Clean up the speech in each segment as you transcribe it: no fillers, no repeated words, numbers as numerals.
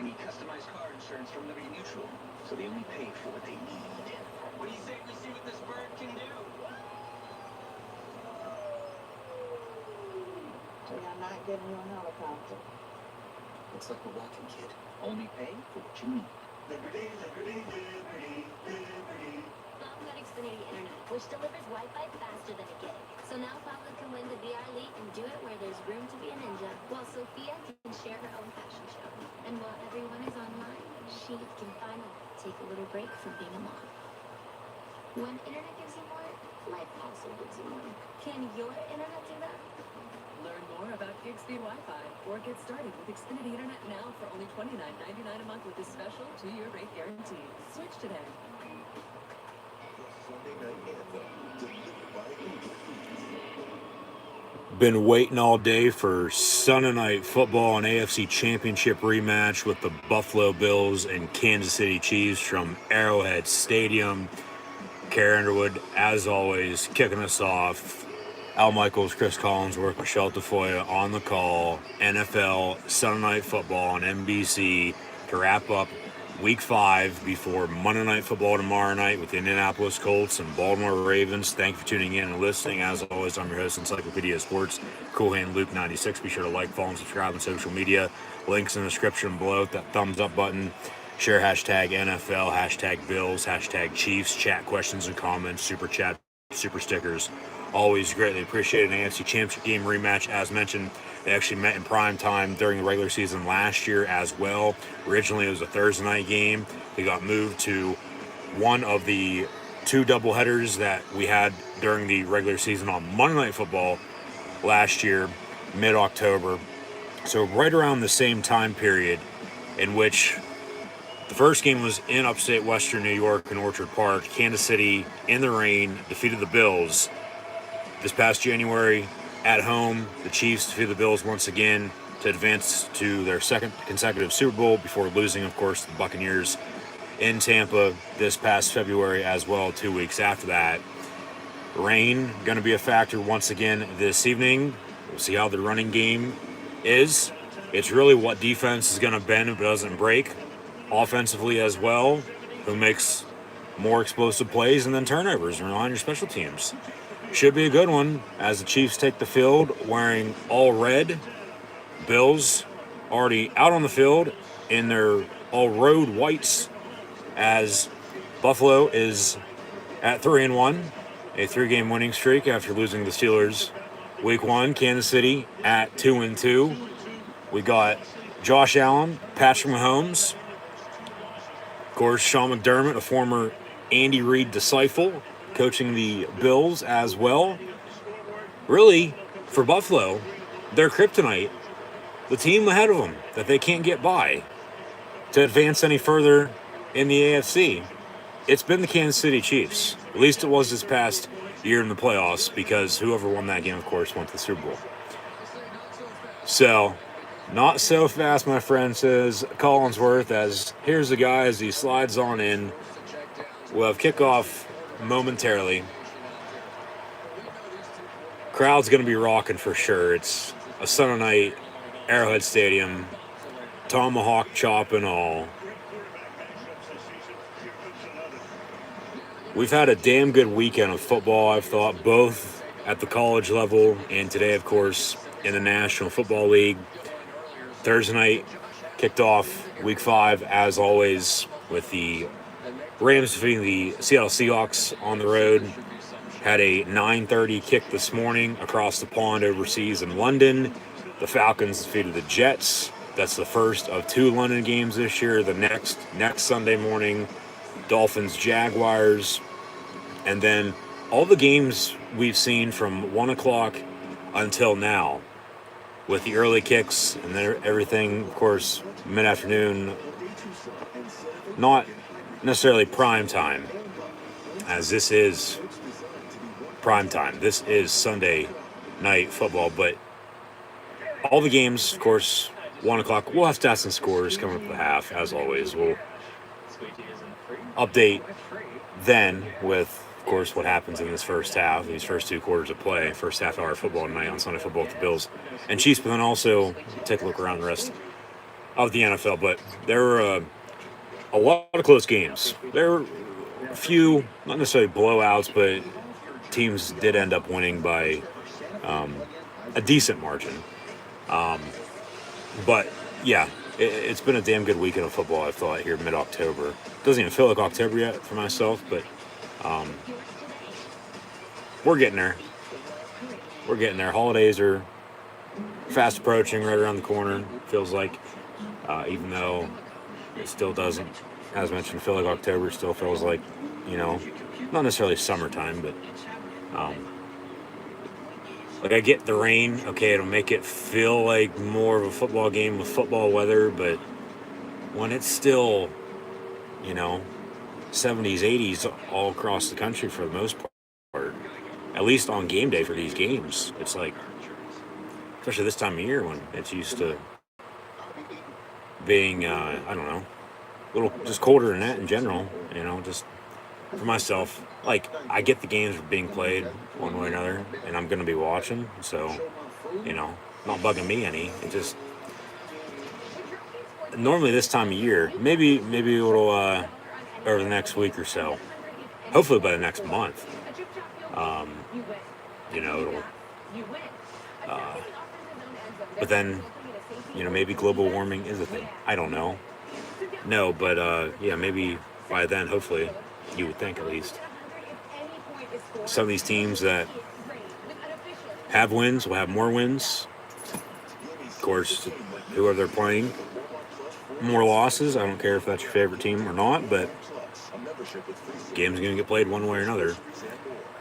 They need customized car insurance from Liberty Mutual, so they only pay for what they need. What do you say we see what this bird can do? So you're not getting you a helicopter. Looks like the walking kid. Only pay for what you need. Liberty, liberty, liberty, liberty. Mom got Xfinity Internet, which delivers Wi-Fi faster than a gig. So now Papa can win the VR Elite and do it where there's room to be a ninja, while Sophia can share her own fashion show. And while everyone is online, she can finally take a little break from being a mom. When internet gives you more, life also gives you more. Can your internet do that? Learn more about gig speed Wi-Fi or get started with Xfinity Internet now for only $29.99 a month with this special 2-year rate guarantee. Switch today. Sunday Night Anthem, delivered by Uber Eats. Been waiting all day for Sunday Night Football and AFC Championship rematch with the Buffalo Bills and Kansas City Chiefs from Arrowhead Stadium. Carrie Underwood, as always, kicking us off. Al Michaels, Chris Collinsworth, Michelle Tafoya on the call. NFL Sunday Night Football on NBC to wrap up Week 5 before Monday Night Football tomorrow night with the Indianapolis Colts and Baltimore Ravens. Thank you for tuning in and listening. As always, I'm your host, Encyclopedia of Sports, Cool Hand Luke 96. Be sure to like, follow, and subscribe on social media. Links in the description below. That thumbs up button. Share hashtag NFL, hashtag Bills, hashtag Chiefs. Chat questions and comments. Super chat, super stickers. Always greatly appreciated. An AFC Championship game rematch, as mentioned. They actually met in prime time during the regular season last year as well. Originally, it was a Thursday night game. They got moved to one of the 2 doubleheaders that we had during the regular season on Monday Night Football last year, mid-October. So right around the same time period in which the first game was in upstate Western New York in Orchard Park. Kansas City, in the rain, defeated the Bills. This past January, at home, the Chiefs defeated the Bills once again to advance to their second consecutive Super Bowl before losing, of course, to the Buccaneers in Tampa this past February as well, 2 weeks after that. Rain going to be a factor once again this evening. We'll see how the running game is. It's really what defense is going to bend but doesn't break. Offensively as well, who makes more explosive plays and then turnovers on your special teams. Should be a good one as the Chiefs take the field wearing all red. Bills already out on the field in their all road whites as Buffalo is at 3-1, a 3-game winning streak after losing the Steelers Week 1. Kansas City at 2-2. We got Josh Allen, Patrick Mahomes, of course Sean McDermott, a former Andy Reid disciple, coaching the Bills as well. Really, for Buffalo, their kryptonite, the team ahead of them that they can't get by to advance any further in the AFC, it's been the Kansas City Chiefs. At least it was this past year in the playoffs, because whoever won that game, of course, went to the Super Bowl. So, not so fast, my friend, says Collinsworth, as here's the guy as he slides on in. We'll have kickoff momentarily. Crowd's going to be rocking for sure. It's a Sunday night, Arrowhead Stadium, tomahawk chop and all. We've had a damn good weekend of football, I've thought, both at the college level and today, of course, in the National Football League. Thursday night kicked off Week 5, as always, with the Rams defeating the Seattle Seahawks on the road. Had a 9:30 kick this morning across the pond overseas in London. The Falcons defeated the Jets. That's the first of 2 London games this year. The next Sunday morning, Dolphins, Jaguars. And then all the games we've seen from 1 o'clock until now, with the early kicks and then everything, of course, mid-afternoon. Not necessarily prime time, as this is prime time. This is Sunday night football, but all the games, of course, 1 o'clock. We'll have stats and scores coming up at the half, as always. We'll update then with, of course, what happens in this first half, these first 2 quarters of play, first half hour of football tonight on Sunday Football with the Bills and Chiefs, but then also take a look around the rest of the NFL, but there were a lot of close games. There were a few, not necessarily blowouts, but teams did end up winning by a decent margin. But yeah, it's been a damn good weekend of football, I thought, here mid-October. Doesn't even feel like October yet for myself, but we're getting there. We're getting there. Holidays are fast approaching, right around the corner, feels like. Even though it still doesn't, as mentioned, feel like October. Still feels like, not necessarily summertime, but like I get the rain. Okay, it'll make it feel like more of a football game with football weather, but when it's still, 70s, 80s all across the country for the most part, at least on game day for these games, it's like, especially this time of year when it's used to being, I don't know, a little just colder than that in general, just for myself. Like, I get the games are being played one way or another, and I'm going to be watching, so, not bugging me any. It just, normally this time of year, maybe it'll, over the next week or so, hopefully by the next month, it'll, but then, maybe global warming is a thing. I don't know. No, but yeah, maybe by then, hopefully, you would think at least, some of these teams that have wins will have more wins. Of course, whoever they're playing, more losses. I don't care if that's your favorite team or not, but game's going to get played one way or another.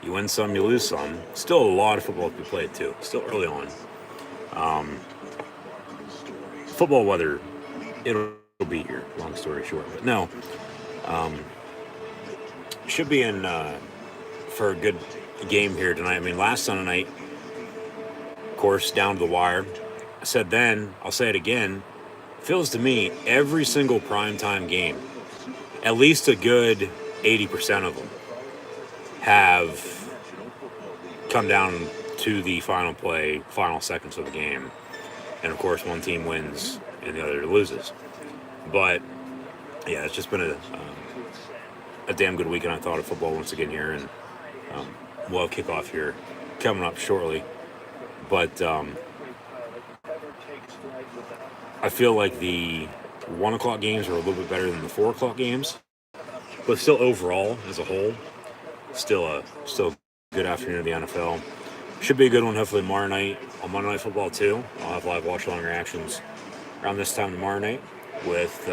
You win some, you lose some. Still a lot of football to be played, too. Still early on. Football weather, it'll be here, long story short. But no, should be in for a good game here tonight. I mean, last Sunday night, of course, down to the wire. I said then, I'll say it again, feels to me every single primetime game, at least a good 80% of them, have come down to the final play, final seconds of the game. And, of course, one team wins and the other loses. But, yeah, it's just been a damn good weekend, I thought, of football once again here. And we'll have kickoff here coming up shortly. But I feel like the 1 o'clock games are a little bit better than the 4 o'clock games. But still, overall, as a whole, still a good afternoon of the NFL. Should be a good one, hopefully, tomorrow night on Monday Night Football, too. I'll have live watch-along reactions around this time tomorrow night with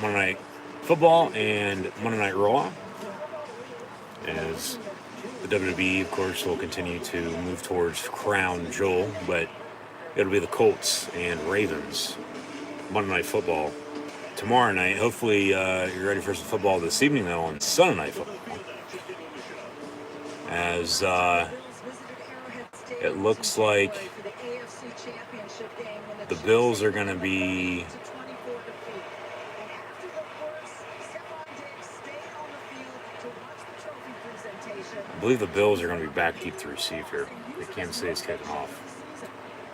Monday Night Football and Monday Night Raw. As the WWE, of course, will continue to move towards Crown Jewel, but it'll be the Colts and Ravens Monday Night Football tomorrow night. Hopefully, you're ready for some football this evening, though, on Sunday Night Football. As it looks like the Bills are going to be I believe the Bills are going to be back deep to receive here. The Kansas City's kicking off.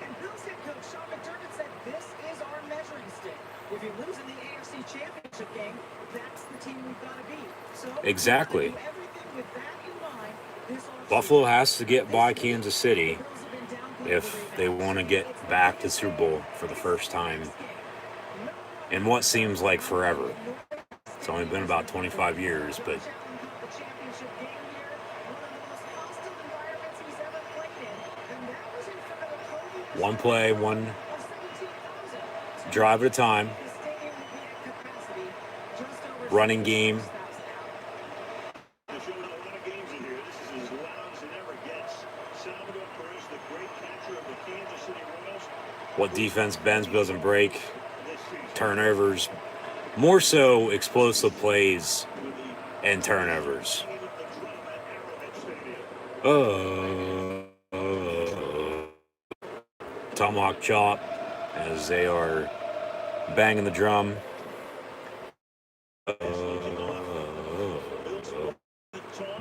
And Bills head coach Sean McDermott said, "This is our measuring stick. If you lose in the AFC Championship game, that's the team we've got to beat." So Exactly. do everything with that in mind. This offseason, Buffalo has to get by Kansas City if they want to get back to the Super Bowl for the first time in what seems like forever. It's only been about 25 years, but one play, one drive at a time. Running game. What defense bends but doesn't break. Turnovers. More so explosive plays and turnovers. Tomahawk chop as they are banging the drum.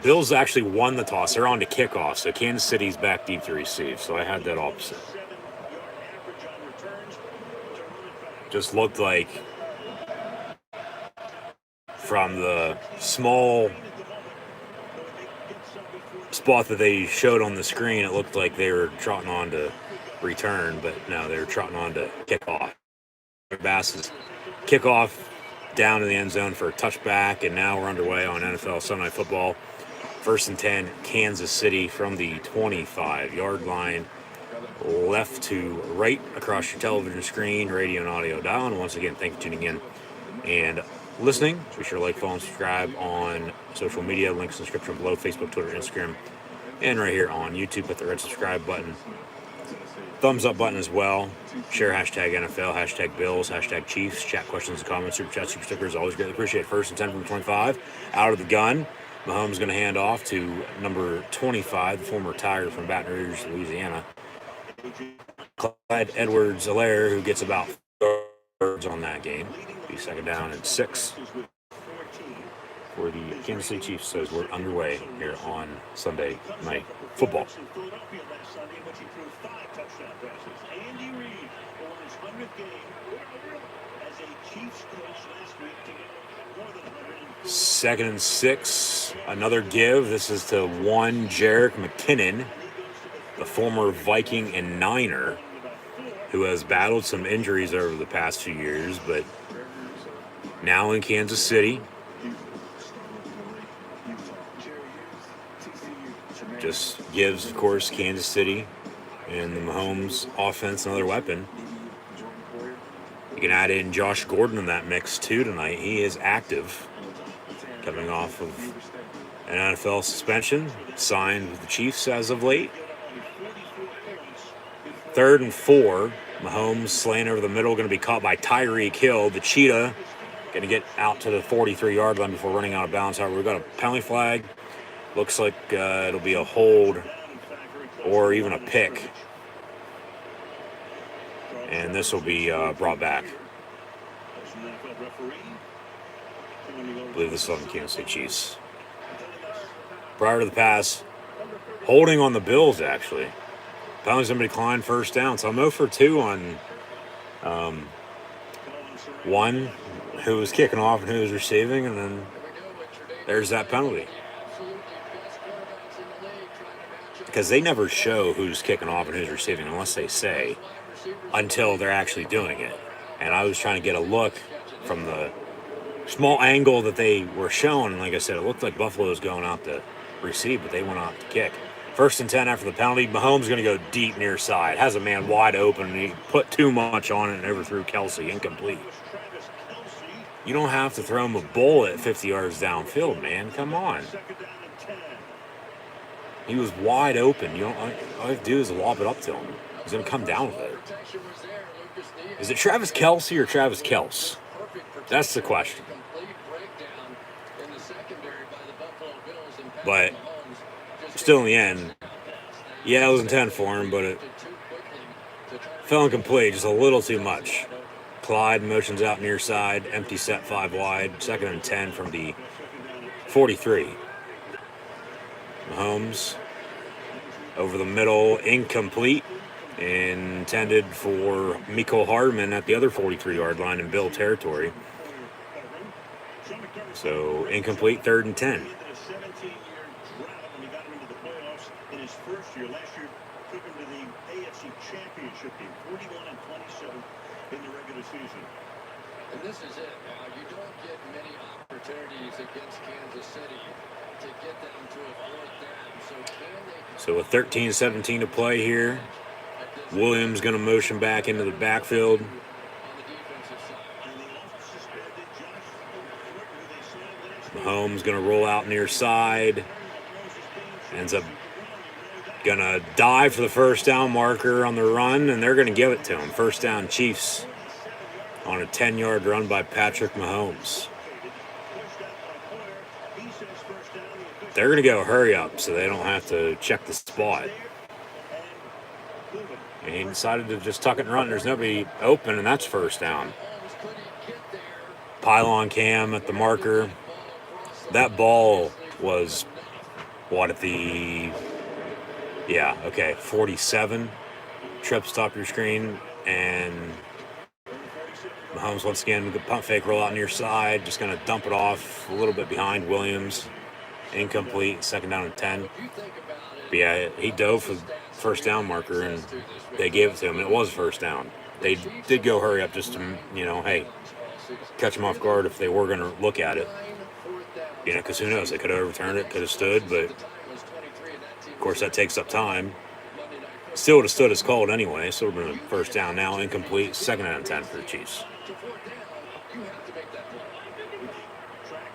Bills actually won the toss. They're on to kickoff, so Kansas City's back deep to receive. So I had that opposite. just looked like, from the small spot that they showed on the screen, it looked like they were trotting on to return, but no, they were trotting on to kick off. Bass's kickoff down in the end zone for a touchback, and now we're underway on NFL Sunday Night Football. 1st and 10, Kansas City from the 25-yard line. Left to right across your television screen, radio and audio dial. And once again, thank you for tuning in and listening. Be sure to like, follow, and subscribe on social media. Links in the description below: Facebook, Twitter, Instagram, and right here on YouTube. Hit the red subscribe button. Thumbs up button as well. Share hashtag NFL, hashtag Bills, hashtag Chiefs. Chat questions and comments, super chat, super stickers. Always greatly appreciate it. 1st and 10 from the 25. Out of the gun. Mahomes going to hand off to number 25, the former Tiger from Baton Rouge, Louisiana. Clyde Edwards-Helaire, who gets about 4 yards on that game. Be 2nd down and 6 for the Kansas City Chiefs. Says we're underway here on Sunday Night Football. Andy Reid won his 100th game as a Chiefs coach last week to get more than 100. 2nd and 6. Another give. This is to one Jerick McKinnon, the former Viking and Niner, who has battled some injuries over the past few years, but now in Kansas City. Just gives, of course, Kansas City and the Mahomes offense another weapon. You can add in Josh Gordon in that mix too tonight. He is active, coming off of an NFL suspension, signed with the Chiefs as of late. 3rd and 4. Mahomes slaying over the middle, going to be caught by Tyreek Hill. The Cheetah going to get out to the 43-yard line before running out of bounds. However, we've got a penalty flag. Looks like it'll be a hold or even a pick. And this will be brought back. I believe this is on the Kansas City Chiefs. Prior to the pass, holding on the Bills, actually. Penalties going to decline, 1st down. So I'm 0 for 2 on one who was kicking off and who was receiving, and then there's that penalty. Because they never show who's kicking off and who's receiving unless they say, until they're actually doing it. And I was trying to get a look from the small angle that they were showing, and like I said, it looked like Buffalo was going out to receive, but they went out to kick. 1st and 10 after the penalty. Mahomes going to go deep near side. Has a man wide open, and he put too much on it and overthrew Kelsey. Incomplete. You don't have to throw him a bullet 50 yards downfield, man. Come on. He was wide open. All you have to do is lob it up to him. He's going to come down with it. Is it Travis Kelce or Travis Kelce? That's the question. But still in the end, yeah, it was intended for him, but it fell incomplete, just a little too much. Clyde motions out near side, empty set 5 wide, 2nd and 10 from the 43. Mahomes over the middle, incomplete, intended for Mecole Hardman at the other 43-yard line in Bill territory. So incomplete, 3rd and 10. In his first year, last year, took him to the AFC Championship game, 41-27 in the regular season. And this is it. Now, you don't get many opportunities against Kansas City to get them to a 4th down. So can they? So with 13-17 to play here, Williams going to motion back into the backfield. On the defensive side. And they also suspended Josh Gordon, who they signed last week. Mahomes going to roll out near side. Ends up going to dive for the 1st down marker on the run, and they're going to give it to him. 1st down Chiefs on a 10-yard run by Patrick Mahomes. They're going to go hurry up so they don't have to check the spot. And he decided to just tuck it and run. There's nobody open, and that's 1st down. Pylon cam at the marker. That ball was, what, at the... Yeah, okay, 47. Trip, stop your screen, and Mahomes once again, good pump fake, roll out near side, just going to dump it off a little bit behind Williams. Incomplete, 2nd down and 10. But yeah, he dove for the first down marker, and they gave it to him, and it was first down. They did go hurry up just to, hey, catch him off guard if they were going to look at it. Because who knows, they could have overturned it, could have stood, but of course that takes up time. Still would have stood as called anyway, so it would have been first down. Now incomplete, 2nd down and 10 for the Chiefs.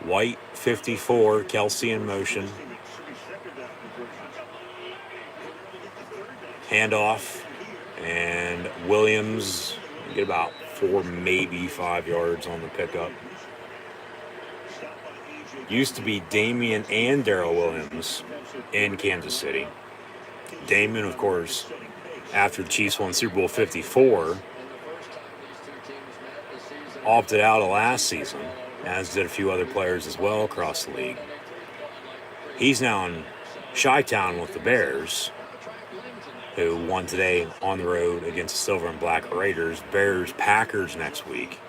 White, 54, Kelsey in motion. Handoff, and Williams get about 4, maybe 5 yards on the pickup. Used to be Damian and Darrell Williams in Kansas City. Damian, of course, after the Chiefs won Super Bowl 54, opted out of last season, as did a few other players as well across the league. He's now in Chi-Town with the Bears, who won today on the road against the Silver and Black Raiders. Bears-Packers next week.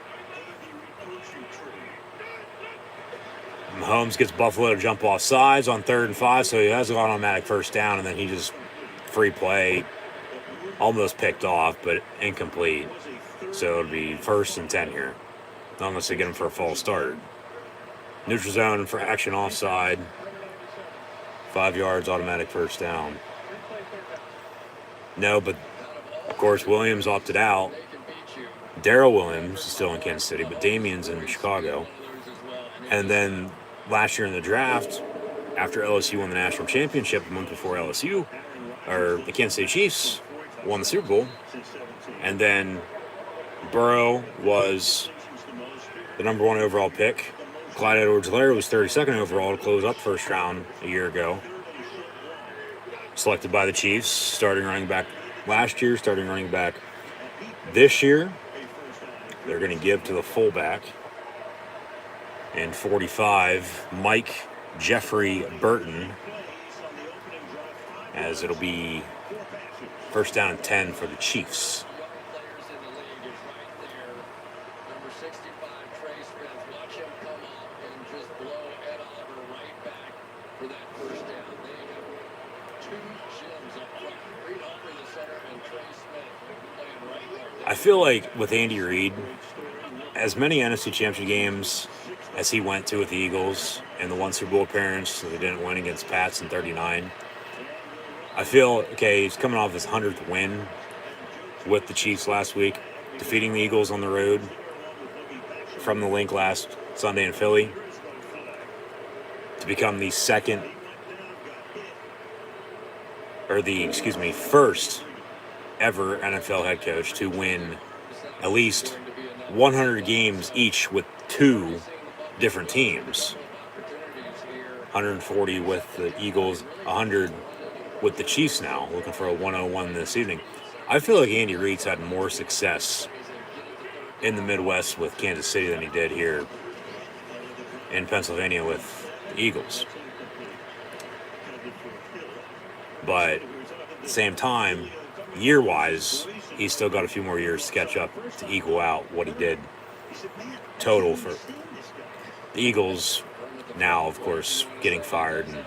Mahomes gets Buffalo to jump off sides on 3rd and 5, so he has an automatic first down, and then he just free play, almost picked off, but incomplete. So it'll be 1st and 10 here, unless they get him for a false start. Neutral zone for action offside. 5 yards, automatic first down. No, but of course Williams opted out. Darrell Williams is still in Kansas City, but Damian's in Chicago. And then last year in the draft, after LSU won the national championship, a month before the Kansas City Chiefs won the Super Bowl, and then Burrow was the number 1 overall pick. Clyde Edwards-Helaire was 32nd overall to close up first round a year ago. Selected by the Chiefs, starting running back last year, starting running back this year. They're going to give to the fullback. And 45, Mike Jeffrey Burton, as it'll be 1st down and 10 for the Chiefs. I feel like with Andy Reid, as many NFC Championship games as he went to with the Eagles and the 1 Super Bowl appearance they didn't win against Pats in 39, I feel, he's coming off his 100th win with the Chiefs last week, defeating the Eagles on the road from the Link last Sunday in Philly, to become the first ever NFL head coach to win at least 100 games each with 2 different teams. 140 with the Eagles, 100 with the Chiefs now, looking for a 101 this evening. I feel like Andy Reid's had more success in the Midwest with Kansas City than he did here in Pennsylvania with the Eagles. But at the same time, year-wise, he's still got a few more years to catch up to equal out what he did total for the Eagles. Now, of course, getting fired and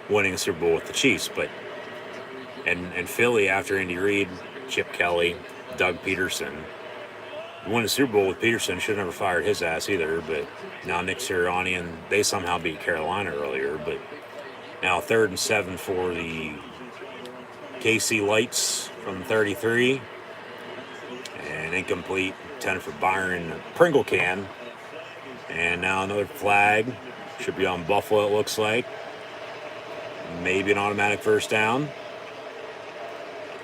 winning a Super Bowl with the Chiefs. But and Philly, after Andy Reid, Chip Kelly, Doug Peterson, won a Super Bowl with Peterson. Should have never fired his ass either. But now Nick Sirianni, and they somehow beat Carolina earlier. But now 3rd and 7 for the KC Lights from 33, and incomplete, 10 for Byron Pringlecan. And now another flag, should be on Buffalo, it looks like. Maybe an automatic first down.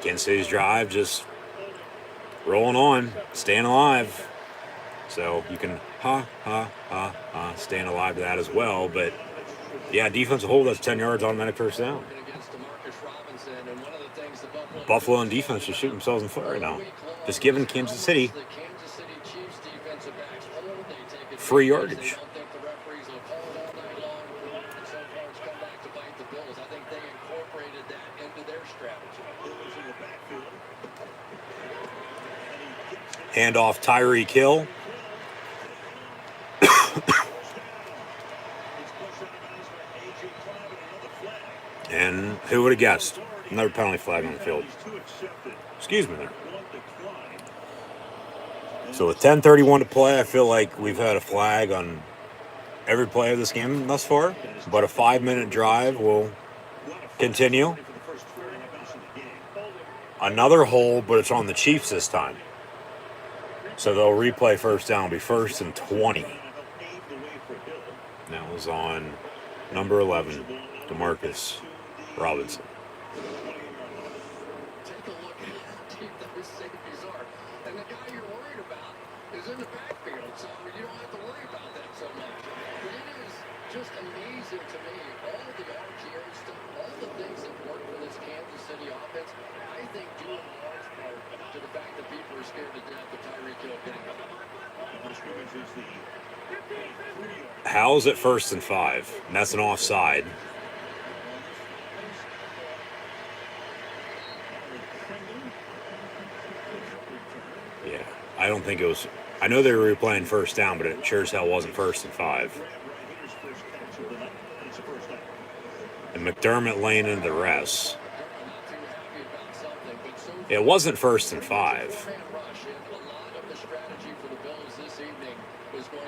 Kansas City's drive just rolling on, staying alive. So you can staying alive to that as well. But yeah, defensive hold, that's 10 yards, automatic first down. Buffalo and defense just shoot themselves in the foot right now. Just giving Kansas City free yardage. Handoff Tyreek Hill. And who would have guessed? Another penalty flag on the field. Excuse me there. So with 10:31 to play, I feel like we've had a flag on every play of this game thus far. But a 5-minute drive will continue. Another hole, but it's on the Chiefs this time. So they'll replay first down. It'll be 1st and 20. That was on number 11, Demarcus Robinson. Take a look at how deep those safeties are. And the guy you're worried about is in the backfield, so you don't have to worry about that so much. But it is just amazing to me, all the RPO stuff, all the things that work for this Kansas City offense, I think due in large part to the fact that people are scared to death of Tyreek Hill getting up. Howell's at 1st and 5. And that's an offside. Yeah, I don't think it was. I know they were replaying first down, but it sure as hell wasn't 1st and 5. And McDermott laying into the rest. It wasn't 1st and 5.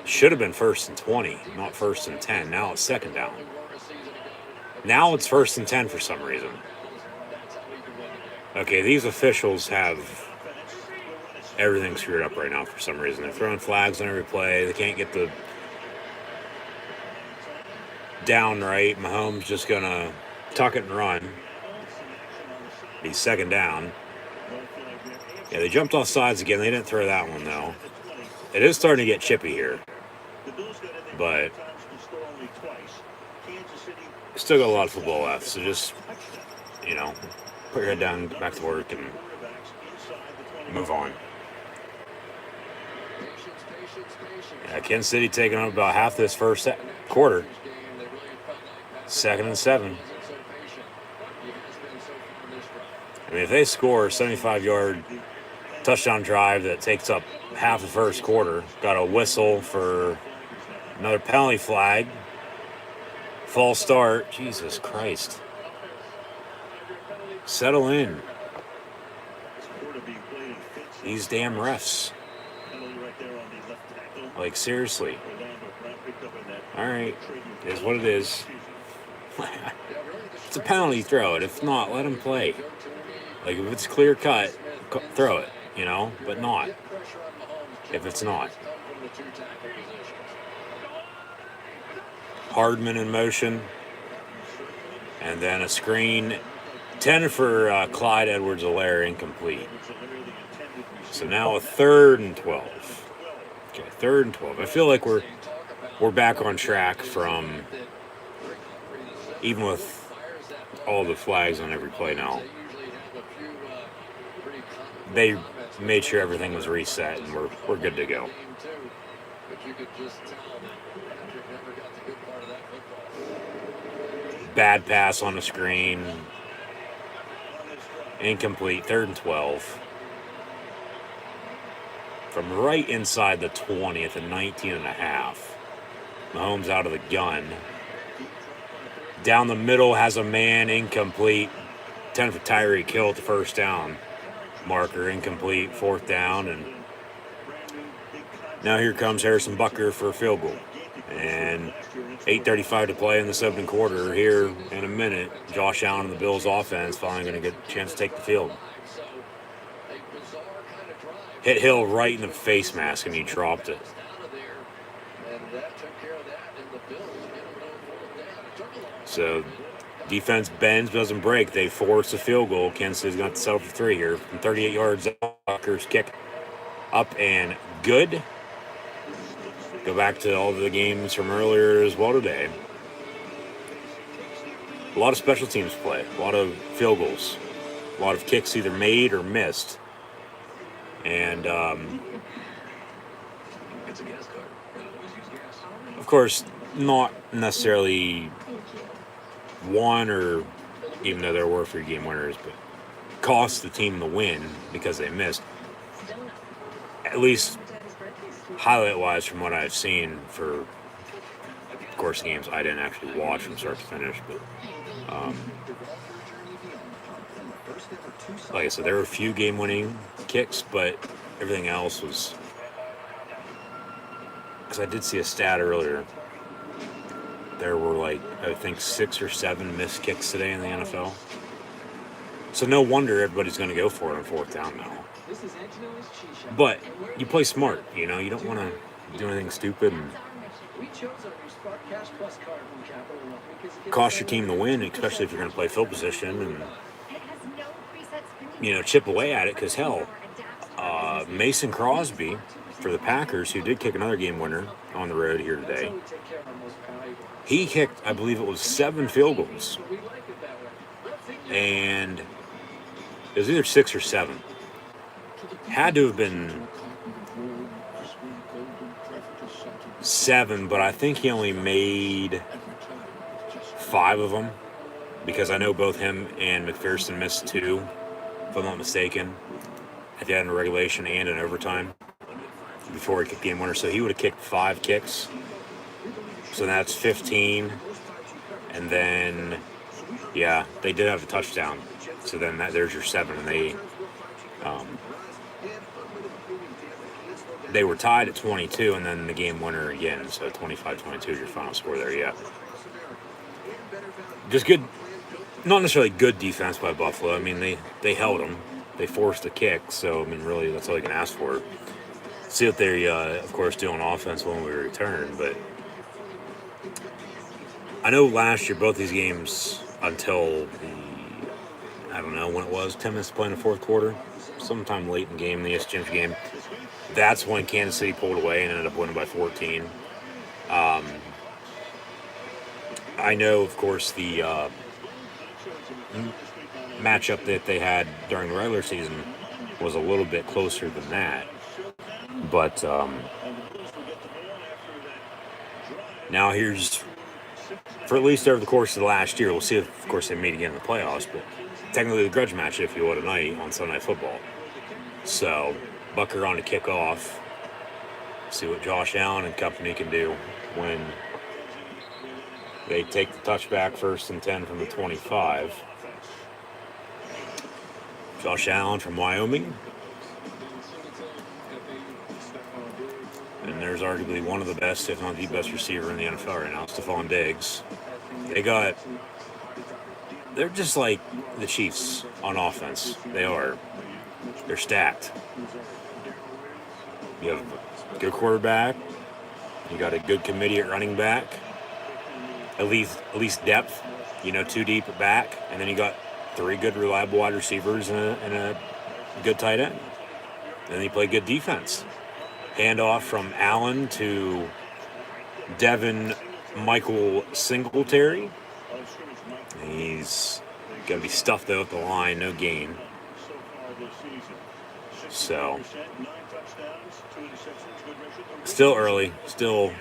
Should have been 1st and 20, not 1st and 10. Now it's 2nd down. Now it's 1st and 10 for some reason. Okay, these officials have everything screwed up right now for some reason. They're throwing flags on every play. They can't get the down right. Mahomes just going to tuck it and run. Be 2nd down. Yeah, they jumped off sides again. They didn't throw that one, though. It is starting to get chippy here. But still got a lot of football left. So just, put your head down, get back to work, and move on. Yeah, Kansas City taking up about half this first quarter. 2nd and 7. I mean, if they score a 75-yard touchdown drive that takes up half the first quarter, got a whistle for another penalty flag. False start. Jesus Christ. Settle in. These damn refs. Like, seriously. All right. It is what it is. It's a penalty, throw it. If not, let him play. Like, if it's clear cut, throw it, but not. If it's not. Hardman in motion. And then a screen. 10 for Clyde Edwards-Helaire, incomplete. So now a 3rd and 12. Okay, 3rd and 12. I feel like we're back on track from, even with all the flags on every play now. They made sure everything was reset, and we're good to go. Bad pass on the screen. Incomplete. 3rd and 12. From right inside the 20 at the 19.5. Mahomes out of the gun. Down the middle has a man. Incomplete. 10 for Tyreek Hill at the first down. Marker incomplete. 4th down. And now here comes Harrison Butker for a field goal. And 8:35 to play in this opening quarter. Here in a minute, Josh Allen and the Bills offense finally going to get a chance to take the field. Hit Hill right in the face mask and he dropped it. So defense bends, doesn't break. They force a field goal. Kansas City's going to settle for 3 here. From 38 yards, Butker's kick up and good. Go back to all the games from earlier as well today. A lot of special teams play. A lot of field goals. A lot of kicks either made or missed. And, of course, not necessarily one or, even though there were 3-game winners, but cost the team the win because they missed. at least highlight-wise from what I've seen for, of course, games I didn't actually watch from start to finish, but like I said, there were a few game-winning kicks, but everything else was, because I did see a stat earlier, there were like, I think 6 or 7 missed kicks today in the NFL. So no wonder everybody's going to go for it on fourth down now. But you play smart, you know, you don't want to do anything stupid and cost your team the win, especially if you're going to play field position and, you know, chip away at it. Because hell, Mason Crosby for the Packers, who did kick another game winner on the road here today, he kicked, I believe it was 7 field goals, and it was either 6 or 7. Had to have been 7, but I think he only made 5 of them, because I know both him and McPherson missed 2, if I'm not mistaken, at the end of regulation and in overtime before he kicked game winner. So he would have kicked 5 kicks. So that's 15. And then, yeah, they did have a touchdown. So then there's your 7. And they were tied at 22, and then the game winner again. So 25-22 is your final score there, yeah. Just good, not necessarily good defense by Buffalo. I mean, they held them. They forced a kick. So, I mean, really, that's all you can ask for. See what they, of course, do on offense when we return. But I know last year, both these games until I don't know when it was, 10 minutes to play in the fourth quarter, sometime late in the game, the ES Championship game, that's when Kansas City pulled away and ended up winning by 14. I know, of course, the matchup that they had during the regular season was a little bit closer than that. But now here's, for at least over the course of the last year, we'll see if, of course, they meet again in the playoffs, but technically the grudge match, if you will, tonight on Sunday Night Football. So Bucker on to kick off. See what Josh Allen and company can do when they take the touchback 1st and 10 from the 25. Josh Allen from Wyoming. And there's arguably one of the best, if not the best receiver in the NFL right now, Stephon Diggs. They're just like the Chiefs on offense. They are. They're stacked. You have a good quarterback. You got a good committee at running back. At least depth. You know, 2 deep at back. And then you got 3 good, reliable wide receivers and a good tight end. And then you play good defense. Handoff from Allen to Devin Michael Singletary. He's got to be stuffed, though, at the line. No gain. So, still early. Still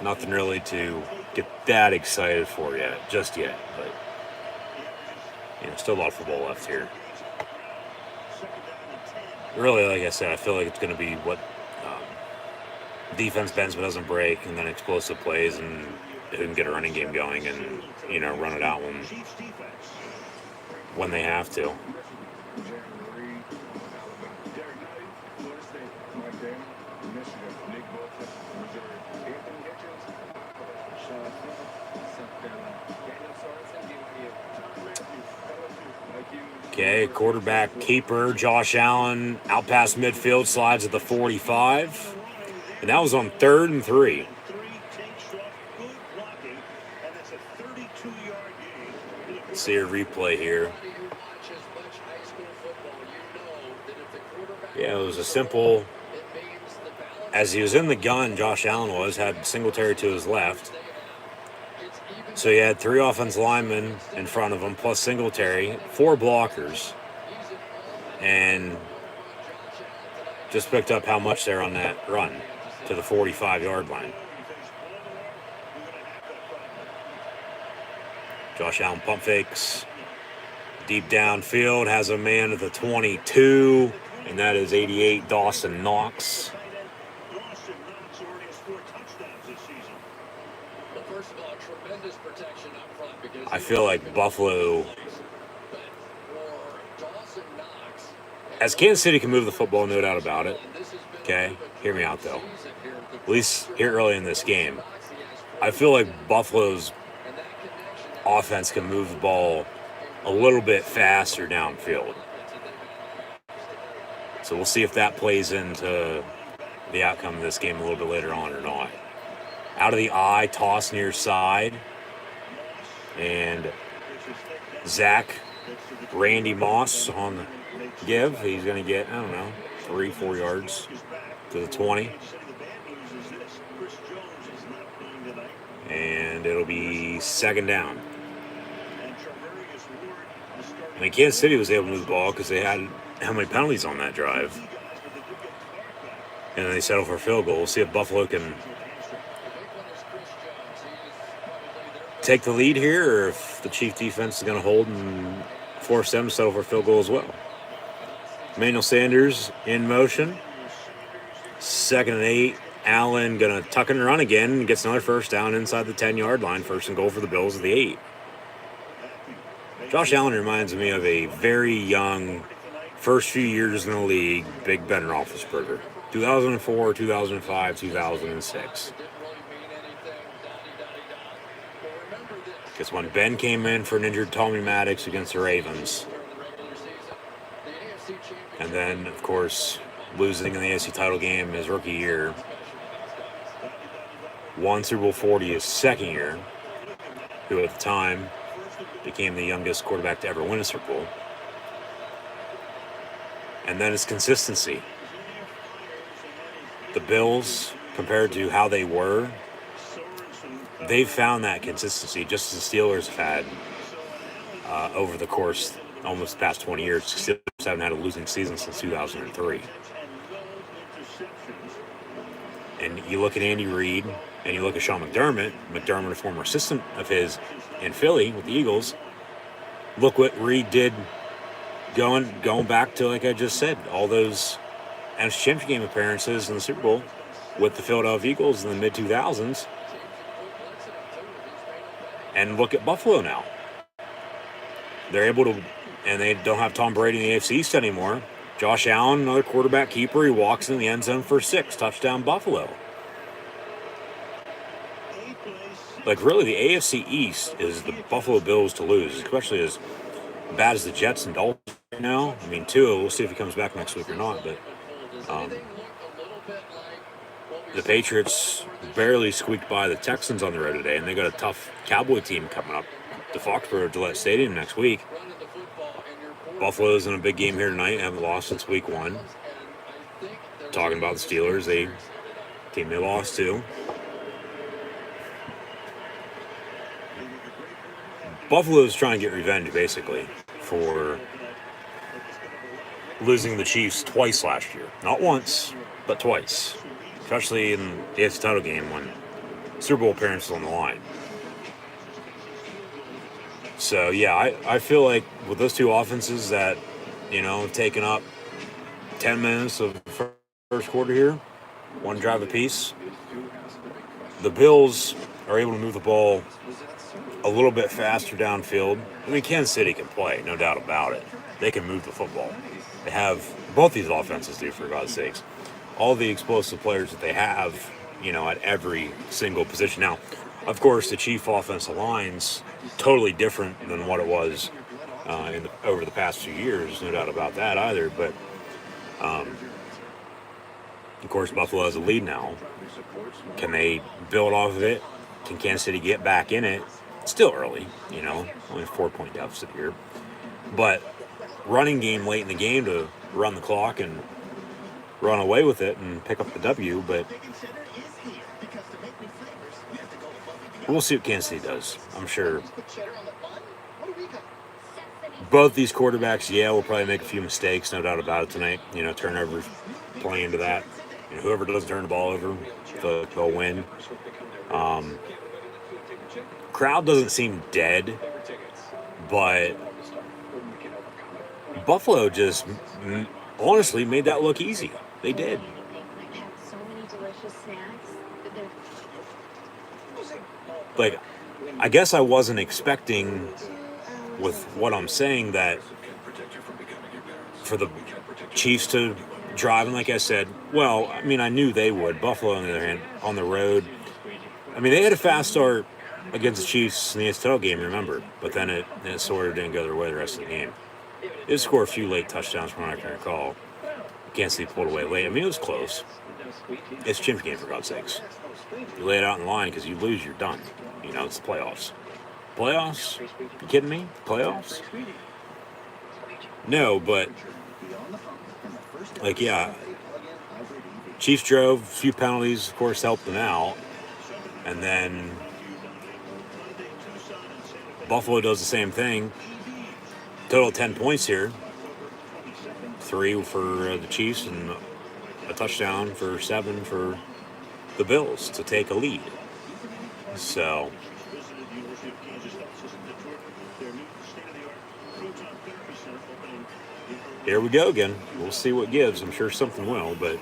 nothing really to get that excited for just yet. But, you know, still a lot of football left here. Really, like I said, I feel like it's going to be what defense bends but doesn't break, and then explosive plays, and who can get a running game going and, you know, run it out when they have to. Okay, quarterback keeper, Josh Allen, out past midfield, slides at the 45. And that was on 3rd and 3. Let's see a replay here. Yeah, it was a simple, as he was in the gun, Josh Allen had Singletary to his left. So he had 3 offensive linemen in front of him, plus Singletary, 4 blockers, and just picked up how much they're on that run to the 45-yard line. Josh Allen pump fakes, Deep downfield, has a man at the 22, and that is 88 Dawson Knox. Dawson Knox already has 4 touchdowns this season. Well, first of all, tremendous protection up front because I feel like Buffalo, but for Dawson Knox, as Kansas City can move the football, no doubt about it. Okay, hear me out though. At least here early in this game, I feel like Buffalo's offense can move the ball a little bit faster downfield. So we'll see if that plays into the outcome of this game a little bit later on or not. Out of the eye, toss near side. And Zach Randy Moss on the give. He's going to get, I don't know, 3-4 yards to the 20. And it'll be second down. I mean, Kansas City was able to move the ball because they had how many penalties on that drive. And then they settled for a field goal. We'll see if Buffalo can take the lead here or if the Chief defense is going to hold and force them to settle for a field goal as well. Emmanuel Sanders in motion. 2nd and 8. Allen going to tuck and run again. Gets another first down inside the 10-yard line. 1st and goal for the Bills at the 8. Josh Allen reminds me of a very young, first few years in the league, Big Ben Roethlisberger. 2004, 2005, 2006. Because when Ben came in for an injured Tommy Maddox against the Ravens, and then, of course, losing in the AFC title game his rookie year, won Super Bowl 40 his second year, who at the time became the youngest quarterback to ever win a Super Bowl. And then his consistency. The Bills, compared to how they were, they've found that consistency just as the Steelers have had over the course almost the past 20 years. The Steelers haven't had a losing season since 2003. And you look at Andy Reid and you look at Sean McDermott, a former assistant of his in Philly with the Eagles. Look what Reid did going back to, like I just said, all those NFC Championship game appearances in the Super Bowl with the Philadelphia Eagles in the mid-2000s. And look at Buffalo now. They're able to, and they don't have Tom Brady in the AFC East anymore. Josh Allen, another quarterback keeper, he walks in the end zone for 6. Touchdown Buffalo. Like, really, the AFC East is the Buffalo Bills to lose, especially as bad as the Jets and Dolphins right now. I mean, Tua, we'll see if he comes back next week or not, but the Patriots barely squeaked by the Texans on the road today, and they got a tough Cowboy team coming up to Foxborough Gillette Stadium next week. Buffalo's in a big game here tonight, haven't lost since week 1. Talking about the Steelers, team they lost to. Buffalo's trying to get revenge, basically, for losing the Chiefs twice last year. Not once, but twice. Especially in the AFC title game when Super Bowl appearance was on the line. So, yeah, I feel like with those two offenses that, have taken up 10 minutes of the first quarter here, one drive apiece, the Bills are able to move the ball a little bit faster downfield. I mean, Kansas City can play, no doubt about it. They can move the football. They have, both these offenses do, for God's sakes. All the explosive players that they have, at every single position. Now, of course, the Chief offensive line's totally different than what it was over the past few years. No doubt about that either. But, of course, Buffalo has a lead now. Can they build off of it? Can Kansas City get back in it? It's still early, only a 4-point deficit here. But running game late in the game to run the clock and run away with it and pick up the W, but we'll see what Kansas City does. I'm sure both these quarterbacks, will probably make a few mistakes, no doubt about it tonight. Turnovers play into that. Whoever doesn't turn the ball over, they'll win. Crowd doesn't seem dead, but Buffalo just honestly made that look easy. They did. They have so many delicious snacks. They're Like, I guess I wasn't expecting with what I'm saying that for the Chiefs to drive, and like I said, well, I mean, I knew they would. Buffalo, on the other hand, on the road, I mean, they had a fast start against the Chiefs in the AFC game, remember, but then it sort of didn't go their way the rest of the game. They did score a few late touchdowns from what I can recall. Kansas City pulled away late. I mean, it was close. It's a Chiefs game, for God's sakes. You lay it out in line because you lose, you're done. You know, it's the playoffs. Playoffs? You kidding me? Playoffs? No, but like, yeah, Chiefs drove, a few penalties, of course, helped them out, and then Buffalo does the same thing. Total 10 points here. 3 for the Chiefs and a touchdown for 7 for the Bills to take a lead. So here we go again. We'll see what gives. I'm sure something will, but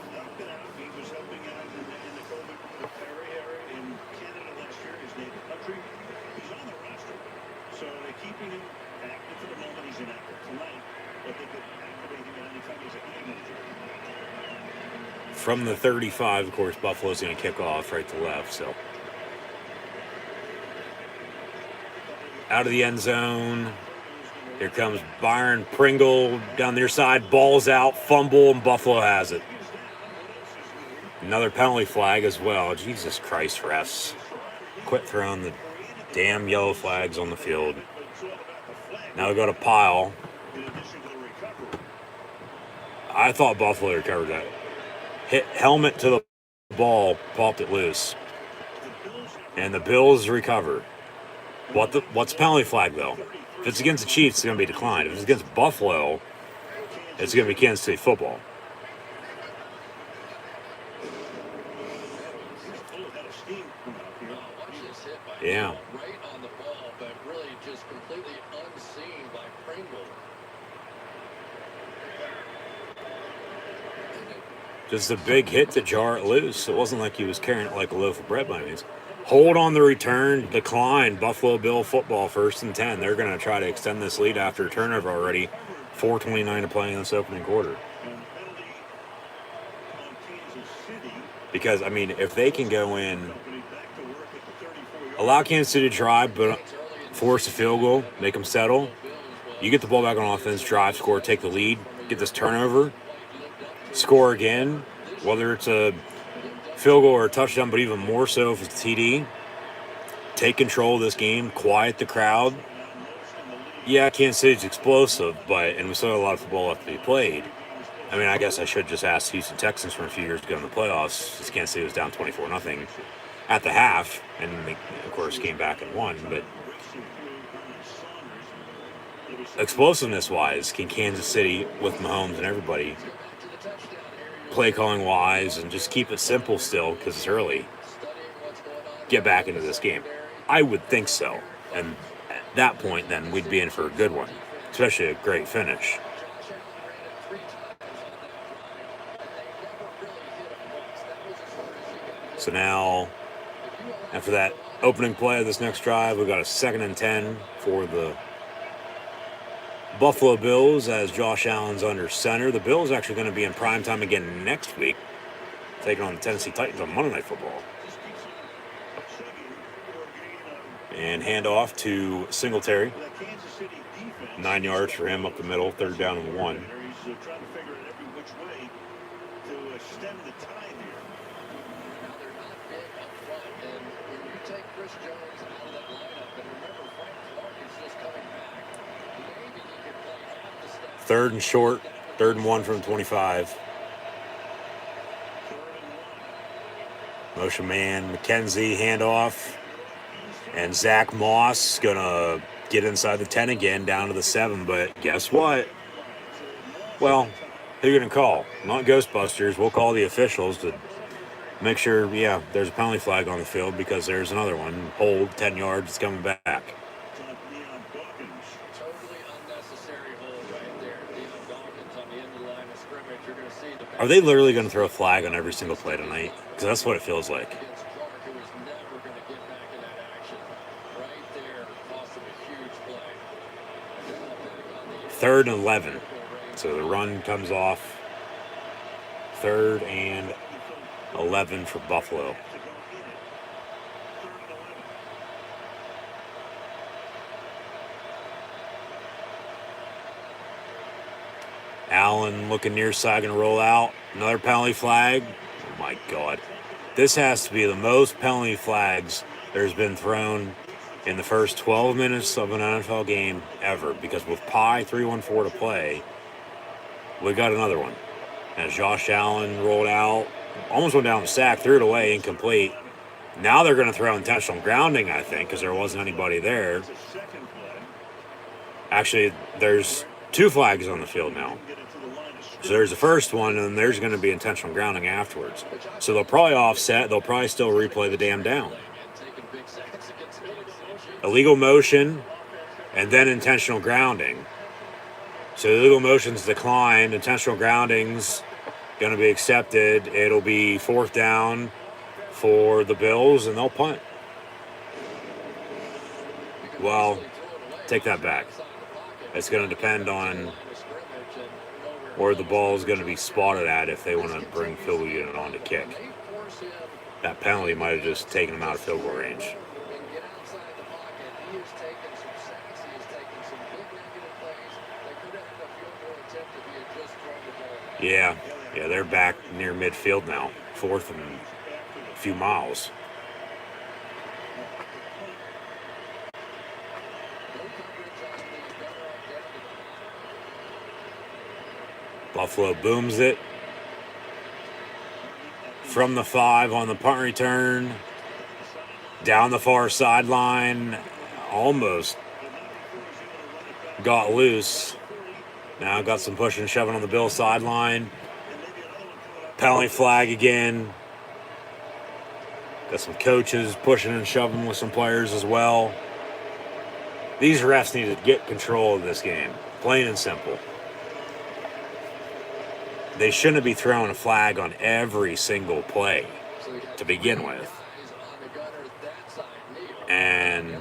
from the 35, of course, Buffalo's going to kick off right to left. So out of the end zone. Here comes Byron Pringle down their side. Ball's out, fumble, and Buffalo has it. Another penalty flag as well. Jesus Christ, refs. Quit throwing the damn yellow flags on the field. Now we go to Pyle. I thought Buffalo recovered that. Hit helmet to the ball, popped it loose. And the Bills recover. What's penalty flag, though? If it's against the Chiefs, it's going to be declined. If it's against Buffalo, it's going to be Kansas City football. Yeah. Right on the ball, but really just completely unseen by Pringle. Just a big hit to jar it loose. It wasn't like he was carrying it like a loaf of bread by any means. Hold on the return, decline. Buffalo Bill football, 1st and 10. They're going to try to extend this lead after a turnover already. 4:29 to play in this opening quarter. Because, I mean, if they can go in, allow Kansas City to drive, but force a field goal, make them settle, you get the ball back on offense, drive, score, take the lead, get this turnover, score again, whether it's a field goal or a touchdown, but even more so if it's TD. Take control of this game, quiet the crowd. Yeah, Kansas City's explosive, and we still have a lot of football left to be played. I mean, I guess I should just ask Houston Texans from a few years ago in the playoffs, since Kansas City was down 24-0 at the half, and they, of course, came back and won. But explosiveness-wise, can Kansas City, with Mahomes and everybody, play calling wise and just keep it simple still because it's early, get back into this game? I would think so. And at that point, then, we'd be in for a good one, especially a great finish. So now, after that opening play of this next drive, we've got a 2nd and 10 for the Buffalo Bills as Josh Allen's under center. The Bills actually going to be in primetime again next week, taking on the Tennessee Titans on Monday Night Football. And handoff to Singletary. 9 yards for him up the middle, 3rd down and 1. He's trying to figure out every which way to stem the tide here. Now they're not big up front, and when you take Chris Jones out of that lineup, and remember Frank Clark is just coming back, maybe he could play half the stuff. 3rd and short, 3rd and 1 from 25. Motion man, McKenzie, handoff. And Zach Moss going to get inside the 10 again, down to the 7. But guess what? Well, who are you going to call? Not Ghostbusters. We'll call the officials to make sure, yeah, there's a penalty flag on the field because there's another one. Hold, 10 yards, it's coming back. Totally unnecessary hold right there. Deion Are they literally going to throw a flag on every single play tonight? Because that's what it feels like. Against Clark, who was never going to get back in that action. Right there, cost him a huge play. And now back on the 3rd and 11. So the run comes off. 3rd and 11 for Buffalo. Allen looking near side, going to roll out. Another penalty flag. Oh my God. This has to be the most penalty flags there's been thrown in the first 12 minutes of an NFL game ever. Because with Pi 3-1-4 to play, we got another one. As Josh Allen rolled out, almost went down the sack, threw it away, incomplete. Now they're going to throw intentional grounding, I think, because there wasn't anybody there. Actually, there's 2 flags on the field now. So there's the first one, and there's going to be intentional grounding afterwards. So they'll probably offset. They'll probably still replay the damn down. Illegal motion, and then intentional grounding. So illegal motion's declined. Intentional grounding's going to be accepted. It'll be 4th down for the Bills, and they'll punt. Well, take that back. It's going to depend on where the ball is going to be spotted at if they want to bring field goal unit on to kick. That penalty might have just taken him out of field goal range. Yeah, they're back near midfield now. 4th and a few miles. Buffalo booms it from the 5 on the punt return. Down the far sideline. Almost got loose. Now got some pushing and shoving on the Bill sideline. Penalty flag again. Got some coaches pushing and shoving with some players as well. These refs need to get control of this game. Plain and simple. They shouldn't be throwing a flag on every single play to begin with. And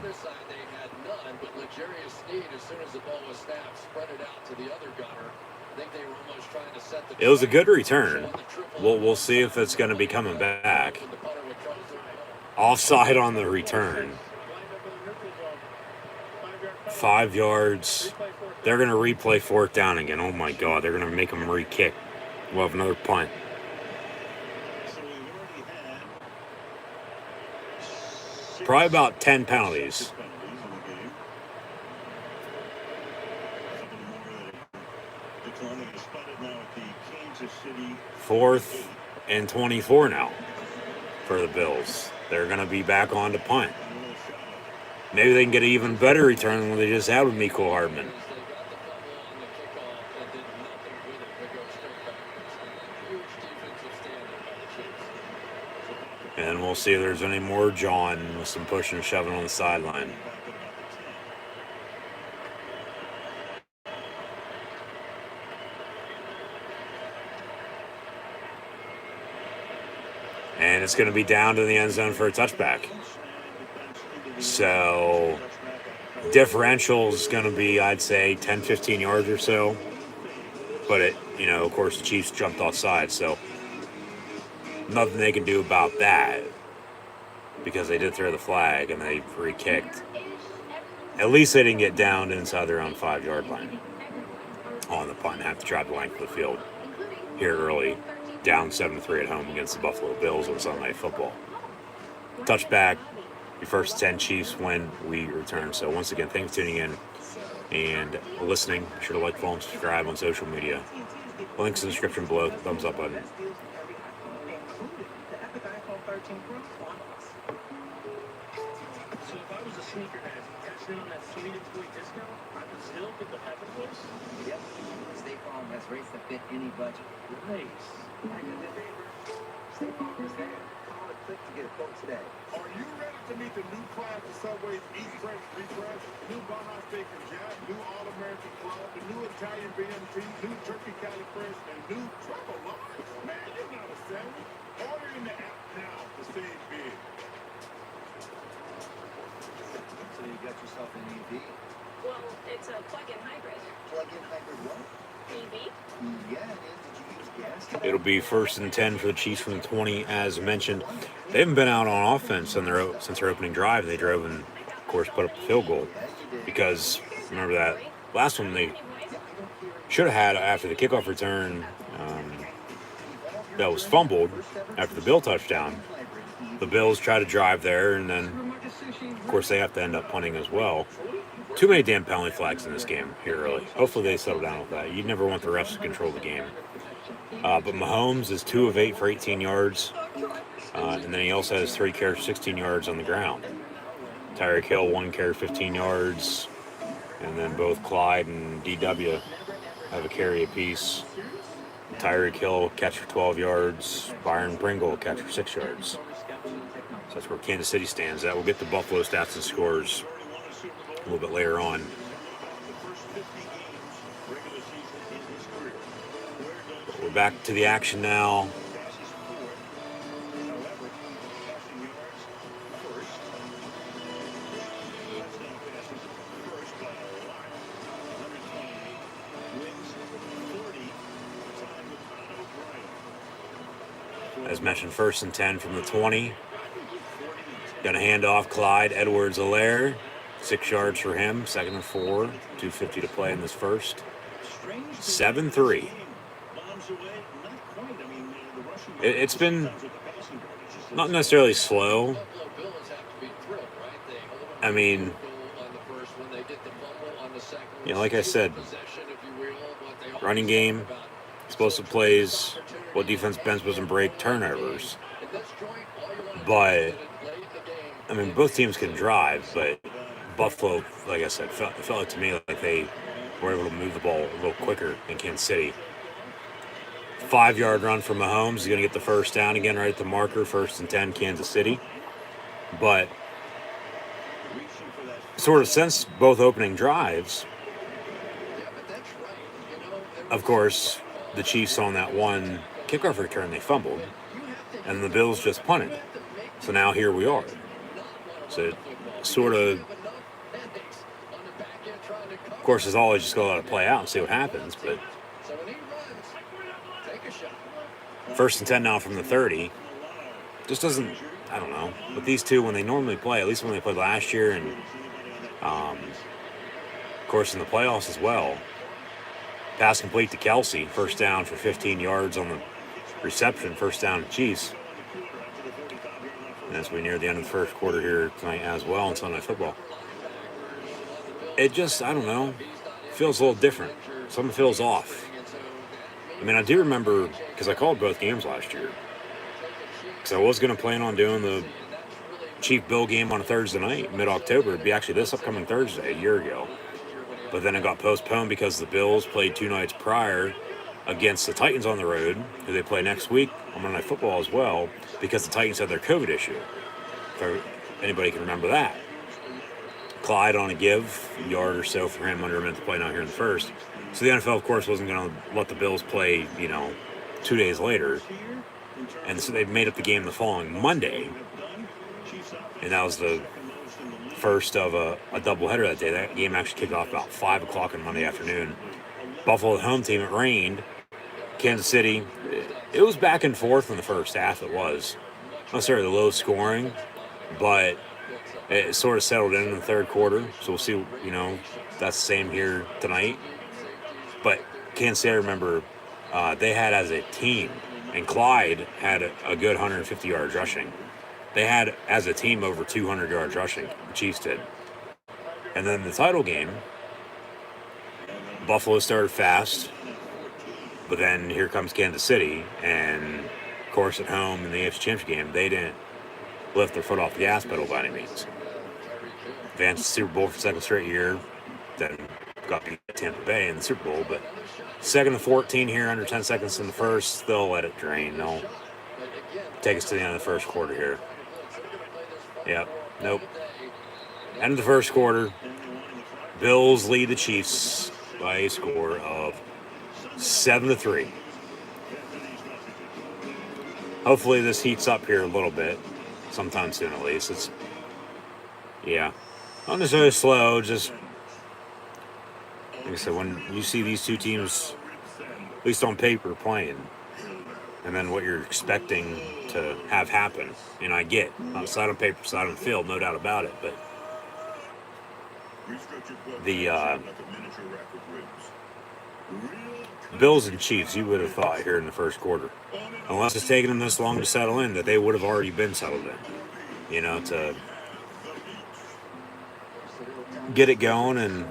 it was a good return. We'll see if it's going to be coming back. Offside on the return. 5 yards. They're going to replay 4th down again. Oh my God, they're going to make them re-kick. We'll have another punt. Probably about 10 penalties. Fourth and 24 now for the Bills. They're going to be back on to punt. Maybe they can get an even better return than what they just had with Mecole Hardman. And we'll see if there's any more John with some pushing and shoving on the sideline. And it's going to be down to the end zone for a touchback. So differential is going to be, I'd say, 10, 15 yards or so. But, of course, the Chiefs jumped offside, so nothing they can do about that because they did throw the flag and they re-kicked. At least they didn't get down inside their own 5-yard line on the punt and have to drive the length of the field here early, down 7-3 at home against the Buffalo Bills on Sunday Night Football. Touchback, your first 10 Chiefs win, we return. So once again, thanks for tuning in and listening. Be sure to like, follow, and subscribe on social media. Links in the description below. Thumbs up button. So if I was a sneakerhead, cashing in on that sweet toy discount, I would still get the Pepper Boys. Yep. State Farm has rates that fit any budget. Nice. State Farm is there. Call it click to get a quote today. Are you ready to meet the new class of Subway's Eat Fresh, Refresh? New Baja Steak and Jack, new All-American Club, the new Italian BMT, new Turkey Cali Fresh, and new Truffle Large. Man, you're not a sandwich. Order in the app now to save big. So you got yourself an EV. Well, it's a plug-in hybrid. Plug-in hybrid what? EV? Yeah, it is. Did you use gas today? It'll be 1st and 10 for the Chiefs from the 20, as mentioned. They haven't been out on offense since their opening drive. They drove and, of course, put up a field goal because, remember that last one they should have had after the kickoff return that was fumbled after the Bill touchdown. The Bills try to drive there, and then, of course, they have to end up punting as well. Too many damn penalty flags in this game here early. Hopefully they settle down with that. You never want the refs to control the game. But Mahomes is 2 of 8 for 18 yards. And then he also has 3 carries, 16 yards on the ground. Tyreek Hill, 1 carry, 15 yards. And then both Clyde and DW have a carry apiece. Tyreek Hill, catch for 12 yards. Byron Pringle, catch for 6 yards. So that's where Kansas City stands at. We'll get the Buffalo stats and scores a little bit later on. We're back to the action now. As mentioned, 1st and 10 from the 20. Gonna hand off Clyde Edwards-Helaire. 6 yards for him, 2nd and 4, 2:50 to play in this first. 7-3. It's been not necessarily slow. I mean, like I said, running game, explosive plays, what defense bends doesn't break, turnovers. But, I mean, both teams can drive, but Buffalo, like I said, felt like to me like they were able to move the ball a little quicker than Kansas City. 5-yard run for Mahomes. He's going to get the first down again right at the marker. 1st and 10, Kansas City. But sort of since both opening drives, of course, the Chiefs on that one kickoff return, they fumbled. And the Bills just punted. So now here we are. So it sort of course, as always, just go let it play out and see what happens. But 1st and 10 now from the 30. Just doesn't, I don't know. But these two, when they normally play, at least when they played last year and, of course, in the playoffs as well, pass complete to Kelsey. 1st down for 15 yards on the reception. 1st down to Chiefs. And as we near the end of the first quarter here tonight as well in Sunday Night Football. It just, I don't know, feels a little different. Something feels off. I mean, I do remember, because I called both games last year, because I was going to plan on doing the Chief-Bill game on a Thursday night, mid-October. It'd be actually this upcoming Thursday, a year ago. But then it got postponed because the Bills played 2 nights prior against the Titans on the road, who they play next week on Monday Night Football as well, because the Titans had their COVID issue. If anybody can remember that. Clyde on a give, a yard or so for him under a minute to play now here in the first. So the NFL, of course, wasn't going to let the Bills play, 2 days later. And so they made up the game the following Monday. And that was the first of a doubleheader that day. That game actually kicked off about 5 o'clock on Monday afternoon. Buffalo, the home team, it rained. Kansas City, it was back and forth in the first half. It was. Not necessarily low scoring, but it sort of settled in the third quarter. So we'll see, that's the same here tonight. But Kansas City, remember, they had as a team, and Clyde had a good 150 yards rushing. They had, as a team, over 200 yards rushing. The Chiefs did. And then the title game, Buffalo started fast, but then here comes Kansas City, and, of course, at home in the AFC Championship game, they didn't lift their foot off the gas pedal by any means. Advanced the Super Bowl for the second straight year, then got beat by Tampa Bay in the Super Bowl, but 2nd and 14 here, under 10 seconds in the first, they'll let it drain. They'll take us to the end of the first quarter here. Yep. Nope. End of the first quarter. Bills lead the Chiefs by a score of 7-3. Hopefully this heats up here a little bit. Sometime soon at least. Not necessarily slow, just like I said, when you see these two teams, at least on paper, playing, and then what you're expecting to have happen, and I get on side on paper, side on field, no doubt about it, but the Bills and Chiefs, you would have thought here in the first quarter, unless it's taken them this long to settle in, that they would have already been settled in, to get it going and,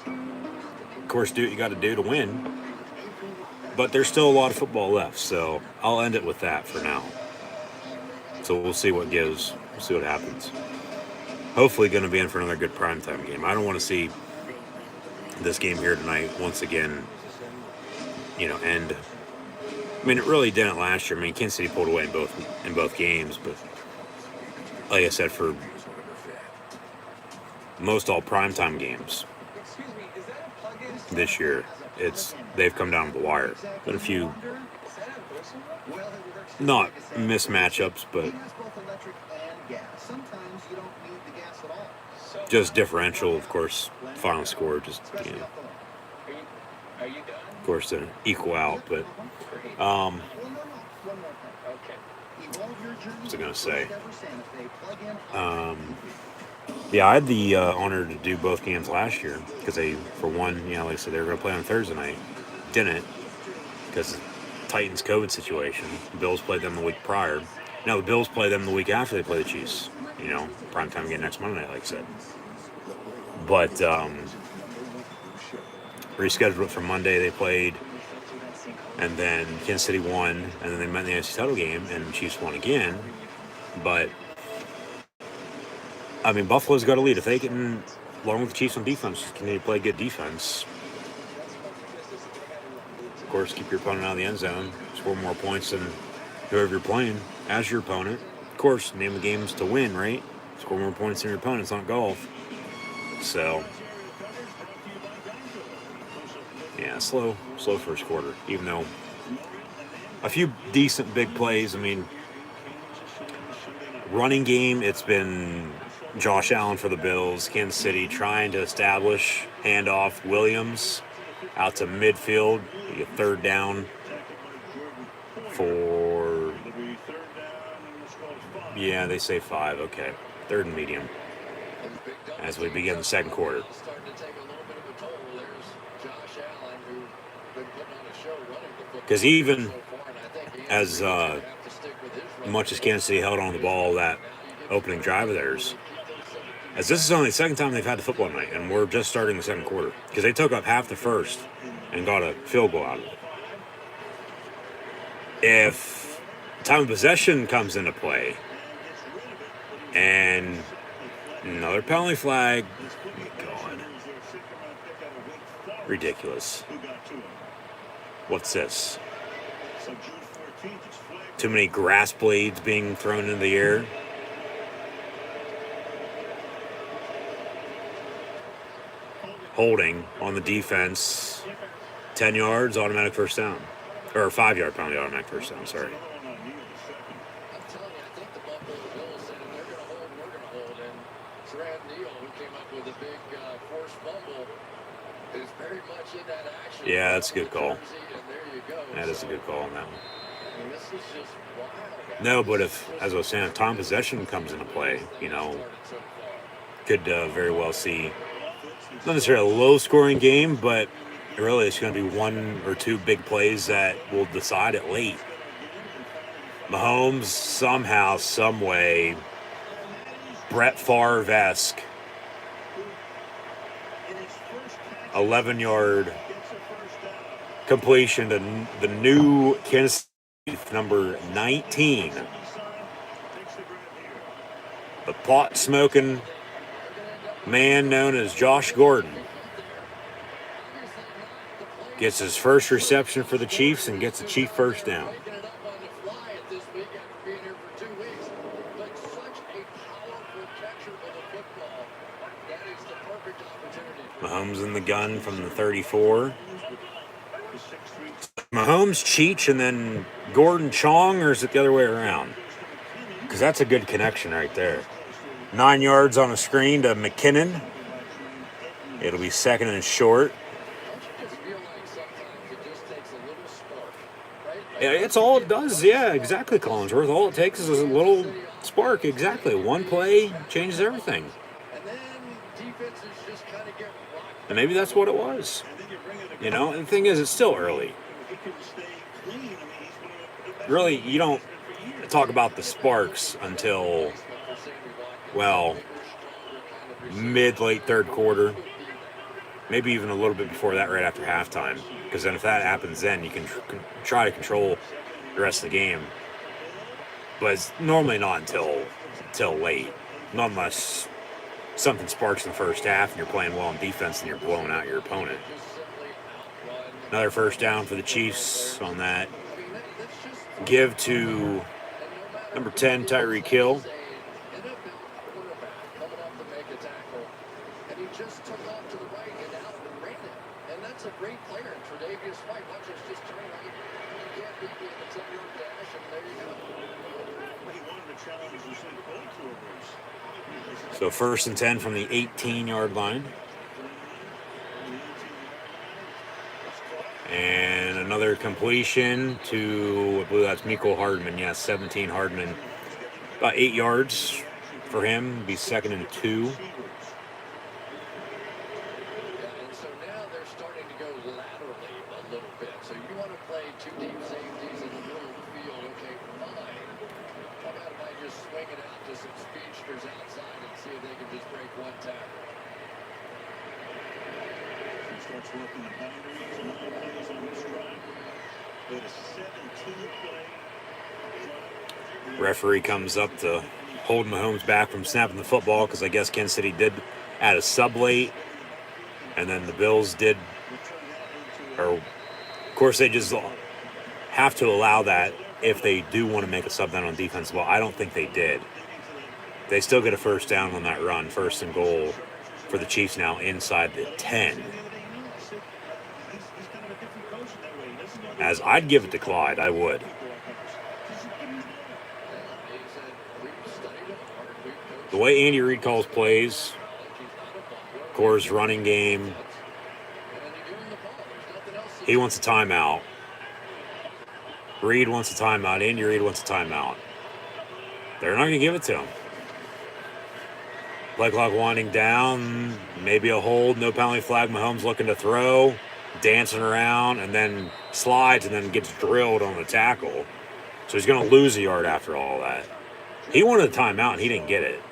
of course, do what you got to do to win. But there's still a lot of football left, so I'll end it with that for now. So we'll see what gives. We'll see what happens. Hopefully going to be in for another good primetime game. I don't want to see this game here tonight once again, end. I mean, it really didn't last year. I mean, Kansas City pulled away in both games, but like I said, for most all primetime games this year, they've come down to the wire. But a few not mismatchups, but just differential, of course, final score, just, of course, to equal out. But, what was I going to say? I had the honor to do both games last year because they, for one, like I said, they were going to play on Thursday night. Didn't, because of Titans COVID situation. The Bills played them the week prior. Now the Bills play them the week after they play the Chiefs. Primetime game next Monday night, like I said. But rescheduled it for Monday. They played, and then Kansas City won, and then they met in the AFC title game, and the Chiefs won again. But I mean, Buffalo's got a lead. If they can, along with the Chiefs on defense, continue to play good defense, of course, keep your opponent out of the end zone, score more points than whoever you're playing as your opponent. Of course, name the game's to win, right? Score more points than your opponent. It's not golf. So, slow first quarter, even though a few decent big plays. I mean, running game, it's been Josh Allen for the Bills. Kansas City trying to establish handoff. Williams out to midfield. You get third down for, they say 5. Okay, third and medium as we begin the second quarter. Because even as much as Kansas City held on the ball that opening drive of theirs, as this is only the second time they've had the football night, and we're just starting the second quarter, because they took up half the first and got a field goal out of it. If time of possession comes into play and another penalty flag, oh my God, ridiculous. What's this? Too many grass blades being thrown into the air. Holding on the defense. 10 yards, automatic first down. Or 5-yard penalty, automatic first down, sorry. I'm telling you, I think the Buffalo Bills said if they're going to hold, we're going to hold. And Gerard Neal, who came up with a big forced fumble, is very much in that action. Yeah, that's a good call. And there you go. That is a good call on that one. I mean, this is just wild. No, but if, as I was saying, if time possession comes into play, could very well see, not necessarily a low-scoring game, but really it's going to be one or two big plays that will decide it late. Mahomes, somehow, some way, Brett Favre-esque, 11-yard completion to the new Kansas City number 19. The pot-smoking man known as Josh Gordon gets his first reception for the Chiefs and gets a Chief first down. Mahomes in the gun from the 34. Mahomes, Cheech, and then Gordon Chong, or is it the other way around? Because that's a good connection right there. 9 yards on a screen to McKinnon. It'll be second and short. Yeah, it's all it does. Yeah, exactly, Collinsworth. All it takes is a little spark. Exactly. One play changes everything. And maybe that's what it was. You know, and the thing is, it's still early. Really, you don't talk about the sparks until, well, late third quarter. Maybe even a little bit before that, right after halftime. Because then if that happens then, you can try to control the rest of the game. But it's normally not until late. Not unless something sparks in the first half and you're playing well on defense and you're blowing out your opponent. Another first down for the Chiefs on that. Give to number 10, Tyreek Hill. So 1st and 10 from the 18-yard line. And another completion to, I believe that's Mecole Hardman. Yes, 17 Hardman. About 8 yards for him. Be 2nd and 2. Referee comes up to hold Mahomes back from snapping the football because I guess Kansas City did add a sub late, and then the Bills did, or of course they just have to allow that if they do want to make a sub down on defense. Well, I don't think they did. They still get a first down on that run, 1st and goal for the Chiefs now inside the 10. As I'd give it to Clyde, I would. The way Andy Reid calls plays, Core's running game, he wants a timeout. Reid wants a timeout. Andy Reid wants a timeout. They're not going to give it to him. Play clock winding down, maybe a hold, no penalty flag. Mahomes looking to throw, dancing around, and then slides and then gets drilled on the tackle. So he's going to lose a yard after all that. He wanted a timeout, and he didn't get it.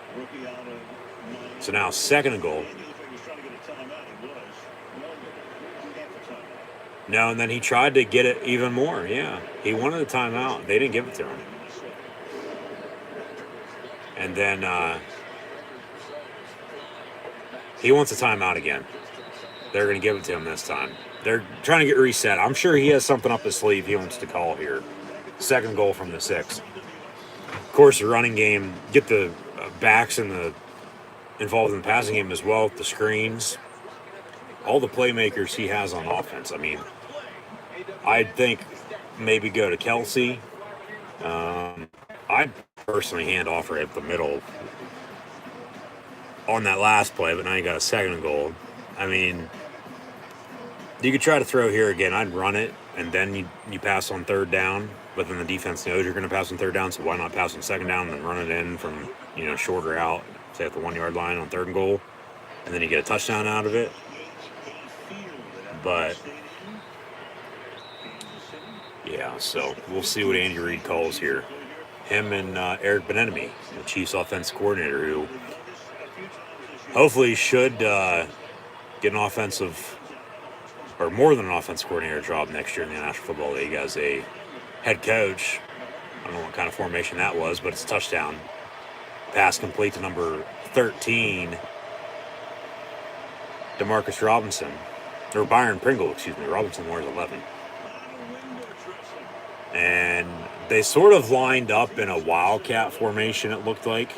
So now 2nd and goal. No, and then he tried to get it even more. Yeah, he wanted a timeout. They didn't give it to him. And then he wants a timeout again. They're going to give it to him this time. They're trying to get reset. I'm sure he has something up his sleeve he wants to call here. 2nd goal from the 6. Of course, the running game, get the backs involved in the passing game as well, the screens. All the playmakers he has on offense. I mean, I'd think maybe go to Kelsey. I'd personally hand off right up the middle on that last play, but now you got a 2nd and goal. I mean, you could try to throw here again. I'd run it, and then you pass on 3rd down, but then the defense knows you're going to pass on 3rd down, so why not pass on 2nd down and then run it in from, shorter out, say at the 1-yard line on 3rd and goal, and then you get a touchdown out of it. But yeah, so we'll see what Andy Reid calls here. Him and Eric Bieniemy, the Chiefs offensive coordinator, who hopefully should get an offensive, or more than an offensive coordinator job next year in the National Football League as a head coach. I don't know what kind of formation that was, but it's a touchdown. Pass complete to number 13, Demarcus Robinson. Or Byron Pringle, excuse me. Robinson wears 11. And they sort of lined up in a wildcat formation, it looked like.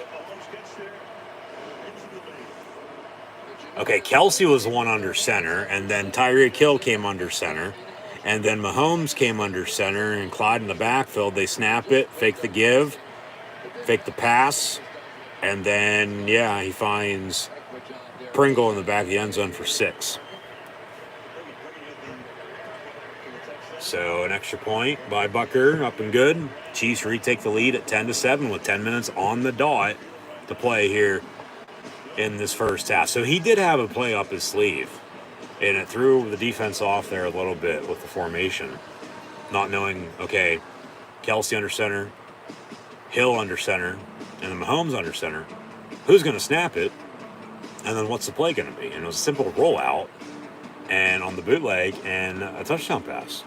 Okay, Kelsey was the one under center, and then Tyreek Hill came under center, and then Mahomes came under center, and Clyde in the backfield. They snap it, fake the give, fake the pass, and then, yeah, he finds Pringle in the back of the end zone for 6. So an extra point by Bucker, up and good. Chiefs retake the lead at 10-7 with 10 minutes on the dot to play here in this first half. So he did have a play up his sleeve, and it threw the defense off there a little bit with the formation, not knowing, okay, Kelsey under center, Hill under center, and then Mahomes under center. Who's going to snap it? And then what's the play going to be? And it was a simple rollout and on the bootleg and a touchdown pass.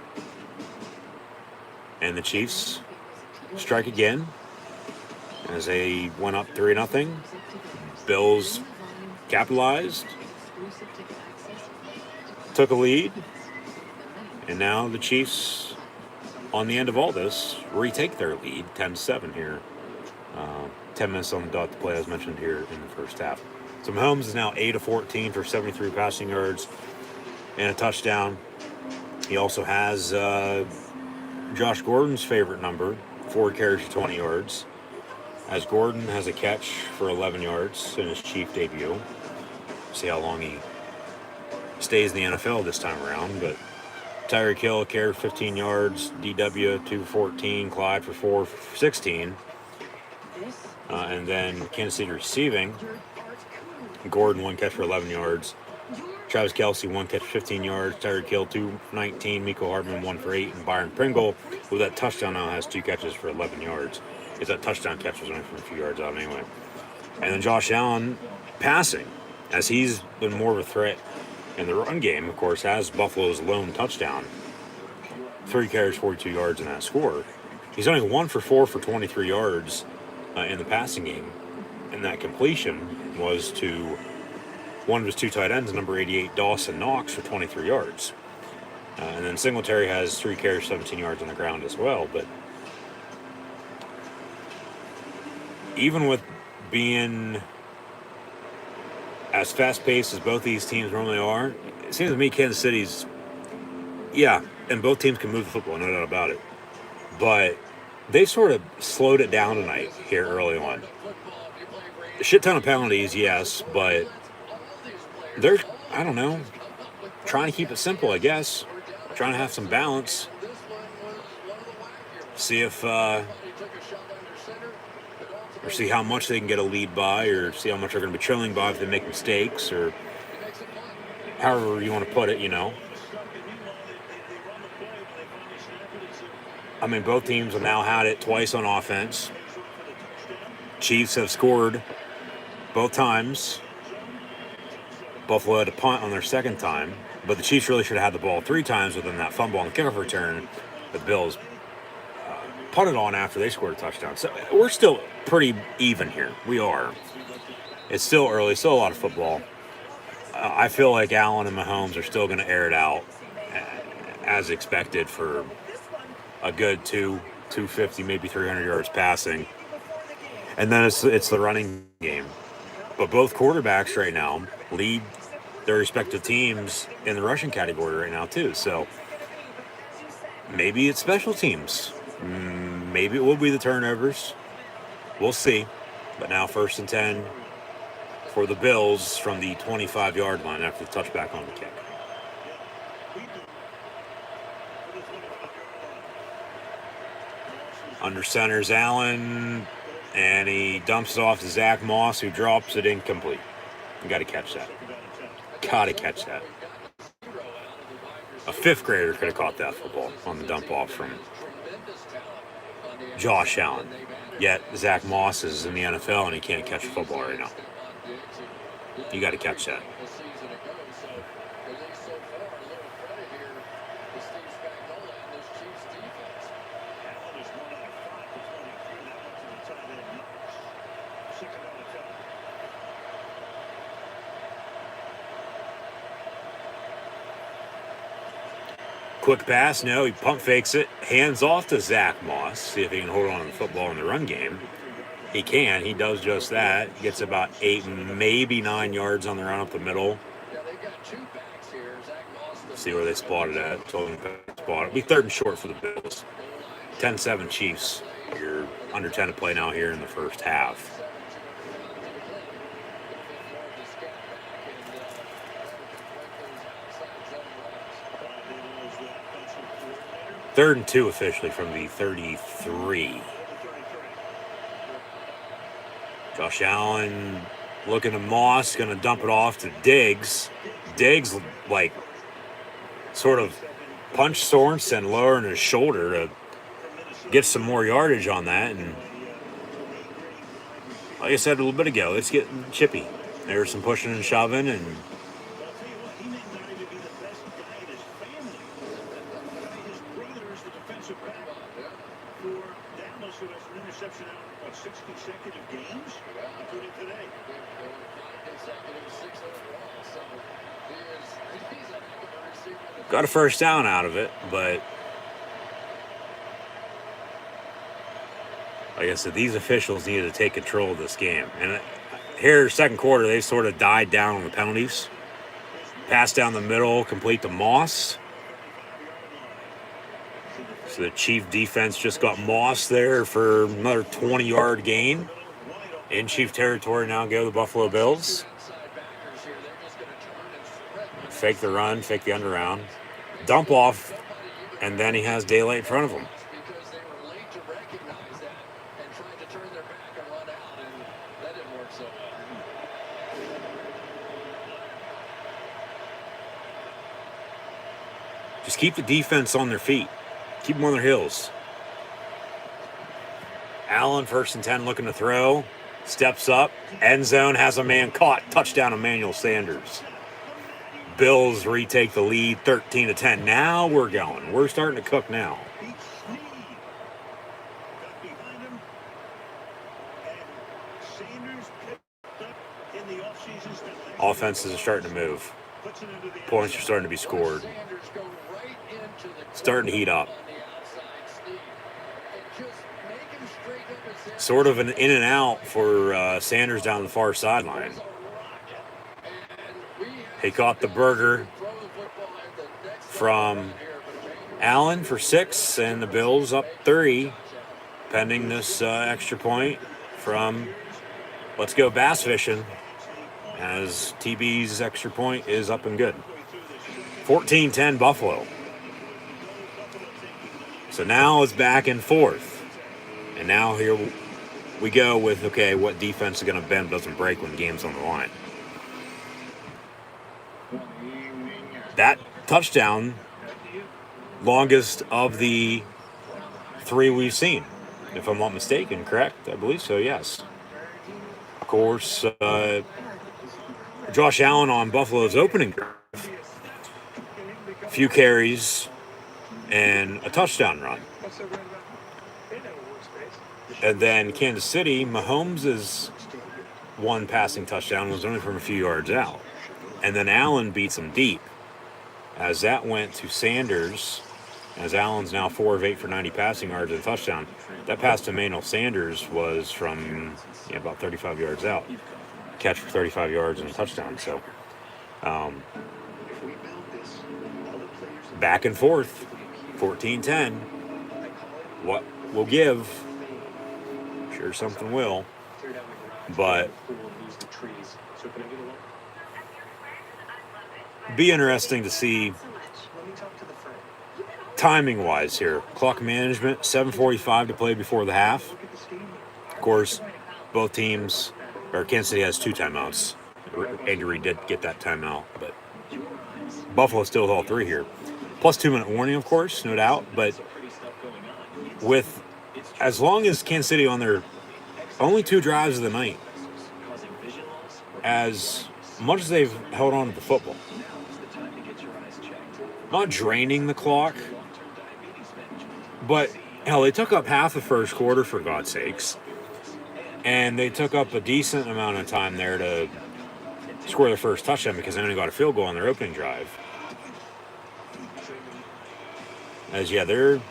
And the Chiefs strike again as they went up 3-0. Bills capitalized, took a lead, and now the Chiefs, on the end of all this, retake their lead, 10-7 here. 10 minutes on the dot to play, as mentioned here in the first half. So Mahomes is now 8 of 14 for 73 passing yards and a touchdown. He also has Josh Gordon's favorite number, 4 carries for 20 yards. As Gordon has a catch for 11 yards in his Chief debut. See how long he stays in the NFL this time around. But Tyreek Hill carried 15 yards, DW 2-14, Clyde for 4 for 16. And then Kansas City receiving. Gordon, 1 catch for 11 yards. Travis Kelsey, 1 catch for 15 yards. Tyreek Hill, 2-19. Miko Hardman, 1 for 8. And Byron Pringle, with that touchdown now, has 2 catches for 11 yards. Is that touchdown catch was only from a few yards out anyway. And then Josh Allen passing, as he's been more of a threat in the run game, of course, has Buffalo's lone touchdown. 3 carries, 42 yards in that score. He's only 1 for 4 for 23 yards in the passing game. And that completion was to one of his 2 tight ends, number 88, Dawson Knox, for 23 yards. And then Singletary has 3 carries, 17 yards on the ground as well. But even with being as fast-paced as both these teams normally are, it seems to me Kansas City's, yeah, and both teams can move the football, no doubt about it. But they sort of slowed it down tonight here early on. A shit ton of penalties, yes, but they're, I don't know, trying to keep it simple, I guess. Trying to have some balance. See if, or see how much they can get a lead by, or see how much they're going to be trailing by if they make mistakes, or however you want to put it, you know. I mean, both teams have now had it twice on offense. Chiefs have scored both times. Buffalo had a punt on their second time, but the Chiefs really should have had the ball 3 times within that fumble on the kickoff return. The Bills punted on after they scored a touchdown. So we're still pretty even here. We are. It's still early, still a lot of football. I feel like Allen and Mahomes are still going to air it out as expected for a good 250, maybe 300 yards passing. And then it's the running game. But both quarterbacks right now lead their respective teams in the rushing category right now too. So maybe it's special teams. Maybe it will be the turnovers. We'll see. But now 1st and 10 for the Bills from the 25-yard line after the touchback on the kick. Under center's Allen, and he dumps it off to Zach Moss, who drops it incomplete. You got to catch that. Got to catch that. A 5th grader could have caught that football on the dump off from Josh Allen. Yet Zach Moss is in the NFL and he can't catch a football right now. You got to catch that. Quick pass, no, he pump fakes it, hands off to Zach Moss, see if he can hold on to the football in the run game. He can. He does just that. Gets about 8, maybe 9 yards on the run up the middle. Yeah, they've got two backs here. Zach Moss. See where they spotted at. Told him to spot it. Be 3rd and short for the Bills. 10-7 Chiefs. You're under 10 to play now here in the first half. Third and 2 officially from the 33. Josh Allen looking to Moss, going to dump it off to Diggs. Diggs, like, sort of punched Sorensen lower in his shoulder to get some more yardage on that. And like I said a little bit ago, it's getting chippy. There's some pushing and shoving, and got a first down out of it, but like I said, these officials needed to take control of this game. And here, second quarter, they sort of died down on the penalties. Pass down the middle, complete to Moss. So the Chief defense just got Moss there for another 20-yard gain. In Chief territory now go the Buffalo Bills. Fake the run, fake the underround. Dump off, and then he has daylight in front of him. Because they were late to recognize that and tried to turn their back and run out, and that didn't work so well. Just keep the defense on their feet. Keep them on their heels. Allen, 1st and 10, looking to throw. Steps up. End zone, has a man caught. Touchdown, Emmanuel Sanders. Bills retake the lead, 13-10. Now we're going. We're starting to cook now. Offenses are starting to move. Points are starting to be scored. Starting to heat up. Sort of an in and out for Sanders down the far sideline. He caught the burger from Allen for 6, and the Bills up 3, pending this extra point from Let's Go Bass Fishing, as TB's extra point is up and good. 14-10 Buffalo. So now it's back and forth. And now here we go with, okay, what defense is going to bend doesn't break when the game's on the line. That touchdown, longest of the 3 we've seen, if I'm not mistaken, correct? I believe so, yes. Of course, Josh Allen on Buffalo's opening drive, a few carries and a touchdown run. And then Kansas City, Mahomes' one passing touchdown was only from a few yards out. And then Allen beats him deep. As that went to Sanders, as Allen's now 4 of 8 for 90 passing yards and a touchdown. That pass to Emmanuel Sanders was from about 35 yards out. Catch for 35 yards and a touchdown. So back and forth, 14-10. What will give? Sure, something will. But be interesting to see timing-wise here. Clock management, 7:45 to play before the half. Of course, both teams, or Kansas City has 2 timeouts. Andy Reid did get that timeout, but Buffalo still with all 3 here. Plus 2-minute warning, of course, no doubt. But with as long as Kansas City on their only 2 drives of the night, as much as they've held on to the football, not draining the clock, but hell, they took up half the first quarter, for God's sakes, and they took up a decent amount of time there to score their first touchdown because they only got a field goal on their opening drive. As they're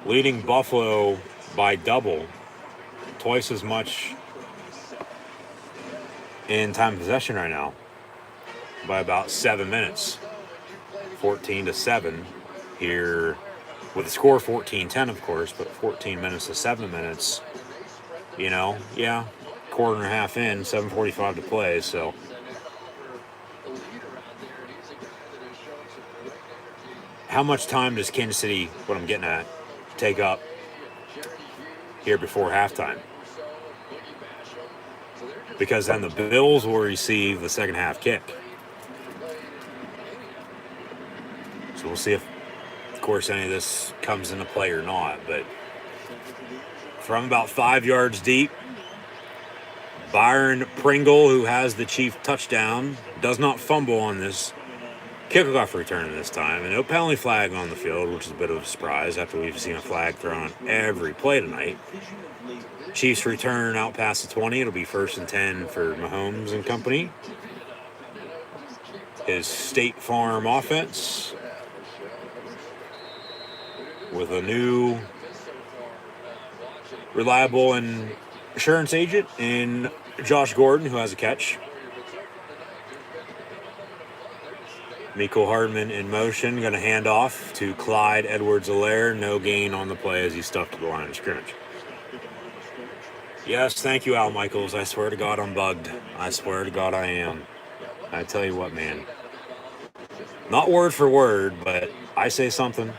leading Buffalo by double, twice as much in time of possession right now, by about 7 minutes. 14-7 here, with the score 14-10, of course, but 14 minutes to 7 minutes. You know, yeah, quarter and a half in, 7:45 to play. So, how much time does Kansas City, what I'm getting at, take up here before halftime? Because then the Bills will receive the second half kick. So we'll see if, of course, any of this comes into play or not. But from about 5 yards deep, Byron Pringle, who has the Chief touchdown, does not fumble on this kickoff return this time. And no penalty flag on the field, which is a bit of a surprise after we've seen a flag thrown every play tonight. Chiefs return out past the 20. It'll be 1st and 10 for Mahomes and company. His State Farm offense with a new reliable and insurance agent in Josh Gordon, who has a catch. Mecole Hardman in motion, going to hand off to Clyde Edwards-Helaire. No gain on the play as he stuffed to the line of scrimmage. Yes, thank you, Al Michaels. I swear to God I'm bugged. I swear to God I am. I tell you what, man. Not word for word, but I say something,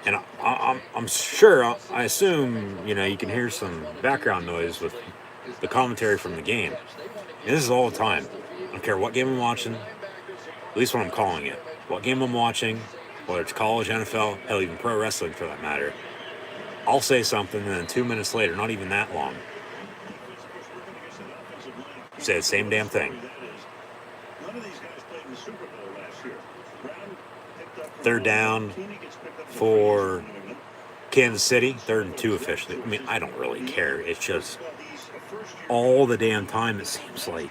and I'm sure, I assume, you know, you can hear some background noise with the commentary from the game. And this is all the time. I don't care what game I'm watching, at least when I'm calling it. What game I'm watching, whether it's college, NFL, hell, even pro wrestling for that matter. I'll say something, and then 2 minutes later, not even that long, say the same damn thing. Third down for Kansas City, 3rd and 2 officially. I mean, I don't really care. It's just all the damn time, it seems like.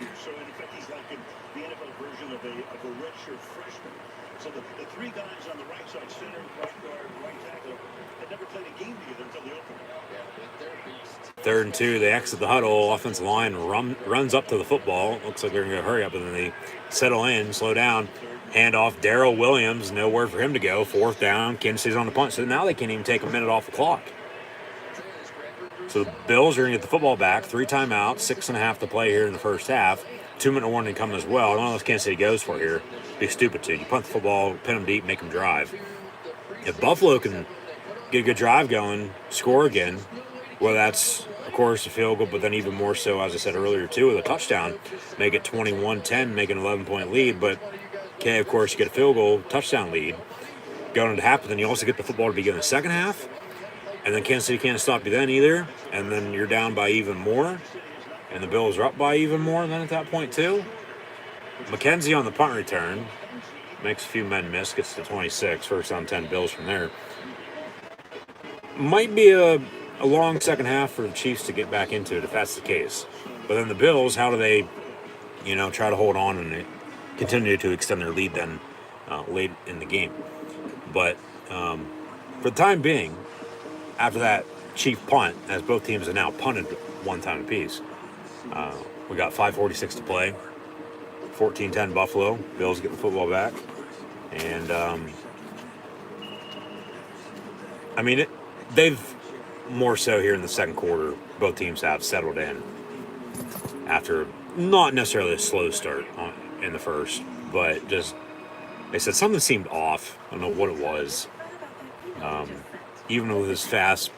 So the three guys on the right side, center, right guard, right tackle, had never played a game together until the opener. 3rd and 2, they exit the huddle. Offensive line runs up to the football. Looks like they're going to hurry up, and then they settle in, slow down. Handoff, Darrell Williams, nowhere for him to go. 4th down, Kansas City's on the punt. So now they can't even take a minute off the clock. So the Bills are going to get the football back. 3 timeouts, 6.5 to play here in the first half. 2-minute warning coming as well. I don't know what Kansas City goes for here. Be stupid to. You punt the football, pin them deep, make them drive. If Buffalo can get a good drive going, score again, well, that's, of course, a field goal, but then even more so, as I said earlier, too, with a touchdown, make it 21-10, make an 11-point lead. But, okay, of course, you get a field goal, touchdown lead going into half, but then you also get the football to begin the second half, and then Kansas City can't stop you then either, and then you're down by even more, and the Bills are up by even more then at that point, too. McKenzie on the punt return makes a few men miss, gets to 26, 1st down 10 Bills from there. Might be a long second half for the Chiefs to get back into it if that's the case. But then the Bills, how do they, you know, try to hold on and continue to extend their lead then late in the game? But for the time being, after that Chief punt, as both teams have now punted one time apiece, we got 5:46 to play. 14-10 Buffalo. Bills get the football back. And, I mean, they've more so here in the second quarter, both teams have settled in after not necessarily a slow start in the first, but just, they said something seemed off. I don't know what it was. Even with as fast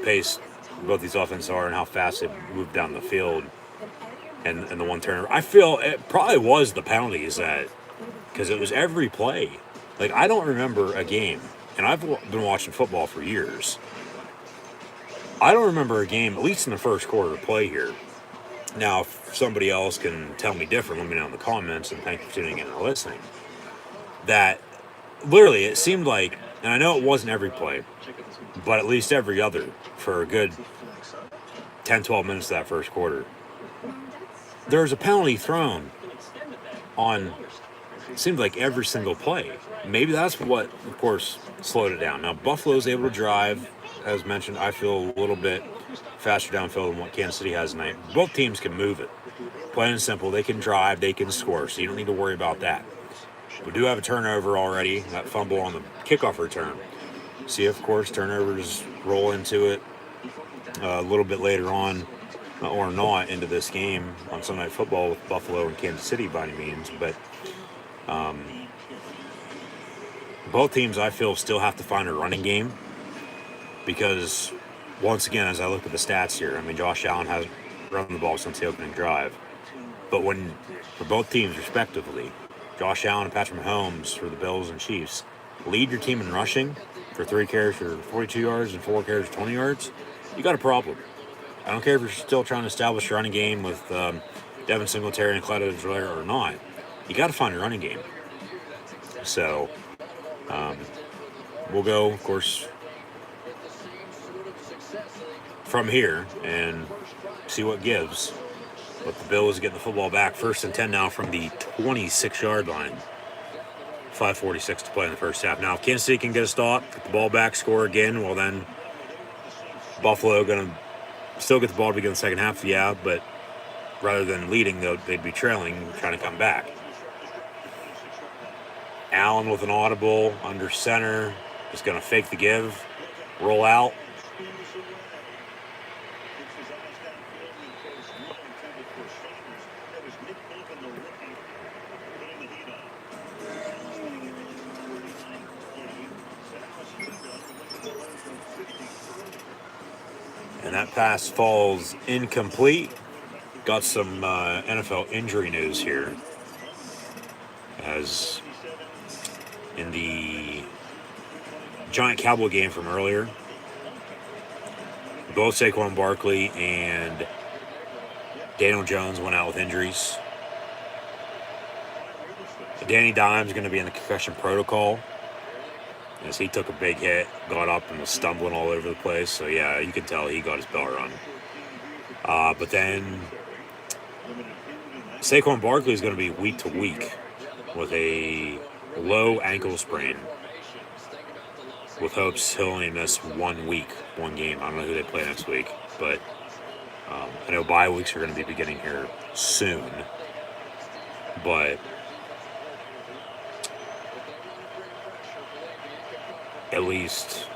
pace both these offenses are and how fast they moved down the field, and the one turnover. I feel it probably was the penalties that, because it was every play. Like, I don't remember a game, and I've been watching football for years. I don't remember a game, at least in the first quarter, play here. Now, if somebody else can tell me different, let me know in the comments, and thank you for tuning in and listening. That, literally, it seemed like, and I know it wasn't every play, but at least every other for a good 10, 12 minutes of that first quarter. There was a penalty thrown on, it seemed like every single play. Maybe that's what, of course, slowed it down. Now, Buffalo's able to drive as mentioned, I feel a little bit faster downfield than what Kansas City has tonight. Both teams can move it. Plain and simple, they can drive, they can score, so you don't need to worry about that. We do have a turnover already, that fumble on the kickoff return. See, of course, turnovers roll into it a little bit later on, or not, into this game on Sunday Night Football with Buffalo and Kansas City by any means. But both teams, I feel, still have to find a running game because, once again, as I look at the stats here, I mean, Josh Allen hasn't run the ball since the opening drive. But for both teams, respectively, Josh Allen and Patrick Mahomes for the Bills and Chiefs lead your team in rushing for 3 carries for 42 yards and 4 carries for 20 yards, you got a problem. I don't care if you're still trying to establish a running game with Devin Singletary and Clyde Edwards-Helaire or not. You got to find a running game. So we'll go, of course, from here and see what gives. But the Bills get the football back. 1st and 10 now from the 26-yard line. 5:46 to play in the first half. Now, if Kansas City can get a stop, get the ball back, score again, well then Buffalo going to still get the ball to begin the second half, yeah, but rather than leading, they'd be trailing, trying to come back. Allen with an audible under center, just going to fake the give, roll out. And that pass falls incomplete. Got some NFL injury news here. As in the Giant Cowboy game from earlier, both Saquon Barkley and Daniel Jones went out with injuries. Danny Dimes going to be in the concussion protocol, as he took a big hit, got up and was stumbling all over the place. So, yeah, you can tell he got his bell rung. But then Saquon Barkley is going to be week to week with a low ankle sprain, with hopes he'll only miss 1 game. I don't know who they play next week, but I know bye weeks are going to be beginning here soon. But at least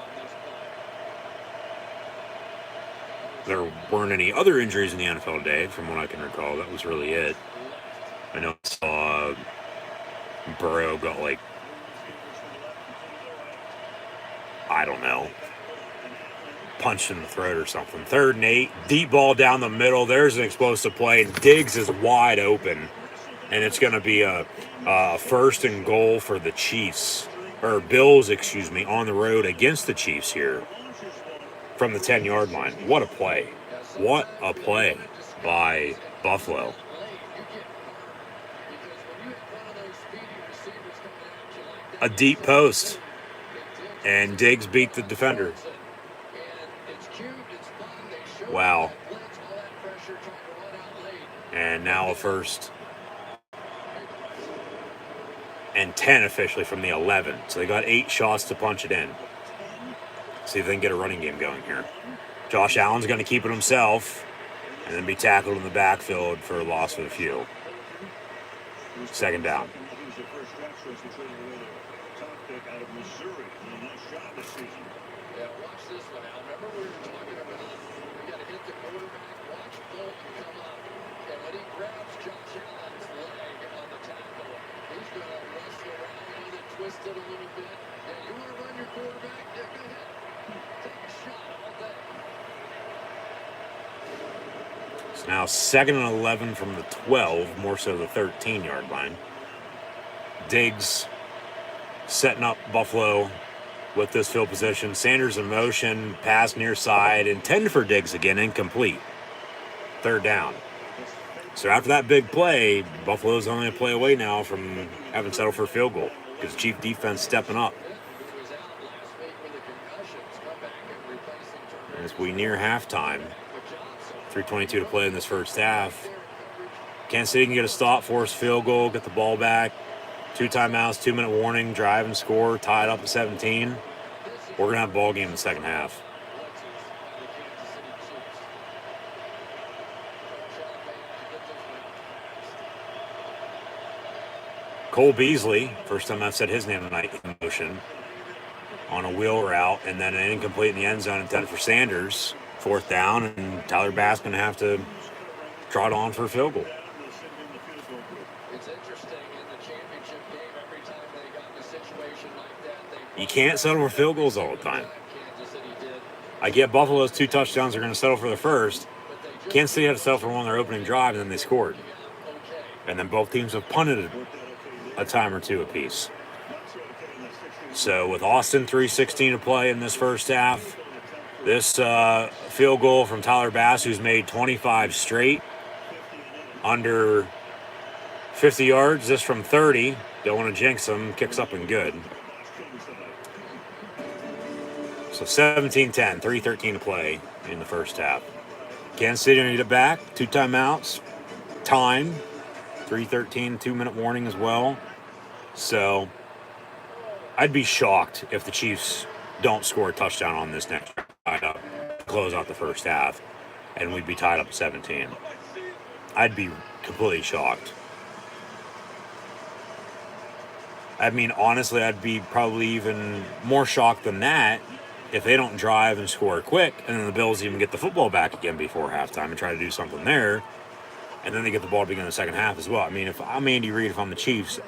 there weren't any other injuries in the NFL today, from what I can recall. That was really it. I know I saw Burrow got, punched in the throat or something. 3rd and 8, deep ball down the middle. There's an explosive play. Diggs is wide open, and it's going to be a 1st and goal for the Chiefs. Or Bills, on the road against the Chiefs here from the 10-yard line. What a play. What a play by Buffalo. A deep post, and Diggs beat the defender. Wow. And now a 1st and 10 officially from the 11. So they got 8 shots to punch it in. See if they can get a running game going here. Josh Allen's going to keep it himself and then be tackled in the backfield for a loss of a few. 2nd down. Yeah, watch this one out. Remember we were talking about we got to hit the quarterback, watch Bolton come up, and when he grabs Josh Allen's leg on the tackle, he's going to wrestle around with it, twist it a little bit. Yeah, you want to run your quarterback? Yeah, go ahead. Take a shot all day. It's now 2nd and 11 from the 12, more so the 13-yard line. Diggs setting up Buffalo with this field position. Sanders in motion, pass near side, intended for Diggs again, incomplete. 3rd down. So after that big play, Buffalo's only a play away now from having settled for a field goal because Chief defense stepping up. As we near halftime, 3:22 to play in this first half. Kansas City can get a stop, force field goal, get the ball back. 2 timeouts, 2-minute warning, drive and score, tied up at 17. We're going to have a ball game in the second half. Cole Beasley, first time I've said his name tonight, in motion on a wheel route, and then an incomplete in the end zone intended for Sanders. 4th down, and Tyler Bass going to have to trot on for a field goal. It's interesting in the championship game, every time they got in a situation like that, You can't settle for field goals all the time. Kansas City did. I get Buffalo's 2 touchdowns are going to settle for the first. Kansas City had to settle for one on their opening drive, and then they scored. And then both teams have punted a time or two apiece. So with Austin 3:16 to play in this first half, this field goal from Tyler Bass, who's made 25 straight, under 50 yards. This from 30. Don't want to jinx him. Kicks up and good. So 17-10, 3:13 to play in the first half. Kansas City need it back. 2 timeouts. Time. 3:13, 2-minute warning as well. So I'd be shocked if the Chiefs don't score a touchdown on this next drive up, close out the first half, and we'd be tied up at 17. I'd be completely shocked. I mean, honestly, I'd be probably even more shocked than that if they don't drive and score quick, and then the Bills even get the football back again before halftime and try to do something there, and then they get the ball to begin the second half as well. I mean, if I'm Andy Reid, if I'm the Chiefs,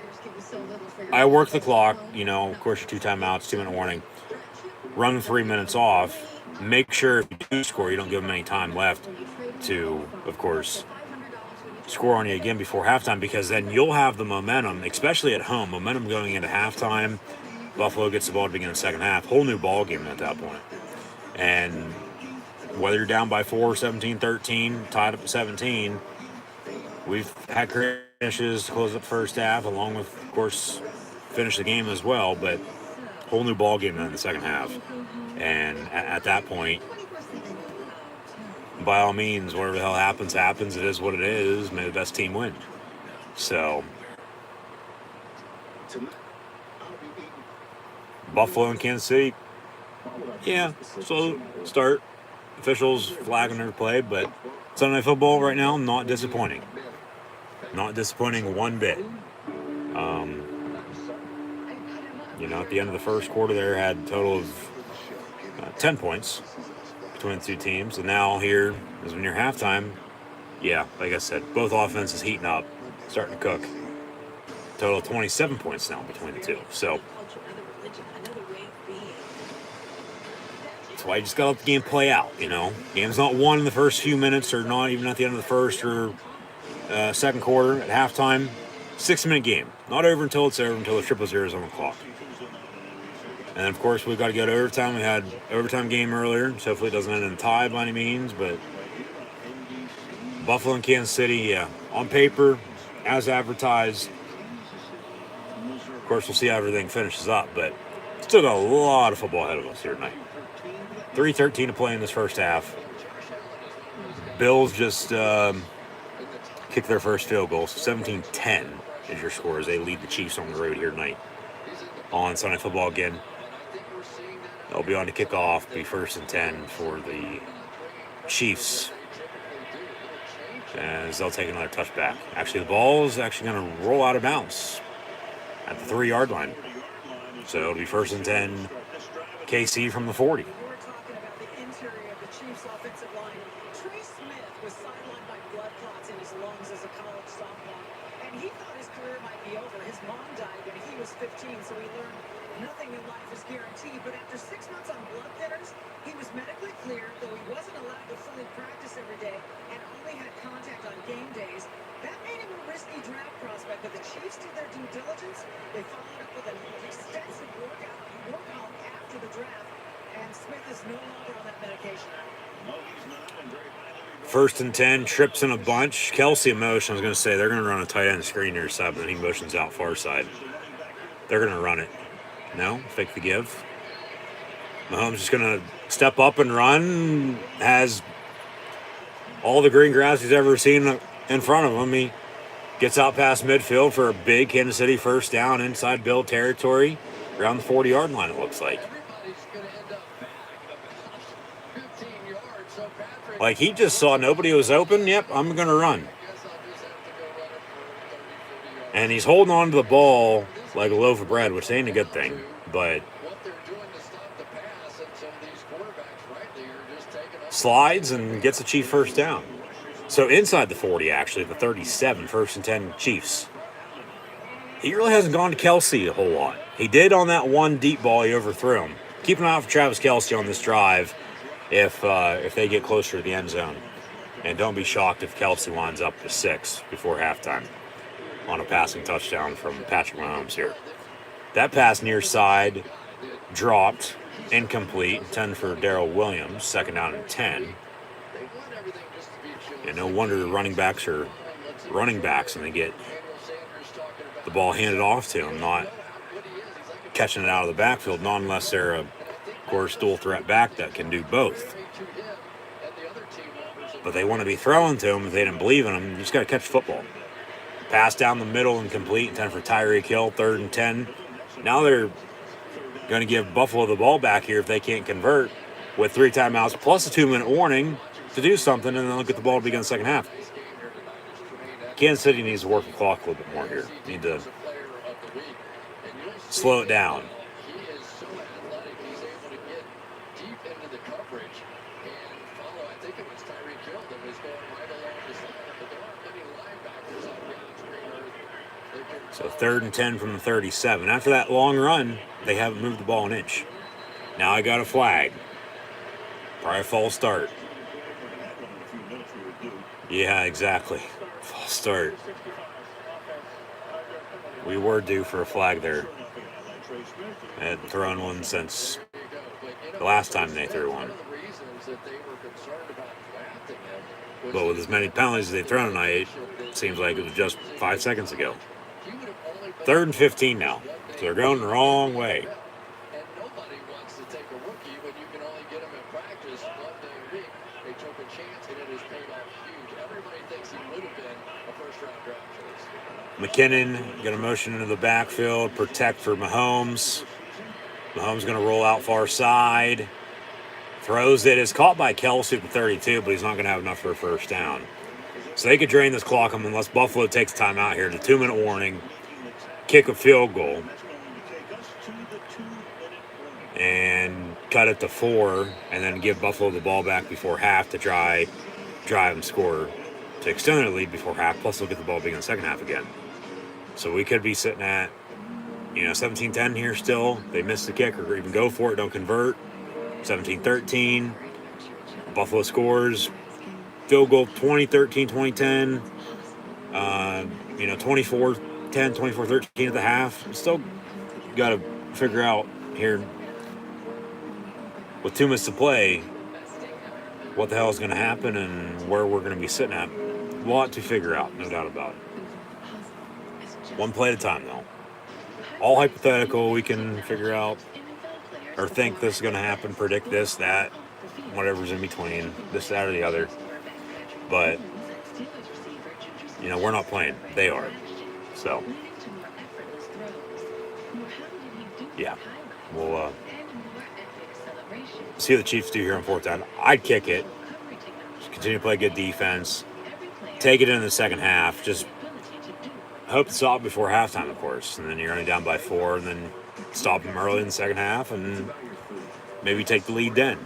I work the clock, of course, your 2 timeouts, 2-minute warning, run 3 minutes off, make sure if you do score, you don't give them any time left to, of course, score on you again before halftime, because then you'll have the momentum, especially at home, momentum going into halftime. Buffalo gets the ball to begin the second half, whole new ball game at that point. And whether you're down by 4, 17-13, tied up at 17, we've had great finishes to close up the first half, along with, of course, finish the game as well, but whole new ball game in the second half. And at that point, by all means, whatever the hell happens. It is what it is. May the best team win. So, Buffalo and Kansas City, yeah, slow start. Officials flagging their play, but Sunday Night Football right now, not disappointing. Not disappointing one bit. At the end of the first quarter there, had a total of 10 points between the two teams. And now here is when you're halftime. Yeah, like I said, both offenses heating up, starting to cook. Total of 27 points now between the two. So that's why you just got to let the game play out, Game's not won in the first few minutes, or not even at the end of the first or second quarter at halftime. 6-minute game. Not over until it's over, until the 0-0 is on the clock. And then, of course, we've got to go to overtime. We had overtime game earlier, so hopefully it doesn't end in a tie by any means. But Buffalo and Kansas City, yeah, on paper, as advertised. Of course, we'll see how everything finishes up, but still got a lot of football ahead of us here tonight. 3:13 to play in this first half. Bills just kicked their first field goal. So 17-10 is your score as they lead the Chiefs on the road here tonight on Sunday Football again. They'll be on to kick off, be 1st and 10 for the Chiefs, as they'll take another touchback. Actually, the ball is actually going to roll out of bounds at the 3-yard line. So it'll be 1st and 10, KC from the 40. We're talking about the interior of the Chiefs' offensive line. Trey Smith was sidelined by blood clots in his lungs as a college sophomore, and he thought his career might be over. His mom died when he was 15, so he learned nothing in life is guaranteed. But after 6 months on blood thinners, he was medically cleared, though he wasn't allowed to fully practice every day and only had contact on game days. That made him a risky draft prospect, but the Chiefs did their due diligence. They followed up with an extensive workout after the draft, and Smith is no longer on that medication. 1st and 10, trips in a bunch. Kelsey in motion. I was going to say they're going to run a tight end screen near side, but then he motions out far side. They're going to run it. No, fake the give. Mahomes just going to step up and run. Has all the green grass he's ever seen in front of him. He gets out past midfield for a big Kansas City first down inside Bill territory around the 40-yard line, it looks like. Like, he just saw nobody was open. Yep, I'm going to run. And he's holding on to the ball like a loaf of bread, which ain't a good thing. But slides and gets the Chief first down. So inside the 40, actually, the 37, 1st and 10 Chiefs. He really hasn't gone to Kelsey a whole lot. He did on that one deep ball. He overthrew him. Keep an eye out for Travis Kelsey on this drive if they get closer to the end zone. And don't be shocked if Kelsey winds up to 6 before halftime on a passing touchdown from Patrick Mahomes here. That pass near side dropped, incomplete, 10 for Darrell Williams, 2nd down and 10. And no wonder running backs are running backs and they get the ball handed off to them, not catching it out of the backfield, not unless they're of course, dual threat back that can do both. But they want to be throwing to him if they didn't believe in him. You just got to catch football. Pass down the middle, incomplete, 10 for Tyreek Hill, 3rd and 10. Now they're going to give Buffalo the ball back here if they can't convert with 3 timeouts plus a 2-minute warning to do something, and then they'll get the ball to begin the second half. Kansas City needs to work the clock a little bit more here. Need to slow it down. So 3rd and 10 from the 37. After that long run, they haven't moved the ball an inch. Now I got a flag. Probably a false start. Yeah, exactly. False start. We were due for a flag there. I hadn't thrown one since the last time they threw one. But with as many penalties as they've thrown tonight, it seems like it was just 5 seconds ago. 3rd and 15 now. So they're going the wrong way. McKinnon going to motion into the backfield, protect for Mahomes. Mahomes going to roll out far side. Throws it. Is caught by Kelsey at the 32, but he's not going to have enough for a first down. So they could drain this clock unless Buffalo takes time out here. The 2-minute warning. Kick a field goal. And cut it to 4, and then give Buffalo the ball back before half to drive and score to extend their lead before half. Plus, they'll get the ball big in the second half again. So we could be sitting at, 17-10 here still. They miss the kick or even go for it, don't convert. 17-13. Buffalo scores. Field goal 20-13, 20-10. 24-10, 24-13 at the half. Still got to figure out here with 2 minutes to play what the hell is going to happen and where we're going to be sitting at. A lot to figure out, no doubt about it. One play at a time, though. All hypothetical, we can figure out or think this is going to happen, predict this, that, whatever's in between, this, that, or the other. But, we're not playing. They are. So, yeah. We'll see what the Chiefs do here on 4th down. I'd kick it. Just continue to play good defense. Take it in the second half. Just hope to stop before halftime, of course. And then you're only down by 4, and then stop them early in the second half, and maybe take the lead then.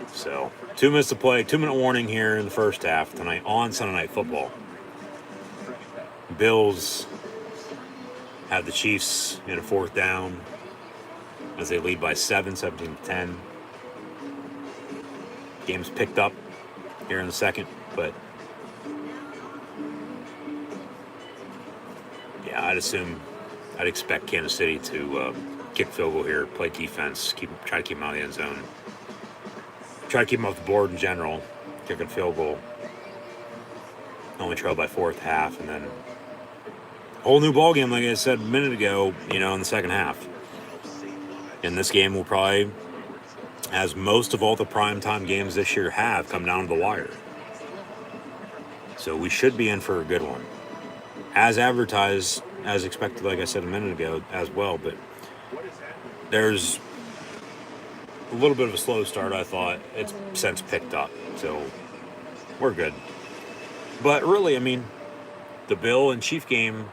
So, 2 minutes to play. 2-minute warning here in the first half tonight on Sunday Night Football. Bills have the Chiefs in a 4th down as they lead by 7, 17-10. Game's picked up here in the second, but yeah, I'd expect Kansas City to kick field goal here, play defense, try to keep them out of the end zone, try to keep them off the board in general, kick a field goal. Only trailed by 4 at the half, and then whole new ball game, like I said a minute ago, in the second half. And this game will probably, as most of all the primetime games this year have, come down to the wire. So we should be in for a good one. As advertised, as expected, like I said a minute ago as well, but there's a little bit of a slow start, I thought. It's since picked up, so we're good. But really, the Bill and Chief game,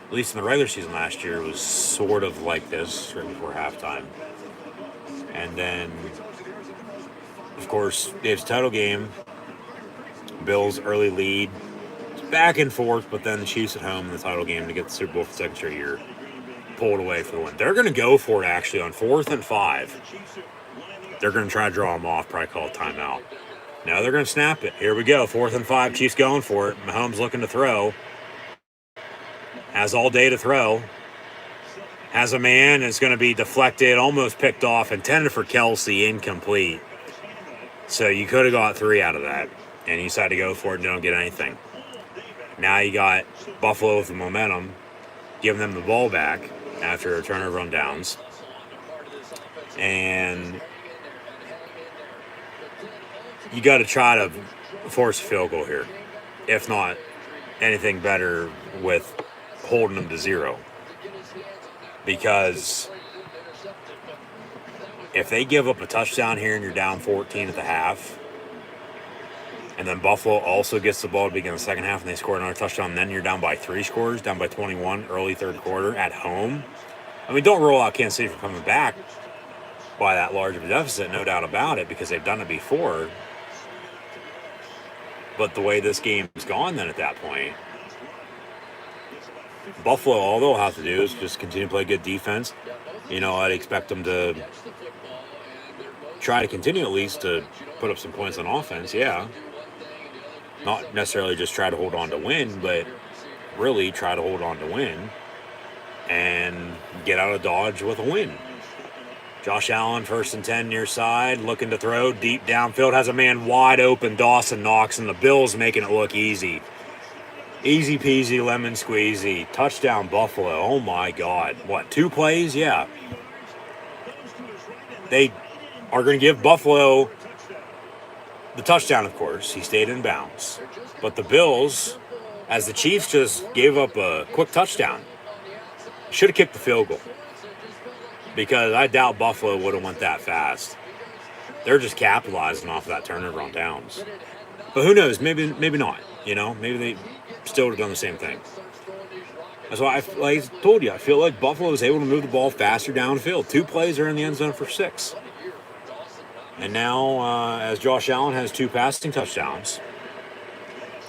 at least in the regular season last year, was sort of like this right before halftime. And then, of course, Dave's title game, Bills' early lead, back and forth, but then the Chiefs at home in the title game to get the Super Bowl for the second straight year, pulled away for the win. They're going to go for it, actually, on 4th and 5. They're going to try to draw them off, probably call a timeout. Now they're going to snap it. Here we go, 4th and 5, Chiefs going for it. Mahomes looking to throw. Has all day to throw. Has a man, is going to be deflected, almost picked off, intended for Kelsey, incomplete. So you could have got 3 out of that, and you decided to go for it and don't get anything. Now you got Buffalo with the momentum, giving them the ball back after a turnover on downs. And you got to try to force a field goal here. If not, anything better with holding them to 0. Because if they give up a touchdown here and you're down 14 at the half, and then Buffalo also gets the ball to begin the second half and they score another touchdown, and then you're down by 3 scores, down by 21, early third quarter at home. I mean, don't rule out Kansas City from coming back by that large of a deficit, no doubt about it, because they've done it before. But the way this game's gone then at that point, Buffalo, all they'll have to do is just continue to play good defense. I'd expect them to try to continue at least to put up some points on offense, yeah. Not necessarily just try to hold on to win, but really try to hold on to win and get out of Dodge with a win. Josh Allen, 1st and 10 near side, looking to throw deep downfield, has a man wide open, Dawson Knox, and the Bills making it look easy. Easy peasy, lemon squeezy. Touchdown Buffalo. Oh my God. What, 2 plays? Yeah. They are going to give Buffalo the touchdown, of course. He stayed in bounds. But the Bills, as the Chiefs just gave up a quick touchdown, should have kicked the field goal. Because I doubt Buffalo would have went that fast. They're just capitalizing off of that turnover on downs. But who knows? Maybe not. Maybe they still would have done the same thing. That's why, like I told you, I feel like Buffalo was able to move the ball faster downfield. 2 plays are in the end zone for 6. And now, as Josh Allen has 2 passing touchdowns,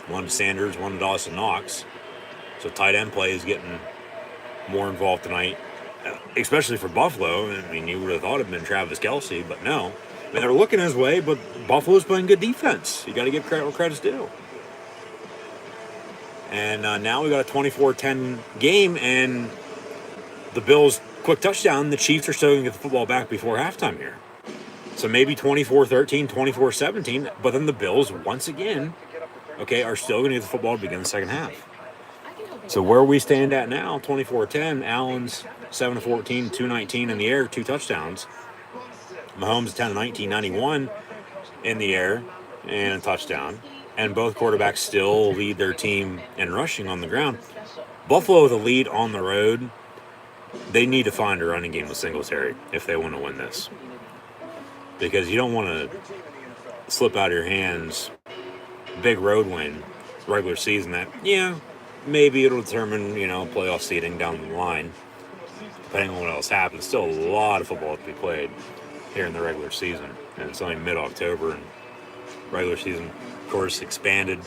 one to Sanders, one to Dawson Knox. So tight end play is getting more involved tonight, especially for Buffalo. I mean, you would have thought it'd been Travis Kelce, but no. I mean, they're looking his way, but Buffalo's playing good defense. You got to give credit where credit's due. And now we got a 24-10 game, and the Bills' quick touchdown. The Chiefs are still going to get the football back before halftime here. So maybe 24-13, 24-17, but then the Bills, once again, are still going to get the football to begin the second half. So where we stand at now, 24-10, Allen's 7-14, 219 in the air, 2 touchdowns. Mahomes 10-19, 91 in the air, and a touchdown. And both quarterbacks still lead their team in rushing on the ground. Buffalo, the lead on the road, they need to find a running game with Singletary if they want to win this. Because you don't want to slip out of your hands big road win, regular season that, maybe it'll determine, playoff seeding down the line, depending on what else happens. Still a lot of football to be played here in the regular season. And it's only mid-October, and regular season, of course, expanded,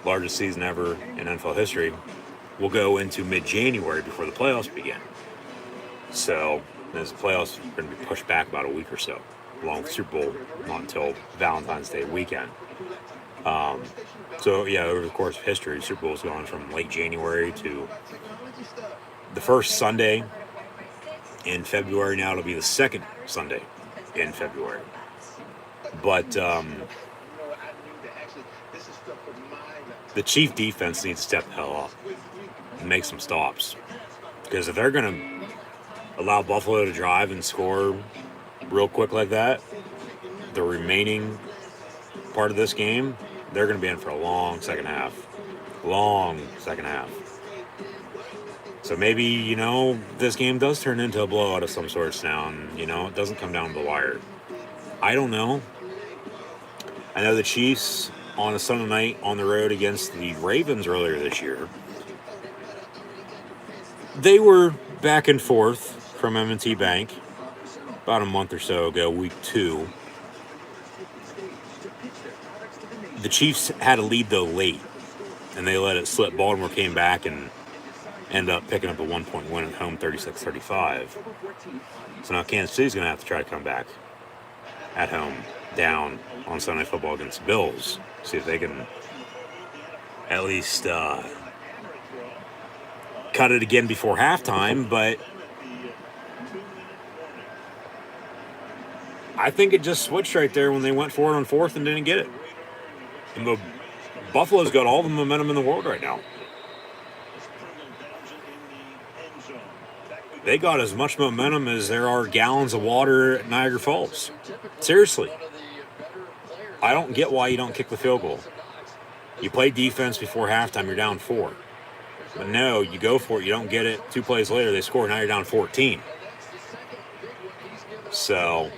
largest season ever in NFL history, will go into mid-January before the playoffs begin. So, as the playoffs are going to be pushed back about a week or so, along with Super Bowl, not until Valentine's Day weekend. Over the course of history, Super Bowl's gone from late January to the first Sunday in February. Now it'll be the second Sunday in February. But the Chief defense needs to step the hell up and make some stops. Because if they're going to allow Buffalo to drive and score real quick like that, the remaining part of this game, they're going to be in for a long second half. So maybe, this game does turn into a blowout of some sorts now, and, it doesn't come down to the wire. I don't know. I know the Chiefs on a Sunday night on the road against the Ravens earlier this year. They were back and forth from M&T Bank about a month or so ago, week 2. The Chiefs had a lead, though, late, and they let it slip. Baltimore came back and ended up picking up a 1-point win at home, 36-35. So now Kansas City's going to have to try to come back at home, down on Sunday Night Football against the Bills. See if they can at least cut it again before halftime. But I think it just switched right there when they went for it on 4th and didn't get it. And the Buffalo's got all the momentum in the world right now. They got as much momentum as there are gallons of water at Niagara Falls. Seriously. I don't get why you don't kick the field goal. You play defense before halftime, you're down 4. But no, you go for it, you don't get it. 2 plays later, they score, now you're down 14. So,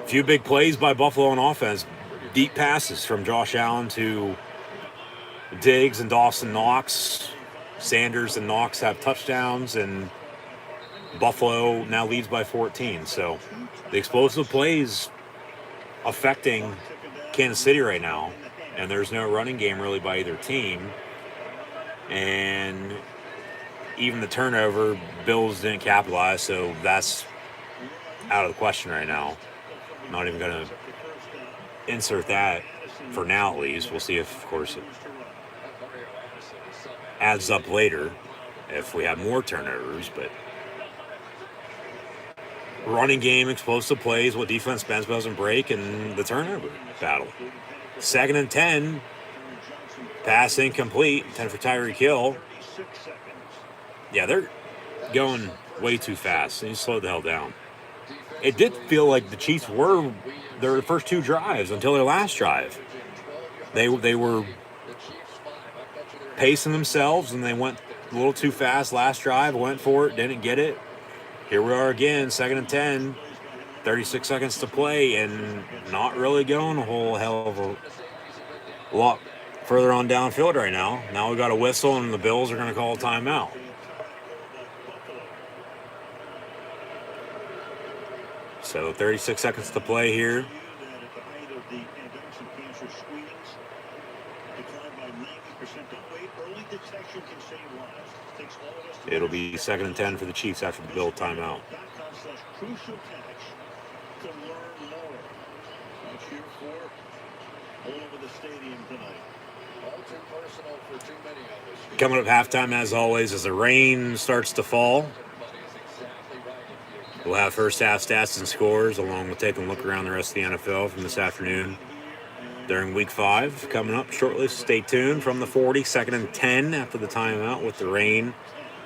a few big plays by Buffalo on offense. Deep passes from Josh Allen to Diggs and Dawson Knox. Sanders and Knox have touchdowns, and Buffalo now leads by 14. So the explosive plays affecting Kansas City right now, and there's no running game really by either team. And even the turnover, Bills didn't capitalize, so that's out of the question right now. I'm not even going to insert that for now, at least. We'll see if, of course, it adds up later if we have more turnovers. But running game, explosive plays, what defense bends but doesn't break, and the turnover battle. 2nd and 10, pass incomplete, 10 for Tyreek Hill. Yeah, they're going way too fast. They need to slow the hell down. It did feel like the Chiefs were their first 2 drives until their last drive. They were pacing themselves, and they went a little too fast last drive, went for it, didn't get it. Here we are again, 2nd and 10, 36 seconds to play, and not really going a whole hell of a lot further on downfield right now. Now we got a whistle, and the Bills are going to call a timeout. So 36 seconds to play here. It'll be 2nd and 10 for the Chiefs after the Bill timeout. Coming up halftime, as always, as the rain starts to fall, we'll have first half stats and scores, along with taking a look around the rest of the NFL from this afternoon during Week 5. Coming up shortly, stay tuned from the 40, 2nd and 10 after the timeout with the rain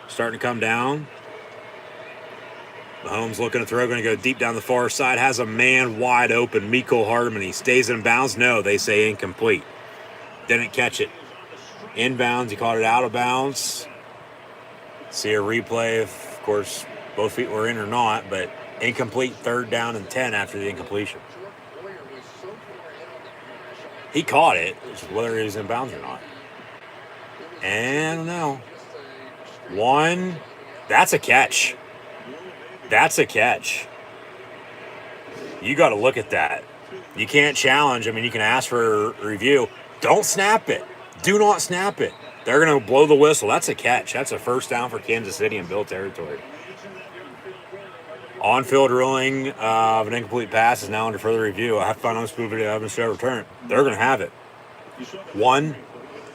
starting to come down. Mahomes looking to throw, going to go deep down the far side, has a man wide open, Mecole Hardman. He stays in bounds. No, they say incomplete. Didn't catch it. Inbounds, he caught it out of bounds. See a replay of course, both feet were in or not, but incomplete, 3rd down and 10 after the incompletion. He caught it, whether he was in bounds or not. And no. 1, that's a catch. That's a catch. You got to look at that. You can't challenge. I mean, you can ask for a review. Don't snap it. Do not snap it. They're going to blow the whistle. That's a catch. That's a first down for Kansas City in Bill territory. On-field ruling of an incomplete pass is now under further review. I have found unspooled video evidence to return. They're going to have it. 1,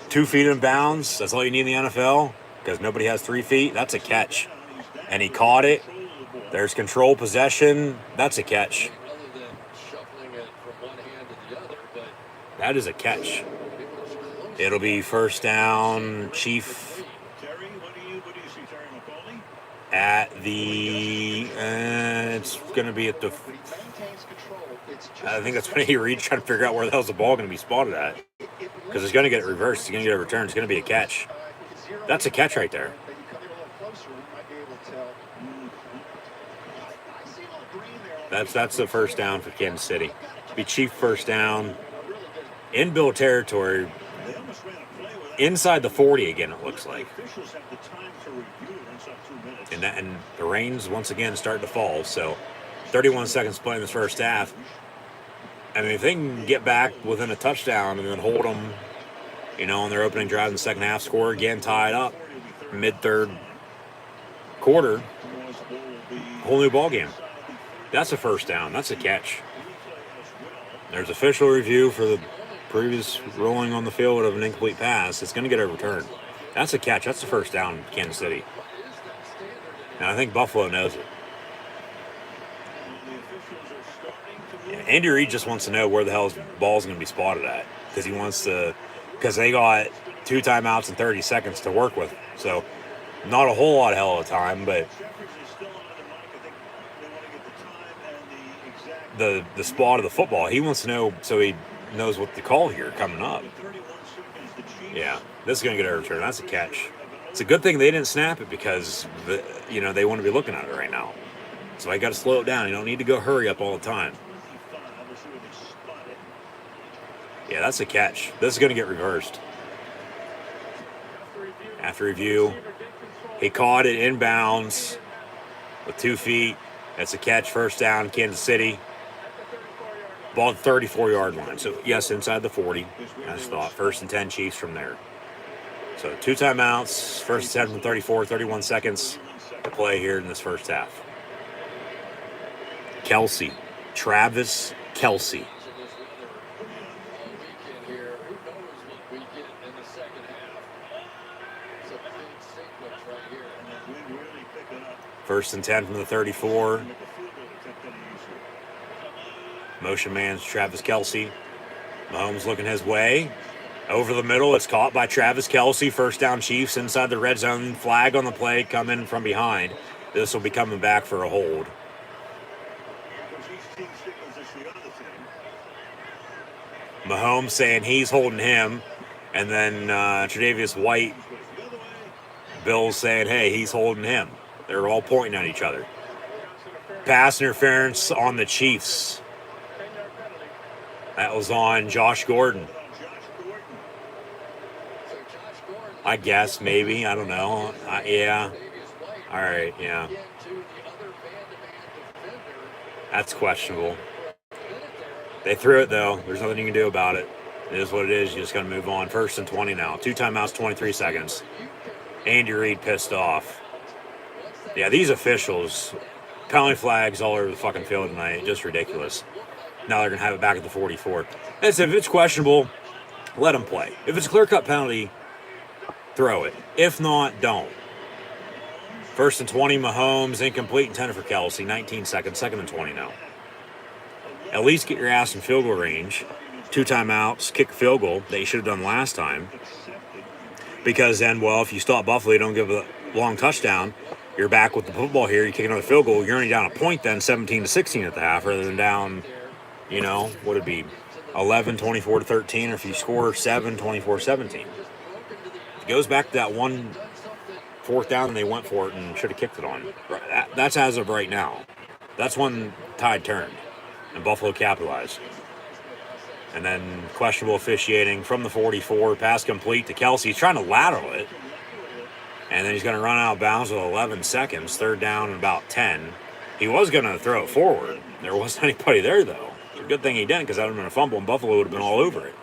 2 feet in bounds. That's all you need in the NFL because nobody has 3 feet. That's a catch. And he caught it. There's control possession. That's a catch. That is a catch. It'll be first down, Chief, at the, it's going to be at the, I think that's when he reached trying to figure out where the hell's the ball going to be spotted at. Because it's going to get it reversed. It's going to get a return. It's going to be a catch. That's a catch right there. That's the first down for Kansas City. Be Chief first down in Bill territory, They almost ran a play without inside the 40 again. It looks like, the officials have the time to review it in sub 2 minutes. and the rains once again start to fall. So, 31 seconds to play in this first half. I mean, if they can get back within a touchdown and then hold them, on their opening drive in the second half, score again, tie it up, mid-third quarter, whole new ball game. That's a first down. That's a catch. There's official review for the previous rolling on the field of an incomplete pass. It's going to get overturned. That's a catch. That's the first down, Kansas City. And I think Buffalo knows it. Yeah, Andy Reid just wants to know where the hell his ball's going to be spotted at, because they got 2 timeouts and 30 seconds to work with. So not a whole lot of hell of a time, but the spot of the football, he wants to know so he knows what to call here coming up. Yeah, this is going to get overturned. That's a catch. It's a good thing they didn't snap it because they want to be looking at it right now. So I got to slow it down. You don't need to go hurry up all the time. Yeah, that's a catch. This is going to get reversed. After review, he caught it inbounds with 2 feet. That's a catch, first down, Kansas City. Ball at the 34-yard line. So, yes, inside the 40. As thought. First and 10 Chiefs from there. So, 2 timeouts. First and 10 from 34, 31 seconds to play here in this first half. Kelce. Travis Kelce. First and 10 from the 34. Motion man's Travis Kelce. Mahomes looking his way. Over the middle, it's caught by Travis Kelce. First down Chiefs inside the red zone. Flag on the play coming from behind. This will be coming back for a hold. Mahomes saying he's holding him. And then Tre'Davious White, Bill's saying, hey, he's holding him. They're all pointing at each other. Pass interference on the Chiefs. That was on Josh Gordon. I guess, maybe. I don't know. Yeah. All right, yeah. That's questionable. They threw it, though. There's nothing you can do about it. It is what it is. You just got to move on. First and 20 now. 2 timeouts, 23 seconds. Andy Reid pissed off. Yeah, these officials, penalty flags all over the fucking field tonight. Just ridiculous. Now they're going to have it back at the 44. If it's questionable, let them play. If it's a clear-cut penalty, throw it. If not, don't. First and 20, Mahomes, incomplete, intended for Kelce. 19 seconds, second and 20 now. At least get your ass in field goal range. 2 timeouts, kick a field goal that you should have done last time. Because then, if you stop Buffalo, you don't give a long touchdown, you're back with the football here, you kick another field goal, you're only down a point then, 17-16 at the half, rather than down, what would it be, 11, 24-13, or if you score 7, 24-17. It goes back to that 1 4th down, and they went for it and should have kicked it on. That's as of right now. That's when tide turned, and Buffalo capitalized. And then questionable officiating from the 44, pass complete to Kelce. He's trying to lateral it. And then he's going to run out of bounds with 11 seconds, 3rd down and about 10. He was going to throw it forward. There wasn't anybody there, though. It's a good thing he didn't, because that would have been a fumble, and Buffalo would have been all over it.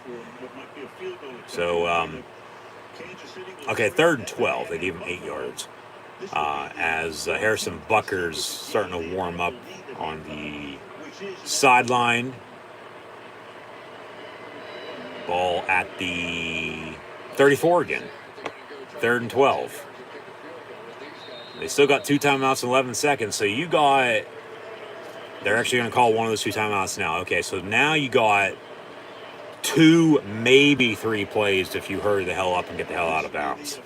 So, okay, 3rd and 12. They gave him 8 yards. As Harrison Butker's starting to warm up on the sideline. Ball at the 34 again. 3rd and 12. They still got 2 timeouts in 11 seconds. So you got... They're actually going to call one of those 2 timeouts now. Okay, so now you got 2, maybe 3 plays if you hurry the hell up and get the hell out of bounds.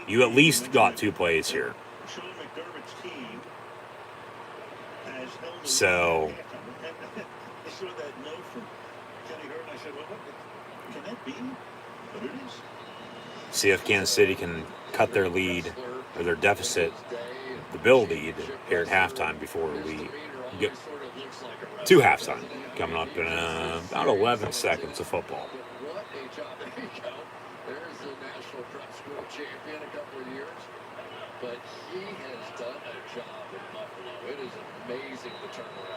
You at least got 2 plays here. So... See if Kansas City can cut their lead or their deficit, the Bill lead, here at halftime before we 2 halftime coming up in about 11 seconds of football. What a job. There you go. There's the National Prep School champion a couple of years. But he has done a job in Buffalo. It is amazing the turnaround.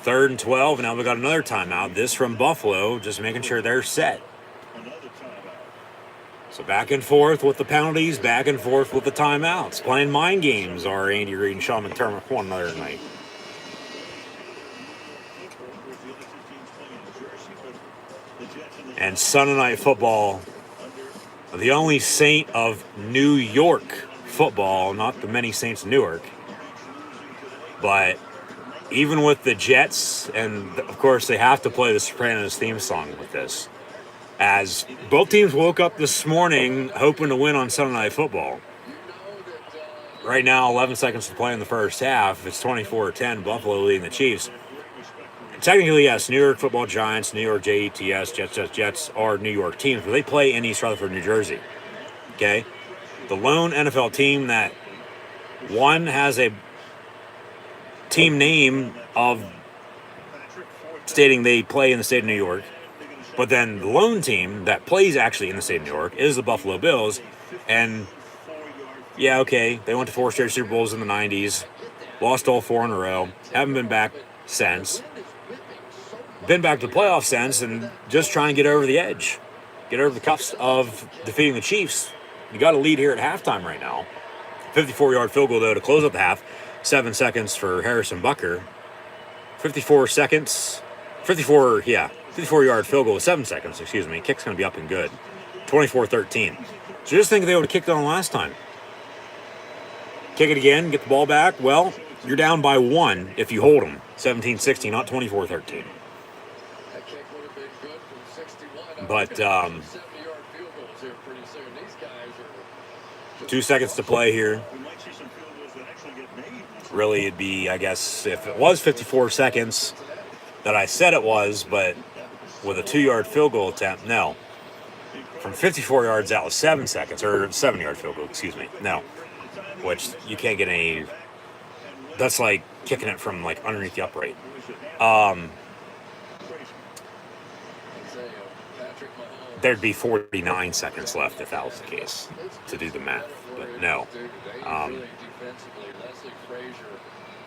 3rd and 12, and now we got another timeout. This from Buffalo, just making sure they're set. So back and forth with the penalties, back and forth with the timeouts. Playing mind games are Andy Reid and Sean McDermott one another tonight. And Sunday Night Football, the only saint of New York football, not the many saints of Newark, but even with the Jets, and of course they have to play the Sopranos theme song with this, as both teams woke up this morning hoping to win on Sunday Night Football. Right now, 11 seconds to play in the first half. It's 24-10, Buffalo leading the Chiefs. Technically, yes, New York Football Giants, New York Jets, Jets are New York teams, but they play in East Rutherford, New Jersey. Okay? The lone NFL team that, one, has a team name of stating they play in the state of New York, but then the lone team that plays actually in the state of New York is the Buffalo Bills. And, yeah, okay, they went to 4 straight Super Bowls in the 90s, lost all 4 in a row, haven't been back since. Been back to the playoff since, and just try and get over the edge. Get over the cuffs of defeating the Chiefs. You got a lead here at halftime right now. 54-yard field goal, though, to close up the half. 7 seconds for Harrison Butker. 54-yard field goal with 7 seconds, excuse me. Kick's going to be up and good. 24-13. So just think they would have kicked it on last time. Kick it again, get the ball back. Well, you're down by 1 if you hold them. 17-16, not 24-13. But 2 seconds to play here. Really, it'd be, I guess, if it was 54 seconds that I said it was, but with a 2-yard field goal attempt, no. From 54 yards, that was 7 seconds, or 7-yard field goal, excuse me. No, which you can't get any. That's like kicking it from like underneath the upright. There'd be 49 seconds left if that was the case, to do the math. But no.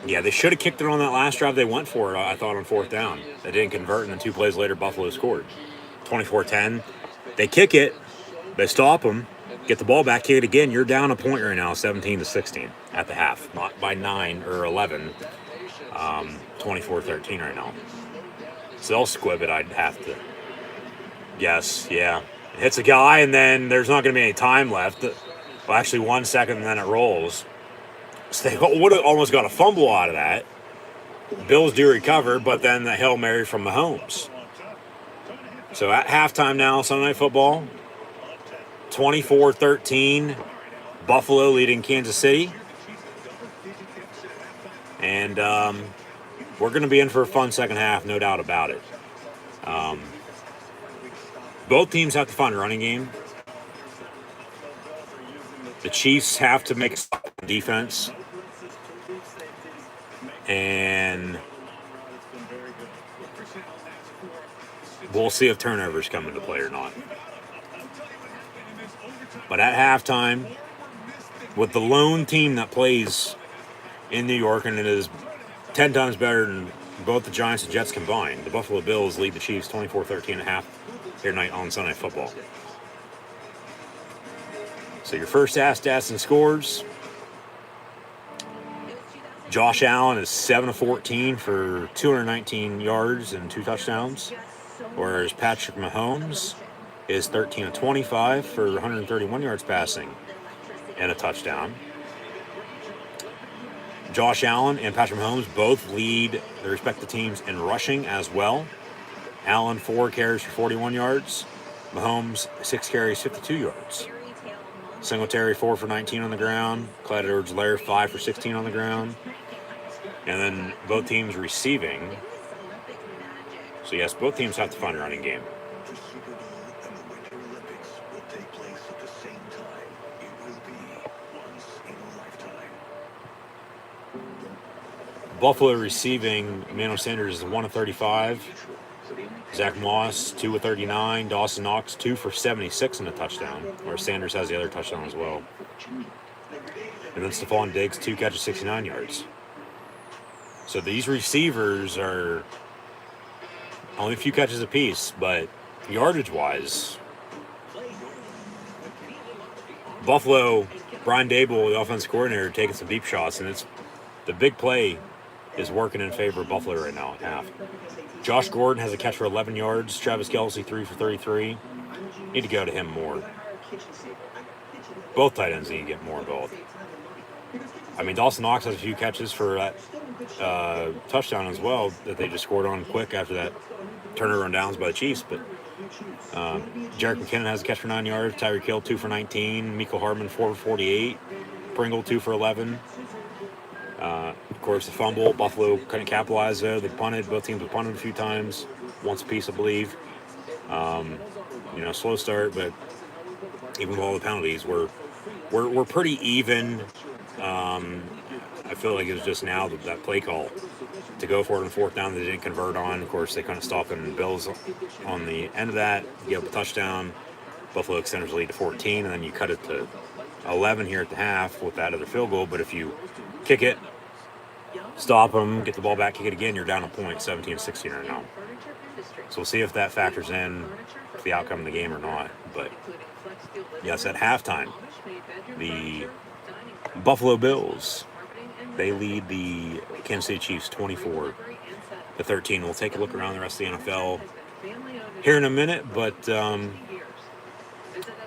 Yeah, they should have kicked it on that last drive they went for it, I thought, on 4th down. They didn't convert, and then 2 plays later, Buffalo scored. 24-10. They kick it. They stop them. Get the ball back, kick it again. You're down a point right now, 17-16 at the half. Not by 9 or 11. 24-13 right now. So they'll squib it, I'd have to. Yes, yeah. It hits a guy, and then there's not going to be any time left. Well, actually, 1 second, and then it rolls. So they would have almost got a fumble out of that. The Bills do recover, but then the Hail Mary from Mahomes. So at halftime now, Sunday Night Football, 24-13, Buffalo leading Kansas City. And we're going to be in for a fun second half, no doubt about it. Both teams have to find a running game. The Chiefs have to make a stop on defense. And we'll see if turnovers come into play or not. But at halftime, with the lone team that plays in New York, and it is 10 times better than both the Giants and Jets combined, the Buffalo Bills lead the Chiefs 24-13 at half here tonight on Sunday Night Football. So your first half stats and scores. Josh Allen is 7 of 14 for 219 yards and 2 touchdowns, whereas Patrick Mahomes is 13 of 25 for 131 yards passing and a touchdown. Josh Allen and Patrick Mahomes both lead their respective teams in rushing as well. Allen 4 carries for 41 yards. Mahomes 6 carries, 52 yards. Singletary 4 for 19 on the ground. Clyde Edwards-Helaire 5 for 16 on the ground. And then both teams receiving. So yes, both teams have to find a running game. Buffalo receiving, Emmanuel Sanders is 1 of 35. Zach Moss, 2 of 39. Dawson Knox, 2 for 76 and a touchdown, where Sanders has the other touchdown as well. And then Stephon Diggs, 2 catches, 69 yards. So these receivers are only a few catches apiece, but yardage-wise, Buffalo, Brian Dable, the offensive coordinator, taking some deep shots, and it's the big play is working in favor of Buffalo right now at half. Josh Gordon has a catch for 11 yards. Travis Kelce, 3 for 33. Need to go to him more. Both tight ends need to get more involved. I mean, Dawson Knox has a few catches for that touchdown as well that they just scored on quick after that turnover on downs by the Chiefs. But Jerick McKinnon has a catch for 9 yards. Tyreek Hill, 2 for 19. Mecole Hardman, 4 for 48. Pringle, 2 for 11. Of course, the fumble. Buffalo couldn't capitalize there. They punted. Both teams have punted a few times. Once apiece, I believe. Slow start, but even with all the penalties, we're pretty even. I feel like it was just now that play call to go for it on fourth down they didn't convert on. Of course, they couldn't stop it. And Bills on the end of that give up a touchdown. Buffalo extends the lead to 14, and then you cut it to 11 here at the half with that other field goal. But if you kick it, stop them, get the ball back, kick it again, you're down a point, 17-16 right now. So we'll see if that factors in for the outcome of the game or not. But yes, at halftime, the Buffalo Bills, they lead the Kansas City Chiefs 24-13. We'll take a look around the rest of the NFL here in a minute, but thank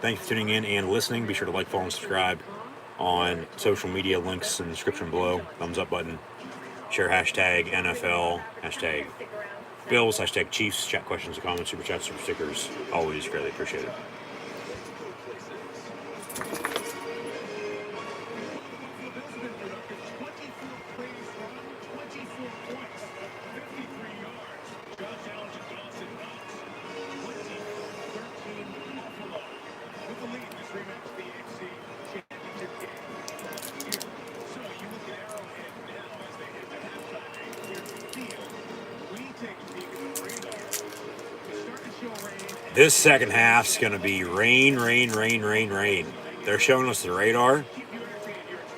you for tuning in and listening. Be sure to like, follow, and subscribe on social media. Links in the description below. Thumbs up button. Share hashtag NFL, hashtag Bills, hashtag Chiefs. Chat questions and comments, super chats, super stickers. Always greatly appreciated. This second half's going to be rain. They're showing us the radar,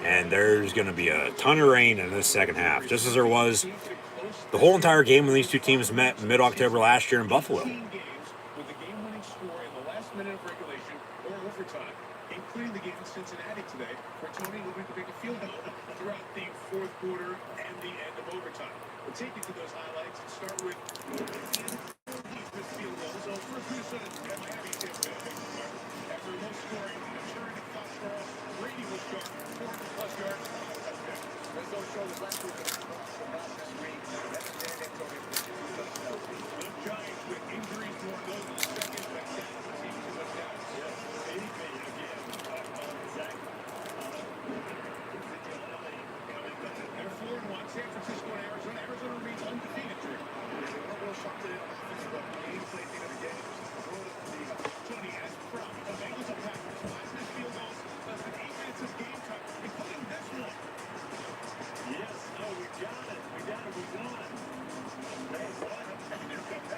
and there's going to be a ton of rain in this second half, just as there was the whole entire game when these two teams met mid-October last year in Buffalo. With the game-winning score in the last minute of regulation or overtime, including the game in Cincinnati today, where Tony looking to make a field goal throughout the fourth quarter and the end of overtime. We'll take you to those highlights and start with this field goal. So first Minnesota and Miami hit after low scoring, return to Foxborough. Brady was sharp, 400+ yards, 5 touchdowns. As those shoulders last week across the process rate, that's San Antonio. The Giants with injuries to our goal in the second, but down the team to us down. Yes, anything again. Zach. They're 4-1. San Francisco and Arizona. Arizona remains undefeated. Real shot to the offensive game play at the end of the game. Tony as from the Bengals and Packers. 5 missed field goals. Less than 8 minutes of game time, including this one. Yes, we got it. We won. Hey, what?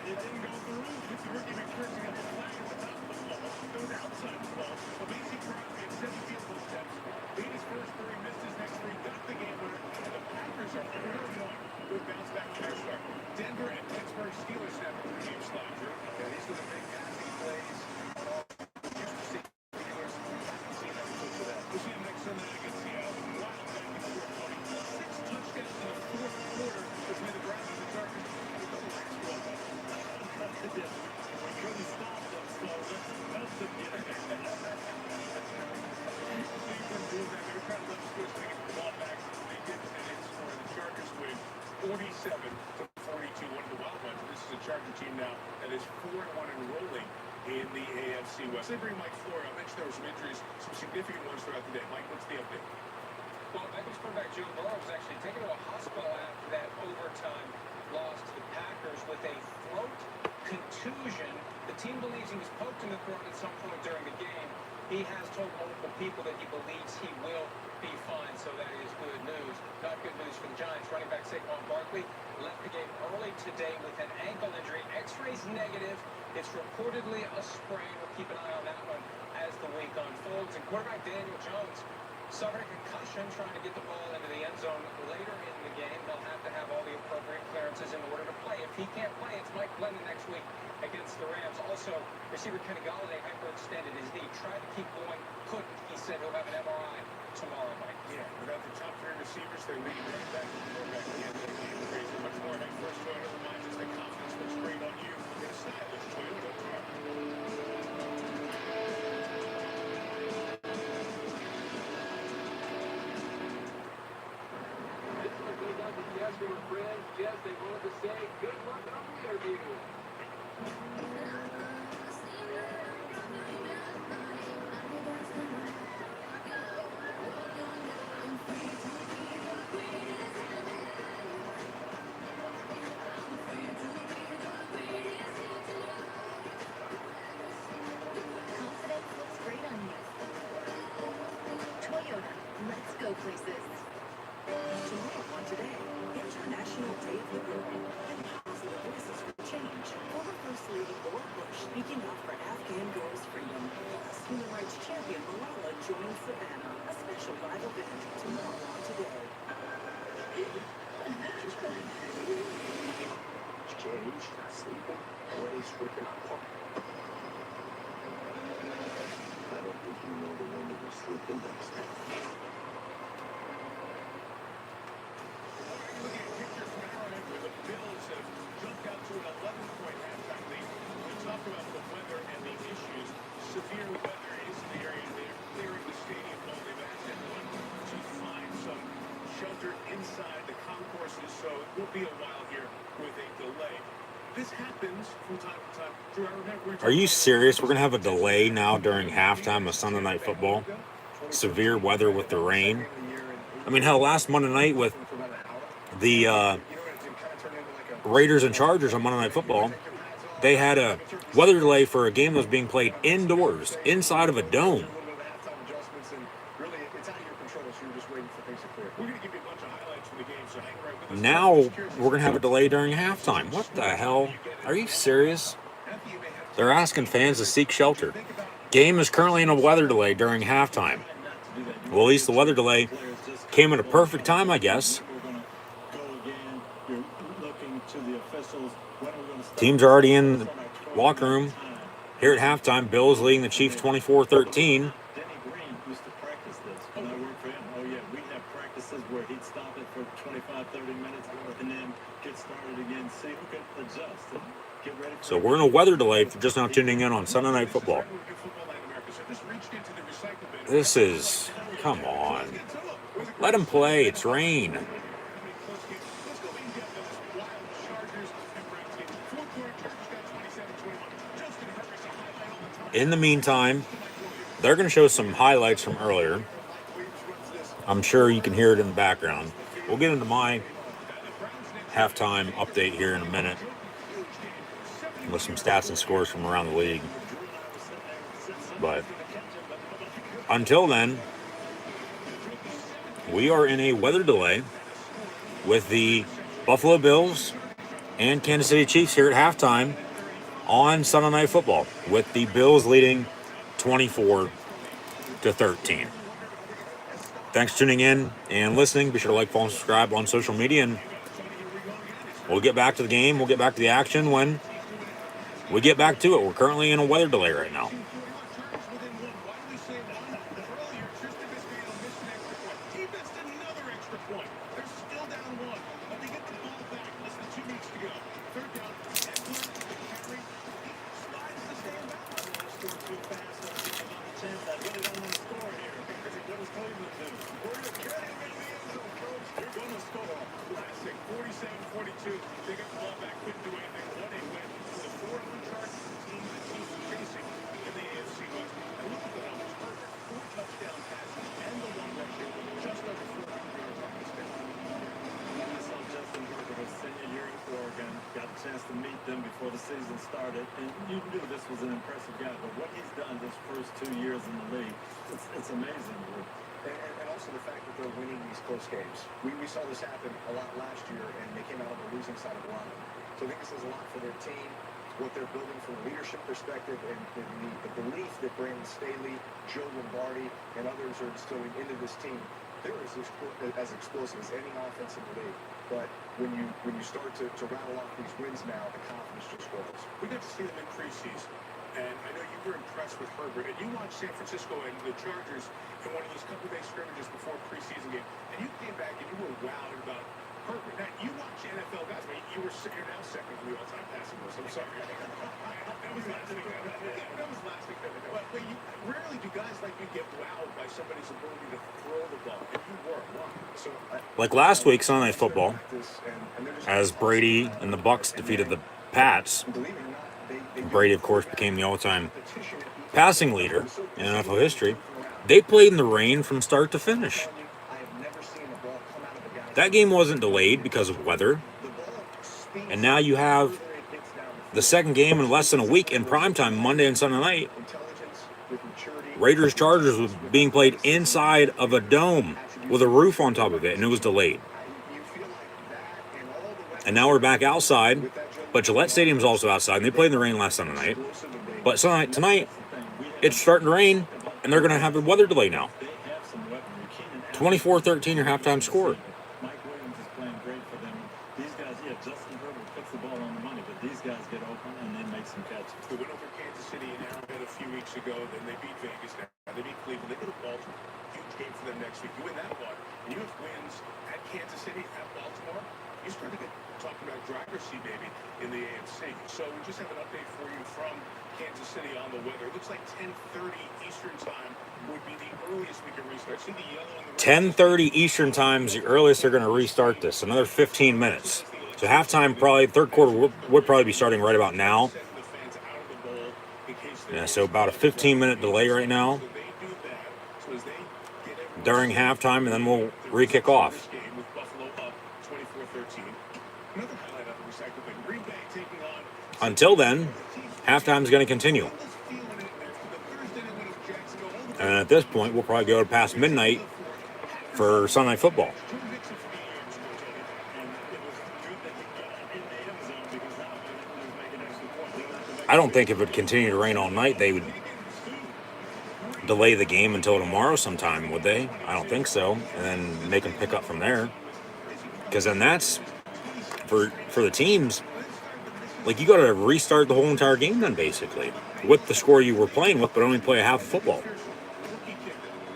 It didn't go through. It's Ricky McPherson got the flag at the top of the ball. It was outside the ball. But Mason Crosby had 7 field goal attempts. Made his first 3, missed his next 3, got the game winner. And the Packers are 4-1 with bounce back to their start. Denver and Pittsburgh Steelers have the game slasher. Yeah, these are the big passing plays. Used to see the Steelers. Haven't seen them for that. We'll see them next Sunday night against Seattle. Wild back in 420. 6 touchdowns in the fourth quarter between the Browns and the Chargers. We couldn't stop them, so that's the game. Cleveland blew them. They were trying to let the Steelers get the ball back. They didn't, and they scored. The Chargers win 47-42. One of the Wild ones. This is a Charger team now that is 4-1 and rolling in the AFC West. They bring Mike Florio. I mentioned there were some injuries, some significant ones throughout the day. Mike, what's the update? Well, Bengals quarterback Joe Burrow was actually taken to a hospital after that overtime loss to the Packers with a throat contusion. The team believes he was poked in the throat at some point during the game. He has told multiple people that he believes he will be fine, so that is good news. Not good news for the Giants. Running back Saquon today with an ankle injury. X-rays negative. It's reportedly a sprain. We'll keep an eye on that one as the week unfolds. And quarterback Daniel Jones suffered a concussion trying to get the ball into the end zone later in the game. They'll have to have all the appropriate clearances in order to play. If he can't play, it's Mike Glennon next week against the Rams. Also, receiver Kenny Golladay hyperextended his knee. Tried to keep going, couldn't. He said he'll have an MRI tomorrow, Mike. Yeah, without the top three receivers, they lead right back to the quarterback. Can't make the increase much more. Hey, first Toyota reminds us that confidence looks great on you. Get a stylish Toyota car. Yes, we were friends. Yes, they wanted to say good luck on the interview. Confidence looks great on you. Toyota, let's go places. Tomorrow on Today, International Day of the Girl, and positive voices for change. Former First Lady Laura Bush speaking out for Afghan girls' freedom. Plus, human rights champion Malala joins Savannah. A special live event tomorrow on Today. Cage, sleeping, always ripping apart. I don't think you know the one that was sleeping next time. Looking at pictures from Arrowhead where the Bills have jumped out to an 11-point halftime lead. We talked about the weather and the issues. Severe weather is in the area. They're clearing the stadium. They've asked everyone to find some shelter inside the concourses, so it will be a while here with a delay. This happens from time to time. Drew, I remember Are you serious? We're going to have a delay now during halftime of Sunday Night Football? Severe weather with the rain. I mean, hell, last Monday night with the Raiders and Chargers on Monday Night Football, they had a weather delay for a game that was being played indoors, inside of a dome. Now we're going to have a delay during halftime. What the hell? Are you serious? They're asking fans to seek shelter. Game is currently in a weather delay during halftime. Well, at least the weather delay came at a perfect time, I guess. Teams are already in the locker room. Here at halftime, Bills leading the Chiefs 24-13. Where he'd stop it for 25, 30 minutes and then get started again, see who can adjust and get ready. So we're in a weather delay for just now tuning in on Sunday Night Football. This is, come on. Let him play, it's rain. In the meantime, they're going to show some highlights from earlier. I'm sure you can hear it in the background. We'll get into my halftime update here in a minute with some stats and scores from around the league. But until then, we are in a weather delay with the Buffalo Bills and Kansas City Chiefs here at halftime on Sunday Night Football, with the Bills leading 24-13. Thanks for tuning in and listening. Be sure to like, follow, and subscribe on social media. And we'll get back to the game. We'll get back to the action when we get back to it. We're currently in a weather delay right now. Chance to meet them before the season started, and you knew this was an impressive guy, but what he's done his first 2 years in the league, it's amazing. And also the fact that they're winning these close games. We saw this happen a lot last year, and they came out on the losing side of a lot of them. So I think this is a lot for their team, what they're building from a leadership perspective, and the belief that Brandon Staley, Joe Lombardi, and others are instilling into this team. They're as explosive as any offense in the league. But when you start to rattle off these wins now, the confidence just grows. We got to see them in preseason. And I know you were impressed with Herbert. And you watched San Francisco and the Chargers in one of those couple-day scrimmages before preseason game. And you came back and you were wowed about Herbert. Now, you watch NFL guys, but you're now second in the all-time passing list. I'm sorry. That was last week. That was last week. But rarely do guys like you get wowed by somebody's ability to throw the ball. And you were. So, Like last week, Sunday Night Football, as Brady and the Bucs defeated the Pats. Brady, of course, became the all-time passing leader in NFL history. They played in the rain from start to finish. That game wasn't delayed because of weather. And now you have the second game in less than a week in primetime, Monday and Sunday night. Raiders-Chargers was being played inside of a dome with a roof on top of it, and it was delayed. And now we're back outside, but Gillette Stadium's also outside, and they played in the rain last Sunday night. But tonight, it's starting to rain, and they're going to have a weather delay now. 24-13 your halftime score. Mike Williams is playing great for them. These guys, Justin Herbert puts the ball on the money, but these guys get open and they make some catches. They went over Kansas City and Arrowhead a few weeks ago. Then they beat Vegas. Now they beat Cleveland. They go to Baltimore. Huge game for them next week. You win that one, and you have wins at Kansas City, at Baltimore. You start to get talking about driver's seat, maybe, in the AFC. So we just have an update for you from Kansas City on the weather. It looks like 10:30 Eastern time would be the earliest we can restart. See the yellow and the 10:30 Eastern time is the earliest they're going to restart this. Another 15 minutes. So halftime, probably third quarter would probably be starting right about now. Yeah, so about a 15-minute delay right now during halftime, and then we'll re-kick off. Until then, halftime is going to continue. And at this point, we'll probably go past midnight for Sunday Night Football. I don't think if it continued to rain all night, they would delay the game until tomorrow sometime, would they? I don't think so. And then make them pick up from there. Because then that's, for the teams, like you got to restart the whole entire game then, basically, with the score you were playing with, but only play a half of football.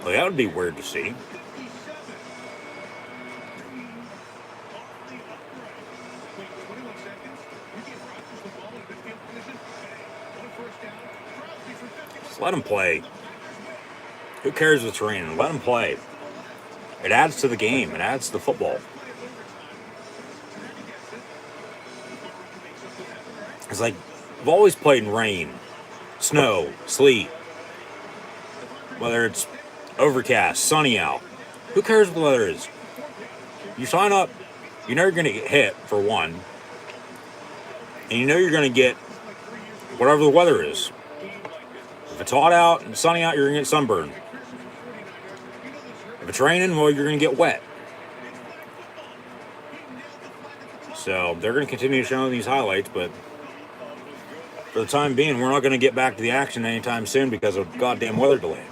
Like, that would be weird to see. Just let them play. Who cares if it's raining? Let them play. It adds to the game. It adds to the football. It's like, we've always played in rain, snow, sleet. Whether it's overcast, sunny out. Who cares what the weather is? You sign up, you know you're going to get hit, for one. And you know you're going to get whatever the weather is. If it's hot out and sunny out, you're going to get sunburned. If it's raining, well, you're going to get wet. So they're going to continue to show these highlights, but for the time being, we're not going to get back to the action anytime soon because of goddamn weather delay.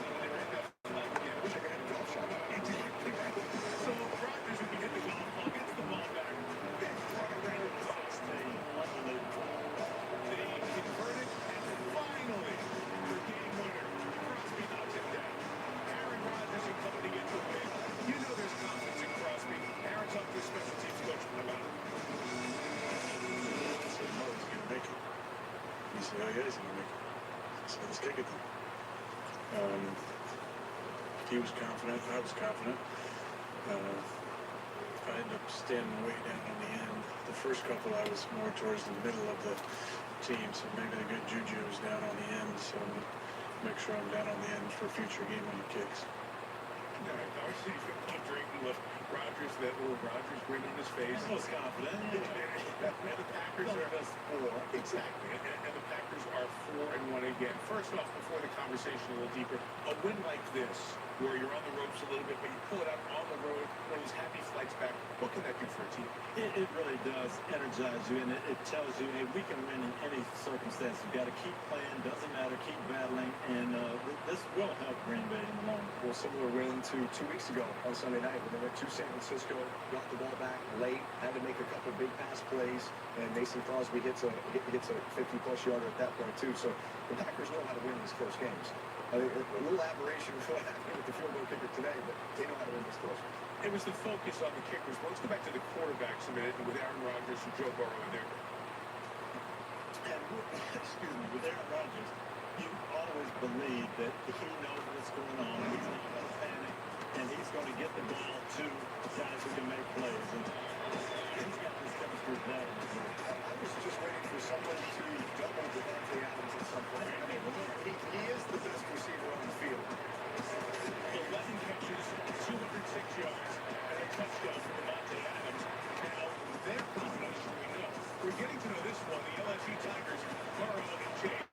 He was confident. I was confident. I ended up standing way down on the end. The first couple, I was more towards the middle of the team, so maybe the good juju was down on the end. So make sure I'm down on the end for future game when he kicks. All right, our city's going to keep drinking. Rodgers, that little Rodgers grin on his face. He's most confident. And the Packers are exactly. And the Packers are 4-1 again. First off, before the conversation a little deeper, a win like this, where you're on the ropes a little bit, but you pull it out on the road, one of those happy flights back, what can that do for a team? It really does energize you, and it tells you, hey, we can win in any circumstance. You've got to keep playing, doesn't matter, keep battling, and this will help Green Bay in the long run. Well, similar win to 2 weeks ago on Sunday night when they went to San Francisco, got the ball back late, had to make a couple big pass plays, and Mason Crosby hits a 50-plus yarder at that point too. So the Packers know how to win these close games. I mean, a little aberration for what happened with the field goal kicker today, but they know how to win this close. It was the focus on the kickers. But let's go back to the quarterbacks a minute, and with Aaron Rodgers and Joe Burrow in there. And with Aaron Rodgers, you always believe that he knows what's going on. He's not going to panic, and he's going to get the ball to guys who can make plays. And he's got this chemistry down. I was just waiting for someone to double Davante Adams at some point. I mean, he is the best receiver on the field. 11 catches, 206 yards, and a touchdown for Davante Adams. Now, their combination we know. We're getting to know this one, the LSU Tigers, Burrow and Chase.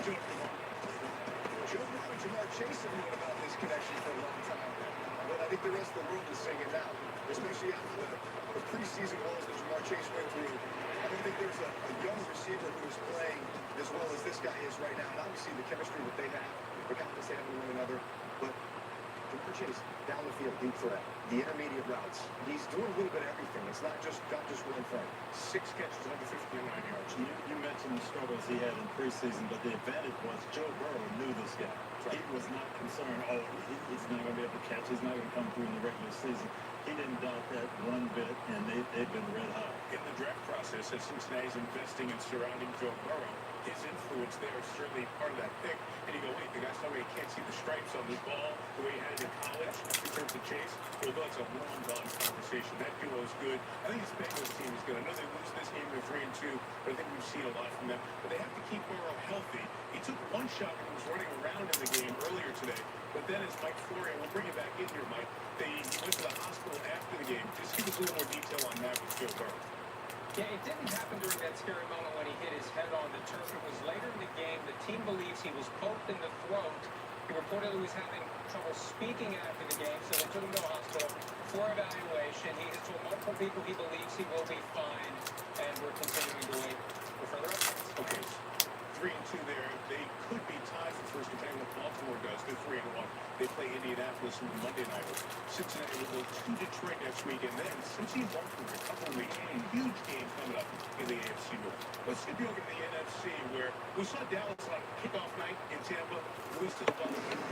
Joe Burrow and Jamar Chase have known about this connection for a long time. But I think the rest of the world is singing now, especially after the preseason woes that Jamar Chase went through. I don't think there's a young receiver who is playing as well as this guy is right now. And obviously the chemistry that they have, the confidence they have in one another. But Jamar Chase, down the field, deep threat, the intermediate routes. He's doing a little bit of everything. It's not just one thing. 6 catches, 159 yards. You mentioned the struggles he had in preseason, but the advantage was Joe Burrow knew this guy. He was not concerned, he's not going to be able to catch, he's not going to come through in the regular season. He didn't doubt that one bit, and they've been red hot. In the draft process, as Cincinnati's investing and surrounding Joe Burrow, his influence there is certainly part of that pick. And you go, wait, the guy's telling me he can't see the stripes on the ball the way he had it in college in terms of Chase. Well, that's a long-gone conversation. That duo is good. I think this Bengals team is good. I know they lose this game, they're 3-2, but I think we've seen a lot from them. But they have to keep Burrow healthy. He took one shot when he was running around in the game earlier today. But then as Mike Florio, we'll bring you back in here, Mike, he went to the hospital after the game. Just give us a little more detail on that with Joe Burrow. Yeah, it didn't happen during that scary moment when he hit his head on the turf. It was later in the game. The team believes he was poked in the throat. He reportedly was having trouble speaking after the game, so they took him to a hospital for evaluation. He has told multiple people he believes he will be fine, and we're continuing to wait for further updates. Okay, 3-2 there. They could be tied for first, depending on what Baltimore does. They're 3-1. They play Indianapolis in the Monday night. Cincinnati will go to Detroit next week, and then Cincinnati and Baltimore a couple of weeks. A huge game coming up in the AFC North. Let's skip you over to the NFC, where we saw Dallas on kickoff night in Tampa, lose to the Buccaneers.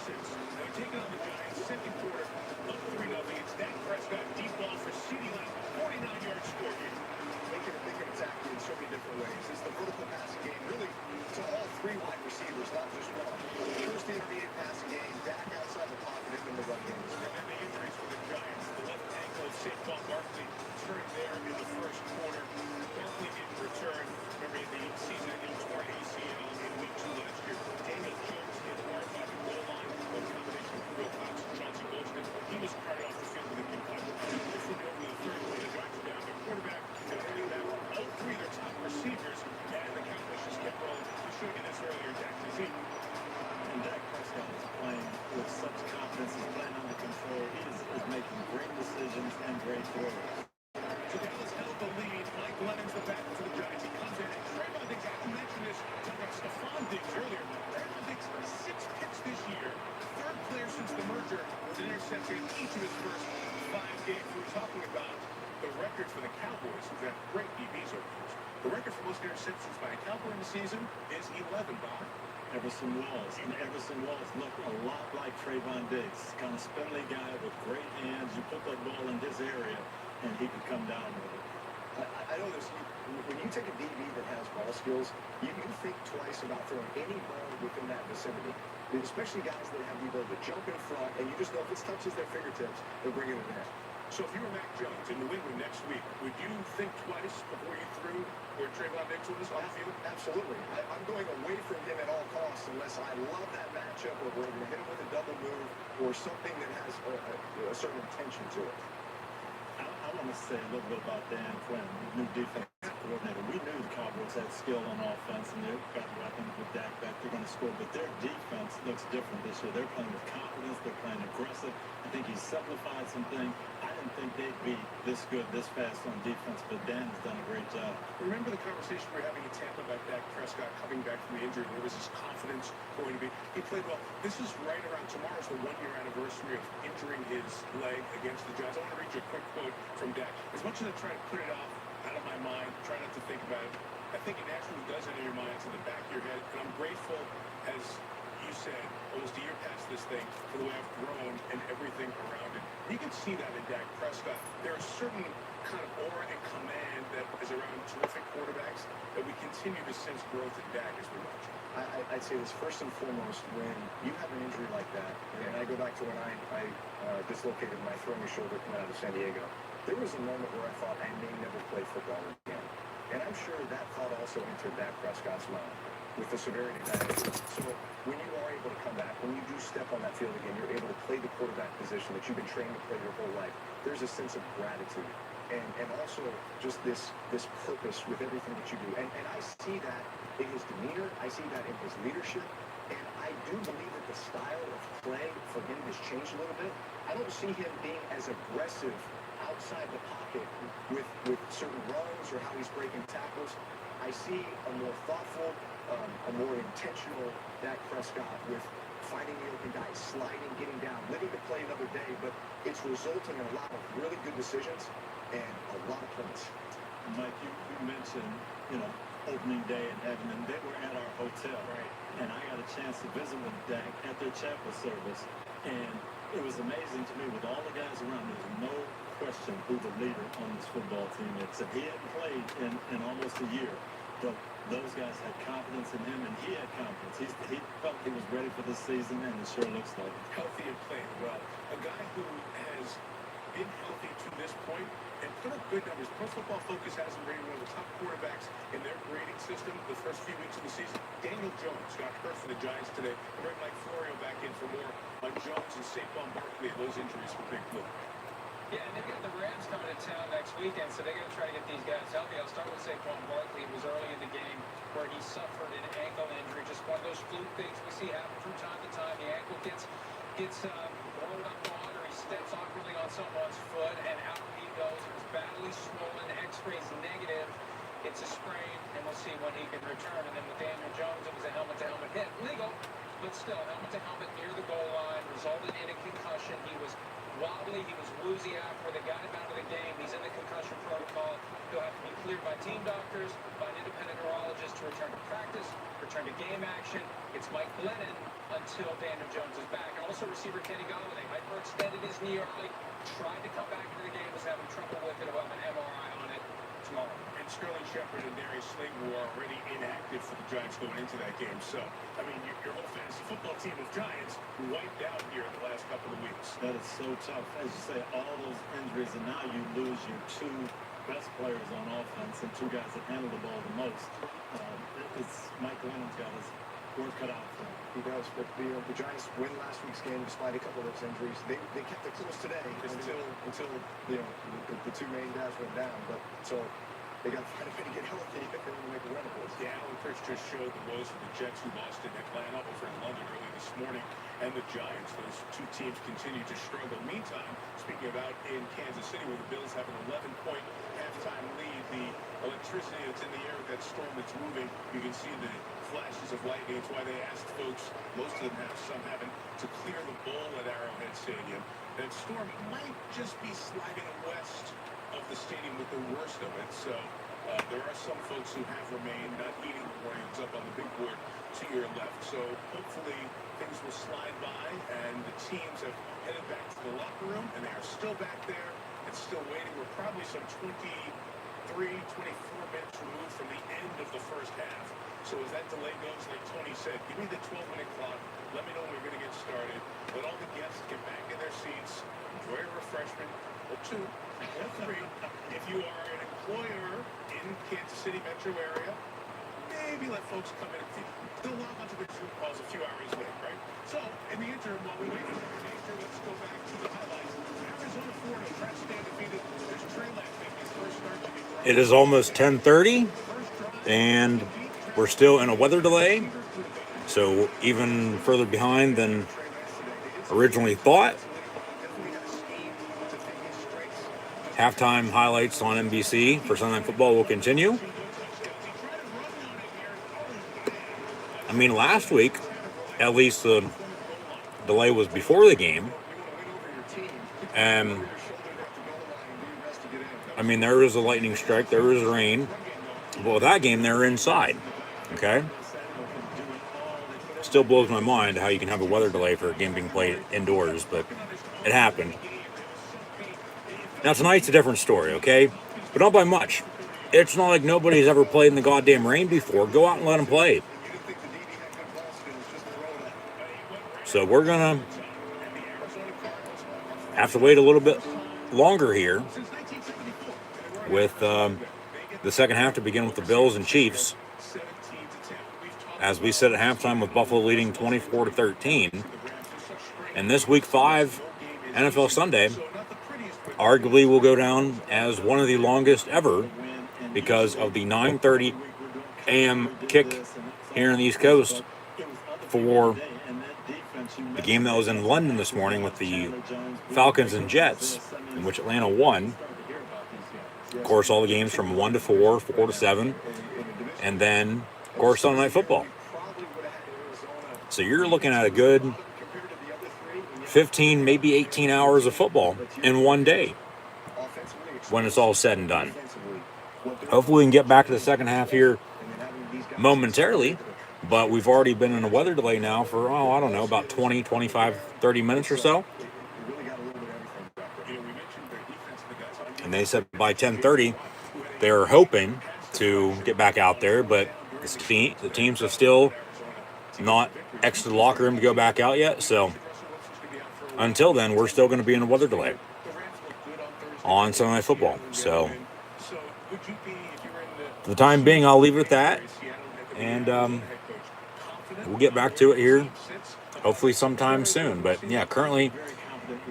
They're taking on the Giants, second quarter, up 3-0. It's Dak Prescott, deep ball for CeeDee Lamb, 49-yard score here. They can attack you in so many different ways. It's the vertical passing game, really, to all 3 wide receivers, not just one. First the intermediate passing game, Dak outside the pocket, and then the run game. And then the injuries for the Giants. The left ankle of Saquon Barkley turned there in the first quarter. Barkley didn't return. Remember, in the season, he tore ACL in week 2 last year. Daniel Jones hit hard by the goal line. A combination of Will Cox and Chauncey Goldston. He was carted off the field with a concussion. They flipped over to the third play. The Giants are down their quarterback. They're running back. All 3 of their top receivers. And the Cowboys just kept rolling. We showed you this earlier, Dak to Zeke. And Dak Prescott is playing with such confidence. He's playing under control. He is making great decisions and great throws. So Dallas held the lead. Mike Lennon's the back for the Giants. He comes in. And Trayvon Diggs, I mentioned this to Stephon Diggs earlier. Trayvon Diggs, 6 picks this year. 3rd player since the merger with an interception in each of his first 5 games. We're talking about the record for the Cowboys, who've got great DBs over the years. The record for most interceptions by a Cowboy in the season is 11, Bob. Everson Walls. And Everson Walls looked a lot like Trayvon Diggs. Kind of spindly guy with great hands. You put that ball in his area, and he could come down with it. I know this. When you take a DB that has ball skills, you think twice about throwing any ball within that vicinity. Especially guys that have the ability to jump in front, and you just know if it touches their fingertips, they'll bring it in there. So if you were Mac Jones in New England next week, would you think twice before you threw where Trayvon Diggs was on the field? Absolutely. I'm going away from him at all costs unless I love that matchup or we're going to hit him with a double move or something that has a certain intention to it. I want to say a little bit about Dan Quinn, new defensive coordinator. We knew the Cowboys had skill on offense, and they've got weapons with Dak back. They're going to score, but their defense looks different this year. They're playing with confidence. They're playing aggressive. I think he's simplified some things. I didn't think they'd be this good, this fast on defense, but Dan has done a great job. Remember the conversation we were having in Tampa about Dak Prescott coming back from the injury? There was this confidence going to be. He played well. This is right around tomorrow's the one-year anniversary of injuring his leg against the Giants. I want to read you a quick quote from Dak. As much as I try to put it off out of my mind, try not to think about it, I think it naturally does enter your mind. It's in the back of your head. And I'm grateful, as you said, almost a year past this thing, for the way I've grown and everything around it. You can see that in Dak Prescott. There are certain kind of aura and command that is around terrific quarterbacks that we continue to sense growth in Dak as we watch. I'd say this first and foremost, when you have an injury like that, and I go back to when I dislocated my throwing shoulder coming out of San Diego, there was a moment where I thought I may never play football again. And I'm sure that thought also entered Dak Prescott's mind with the severity of that injury. So when you are able to come back, when you do step on that field again, you're able to play the quarterback position that you've been trained to play your whole life. There's a sense of gratitude. And also just this purpose with everything that you do. And I see that in his demeanor. I see that in his leadership. And I do believe that the style of play for him has changed a little bit. I don't see him being as aggressive outside the pocket with certain runs or how he's breaking tackles. I see a more thoughtful, a more intentional Dak Prescott with finding the open guy, sliding, getting down, living to play another day. But it's resulting in a lot of really good decisions and a lot of points. Mike, you mentioned, opening day and having them. They were at our hotel, right? And I got a chance to visit with Dak at their chapel service. And it was amazing to me with all the guys around. There's no question who the leader on this football team is. He hadn't played in almost a year, but those guys had confidence in him, and he had confidence. He felt he was ready for this season, and it sure looks like it. Healthy and playing well. A guy who has been healthy to this point and put up good numbers. Pro Football Focus has him rated one of the top quarterbacks in their grading system the first few weeks of the season. Daniel Jones got hurt for the Giants today. We'll bring Mike Florio back in for more on Jones and Saquon Barkley and those injuries for Big Blue. Yeah, and they've got the Rams coming to town next weekend, so they're going to try to get these guys healthy. I'll start with Saquon Barkley. It was early in the game where he suffered an ankle injury, just one of those fluke things we see happen from time to time. The ankle gets rolled up on, or he steps awkwardly on someone's foot, and out he goes. It was badly swollen, x-rays negative. It's a sprain, and we'll see when he can return. And then with Daniel Jones, it was a helmet-to-helmet hit. Legal, but still, helmet-to-helmet near the goal line, resulted in a concussion. He was wobbly, he was woozy after they got him out of the game. He's in the concussion protocol. He'll have to be cleared by team doctors, by an independent neurologist to return to practice, return to game action. It's Mike Glennon until Daniel Jones is back. And also receiver Kenny Golladay hyperextended his knee early, tried to come back into the game, was having trouble with it. He'll have an MRI on it tomorrow. And Sterling Shepard and Darius Slayton were already inactive for the Giants going into that game. So, I mean, your whole fantasy football team of Giants wiped out here in the last couple of weeks. That is so tough. As you say, all those injuries, and now you lose your two best players on offense and two guys that handle the ball the most. Mike Glennon's got his work cut out for him. He does, but the Giants win last week's game despite a couple of those injuries. They kept it close today until the two main guys went down. But so they got to find a way to get healthy if they want to make a run of this. Yeah, Alan Fritz just showed the woes of the Jets who lost in Atlanta over in London early this morning. And the Giants, those two teams continue to struggle. Meantime, speaking about in Kansas City, where the Bills have an 11-point halftime lead, the electricity that's in the air with that storm that's moving, you can see the flashes of lightning. It's why they asked folks, most of them have, some haven't, to clear the bowl at Arrowhead Stadium. That storm might just be sliding west of the stadium with the worst of it. So there are some folks who have remained, not heeding the warnings up on the big board to your left. So hopefully things will slide by, and the teams have headed back to the locker room, and they are still back there and still waiting. We're probably some 24 minutes removed from the end of the first half. So as that delay goes, like Tony said, give me the 12-minute clock. Let me know when we're going to get started. Let all the guests get back in their seats, enjoy a refreshment, or 2 or 3. If you are an employer in Kansas City metro area, maybe let folks come in and feed. They'll log onto the Zoom calls a few hours later, right? So, in the interim, while we wait for the nature, let's go back to the highlights. Arizona 4 Press stand defeated. There's Trey Lance making his first start to be. It is almost 10:30, and we're still in a weather delay, so even further behind than originally thought. Halftime highlights on NBC for Sunday Night Football will continue. I mean, last week, at least the delay was before the game. And, I mean, there was a lightning strike, there was rain. But with that game, they were inside. Okay? Still blows my mind how you can have a weather delay for a game being played indoors, but it happened. Now, tonight's a different story, okay? But not by much. It's not like nobody's ever played in the goddamn rain before. Go out and let them play. So we're going to have to wait a little bit longer here with the second half to begin with the Bills and Chiefs. As we said at halftime with Buffalo leading 24-13. And this Week 5 NFL Sunday arguably will go down as one of the longest ever because of the 9:30 a.m. kick here on the East Coast for the game that was in London this morning with the Falcons and Jets, in which Atlanta won. Of course, all the games from 1 to 4, 4 to 7, and then, of course, Sunday Night Football. So you're looking at a good 15, maybe 18 hours of football in one day when it's all said and done. Hopefully we can get back to the second half here momentarily, but we've already been in a weather delay now for, I don't know, about 20, 25, 30 minutes or so. And they said by 10:30 they're hoping to get back out there, but the teams have still not exited the locker room to go back out yet. So until then, we're still going to be in a weather delay on Sunday Night Football. So for the time being, I'll leave it at that. And we'll get back to it here hopefully sometime soon. But yeah, currently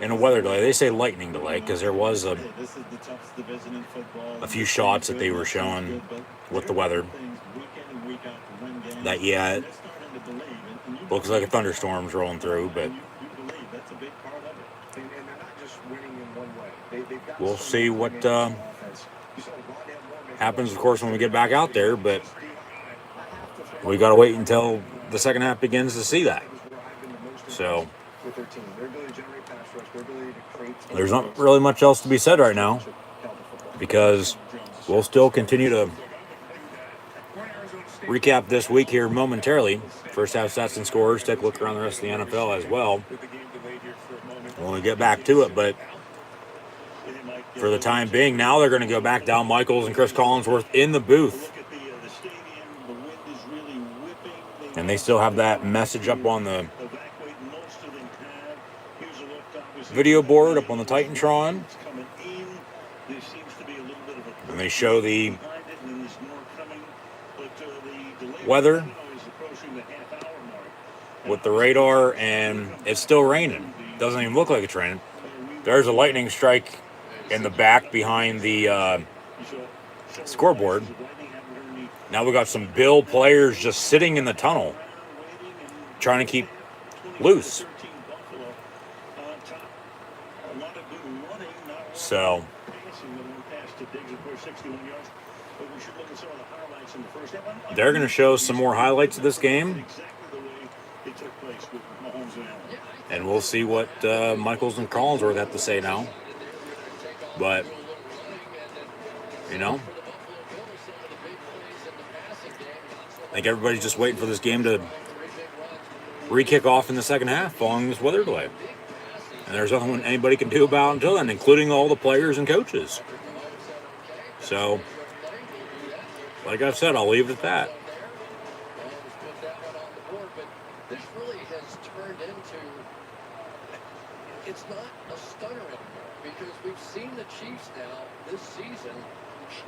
in a weather delay. They say lightning delay because there was a few shots that they were showing with the weather that, yeah, it looks like a thunderstorm's rolling through, but we'll see what happens, of course, when we get back out there, but we got to wait until the second half begins to see that. So there's not really much else to be said right now because we'll still continue to recap this week here momentarily. First half stats and scores, take a look around the rest of the NFL as well when we get back to it. But for the time being, now they're going to go back down Michaels and Chris Collinsworth in the booth. And they still have that message up on the video board, up on the Titantron. And they show the weather with the radar, and it's still raining. Doesn't even look like it's raining. There's a lightning strike in the back behind the scoreboard. Now we got some Bill players just sitting in the tunnel trying to keep loose. So they're going to show some more highlights of this game, and we'll see what Michaels and Collinsworth have to say now. But, you know, I think everybody's just waiting for this game to re-kick off in the second half following this weather delay. And there's nothing anybody can do about it until then, including all the players and coaches. So, like I've said, I'll leave it at that. This really has turned into, it's not a stunner anymore because we've seen Chiefs now this season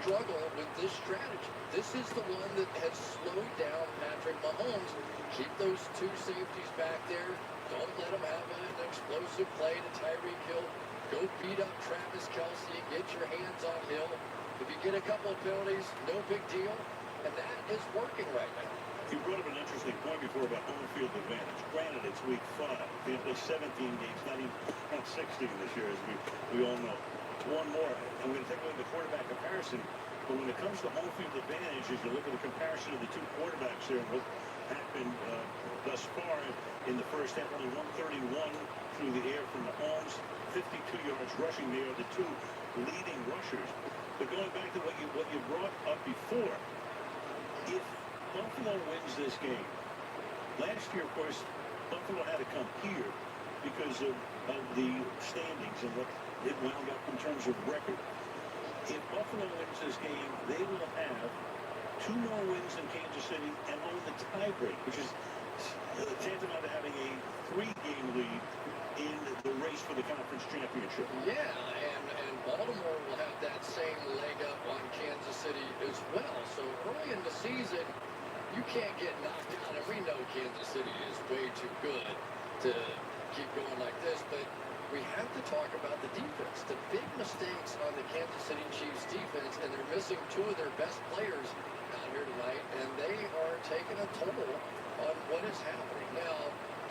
struggle with this strategy. This is the one that has slowed down Patrick Mahomes. Keep those two safeties back there. Don't let them have an explosive play to Tyreek Hill. Go beat up Travis Kelce. Get your hands on Hill. If you get a couple of penalties, no big deal. And that is working right now. You brought up an interesting point before about home field advantage. Granted, it's week 5. They play 17 games, not 16 this year, as we all know. One more. I'm going to take a look at the quarterback comparison. But when it comes to home field advantage, as you look at the comparison of the two quarterbacks here, what happened thus far in the first half, only 131 through the air from Mahomes, 52 yards rushing. They are the two leading rushers. But going back to what you brought up before, if Buffalo wins this game, last year, of course, Buffalo had to come here because of the standings and what it wound up in terms of record. If Buffalo wins this game, they will have 2 more wins in Kansas City and own the tiebreak, which is tantamount to having a 3-game lead in the race for the conference championship. Yeah, and Baltimore will have that same leg up on Kansas City as well. So early in the season, you can't get knocked out. And we know Kansas City is way too good to keep going like this, but we have to talk about the defense. The big mistakes on the Kansas City Chiefs defense, and they're missing 2 of their best players out here tonight, and they are taking a toll on what is happening. Now,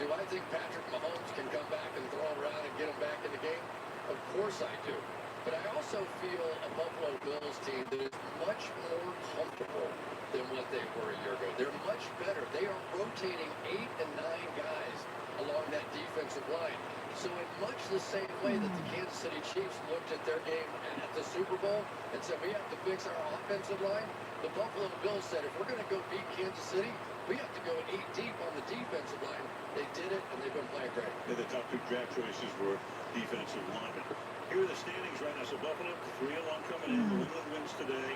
do I think Patrick Mahomes can come back and throw it around and get him back in the game? Of course I do. But I also feel a Buffalo Bills team that is much more comfortable than what they were a year ago. They're much better. They are rotating 8 and 9 guys along that defensive line. So in much the same way that the Kansas City Chiefs looked at their game at the Super Bowl and said, we have to fix our offensive line, the Buffalo Bills said, if we're going to go beat Kansas City, we have to go 8 deep on the defensive line. They did it, and they've been playing great. The top 2 draft choices were defensive linemen. Here are the standings right now. So Buffalo, 3-1 coming in. New England wins today.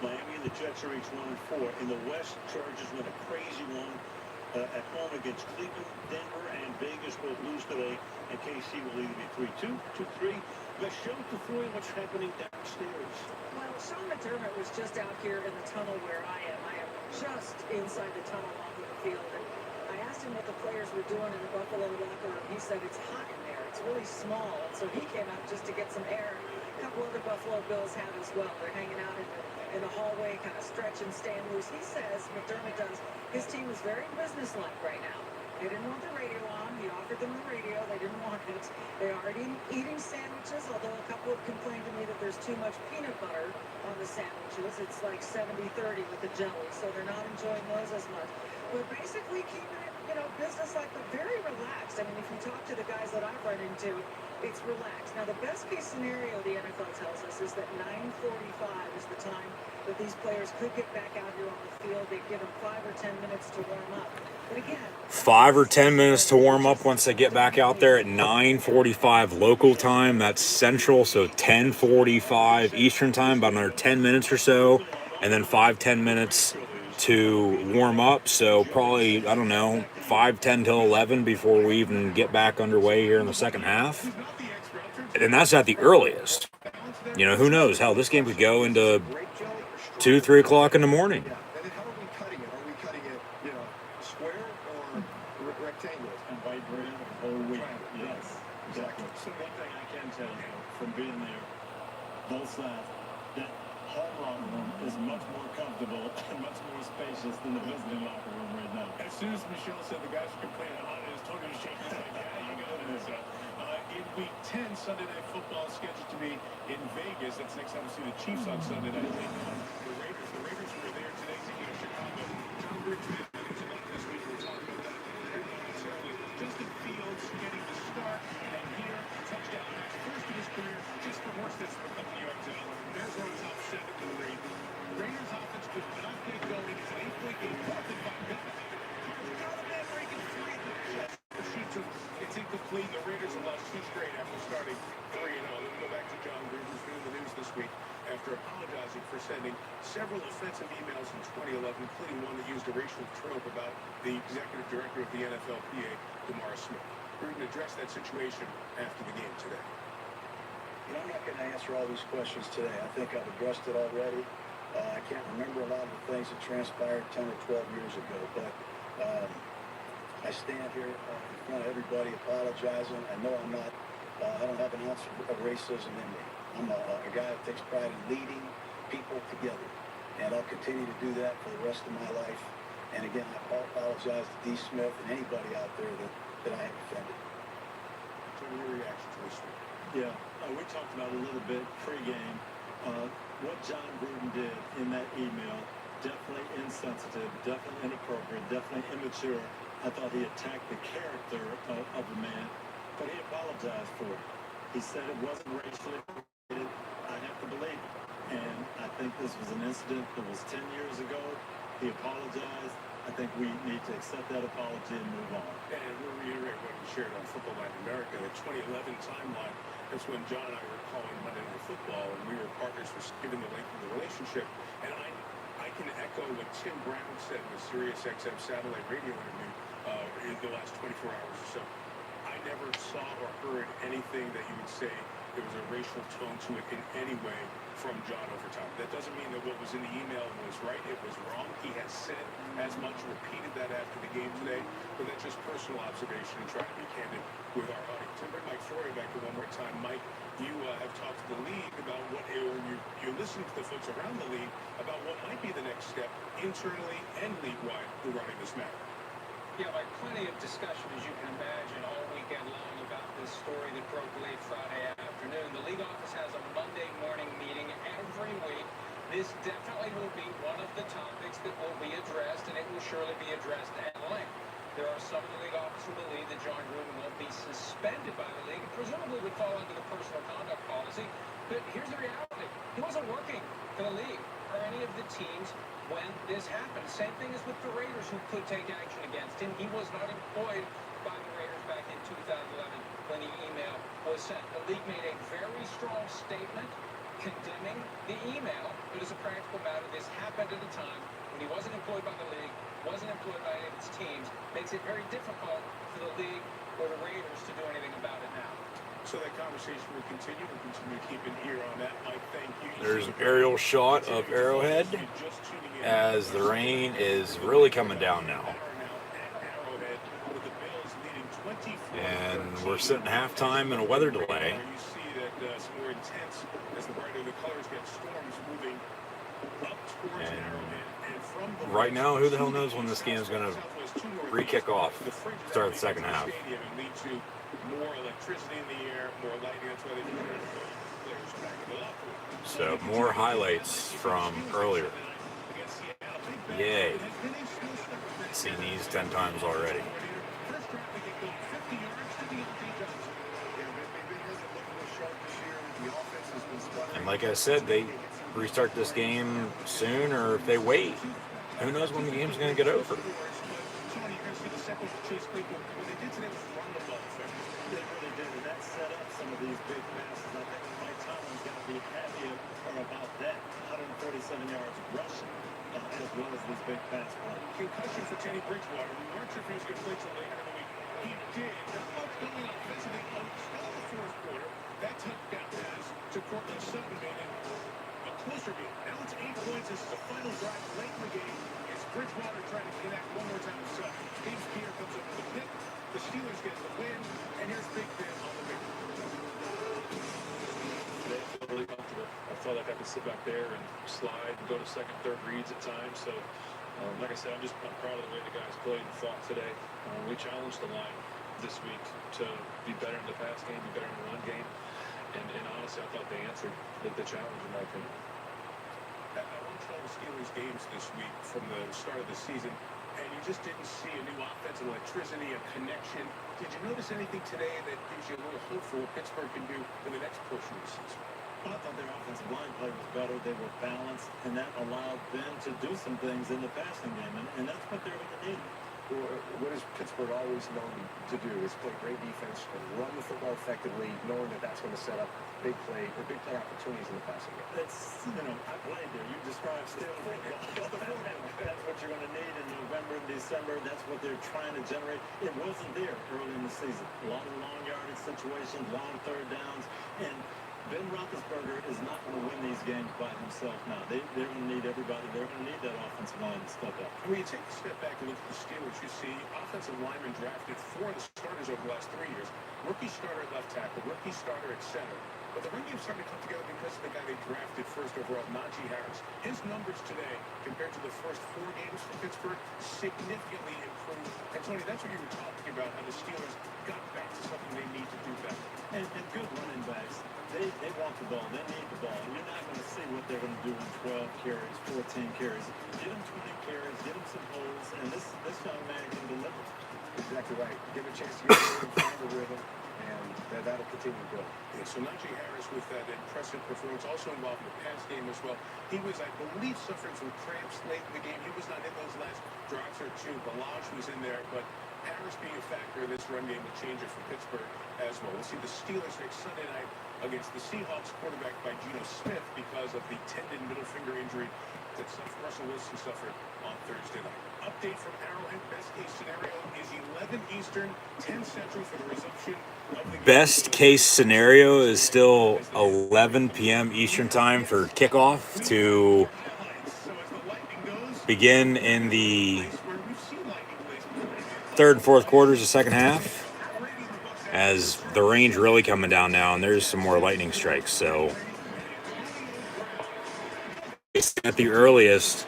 Miami and the Jets are each 1-4. In the West, Chargers win a crazy one at home against Cleveland. Denver and Vegas both lose today, and KC will either be 3-2, 2-3. Michelle Tafoya, what's happening downstairs? Well, Sean McDermott was just out here in the tunnel where I am. I am just inside the tunnel off of the field. And I asked him what the players were doing in the Buffalo locker room. He said it's hot in there. It's really small. And so he came out just to get some air. A couple other Buffalo Bills have as well. They're hanging out in the hallway, kind of stretching, staying loose. He says, McDermott does, his team is very businesslike right now. They didn't want the radio on. He offered them the radio. They didn't want it. They are eating sandwiches, although a couple have complained to me that there's too much peanut butter on the sandwiches. It's like 70-30 with the jelly, so they're not enjoying those as much. But basically keeping it, business-like, but very relaxed. I mean, if you talk to the guys that I've run into, it's relaxed. Now, the best-case scenario, the NFL tells us, is that 9:45 is the time that these players could get back out here on the field. They give them 5 or 10 minutes to warm up. But again, 5 or 10 minutes to warm up once they get back out there at 9:45 local time. That's Central, so 10:45 Eastern time, about another 10 minutes or so, and then 5-10 minutes to warm up. So probably, I don't know, 5:10 till 11 before we even get back underway here in the second half. And that's at the earliest. Who knows? Hell, this game could go into 2-3 o'clock in the morning. And then how are we cutting it? Are we cutting it, square or rectangular? And white bread whole week. Yes, exactly. So one thing I can tell you from being there, both sides, that home locker room is much more comfortable and much more spacious than the visiting locker room right now. As soon as Michelle said the guys are complaining how hot it is, Tony was shaking his head. Yeah, you got it. In Week 10, Sunday Night Football is scheduled to be in Vegas. That's next time we see the Chiefs on Sunday night. The Raiders were there today taking on Chicago. John Briggs made minutes about this week. We'll talk about that momentarily. Justin Fields getting the start, and here, touchdown pass, first of his career, just for horse this for a couple yards out. There's our top 7 to the Raiders. Raiders offense could not get going. It's an 8-point game. Fourth and 5. Got a man breaking 3. It's incomplete. The Raiders have lost 2 straight after starting 3-0. Let me go back to John Gruden, who's been in the news this week after apologizing for sending several offensive emails in 2011, including one that used a racial trope about the executive director of the NFLPA, DeMaurice Smith. Gruden addressed that situation after the game today. I'm not going to answer all these questions today. I think I've addressed it already. I can't remember a lot of the things that transpired 10 or 12 years ago, but I stand here in front of everybody apologizing. I know I don't have an ounce of racism in me. I'm a guy that takes pride in leading people together, and I'll continue to do that for the rest of my life. And again, I apologize to D. Smith and anybody out there that I have offended. What are your reactions to this one? Yeah, we talked about it a little bit pregame. What John Gruden did in that email, definitely insensitive, definitely inappropriate, definitely immature. I thought he attacked the character of the man, but he apologized for it. He said it wasn't racially motivated. I have to believe it. And I think this was an incident that was 10 years ago. He apologized. I think we need to accept that apology and move on. And we'll reiterate what we shared on Football Night in America, the 2011 timeline. That's when John and I were calling Monday Night Football, and we were partners for given the length of the relationship. And I can echo what Tim Brown said in the Sirius XM satellite radio interview in the last 24 hours or so. I never saw or heard anything that you would say there was a racial tone to it in any way from John over time. That doesn't mean that what was in the email was right. It was wrong. He has said as much, repeated that after the game today, but that's just personal observation and trying to be candid with our audience. And bring Mike Flory back to one more time. Mike, you have talked to the league about what, or you listened to the folks around the league about what might be the next step internally and league-wide regarding this matter. Yeah, Mike, plenty of discussion, as you can imagine, all weekend long about this story that broke late Friday afternoon. The league office has a Monday morning meeting every week. This definitely will be one of the topics that will be addressed, and it will surely be addressed at length. There are some in the league office who believe that John Gruden won't be suspended by the league, and presumably would fall under the personal conduct policy. But here's the reality. He wasn't working for the league or any of the teams when this happened. Same thing as with the Raiders, who could take action against him. He was not employed by the Raiders back in 2011 when the email was sent. The league made a very strong statement condemning the email, but as a practical matter, this happened at a time when he wasn't employed by the league, wasn't employed by any of its teams. Makes it very difficult for the league or the Raiders to do anything about it now. So that conversation will continue. We'll continue to keep an ear on that. Mike, thank you. There's an aerial shot of Arrowhead as the rain is really coming down now. And we're sitting halftime in a weather delay. You see that it's more intense as the brighter the colors get. Storms moving up towards Arrowhead. And from the right now, who the hell knows when this game is going to re-kick off, start the second half. More electricity in the air, more lightning. That's why they do players backing it up. So more highlights from earlier. Yay. Seen these 10 times already. And like I said, they restart this game soon, or if they wait, who knows when the game's going to get over. They really did, and that set up some of these big passes. I think Mike Tomlin's got to be happier about that 147 yards rushing, as well as these big pass plays. Concussion for Teddy Bridgewater. We weren't sure if he was going to play till later in the week. He did. Not much going on offensively until the fourth quarter. That touchdown pass to Cortland Sutton made it a closer game. Now it's 8 points. This is a final drive late in the game. It's Bridgewater trying to connect one more time with Sutton. James Pierre comes up with a pick. The Steelers get the win, and here's Big Ben on the big one. They feel really comfortable. I felt like I could sit back there and slide and go to second, third reads at times. So, like I said, I'm proud of the way the guys played and fought today. We challenged the line this week to be better in the pass game, be better in the run game. And honestly, I thought they answered the challenge, in my opinion. I watched all the Steelers games this week from the start of the season, and you just didn't see a new offensive electricity, a connection. Did you notice anything today that gives you a little hope for what Pittsburgh can do in the next portion of the season? I thought their offensive line play was better. They were balanced, and that allowed them to do some things in the passing game, and that's what they're going to need. What has Pittsburgh always known to do is play great defense and run the football effectively, knowing that that's going to set up big play opportunities in the passing game. That's, I played there. You described still football. That's what you're going to need in November and December. That's what they're trying to generate. It wasn't there early in the season. A lot of long yardage situations, long third downs, and Ben Roethlisberger is not going to win these games by himself now. They're going to need everybody. They're going to need that offensive line to step up. When you take a step back and look at the Steelers, you see offensive linemen drafted 4 of the starters over the last 3 years. Rookie starter at left tackle, rookie starter at center. But the run game's starting to come together because of the guy they drafted first overall, Najee Harris. His numbers today, compared to the first 4 games for Pittsburgh, significantly improved. And Tony, that's what you were talking about, how the Steelers got back to something they need to do better. And good running backs. They want the ball. They need the ball. You're not going to see what they're going to do in 12 carries, 14 carries. Get them 20 carries, get them some holes, and this young man can deliver. Exactly right. Give him a chance to get the rhythm, find the rhythm, and that'll continue to grow. Yeah, so Najee Harris with that impressive performance, also involved in the pass game as well. He was, I believe, suffering from cramps late in the game. He was not in those last drives or two. Balaj was in there, but Harris being a factor in this run game will change it for Pittsburgh as well. We'll see the Steelers next Sunday night against the Seahawks, quarterbacked by Geno Smith because of the tendon middle finger injury that Russell Wilson suffered on Thursday night. Update from Arrowhead. Best case scenario is 11 Eastern, 10 Central for the resumption of the Best case scenario is still 11 p.m. Eastern time for kickoff to begin in the third and fourth quarters of second half, as the rain's really coming down now and there's some more lightning strikes. So it's at the earliest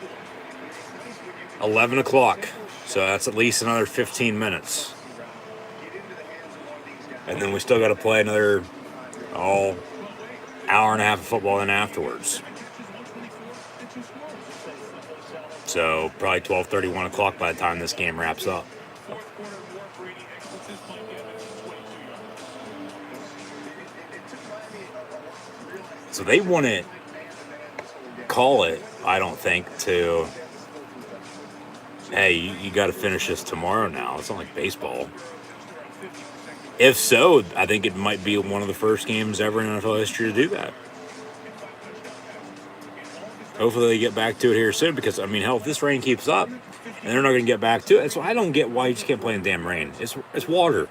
11 o'clock. So that's at least another 15 minutes. And then we still got to play another hour and a half of football then afterwards. So probably 12:30, 1 o'clock by the time this game wraps up. So they wouldn't call it, I don't think, to, hey, you got to finish this tomorrow now. It's not like baseball. If so, I think it might be one of the first games ever in NFL history to do that. Hopefully they get back to it here soon because, I mean, hell, if this rain keeps up and they're not going to get back to it, so I don't get why you just can't play in damn rain. It's water.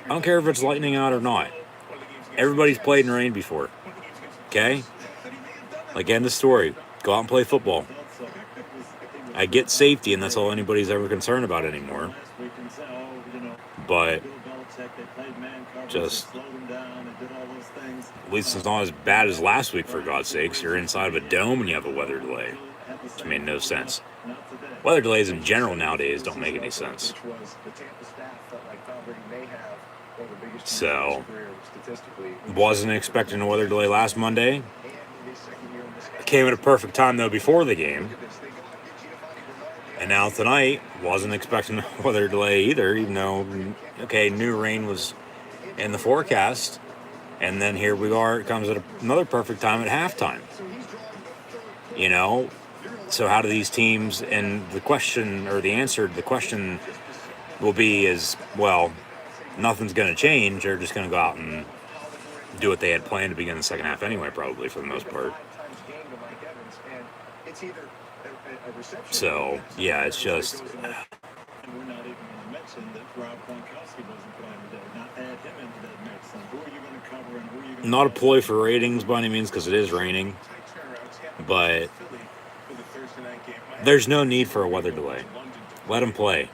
I don't care if it's lightning out or not. Everybody's played in rain before. Okay? Like, end of story. Go out and play football. I get safety, and that's all anybody's ever concerned about anymore. But just, at least it's not as bad as last week, for God's sakes. You're inside of a dome and you have a weather delay, which made no sense. Weather delays in general nowadays don't make any sense. So, wasn't expecting a weather delay last Monday. Came at a perfect time, though, before the game. And now tonight, wasn't expecting a weather delay either, even though, okay, new rain was in the forecast. And then here we are, it comes at another perfect time at halftime. You know, so how do these teams, and the question, or the answer to the question will be is, well, nothing's going to change. They're just going to go out and do what they had planned to begin the second half anyway, probably, for the most part. So, yeah, it's just... We're not even going to mention that Rob Gronkowski wasn't playing today. Not add him into that mix. And who are you going to cover and who are you going to... Not a ploy for ratings by any means, because it is raining. But there's no need for a weather delay. Let them play.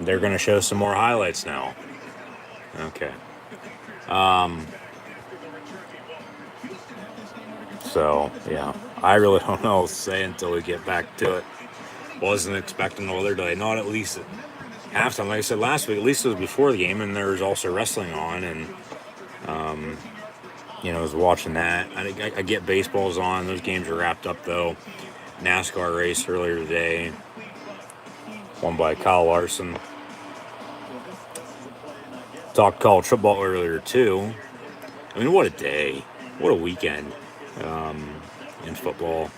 They're going to show some more highlights now. Okay. So, yeah. I really don't know what to say until we get back to it. Wasn't expecting the weather delay. Not at least at halftime. Like I said last week, at least it was before the game, and there was also wrestling on, and, you know, I was watching that. I get baseball's on. Those games are wrapped up, though. NASCAR race earlier today. Won by Kyle Larson. Talked college football earlier, too. I mean, what a day. What a weekend in football.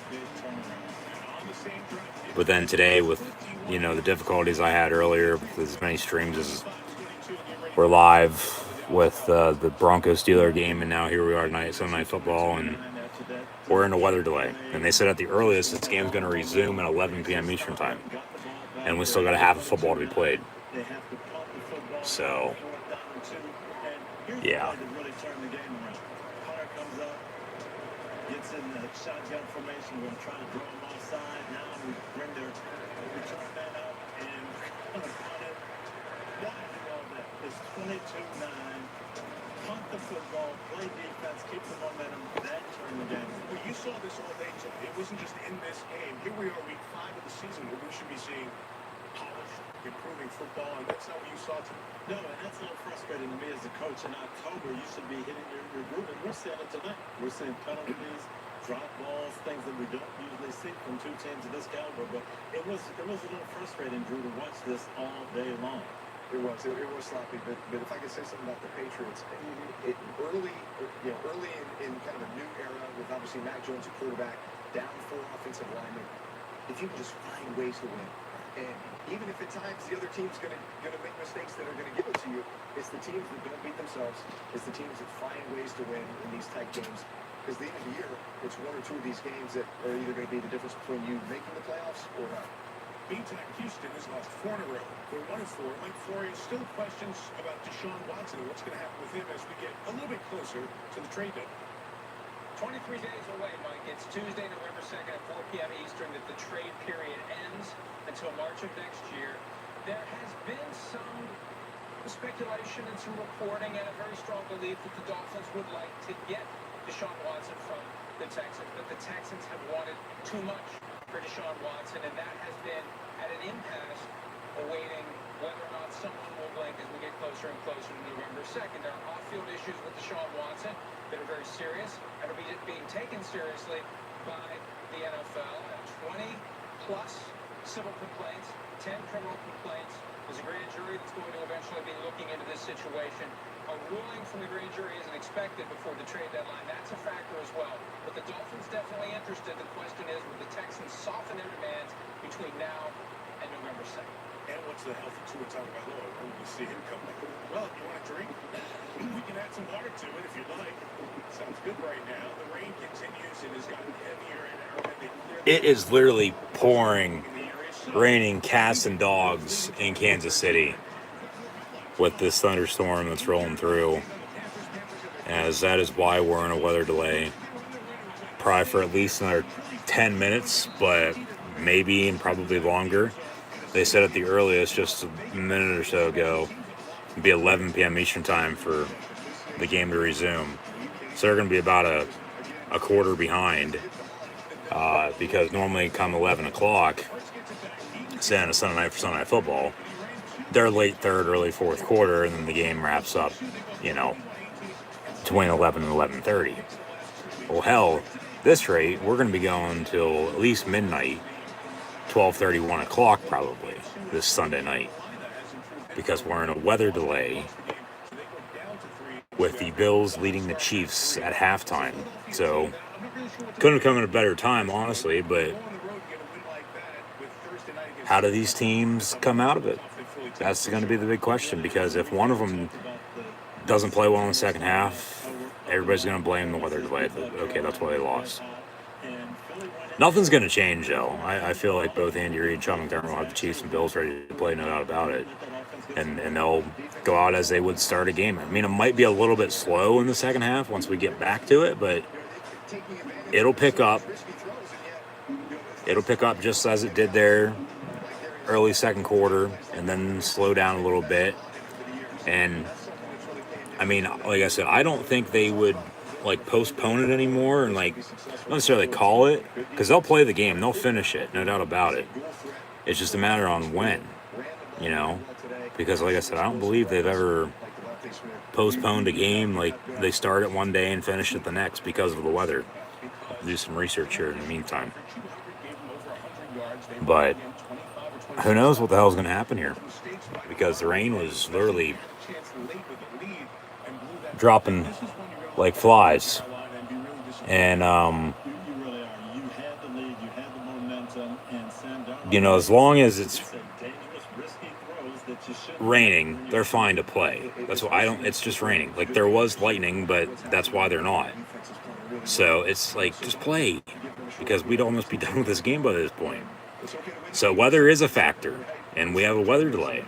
But then today, with, you know, the difficulties I had earlier with as many streams as were live with the Broncos-Steelers game, and now here we are tonight, Sunday Night Football, and we're in a weather delay. And they said at the earliest this game's going to resume at 11 p.m. Eastern time. And we still got a half of football to be played. So, Here's Yeah. the play that really turned the game around. Hunter comes up, gets in the shotgun formation. We're going to try to draw him offside. Now we bring their return man up, and we're going to punt it. Why do all that? It's 22-9. Punt the football, play defense, keep the momentum. That turned the game. Well, you saw this all day, Jim. It wasn't just in this game. Here we are, week 5 of the season, where we should be seeing polished, improving football, and that's not what you saw today. No, and that's a little frustrating to me as a coach. In October, you should be hitting your groove, and we're seeing it tonight. We're seeing penalties, drop balls, things that we don't usually see from two teams of this caliber. But it was a little frustrating, Drew, to watch this all day long. It was sloppy, but if I could say something about the Patriots, early in kind of a new era with obviously Mac Jones, a quarterback, down 4 offensive linemen, if you can just find ways to win, and even if at times the other team's gonna make mistakes that are gonna give it to you, it's the teams that don't beat themselves, it's the teams that find ways to win in these tight games. Because at the end of the year, it's 1 or 2 of these games that are either going to be the difference between you making the playoffs or not. Meantime, Houston has lost 4 in a row. They're 1-4. Mike Florio still questions about Deshaun Watson and what's going to happen with him as we get a little bit closer to the trade deadline. 23 days away, Mike. It's Tuesday, November 2nd at 4 p.m. Eastern that the trade period ends until March of next year. There has been some speculation and some reporting and a very strong belief that the Dolphins would like to get Deshaun Watson from the Texans, but the Texans have wanted too much for Deshaun Watson, and that has been at an impasse, awaiting whether or not someone will blink as we get closer and closer to November 2nd. There are off-field issues with Deshaun Watson that are very serious and are being taken seriously by the NFL. 20-plus civil complaints, 10 criminal complaints. There's a grand jury that's going to eventually be looking into this situation. A ruling from the grand jury isn't expected before the trade deadline. That's a factor as well. But the Dolphins definitely interested. The question is, will the Texans soften their demands between now and November 2nd? And what's the health of Tua Tagovailoa when we see him come back? Well, if you want a drink, we can add some water to it if you'd like. Sounds good right now. The rain continues and has gotten heavier and Arrowhead. It is literally pouring, raining cats and dogs in Kansas City with this thunderstorm that's rolling through, as that is why we're in a weather delay, probably for at least another 10 minutes, but maybe and probably longer. They said at the earliest just a minute or so ago it'd be 11 p.m. Eastern time for the game to resume, so they're going to be about a quarter behind, because normally come 11 o'clock, say on a Sunday night for Sunday Night Football, they're late third, early fourth quarter, and then the game wraps up, between 11 and 11:30. Well, hell, this rate, we're going to be going till at least midnight, 12:30, 1 o'clock probably, this Sunday night, because we're in a weather delay with the Bills leading the Chiefs at halftime. So, couldn't have come at a better time, honestly, but how do these teams come out of it? That's going to be the big question, because if one of them doesn't play well in the second half, everybody's going to blame the weather delay. Okay, that's why they lost. Nothing's going to change, though. I feel like both Andy Reid and Sean McDermott will have the Chiefs and Bills ready to play, no doubt about it. And they'll go out as they would start a game. I mean, it might be a little bit slow in the second half once we get back to it, but it'll pick up. It'll pick up just as it did there early second quarter, and then slow down a little bit. And I mean, like I said, I don't think they would postpone it anymore and not necessarily call it, because they'll play the game, they'll finish it, no doubt about it. It's just a matter on when, because like I said, I don't believe they've ever postponed a game like they start it one day and finish it the next because of the weather. I'll do some research here in the meantime, but who knows what the hell is going to happen here, because the rain was literally dropping like flies. And, as long as it's raining, they're fine to play. That's why it's just raining. Like, there was lightning, but that's why they're not. So it's just play, because we'd almost be done with this game by this point. So weather is a factor, and we have a weather delay.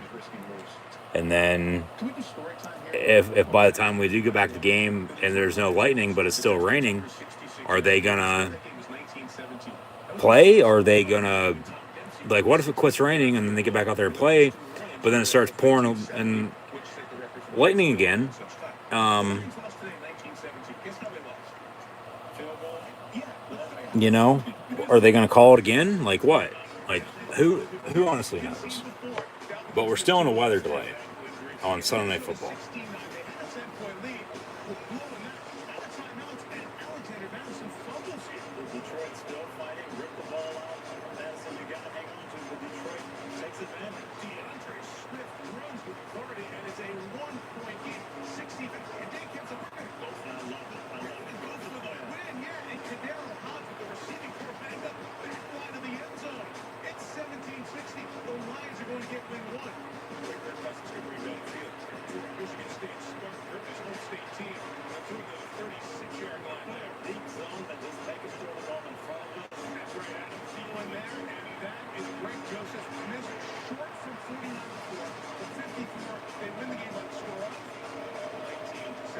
And then if by the time we do get back to the game and there's no lightning but it's still raining, are they gonna play? Or are they gonna, like, what if it quits raining and then they get back out there and play, but then it starts pouring and lightning again? You know, are they gonna call it again? Like what? Like who honestly knows? But we're still in a weather delay on Sunday Night Football. Detroit still fighting, rip the ball out. Madison, you got to hang on to, but Detroit takes advantage. DeAndre Swift runs with authority, and it's a 1-point game, 60. And Dave Kemp's a I love it. I love it. Goes for the win, yeah. And Kadero Hodge with the receiving corps banged up, back line of the end zone. It's 17-60. The Lions are going to get win one. Quick Cousins can rebound the field. Michigan State smart grip his home state team. Through the 36-yard line there. Deep zone that just take us to the ball in front of us. That's right, Adam Thielen there, and that is Greg Joseph. Missed short from 49 to 54. They win the game by the score of 19-17.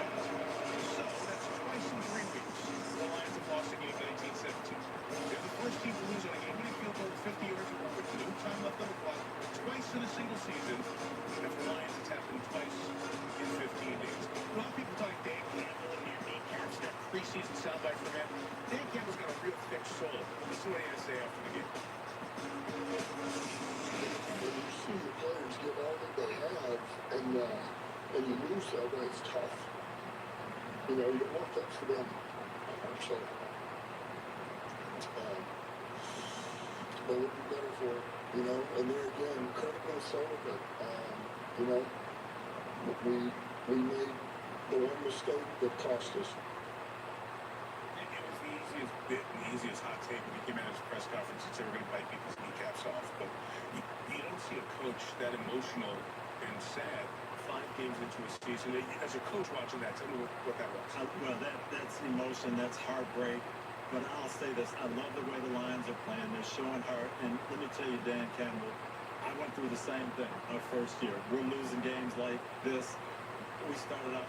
So that's twice in 3 weeks. The Lions have lost a game 19-17. They're the first team to lose on a game-winning field goal 50 yards or more with no time left on the clock. Twice in a single season. And the Lions, it's happened twice in 15 days. A lot of people talk Dave Campbell and your kneecaps, that preseason soundbite from him. Dave Campbell's got a real thick soul. This is what he had to say after the game. When you see the players give all that they have, and you lose that way, it's tough. You know, you want that for them. So, but it'd be better for it, you know. And there again, credit goes Sullivan. You know, we made the one mistake that cost us. It was the easiest bit and the easiest hot take when he came out at his press conference and said we're going to bite people's kneecaps off. But you don't see a coach that emotional and sad 5 games into a season. As a coach watching that, tell me what that was. Well, that's emotion, that's heartbreak. But I'll say this, I love the way the Lions are playing. They're showing heart. And let me tell you, Dan Campbell, I went through the same thing our first year. We're losing games like this. We started out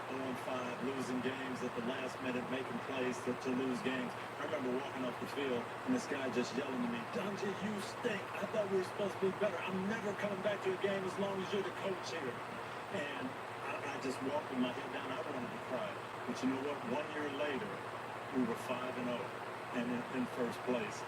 0-5, losing games at the last minute, making plays to lose games. I remember walking off the field, and this guy just yelling to me, Dungy, you stink. I thought we were supposed to be better. I'm never coming back to a game as long as you're the coach here. And I just walked with my head down. I wanted to cry. But you know what? 1 year later, we were 5-0 and in first place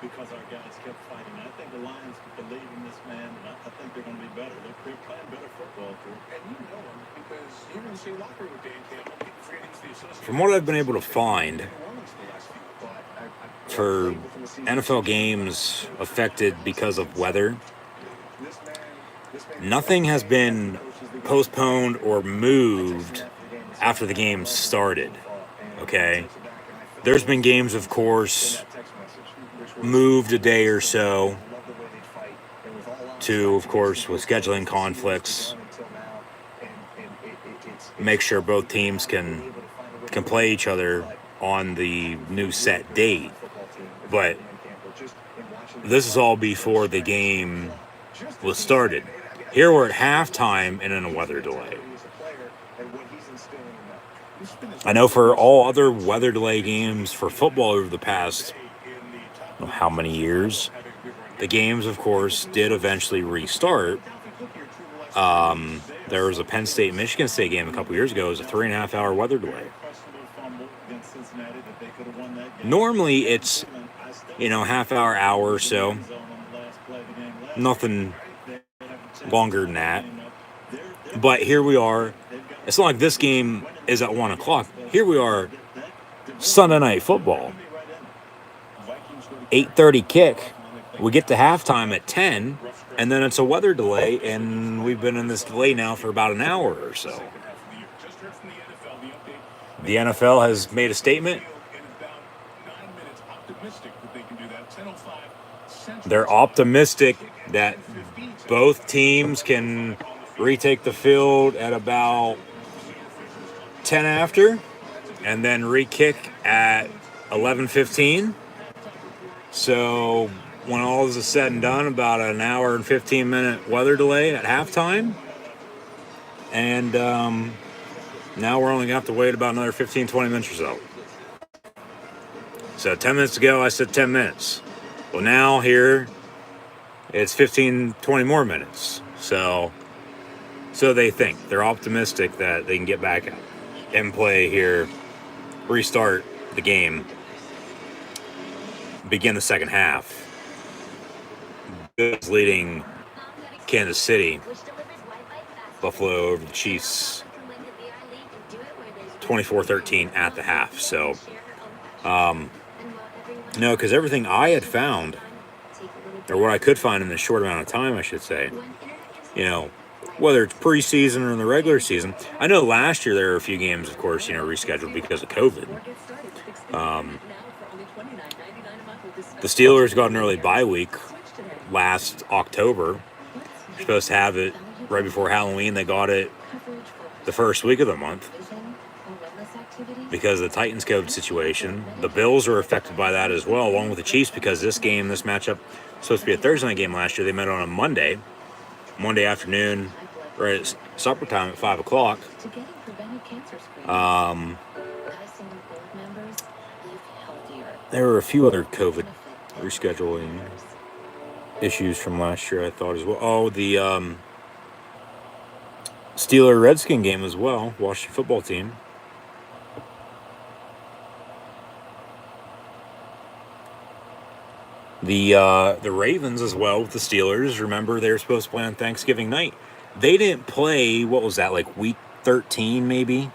because our guys kept fighting. I think the Lions believe in this man, and I think they're going to be better. They're playing better football, too. And you know him because you're in the same locker room with Dan Campbell. People forget he's the associate. From what I've been able to find, for NFL games affected because of weather, nothing has been postponed or moved after the game started. Okay? There's been games, of course, moved a day or so to, of course, with scheduling conflicts, make sure both teams can play each other on the new set date. But this is all before the game was started. Here we're at halftime and in a weather delay. I know for all other weather delay games for football over the past, I don't know how many years, the games, of course, did eventually restart. There was a Penn State, Michigan State game a couple years ago. It was a 3.5-hour weather delay. Normally it's, half hour, hour or so. Nothing longer than that. But here we are. It's not like this game is at 1 o'clock. Here we are, Sunday Night Football. 8:30 kick. We get to halftime at 10, and then it's a weather delay, and we've been in this delay now for about an hour or so. The NFL has made a statement. They're optimistic that both teams can retake the field at about 10 after, and then re-kick at 11:15. So when all is said and done, about an hour and 15-minute weather delay at halftime. And Now we're only going to have to wait about another 15, 20 minutes or so. So 10 minutes ago, I said 10 minutes. Well, now here, it's 15, 20 more minutes. So they think. They're optimistic that they can get back and play here, restart the game, begin the second half. Bills leading Kansas City. Buffalo over the Chiefs 24-13 at the half. So, no, because everything I had found, or what I could find in this short amount of time, I should say, you know, whether it's preseason or in the regular season. I know last year there were a few games, of course, you know, rescheduled because of COVID. The Steelers got an early bye week last October. They're supposed to have it right before Halloween. They got it the first week of the month because of the Titans COVID situation. The Bills are affected by that as well, along with the Chiefs, because this matchup, was supposed to be a Thursday night game last year. They met on a Monday afternoon, right at supper time at 5 o'clock. There were a few other COVID rescheduling issues from last year, I thought, as well. Oh, the Steeler-Redskin game as well, Washington football team. The Ravens as well with the Steelers. Remember, they were supposed to play on Thanksgiving night. They didn't play, what was that, like week 13 maybe?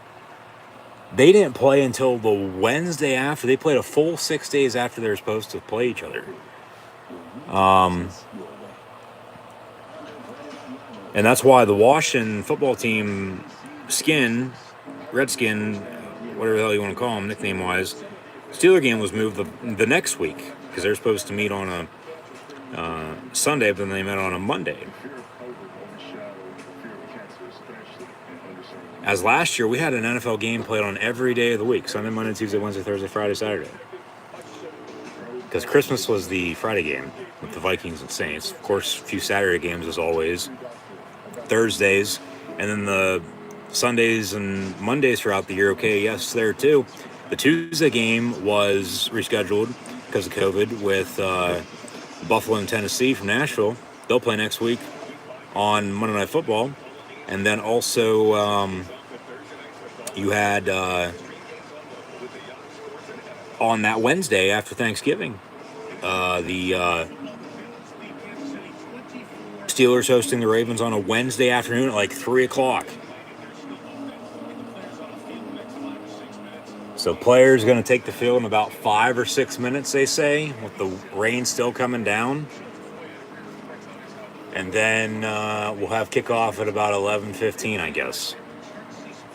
They didn't play until the Wednesday after. They played a full 6 days after they were supposed to play each other. And that's why the Washington football team Redskin, whatever the hell you want to call them, nickname-wise, Steeler game was moved the next week because they're supposed to meet on a Sunday, but then they met on a Monday. As last year, we had an NFL game played on every day of the week: Sunday, Monday, Tuesday, Wednesday, Thursday, Friday, Saturday. Because Christmas was the Friday game with the Vikings and Saints. Of course, a few Saturday games as always. Thursdays, and then the Sundays and Mondays throughout the year. Okay, yes, there too. The Tuesday game was rescheduled because of COVID with Buffalo and Tennessee from Nashville. They'll play next week on Monday Night Football. And then also you had on that Wednesday after Thanksgiving, the Steelers hosting the Ravens on a Wednesday afternoon at like 3 o'clock. So players going to take the field in about 5 or 6 minutes, they say, with the rain still coming down. And then we'll have kickoff at about 11:15, I guess.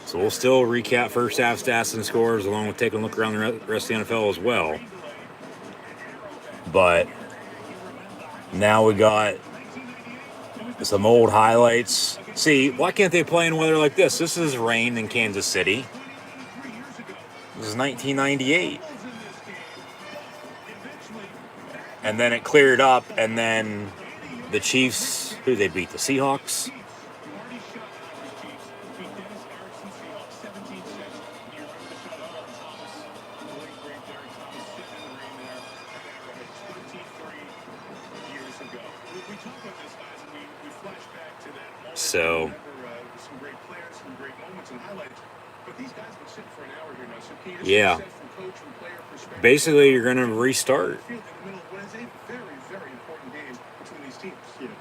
So we'll still recap first half stats and scores, along with taking a look around the rest of the NFL as well. But now we got some old highlights. See, why can't they play in weather like this? This is rain in Kansas City. This is 1998. And then it cleared up, and then the Chiefs, who they beat? The Seahawks? So yeah, basically you're going to restart. Yeah,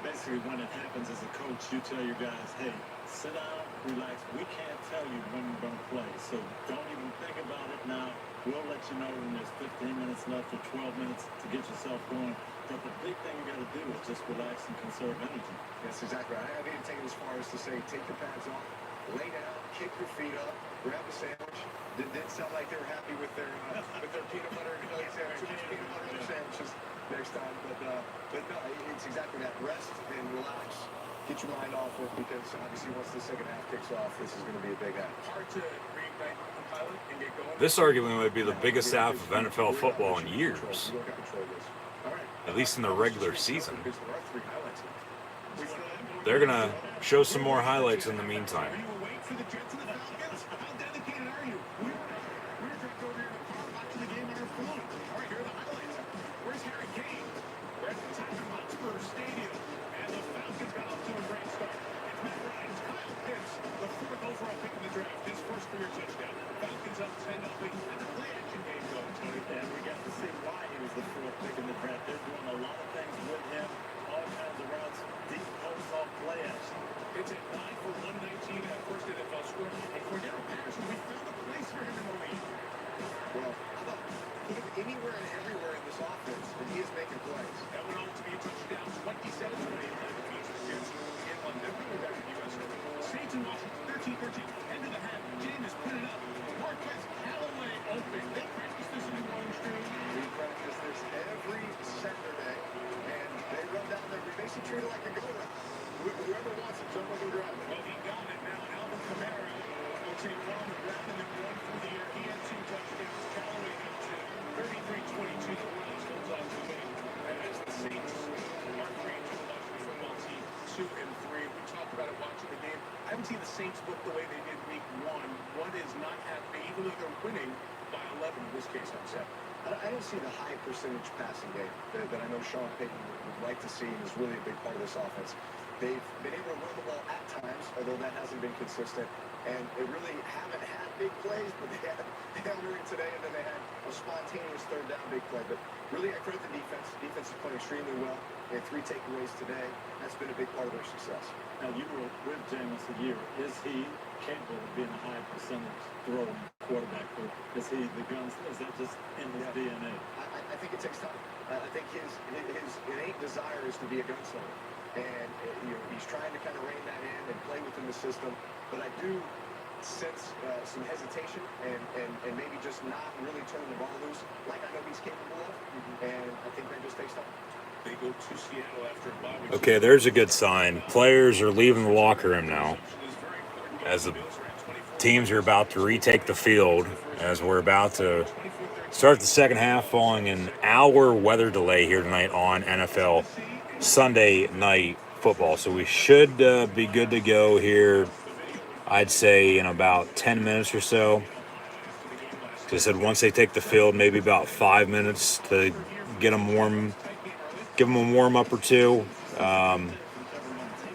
basically when it happens as a coach, you tell your guys, hey, sit down, relax. We can't tell you when we're going to play, so don't even think about it now. We'll let you know when there's 15 minutes left or 12 minutes to get yourself going. But the big thing you got to do is just relax and conserve energy. That's exactly right. I didn't take it as far as to say, take your pads off, lay down, kick your feet up, grab a sandwich. Didn't sound like they were happy with their peanut butter sandwiches, peanut butter sandwiches next time. But no, it's exactly that. Rest and relax. Get your mind off it, because obviously once the second half kicks off, this is going to be a big half. Hard to reignite the pilot and get going. This argument might be the biggest half of NFL football in years. At least in the regular season. They're going to show some more highlights in the meantime. anywhere and everywhere in this offense, and he is making plays. That went on to be a touchdown, 27-20 by the Patriots here in London. We're back in U.S. Saints in Washington, 13-13. End of the half. Jameis put it up. Marquez Callaway open. They practice this in New Orleans, Drew. We practice this every Saturday, and they run down there. We basically treat it like a go-around. Whoever wants it, jump up and grab it. Well, he got it now. Alvin Kamara will take one and grab it and one for the year. He had 2 touchdowns. Callaway had 2. 33-22. The Browns holds on to it. And as the Saints are great to the Washington football team, 2-3. We talked about it watching the game. I haven't seen the Saints look the way they did week 1. One is not happening, even though they're winning by 11 in this case on 7. I don't see the high percentage passing game that I know Sean Payton would like to see and is really a big part of this offense. They've been able to run the ball at times, although that hasn't been consistent. And they really haven't had big plays, but they had it today, and then they had a spontaneous third down big play. But really, I credit the defense. The defense is playing extremely well. They had 3 takeaways today. That's been a big part of their success. Now, you were with Jameis a year. Is he capable of being a high percentage throwing quarterback? Or is he the gunslinger? Is that just in his DNA? I think it takes time. I think his innate desire is to be a gunslinger. And he's trying to kind of rein that in and play within the system. But I do sense some hesitation and maybe just not really turning the ball loose like I know he's capable of. And I think that just takes time. They go to Seattle after a bye week. Okay, there's a good sign. Players are leaving the locker room now as the teams are about to retake the field, as we're about to start the second half following an hour weather delay here tonight on NFL Sunday Night Football. So we should be good to go here, I'd say, in about 10 minutes or so. They said once they take the field, maybe about 5 minutes to get them warm, give them a warm-up or two.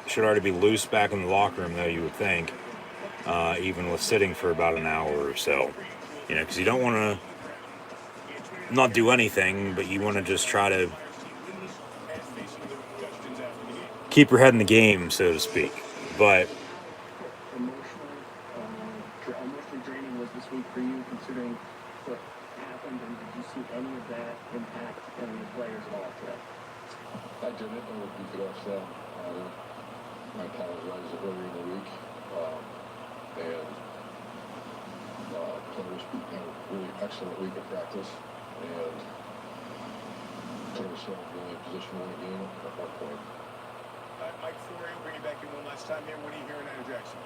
Should already be loose back in the locker room, though, you would think, even with sitting for about an hour or so. You know, because you don't want to not do anything, but you want to just try to keep your head in the game, so to speak. But emotionally draining was this week for you, considering what happened, and did you see any of that impact any of the players at all today? I didn't. I would beat it off them. I apologize early in the week, and players had a really excellent week of practice, and put ourselves really in a position to win a game at one point. Mike Florio, bring you back in one last time here. What are you hearing out of Jackson?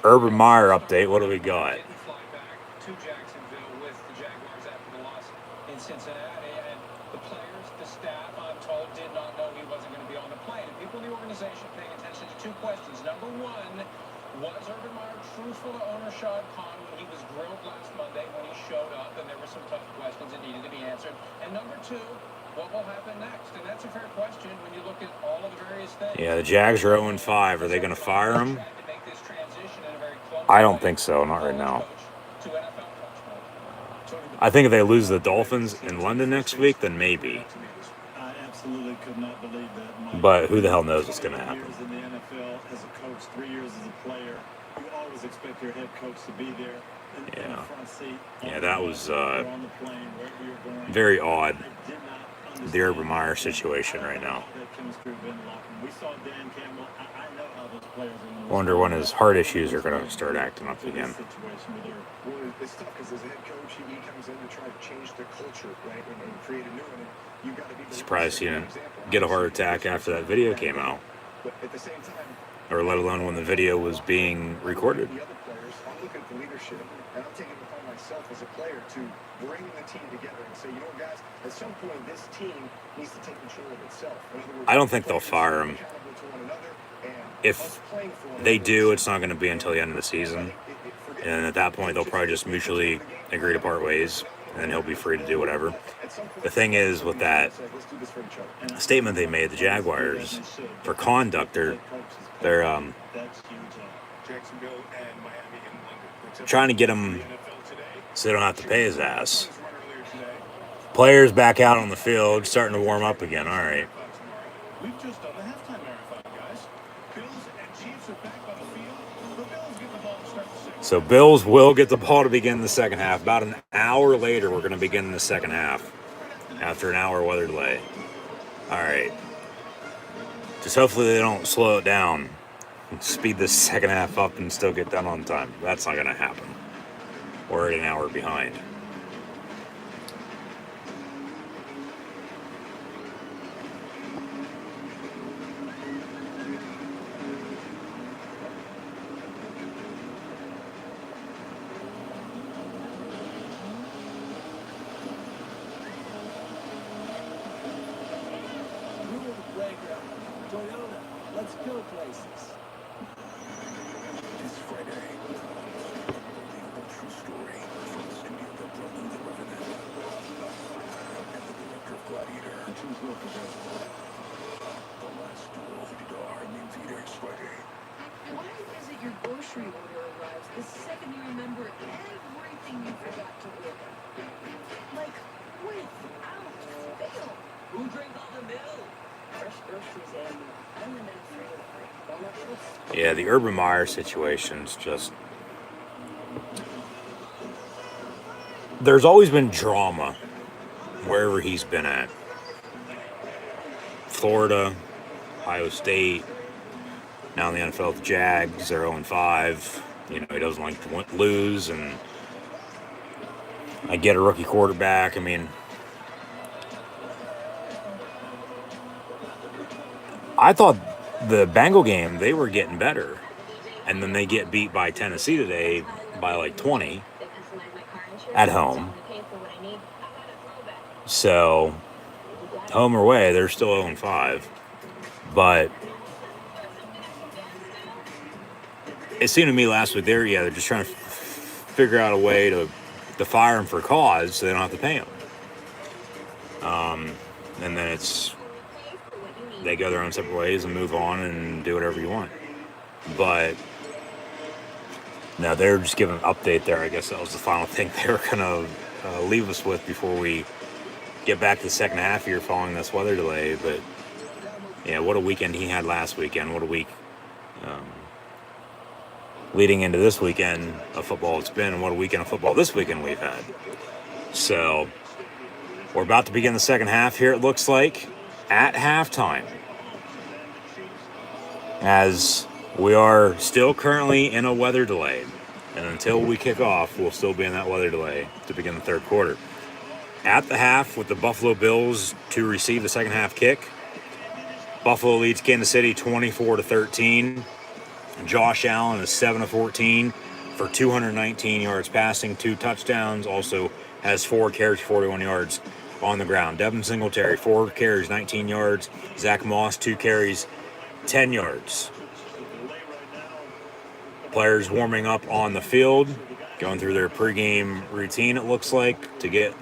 Urban Meyer update, what do we got? Didn't fly back to Jacksonville with the Jaguars after the loss in Cincinnati, and the players, the staff, I'm told, did not know he wasn't going to be on the plane. And people in the organization paying attention to 2 questions. Number 1, was Urban Meyer truthful to owner Shad Khan when he was grilled last Monday when he showed up, and there were some tough questions that needed to be answered? And number 2, what will happen next? And that's a fair question when you look at all of the various things. Yeah, the Jags are 0-5. Are they going to fire him? I don't think so, not right now. I think if they lose the Dolphins in London next week, then maybe. I absolutely could not believe that. But who the hell knows what's going to happen? 3 years in the NFL as a coach, 3 years as a player. You always expect your head coach to be there in the front seat. Yeah, that was on the plane, wherever you're going. very odd, the Urban Meyer situation right now. That chemistry been locking. We saw Dan Campbell. I know how those players are. Wonder when his heart issues are going to start acting up again. Well, it's tough because as a head coach, he comes in to try to change the culture, right, and create a new one. And you got to be Surprised he didn't get a heart attack after that video came out, But at the same time, or let alone when the video was being recorded. the other players, I'm looking at the leadership, and I'm taking it upon myself as a player to bring the team together and say, you know, guys, at some point this team needs to take control of itself. In other words, I don't think they'll fire him. accountable to one another, and If they do, it's not going to be until the end of the season. And at that point, they'll probably just mutually agree to part ways, and then he'll be free to do whatever. The thing is, with that statement they made, the Jaguars, for conduct, they're trying to get him so they don't have to pay his ass. Players back out on the field, starting to warm up again. All right. We've just done the halftime marathon, guys. Bills and Chiefs are back on the field. The Bills get the ball to start the second So Bills will get the ball to begin the second half. About an hour later, we're going to begin the second half after an hour weather delay. All right. Just hopefully they don't slow it down and speed this second half up and still get done on time. That's not going to happen. We're already an hour behind. Toyota, let's go places. This Friday, unbelievable true story from the studio that brought you The Revenant and the director of Gladiator. The last duel, rated R, in theaters Friday. Why is it your grocery order arrives the second you remember everything you forgot to order? Like, without fail. Who drank all the milk? Fresh groceries and unlimited free. Yeah, the Urban Meyer situation's just... There's always been drama wherever he's been at. Florida, Ohio State, now in the NFL with the Jags, they're 0-5. You know, he doesn't like to lose, and I get a rookie quarterback. I mean, I thought the Bengal game, they were getting better. And then they get beat by Tennessee today by like 20 at home. So, home or away, they're still 0-5. But it seemed to me last week they're just trying to figure out a way to fire him for cause so they don't have to pay him. And then they go their own separate ways and move on and do whatever you want. But no, they're just giving an update there. I guess that was the final thing they were going to leave us with before we get back to the second half here following this weather delay. But yeah, what a weekend he had last weekend. What a week leading into this weekend of football it's been, and what a weekend of football this weekend we've had. So we're about to begin the second half here, it looks like, at halftime, as we are still currently in a weather delay. And until we kick off, we'll still be in that weather delay to begin the third quarter. At the half, with the Buffalo Bills to receive the second half kick, Buffalo leads Kansas City 24-13. Josh Allen is 7-14 for 219 yards passing, 2 touchdowns. Also has 4 carries, 41 yards on the ground. Devin Singletary, 4 carries, 19 yards. Zach Moss, 2 carries, 10 yards. Players warming up on the field, going through their pregame routine, it looks like, to get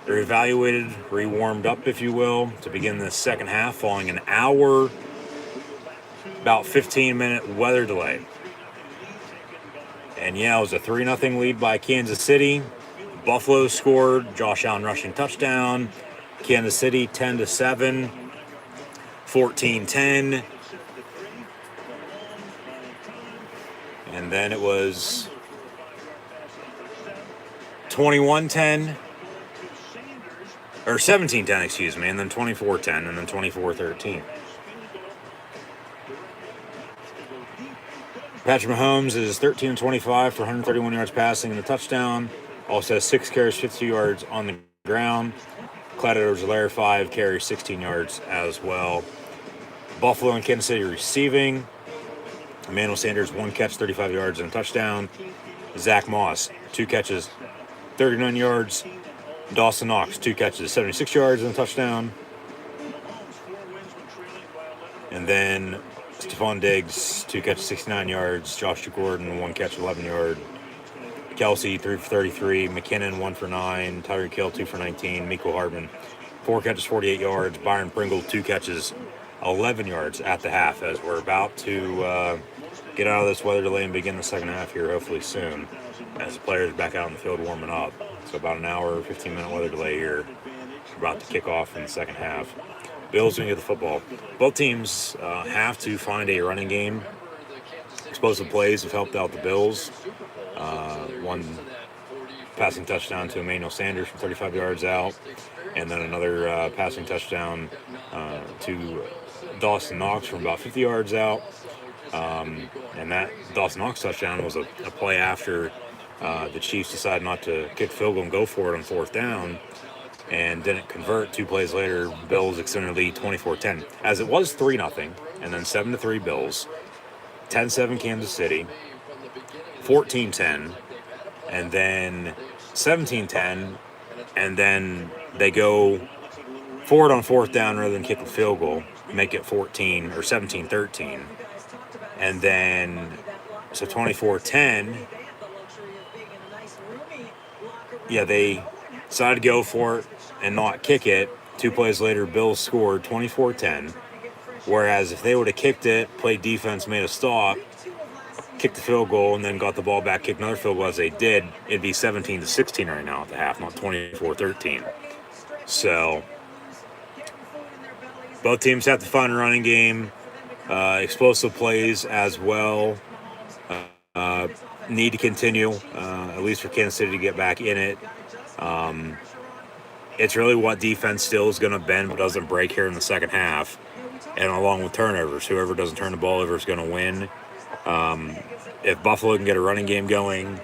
reevaluated, re-warmed up, if you will, to begin the second half, following an hour, about 15-minute weather delay. And yeah, it was a 3-0 lead by Kansas City. Buffalo scored, Josh Allen rushing touchdown. Kansas City 10-7, 14-10. And then it was 21-10, or 17-10, excuse me, and then 24-10, and then 24-13. Patrick Mahomes is 13-25 for 131 yards passing and a touchdown. Also has 6 carries, 52 yards on the ground. Clyde Edwards-Helaire, 5 carries, 16 yards as well. Buffalo and Kansas City receiving. Emmanuel Sanders, 1 catch, 35 yards and a touchdown. Zach Moss, 2 catches, 39 yards. Dawson Knox, 2 catches, 76 yards and a touchdown. And then Stephon Diggs, 2 catches, 69 yards. Josh Gordon, 1 catch, 11 yards. Kelsey, 3 for 33. McKinnon, 1 for 9. Tyreek Hill, 2 for 19. Mecole Hardman, 4 catches, 48 yards. Byron Pringle, 2 catches, 11 yards at the half, as we're about to get out of this weather delay and begin the second half here hopefully soon, as the players back out in the field warming up. So about an hour, 15-minute weather delay here. We're about to kick off in the second half. Bills going to get the football. Both teams have to find a running game explosive plays have helped out the Bills. One passing touchdown to Emmanuel Sanders from 35 yards out, and then another passing touchdown to Dawson Knox from about 50 yards out. And that Dawson Knox touchdown was a play after the Chiefs decided not to kick field goal and go for it on 4th down, and didn't convert. 2 plays later, Bills extended the lead 24-10. As it was 3-0, and then 7-3 Bills, 10-7 Kansas City, 14-10, and then 17-10, and then they go for it on 4th down rather than kick a field goal, make it 14 or 17-13, and then so 24-10. Yeah, they decided to go for it and not kick it. 2 plays later, Bills scored 24-10. Whereas if they would have kicked it, played defense, made a stop, kicked the field goal, and then got the ball back, kicked another field goal as they did, it'd be 17-16 right now at the half, not 24-13. So both teams have to find a running game, explosive plays as well. Need to continue, at least for Kansas City to get back in it. It's really what defense still is going to bend but doesn't break here in the second half. And along with turnovers, whoever doesn't turn the ball over is going to win. If Buffalo can get a running game going,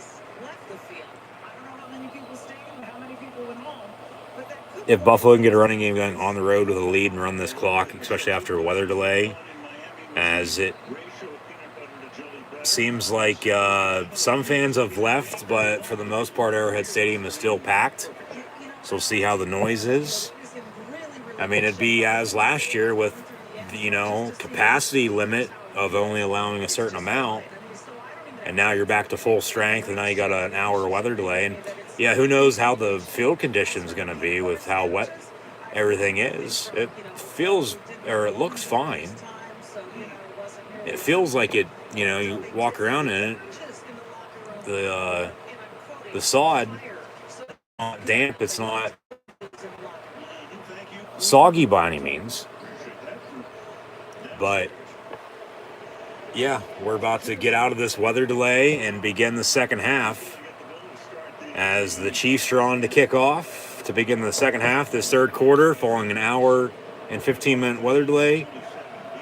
on the road with a lead and run this clock, especially after a weather delay, as it seems like some fans have left, but for the most part, Arrowhead Stadium is still packed. So we'll see how the noise is. I mean, it'd be as last year with, capacity limit of only allowing a certain amount. And now you're back to full strength, and now you got an hour weather delay. And yeah, who knows how the field condition's going to be with how wet everything is. It looks fine. It feels like it, you walk around in it, the sod, not damp, it's not soggy by any means. But yeah, we're about to get out of this weather delay and begin the second half as the Chiefs are on to kick off to begin the second half, this third quarter, following an hour and 15-minute weather delay.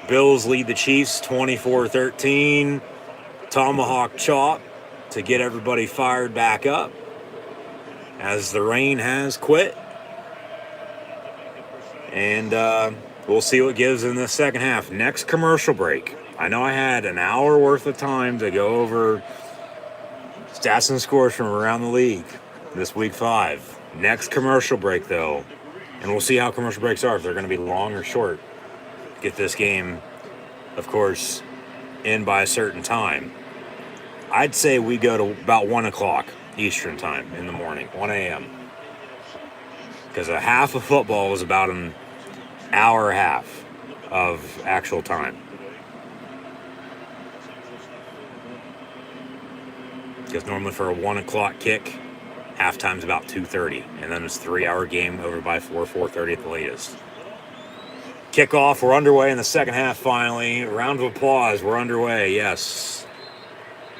Bills lead the Chiefs 24-13. Tomahawk chop to get everybody fired back up as the rain has quit. And we'll see what gives in the second half. Next commercial break. I know I had an hour worth of time to go over stats and scores from around the league this week 5. Next commercial break, though. And we'll see how commercial breaks are, if they're going to be long or short. Get this game, of course, in by a certain time. I'd say we go to about 1 o'clock Eastern time in the morning, 1 a.m. Because a half of football is about an hour and a half of actual time. Because normally for a 1 o'clock kick, halftime's about 2:30, and then it's a 3-hour game over by 4:30 at the latest. Kickoff, we're underway in the second half finally. Round of applause, we're underway, yes.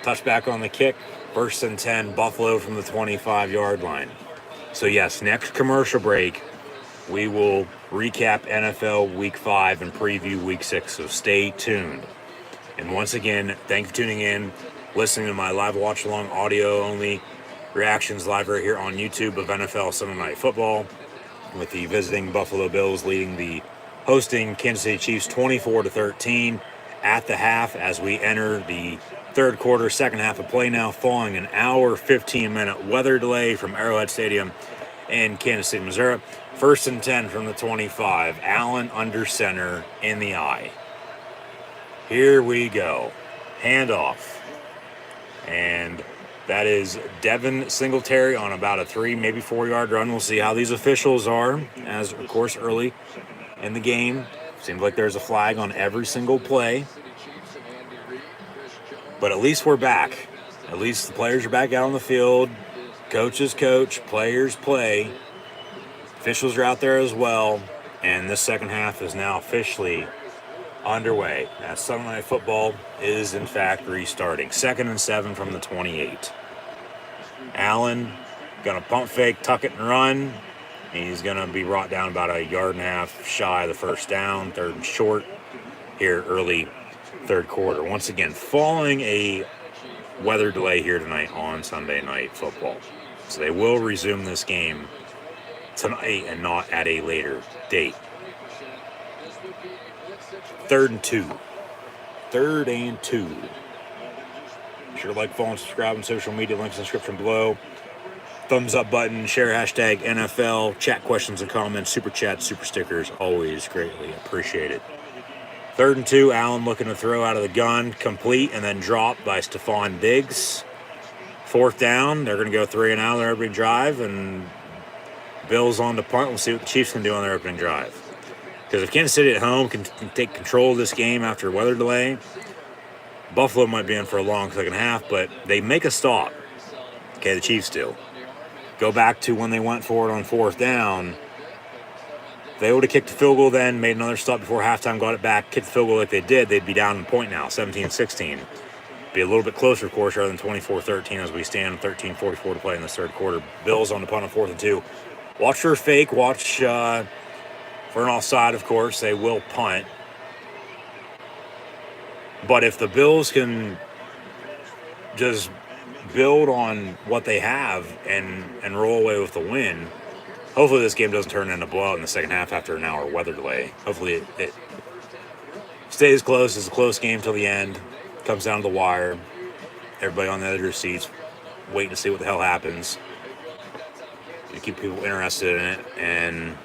Touchback on the kick, 1st and 10, Buffalo from the 25-yard line. So yes, next commercial break, we will recap NFL Week 5 and preview Week 6, so stay tuned. And once again, thank you for tuning in, listening to my live watch-along audio-only reactions live right here on YouTube of NFL Sunday Night Football, with the visiting Buffalo Bills leading the hosting Kansas City Chiefs 24-13 at the half as we enter the third quarter, second half of play now, following an hour, 15-minute weather delay from Arrowhead Stadium in Kansas City, Missouri. 1st and 10 from the 25. Allen under center in the eye. Here we go. Handoff. And that is Devin Singletary on about a 3, maybe 4-yard run. We'll see how these officials are, as, of course, early in the game. Seems like there's a flag on every single play. But at least we're back. At least the players are back out on the field. Coaches coach, players play. Officials are out there as well. And this second half is now officially underway as Sunday Night Football is in fact restarting. 2nd and 7 from the 28. Allen gonna pump fake, tuck it and run. He's gonna be brought down about a yard and a half shy of the first down, 3rd and short here early 3rd quarter. Once again, following a weather delay here tonight on Sunday Night Football. So they will resume this game tonight and not at a later date. 3rd and 2. 3rd and 2. Be sure to like, follow, and subscribe on social media. Links in the description below. Thumbs up button, share hashtag NFL, chat questions and comments, super chat, super stickers, always greatly appreciated. 3rd and 2, Allen looking to throw out of the gun, complete, and then dropped by Stephon Diggs. 4th down, they're going to go 3 and out on their opening drive, and Bills on the punt. We'll see what the Chiefs can do on their opening drive. Because if Kansas City at home can take control of this game after a weather delay, Buffalo might be in for a long second half, but they make a stop. Okay, the Chiefs do. Go back to when they went for it on 4th down. If they would have kicked the field goal then, made another stop before halftime, got it back, kicked the field goal like they did, they'd be down in point now, 17-16. Be a little bit closer, of course, rather than 24-13 as we stand 13:44 to play in this 3rd quarter. Bills on the punt on 4th and 2. Watch for a fake. Watch for an offside, of course. They will punt. But if the Bills can just build on what they have and roll away with the win, hopefully this game doesn't turn into a blowout in the second half after an hour weather delay. Hopefully it stays close. It's a close game till the end. Comes down to the wire. Everybody on the edge of their seats waiting to see what the hell happens. And keep people interested in it and,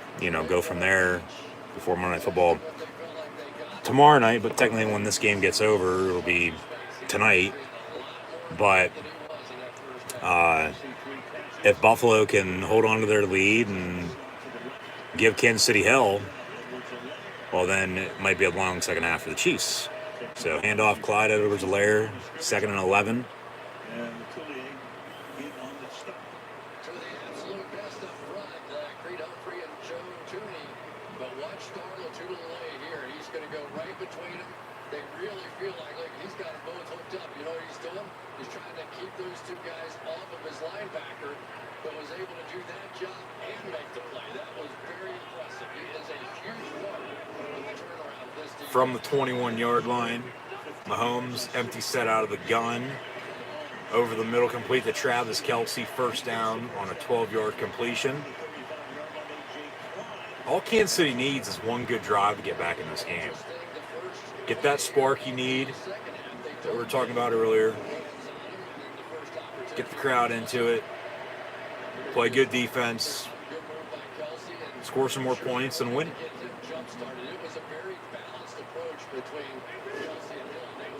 go from there before Monday Night Football tomorrow night. But technically when this game gets over, it'll be tonight. But if Buffalo can hold on to their lead and give Kansas City hell, well, then it might be a long second half for the Chiefs. So handoff, Clyde over to Lair, 2nd and 11. From the 21-yard line, Mahomes empty set out of the gun. Over the middle, complete to Travis Kelce, 1st down on a 12-yard completion. All Kansas City needs is one good drive to get back in this game. Get that spark you need that we were talking about earlier. Get the crowd into it. Play good defense. Score some more points and win.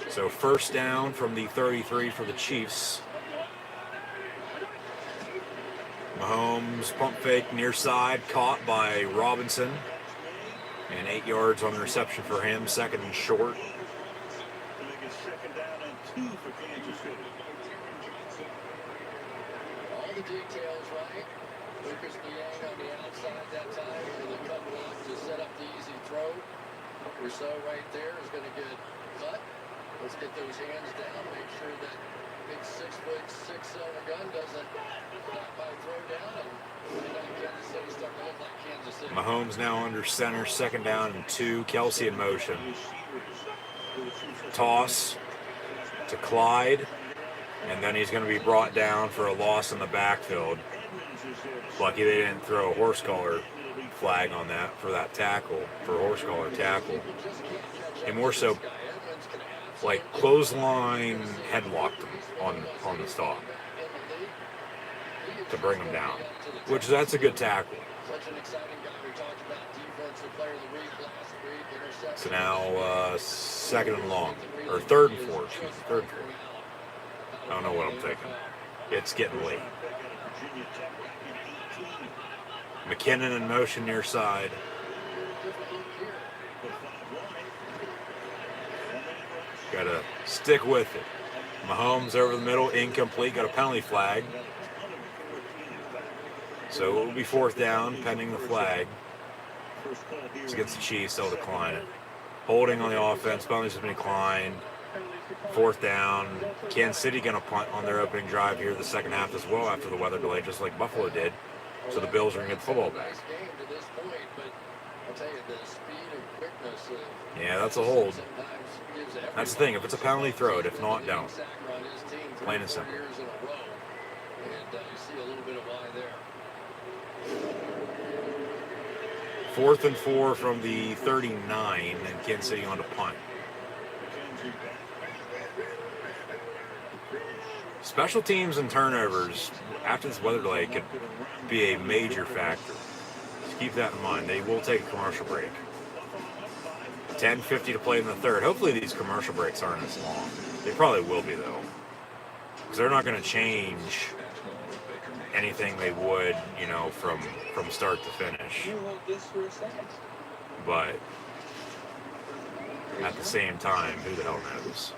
So 1st down from the 33 for the Chiefs. Mahomes pump fake near side, caught by Robinson. And 8 yards on the reception for him, 2nd and short. All the details right. Lucas Niang on the outside that time with a cut block to set up the easy throw. Rousseau right there is going to get cut. Let's get those hands down, make sure that big 6'6" gun doesn't by throw down, and Kansas City starting to look like Kansas City. Mahomes now under center, 2nd down and 2. Kelce in motion. Toss to Clyde, and then he's going to be brought down for a loss in the backfield. Lucky they didn't throw a horse collar flag on that for that tackle, for a horse collar tackle. And more so, like clothesline headlocked him on the stop to bring him down, which that's a good tackle. So now 2nd and long, or 3rd and 4, excuse me, 3rd and 4. I don't know what I'm thinking. It's getting late. McKinnon in motion near side. Got to stick with it. Mahomes over the middle, incomplete. Got a penalty flag. So it will be 4th down, pending the flag. It's against the Chiefs. They'll decline it. Holding on the offense, penalties have been declined. 4th down. Kansas City going to punt on their opening drive here the second half as well after the weather delay, just like Buffalo did. So the Bills are going to get the football back. Yeah, that's a hold. That's the thing. If it's a penalty, throw it. If not, don't. Plain and simple. Fourth and 4 from the 39, and Kansas City on to punt. Special teams and turnovers after this weather delay could be a major factor. Just keep that in mind. They will take a commercial break. 10:50 to play in the third. Hopefully these commercial breaks aren't as long. They probably will be, though. Because they're not going to change anything they would, you know, from start to finish. But at the same time, who the hell knows?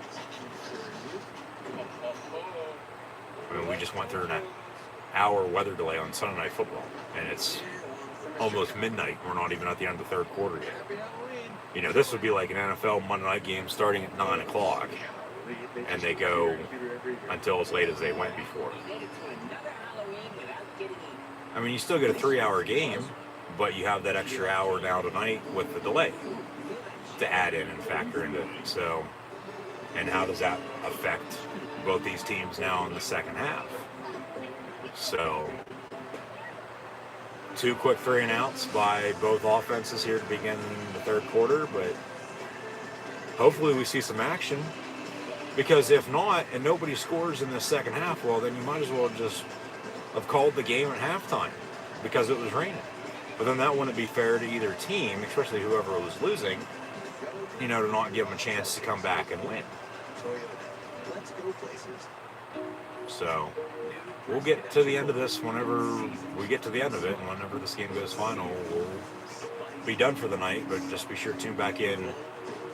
I mean, we just went through an hour weather delay on Sunday Night Football, and it's almost midnight. We're not even at the end of the third quarter yet. You know, this would be like an NFL Monday night game starting at 9 o'clock, and they go until as late as they went before. I mean, you still get a 3-hour game, but you have that extra hour now tonight with the delay to add in and factor into it. So, and how does that affect both these teams now in the second half? So, 2 quick 3-and-outs by both offenses here to begin the third quarter, but hopefully we see some action, because if not, and nobody scores in the second half, well, then you might as well just have called the game at halftime because it was raining. But then that wouldn't be fair to either team, especially whoever was losing, you know, to not give them a chance to come back and win. So we'll get to the end of this whenever we get to the end of it, and whenever this game goes final, we'll be done for the night. But just be sure to tune back in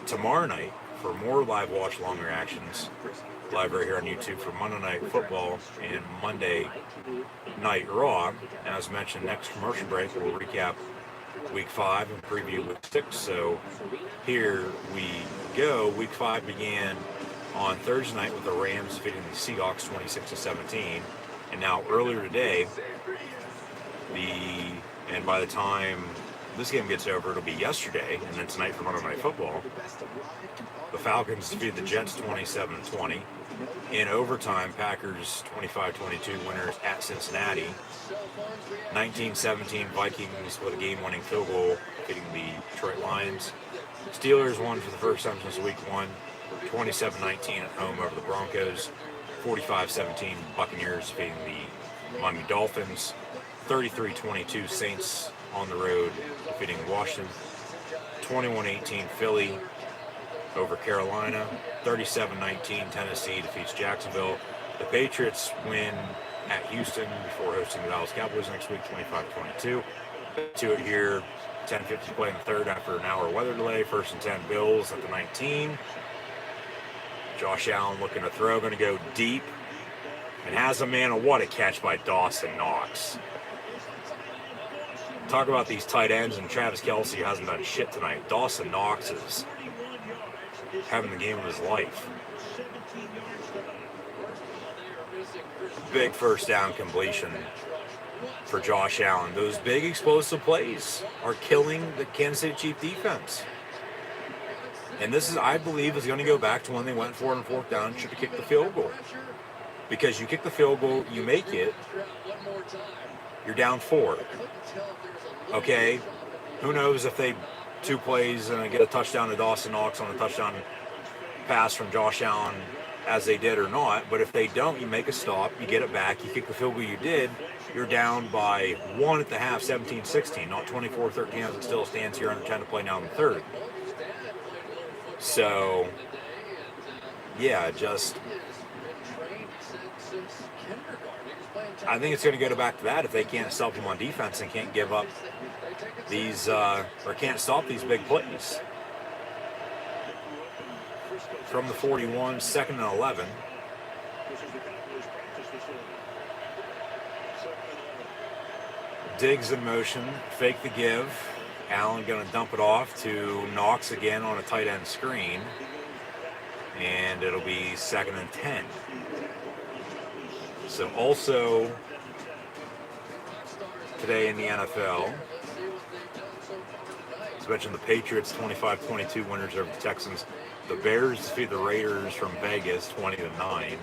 tomorrow night for more live watch long reactions, live right here on YouTube for Monday Night Football and Monday Night Raw. As mentioned, next commercial break, we'll recap Week 5 and preview Week 6. So here we go. Week 5 began on Thursday night with the Rams defeating the Seahawks 26-17. And now earlier today, and by the time this game gets over, it'll be yesterday, and then tonight for Monday Night Football, the Falcons defeated the Jets 27-20. In overtime, Packers 25-22 winners at Cincinnati. 19-17 Vikings with a game-winning field goal defeating the Detroit Lions. Steelers won for the first time since Week 1. 27-19 at home over the Broncos. 45-17 Buccaneers defeating the Miami Dolphins. 33-22 Saints on the road defeating Washington. 21-18 Philly over Carolina. 37-19 Tennessee defeats Jacksonville. The Patriots win at Houston before hosting the Dallas Cowboys next week, 25-22. To it here, 10:50 play in the third after an hour weather delay. 1st and 10 Bills at the 19. Josh Allen looking to throw, going to go deep, and has a man. What a catch by Dawson Knox. Talk about these tight ends, and Travis Kelce hasn't done shit tonight. Dawson Knox is having the game of his life. Big first down completion for Josh Allen. Those big explosive plays are killing the Kansas City Chiefs defense. And this is, I believe, is going to go back to when they went for it on 4th down, should have kicked the field goal. Because you kick the field goal, you make it, you're down 4. Okay, who knows if they 2 plays and get a touchdown to Dawson Knox on a touchdown pass from Josh Allen as they did or not. But if they don't, you make a stop, you get it back, you kick the field goal you did, you're down by 1 at the half, 17-16, not 24-13 as it still stands here under 10 to play now in the third. So, yeah, just, I think it's going to go back to that if they can't stop them on defense and can't give up these, or can't stop these big plays. From the 41, 2nd and 11. Diggs in motion, fake the give, Allen going to dump it off to Knox again on a tight end screen. And it'll be 2nd and 10. So also today in the NFL, as mentioned, the Patriots 25-22 winners over the Texans. The Bears defeat the Raiders from Vegas 20-9,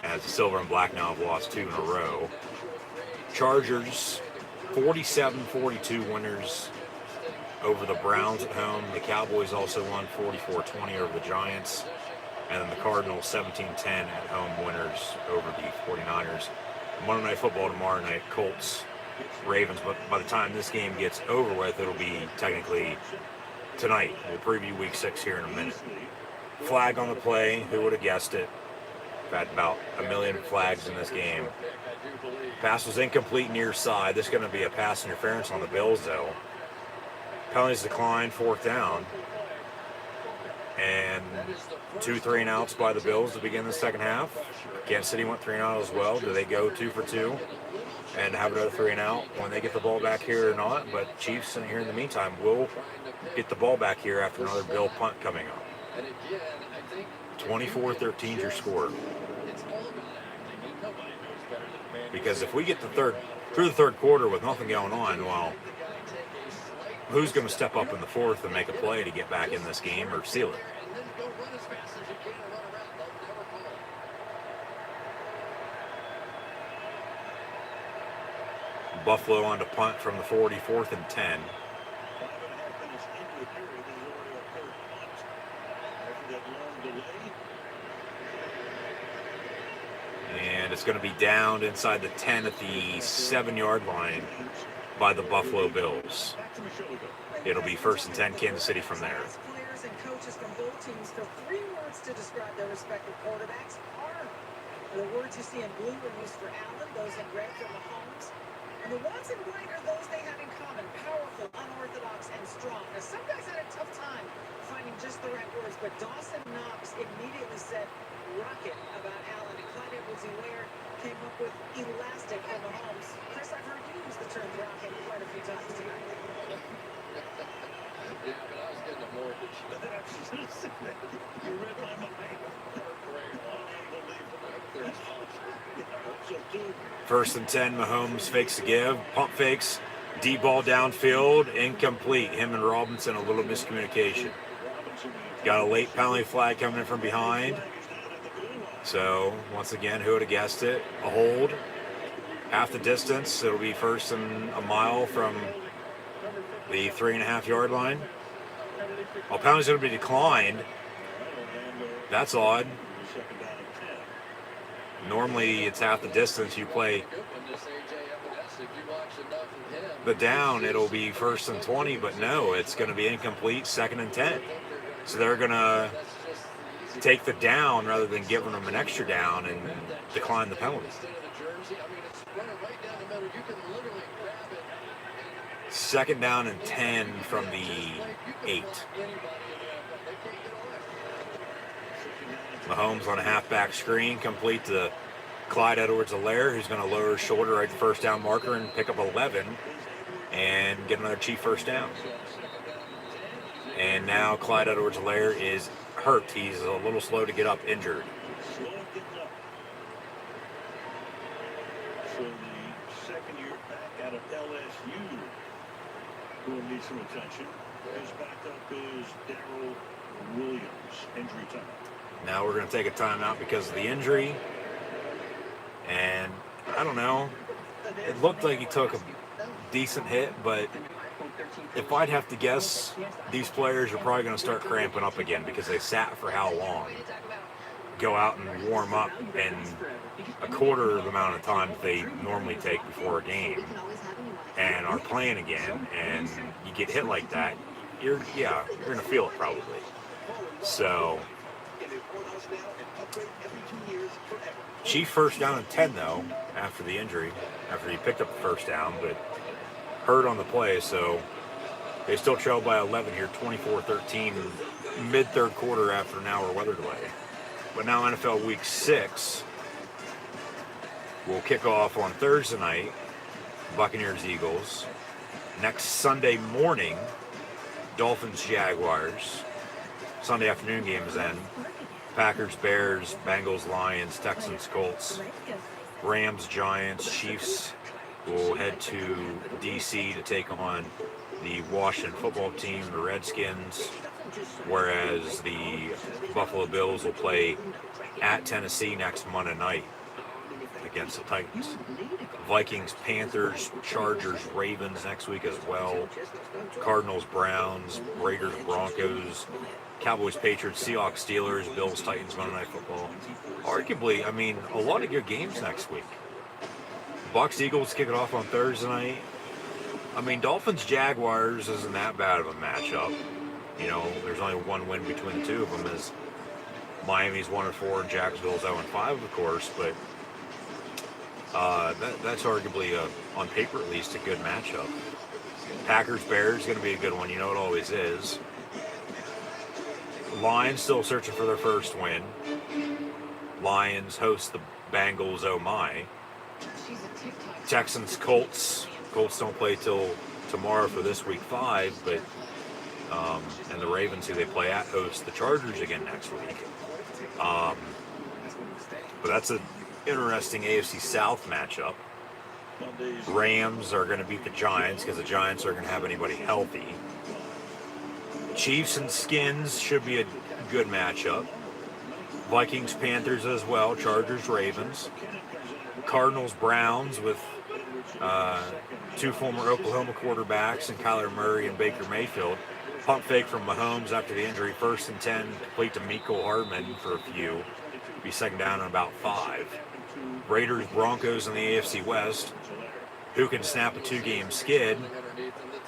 as the Silver and Black now have lost 2 in a row. Chargers 47-42 winners over the Browns at home. The Cowboys also won 44-20 over the Giants. And then the Cardinals 17-10 at home winners over the 49ers. Monday Night Football tomorrow night, Colts, Ravens. But by the time this game gets over with, it'll be technically tonight. We'll preview Week 6 here in a minute. Flag on the play. Who would have guessed it? We've had about a million flags in this game. Pass was incomplete near side. This is going to be a pass interference on the Bills, though. Penalties declined, 4th down. And 2 3-and-outs by the Bills to begin the second half. Kansas City went 3-and-out as well. Do they go 2 for 2 and have another 3-and-out when they get the ball back here or not? But Chiefs here in the meantime will get the ball back here after another Bill punt coming up. 24-13 your score. Because if we get through the third quarter with nothing going on, well, who's going to step up in the fourth and make a play to get back in this game or seal it? Buffalo on to punt from the 40, 4th and 10. And it's going to be downed inside the 10 at the 7-yard line by the Buffalo Bills. It'll be 1st and 10, Kansas City from there. Players and coaches from both teams for 3 words to describe their respective quarterbacks are the words you see in blue are used for Allen, those in red for Mahomes. And the ones in white are those they have in common: powerful, unorthodox, and strong. Now, some guys had a tough time finding just the right words, but Dawson Knox immediately said rocket about Allen, and Clyde Edwards-Helaire came up with elastic for Mahomes. Chris, I've heard you use the term rocket quite a few times tonight. Yeah, but I was getting a mortgage. You read my mind. First and 10, Mahomes fakes the give, pump fakes, deep ball downfield, incomplete. Him and Robinson, a little miscommunication. Got a late penalty flag coming in from behind. So, once again, who would have guessed it? A hold. Half the distance. It'll be 1st and a mile from the 3.5-yard line. Well, penalty's going to be declined. That's odd. Normally, it's half the distance. You play the down, it'll be 1st and 20, but no, it's going to be incomplete, 2nd and 10. So they're going to take the down rather than giving them an extra down and decline the penalty. 2nd down and 10 from the 8. Mahomes on a halfback screen, complete to Clyde Edwards-Helaire, who's going to lower his shoulder right at the first down marker and pick up 11 and get another Chief first down. And now Clyde Edwards-Helaire is hurt. He's a little slow to get up, injured. So the second year back out of LSU who will need some attention. His backup is Darrell Williams, injury time. Now we're going to take a timeout because of the injury. And I don't know. It looked like he took a decent hit, but if I'd have to guess, these players are probably going to start cramping up again because they sat for how long? Go out and warm up in a quarter of the amount of time that they normally take before a game and are playing again, and you get hit like that, you're going to feel it probably. So Chief first down and 10 though after the injury, after he picked up the first down, but hurt on the play, so they still trail by 11 here, 24-13, mid-third quarter after an hour weather delay. But now NFL Week 6 will kick off on Thursday night, Buccaneers-Eagles, Next Sunday morning, Dolphins-Jaguars. Sunday afternoon games then. Packers, Bears, Bengals, Lions, Texans, Colts, Rams, Giants, Chiefs will head to D.C. to take on the Washington football team, the Redskins, whereas the Buffalo Bills will play at Tennessee next Monday night against the Titans. Vikings, Panthers, Chargers, Ravens next week as well. Cardinals, Browns, Raiders, Broncos, Cowboys, Patriots, Seahawks, Steelers, Bills, Titans, Monday Night Football. Arguably, I mean, a lot of good games next week. Bucs, Eagles kick it off on Thursday night. I mean, Dolphins, Jaguars isn't that bad of a matchup. You know, there's only one win between the two of them, as Miami's 1-4 and Jacksonville's 0-5, of course, but that's arguably, on paper at least, a good matchup. Packers, Bears is going to be a good one. You know it always is. Lions still searching for their first win. Lions host the Bengals, oh my. Texans, Colts. Colts don't play till tomorrow for this week 5, but and the Ravens, who they play at, host the Chargers again next week. But that's an interesting AFC South matchup. Rams are going to beat the Giants because the Giants aren't going to have anybody healthy. Chiefs and Skins should be a good matchup. Vikings, Panthers as well. Chargers, Ravens. Cardinals, Browns with two former Oklahoma quarterbacks and Kyler Murray and Baker Mayfield. Pump fake from Mahomes after the injury. 1st and 10, complete to Mecole Hardman for a few. Be second down in about 5. Raiders, Broncos in the AFC West. Who can snap a 2-game skid?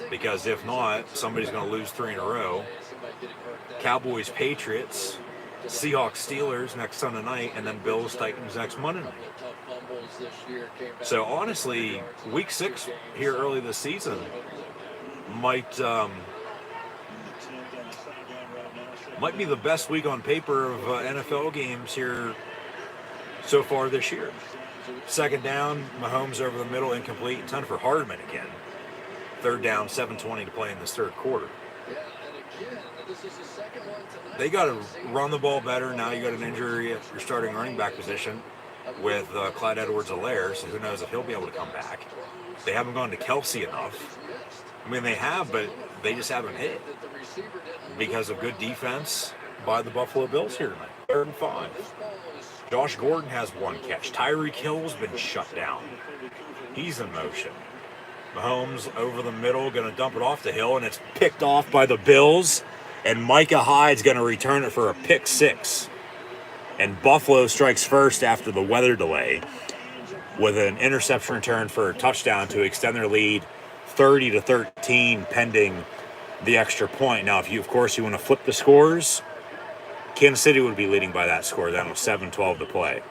Because if not, somebody's going to lose 3 in a row. Cowboys, Patriots. Seahawks, Steelers next Sunday night, and then Bills, Titans next Monday night. So honestly, week 6 here early this season might be the best week on paper of NFL games here so far this year. Second down, Mahomes over the middle, incomplete, 10 for Hardman again. Third down, 7:20 to play in this third quarter. They got to run the ball better. Now you got an injury at your starting running back position with Clyde Edwards-Helaire, so who knows if he'll be able to come back. They haven't gone to Kelsey enough. I mean, they have, but they just haven't hit because of good defense by the Buffalo Bills here tonight. 3rd and 5. Josh Gordon has 1 catch. Tyreek Hill's been shut down. He's in motion. Mahomes over the middle, going to dump it off the Hill, and it's picked off by the Bills. And Micah Hyde's going to return it for a pick 6. And Buffalo strikes first after the weather delay with an interception return for a touchdown to extend their lead 30-13 pending the extra point. Now, if you, of course, you want to flip the scores, Kansas City would be leading by that score then with 7:12 to play.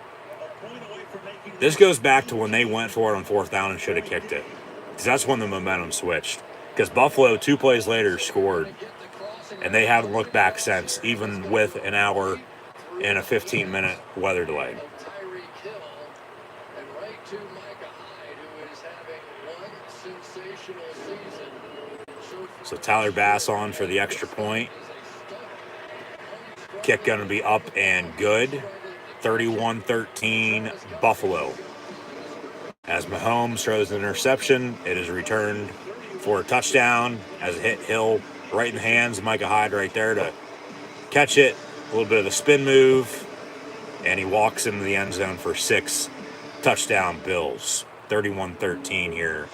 This goes back to when they went for it on 4th down and should have kicked it. Because that's when the momentum switched. Because Buffalo, 2 plays later, scored. And they haven't looked back since, even with an hour and a 15-minute weather delay. So Tyler Bass on for the extra point. Kick going to be up and good. 31-13 Buffalo. As Mahomes throws an interception, it is returned for a touchdown as it hit Hill right in the hands of Micah Hyde right there to catch it. A little bit of the spin move, and he walks into the end zone for 6. Touchdown Bills. 31-13 here.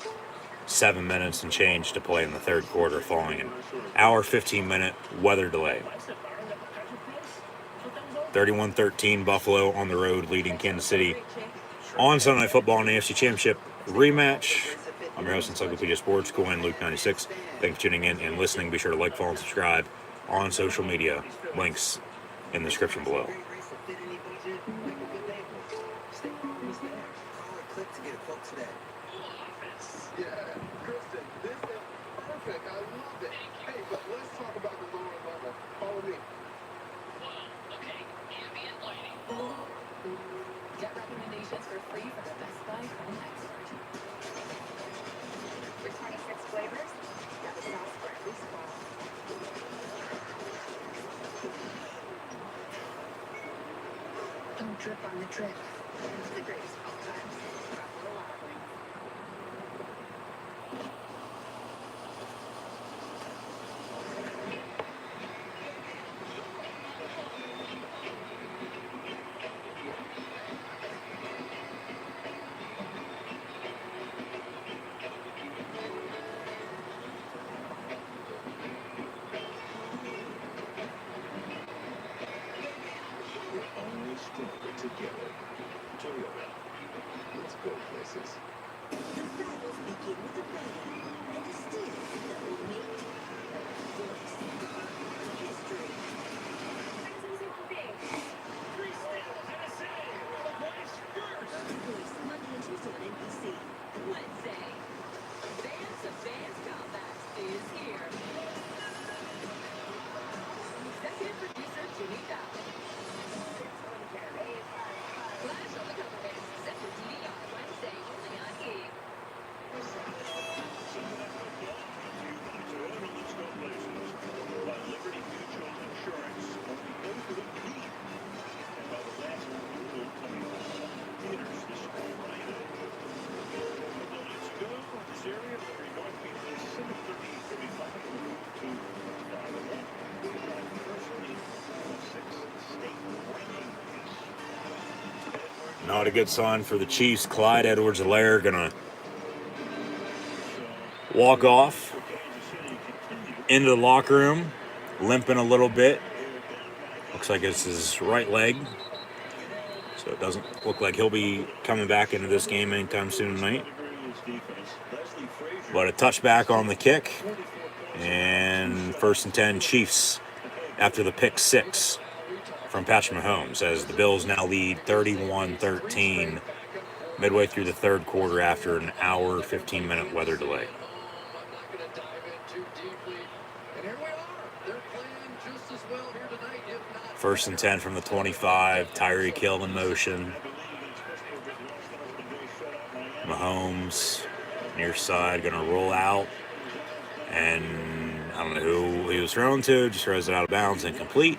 7 minutes and change to play in the third quarter following an hour 15-minute weather delay. 31-13 Buffalo on the road leading Kansas City on Sunday Night Football in the AFC Championship rematch. I'm your host, Encyclopedia Sports, Coin Luke 96. Thanks for tuning in and listening. Be sure to like, follow, and subscribe on social media. Links in the description below. Yeah, Kristen, this is perfect. I love it. Hey, but let's talk about the lower level. Follow me. Get recommendations for free from the Best Buy Home Expert. For 26 flavors, trip on the trip. It's the greatest of all times. Buffalo Wild Wings. We're only stronger together. Toyota. Let's go places. The battles begin with a bang, and the steals that will make voice history. Voice Monday and Tuesday on NBC. Wednesday. Vance of Vance Comebacks is here. Executive producer Jimmy Fallon. Flash on the cover hits. Set for TV on Wednesday only on E! Toyota, let's go places. By Liberty Mutual Insurance. Only those who have need. And by the last rule coming from theaters this Friday. Let's go. This area where you're going to be the 7:30-35 to 5:01. Personally, 6 state rankings. Not a good sign for the Chiefs. Clyde Edwards-Helaire gonna walk off into the locker room, limping a little bit. Looks like it's his right leg, so it doesn't look like he'll be coming back into this game anytime soon tonight. But a touchback on the kick, and 1st and 10 Chiefs after the pick 6 from Patrick Mahomes, as the Bills now lead 31-13 midway through the third quarter after an hour 15-minute weather delay. First and 10 from the 25. Tyreek Hill in motion. Mahomes near side, gonna roll out, and I don't know who he was thrown to. Just throws it out of bounds, incomplete.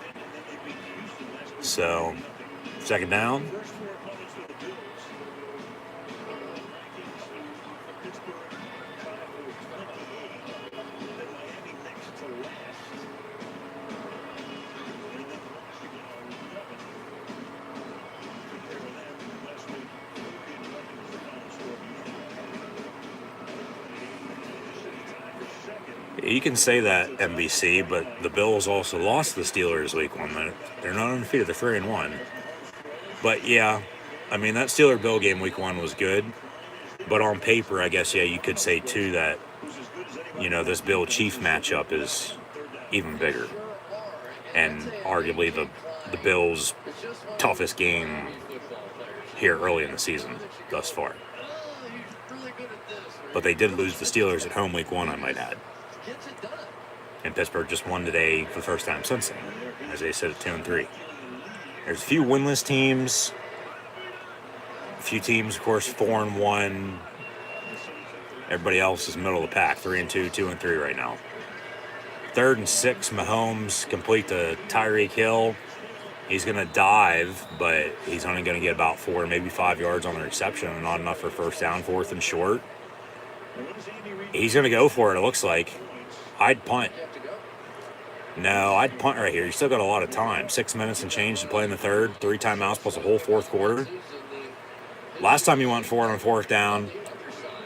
So, 2nd down. You can say that, NBC, but the Bills also lost the Steelers week 1. They're not undefeated. They're 3-1. But yeah, I mean, that Steeler-Bill game week 1 was good. But on paper, I guess, yeah, you could say too that, you know, this Bill-Chief matchup is even bigger. And arguably the Bills' toughest game here early in the season thus far. But they did lose the Steelers at home week 1, I might add. And Pittsburgh just won today for the first time since then, as they sit at 2-3. There's a few winless teams. A few teams, of course, 4-1. Everybody else is middle of the pack, 3-2, 2-3 right now. 3rd and 6, Mahomes complete to Tyreek Hill. He's going to dive, but he's only going to get about 4, maybe 5 yards on the reception, and not enough for 1st down, 4th and short. He's going to go for it, it looks like. I'd punt. No, I'd punt right here. You still got a lot of time. 6 minutes and change to play in the third. 3 timeouts plus a whole 4th quarter. Last time he went for it on 4th down,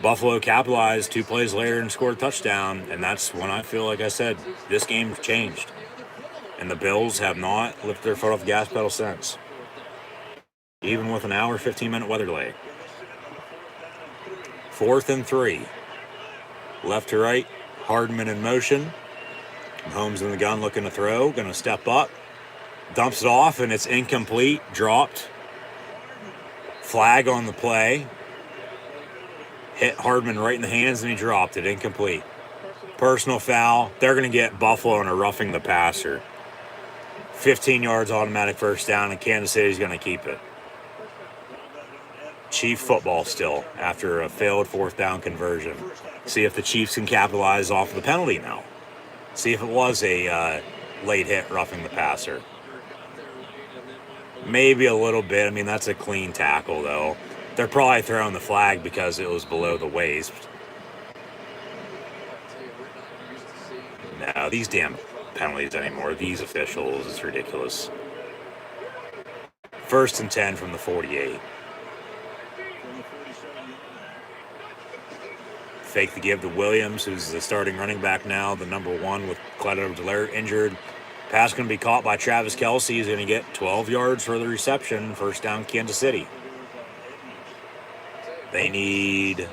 Buffalo capitalized 2 plays later and scored a touchdown. And that's when I feel, like I said, this game changed. And the Bills have not lifted their foot off the gas pedal since. Even with an hour, 15-minute weather delay. 4th and 3. Left to right. Hardman in motion. Mahomes in the gun looking to throw. Going to step up. Dumps it off, and it's incomplete. Dropped. Flag on the play. Hit Hardman right in the hands, and he dropped it. Incomplete. Personal foul. They're going to get Buffalo in a roughing the passer. 15 yards automatic 1st down, and Kansas City's going to keep it. Chief football still after a failed 4th down conversion. See if the Chiefs can capitalize off of the penalty now. See if it was a late hit roughing the passer. Maybe a little bit. I mean, that's a clean tackle, though. They're probably throwing the flag because it was below the waist. No, these damn penalties anymore. These officials, it's ridiculous. 1st and 10 from the 48. Fake the give to Williams, who's the starting running back now, the number 1 with Clyde Edwards-Helaire injured. Pass going to be caught by Travis Kelce. He's going to get 12 yards for the reception. First down, Kansas City. They need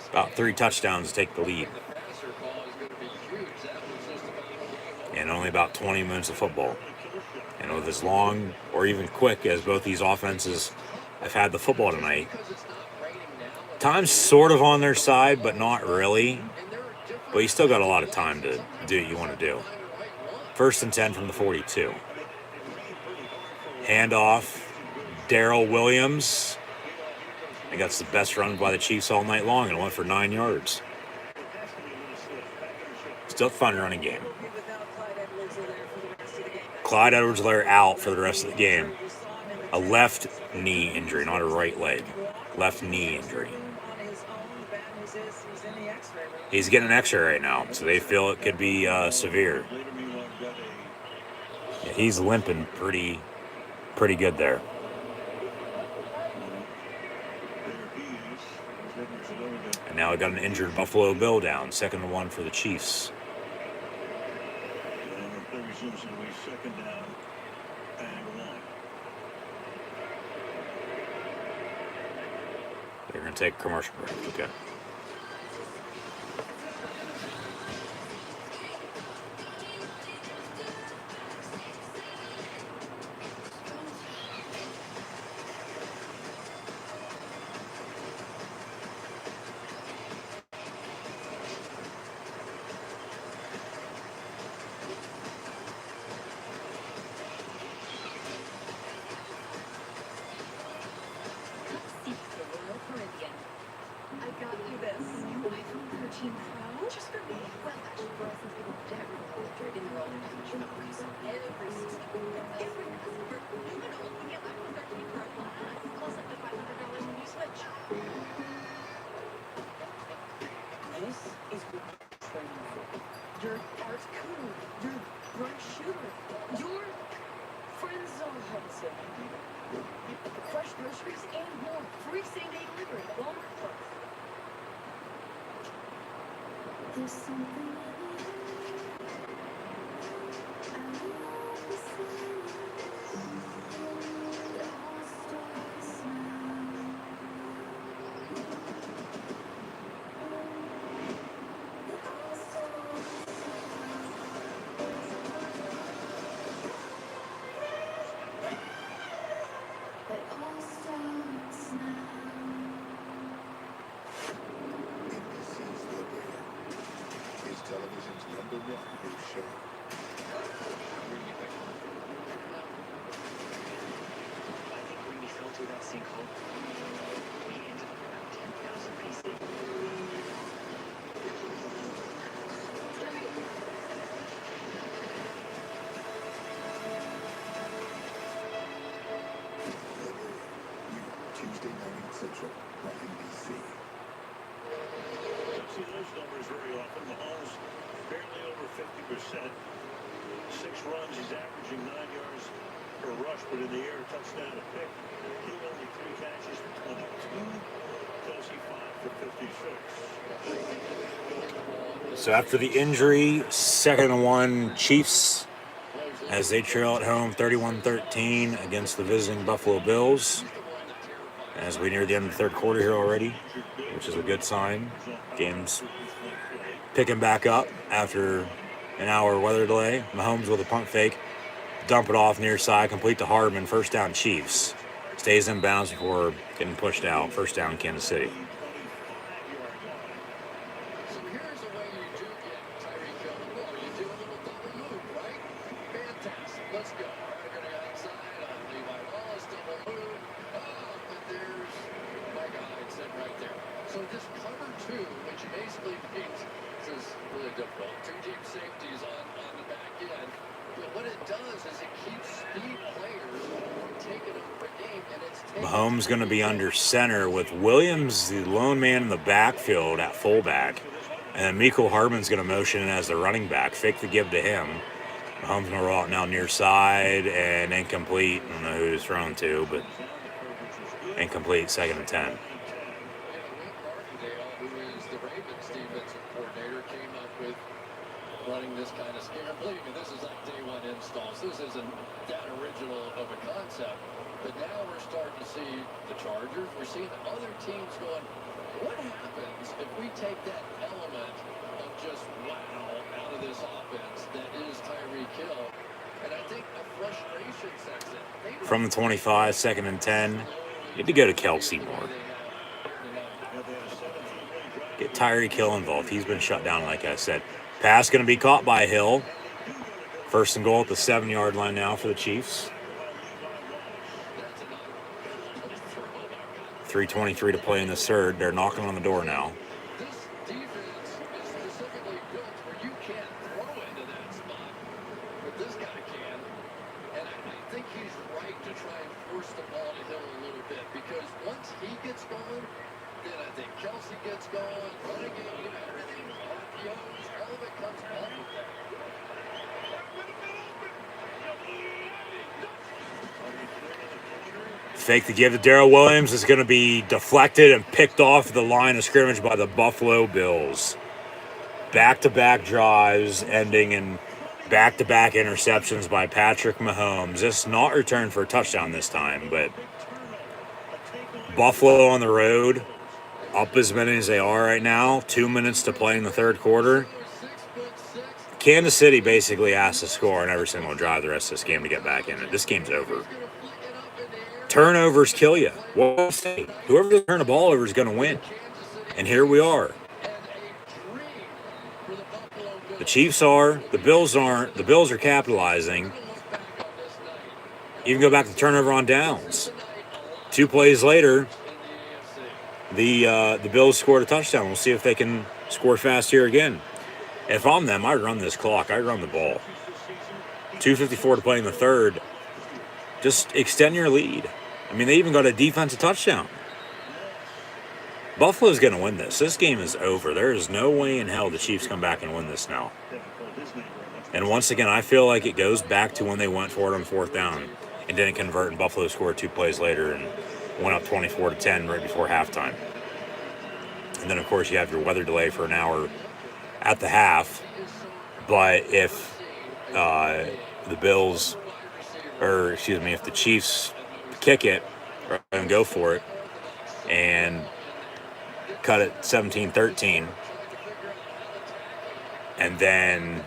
about 3 touchdowns to take the lead. And only about 20 minutes of football. And with as long or even quick as both these offenses have had the football tonight, time's sort of on their side, but not really. But you still got a lot of time to do what you want to do. 1st and 10 from the 42. Handoff, Darrell Williams. I think that's the best run by the Chiefs all night long, and it went for 9 yards. Still a fun running game. Clyde Edwards-Helaire out for the rest of the game. A left knee injury, not a right leg. Left knee injury. He's getting an X-ray right now, so they feel it could be severe. Yeah, he's limping pretty good there. And now we got an injured Buffalo Bill down. 2nd and 1 for the Chiefs. They're going to take a commercial break. Okay. So after the injury, 2nd and 1 Chiefs as they trail at home 31-13 against the visiting Buffalo Bills. As we near the end of the 3rd quarter here already, which is a good sign. Game's picking back up after an hour weather delay. Mahomes with a pump fake. Dump it off near side, complete to Hardman. 1st down Chiefs. Stays in bounds before getting pushed out. 1st down Kansas City. Safeties on the back end. But what it does is it keeps speed players Mahomes going to be under center with Williams, the lone man in the backfield at fullback. And then Mecole Hardman's going to motion in as the running back. Fake the give to him. Mahomes going to roll out now near side and incomplete. I don't know who he's thrown to, but incomplete, 2nd and 10. Running this kind of scheme. Believe me, this is like day one installs. This isn't that original of a concept. But now we're starting to see the Chargers. We're seeing other teams going, what happens if we take that element of just wow out of this offense that is Tyreek Hill? And I think a frustration sets in. From the 25, 2nd and 10. Need to go to Kelsey more. Get Tyreek Hill involved. He's been shut down, like I said. Pass going to be caught by Hill. 1st and goal at the 7-yard line now for the Chiefs. 3:23 to play in the 3rd. They're knocking on the door now. Fake the give to Darrell Williams is going to be deflected and picked off the line of scrimmage by the Buffalo Bills. Back-to-back drives ending in back-to-back interceptions by Patrick Mahomes. This not returned for a touchdown this time, but Buffalo on the road, up as many as they are right now. 2 minutes to play in the 3rd quarter. Kansas City basically has to score on every single drive the rest of this game to get back in it. This game's over. Turnovers kill you. What do I say? Whoever doesn't turn the ball over is going to win. And here we are. The Chiefs are. The Bills aren't. The Bills are capitalizing. Even go back to turnover on downs. 2 plays later, the Bills scored a touchdown. We'll see if they can score fast here again. If I'm them, I'd run this clock. I'd run the ball. 2:54 to play in the 3rd. Just extend your lead. I mean, they even got a defensive touchdown. Buffalo's going to win this. This game is over. There is no way in hell the Chiefs come back and win this now. And once again, I feel like it goes back to when they went for it on 4th down and didn't convert, and Buffalo scored 2 plays later and went up 24-10 right before halftime. And then, of course, you have your weather delay for an hour at the half. But if the Bills, or excuse me, if the Chiefs kick it and go for it and cut it 17-13 and then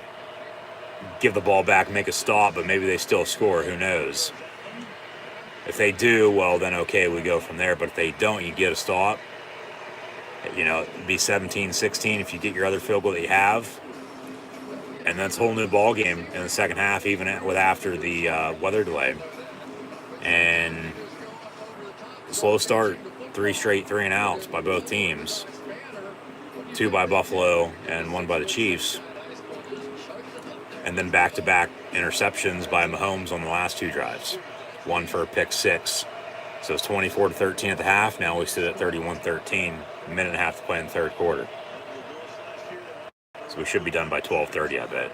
give the ball back, make a stop, but maybe they still score, who knows? If they do, well, then okay, we go from there. But if they don't, you get a stop. You know, it'd be 17-16 if you get your other field goal that you have. And that's a whole new ball game in the second half, even with after the weather delay. And slow start, 3 straight 3-and-outs by both teams. 2 by Buffalo and 1 by the Chiefs. And then back-to-back interceptions by Mahomes on the last 2 drives. 1 for a pick 6. So it's 24-13 at the half. Now we sit at 31-13. A minute and a half to play in the 3rd quarter. So we should be done by 12:30, I bet.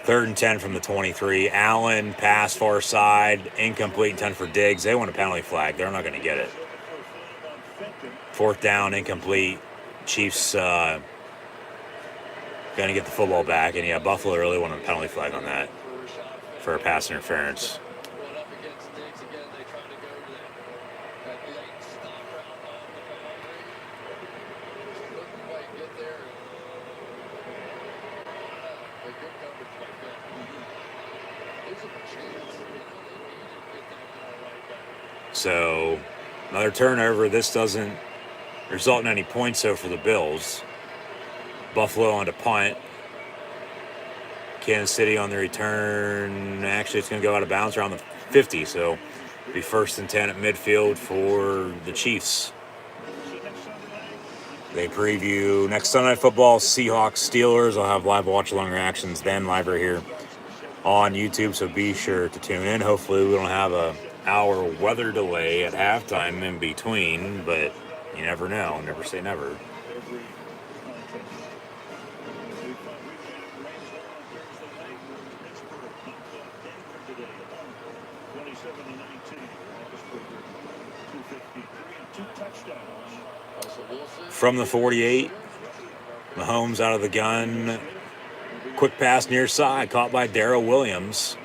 3rd and 10 from the 23. Allen, pass far side, incomplete, 10 for Diggs. They want a penalty flag. They're not going to get it. 4th down, incomplete. Chiefs going to get the football back. And, yeah, Buffalo really wanted a penalty flag on that for a pass interference. So, another turnover. This doesn't result in any points, though, for the Bills. Buffalo on to punt. Kansas City on the return. Actually, it's going to go out of bounds around the 50, so it'll be 1st and 10 at midfield for the Chiefs. They preview next Sunday Night Football, Seahawks, Steelers. I'll have live watch-along reactions then live right here on YouTube, so be sure to tune in. Hopefully we don't have a hour weather delay at halftime in between, but you never know. Never say never. Every contest. We thought we had rains on Thursday night. Pittsburgh knocked off Denver today at home, 27-19. Roethlisberger, 253 and 2 touchdowns. From the 48, Mahomes out of the gun. Quick pass near side, caught by Darrell Williams.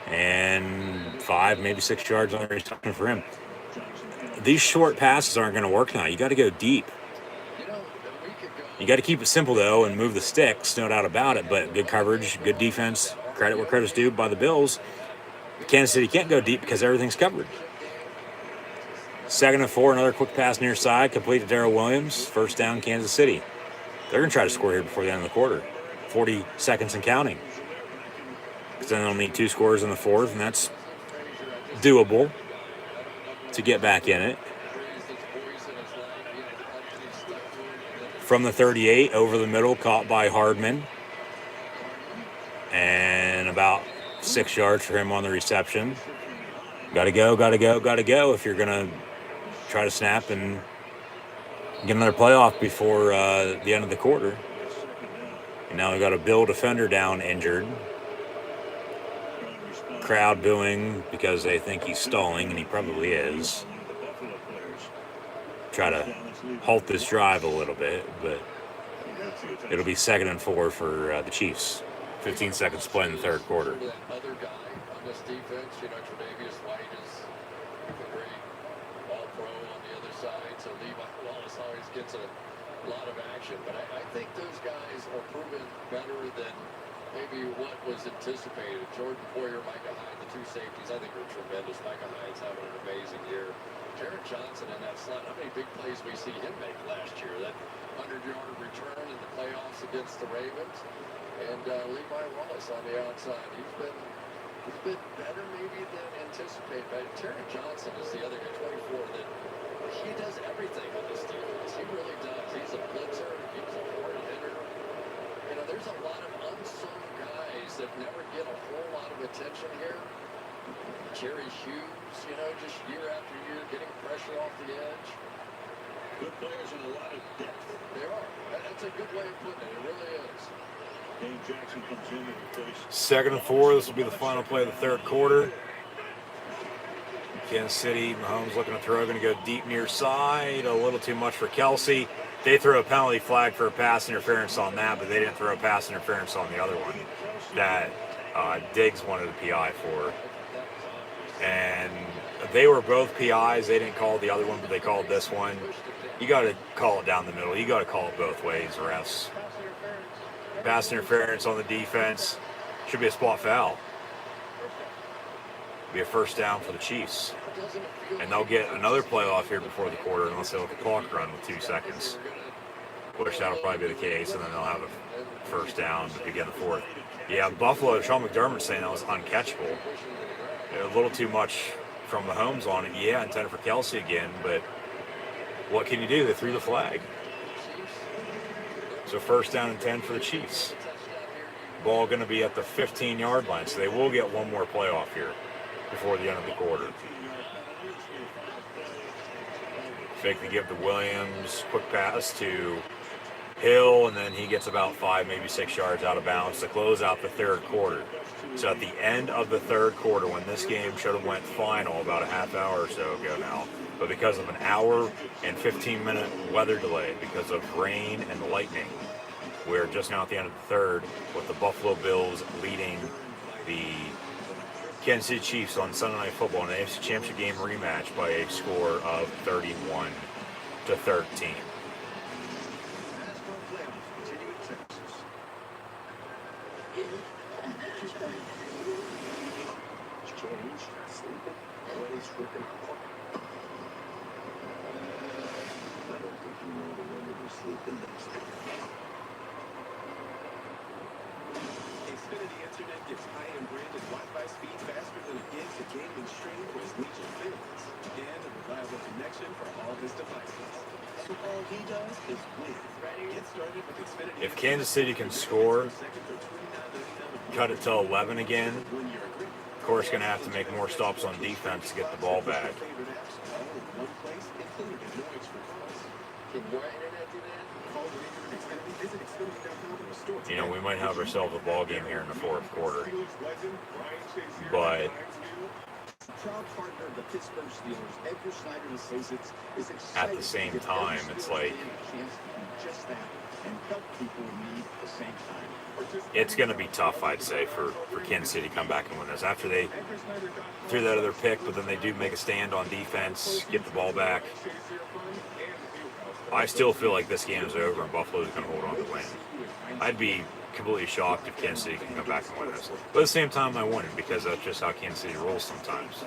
And 5, maybe 6 yards on the reception for him. These short passes aren't going to work now. You got to go deep. You got to keep it simple, though, and move the sticks, no doubt about it. But good coverage, good defense, credit where credit's due by the Bills. Kansas City can't go deep because everything's covered. 2nd and 4, another quick pass near side, complete to Darrell Williams. First down, Kansas City. They're going to try to score here before the end of the quarter. 40 seconds and counting. Because then they'll need 2 scores in the 4th, and that's doable to get back in it. From the 38, over the middle, caught by Hardman. And about 6 yards for him on the reception. Gotta go if you're going to try to snap and get another playoff before the end of the quarter. And now we got a Bill defender down injured. Crowd booing because they think he's stalling, and he probably is. Try to halt this drive a little bit, but it'll be 2nd and 4 for the Chiefs. 15 seconds to play in the 3rd quarter. That other guy on this defense, Tre'Davious White is a great all-pro on the other side, so Levi Wallace always gets a lot of action. But I think those guys are proven better than maybe what was anticipated. Jordan Poyer, Micah Hyde, the 2 safeties, I think are tremendous. Micah Hyde's having an amazing year. Jared Johnson in that slot, how many big plays we see him make last year? That 100-yard return in the playoffs against the Ravens. And Levi Wallace on the outside. He's been better maybe than anticipated. But Jared Johnson is the other guy, 24, that he does everything on this defense. He really does. He's a blitzer. He's a hard hitter. There's a lot of unsung guys that never get a whole lot of attention here. Jerry Hughes, just year after year, getting pressure off the edge. Good players and a lot of depth. They are. That's a good way of putting it. It really is. Dane Jackson comes in and replaces. 2nd and 4. This will be the final play of the 3rd quarter. Kansas City, Mahomes looking to throw, going to go deep near side. A little too much for Kelsey. They threw a penalty flag for a pass interference on that, but they didn't throw a pass interference on the other one that Diggs wanted a PI for. And they were both PIs. They didn't call the other one, but they called this one. You got to call it down the middle. You got to call it both ways, refs. Pass interference on the defense. Should be a spot foul. Be a first down for the Chiefs. And they'll get another playoff here before the quarter unless they let the clock run with 2 seconds. Which that'll probably be the case, and then they'll have a first down to begin the 4th. Yeah, Buffalo, Sean McDermott saying that was uncatchable. A little too much from Mahomes on it. Yeah, intended for Kelsey again, but what can you do? They threw the flag. So first down and 10 for the Chiefs. Ball going to be at the 15-yard line, so they will get one more playoff here before the end of the quarter. Fake to give to Williams, quick pass to Hill, and then he gets about 5, maybe 6 yards out of bounds to close out the 3rd quarter. So at the end of the 3rd quarter, when this game should have went final about a half hour or so ago now, but because of an hour and 15-minute weather delay, because of rain and lightning, we're just now at the end of the 3rd with the Buffalo Bills leading the Kansas City Chiefs on Sunday Night Football in an AFC Championship game rematch by a score of 31-13. Xfinity Internet gives high-end branded Wi-Fi speeds faster than a gig to gaming stream for his legion fans, and a reliable connection for all his devices. So all he does is win. Get started with Xfinity. If Kansas City can score, cut it to 11 again, course, going to have to make more stops on defense to get the ball back. You know, we might have ourselves a ball game here in the fourth quarter, but at the same time, it's like it's going to be tough, I'd say, for Kansas City to come back and win this. After they threw that other pick, but then they do make a stand on defense, get the ball back. I still feel like this game is over and Buffalo's going to hold on to win. I'd be completely shocked if Kansas City can come back and win this. But at the same time, I wouldn't, because that's just how Kansas City rolls sometimes.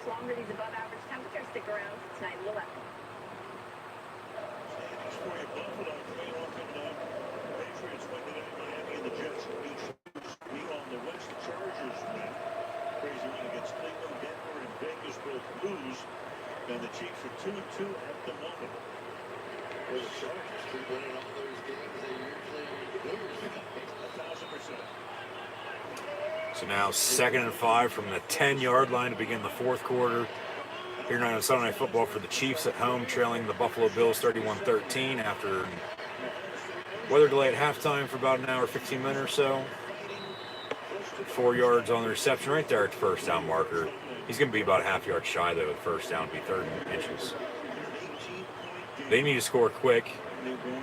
Longer these above average temperatures stick around tonight at 11. Patriots win today. Miami and the Jets each meanwhile the West Chargers win. Crazy win against Cleveland, Denver, and Vegas both lose. And the Chiefs are 2-2 at the moment. Well, the Chargers keep winning all those games they usually lose. 1,000%. So now 2nd and 5 from the 10-yard line to begin the fourth quarter. Here tonight on Sunday Night Football for the Chiefs at home, trailing the Buffalo Bills 31-13 after weather delay at halftime for about an hour, 15 minutes or so. 4 yards on the reception right there at the first down marker. He's going to be about a half yard shy, though, of the first down, be 3rd inches. They need to score quick,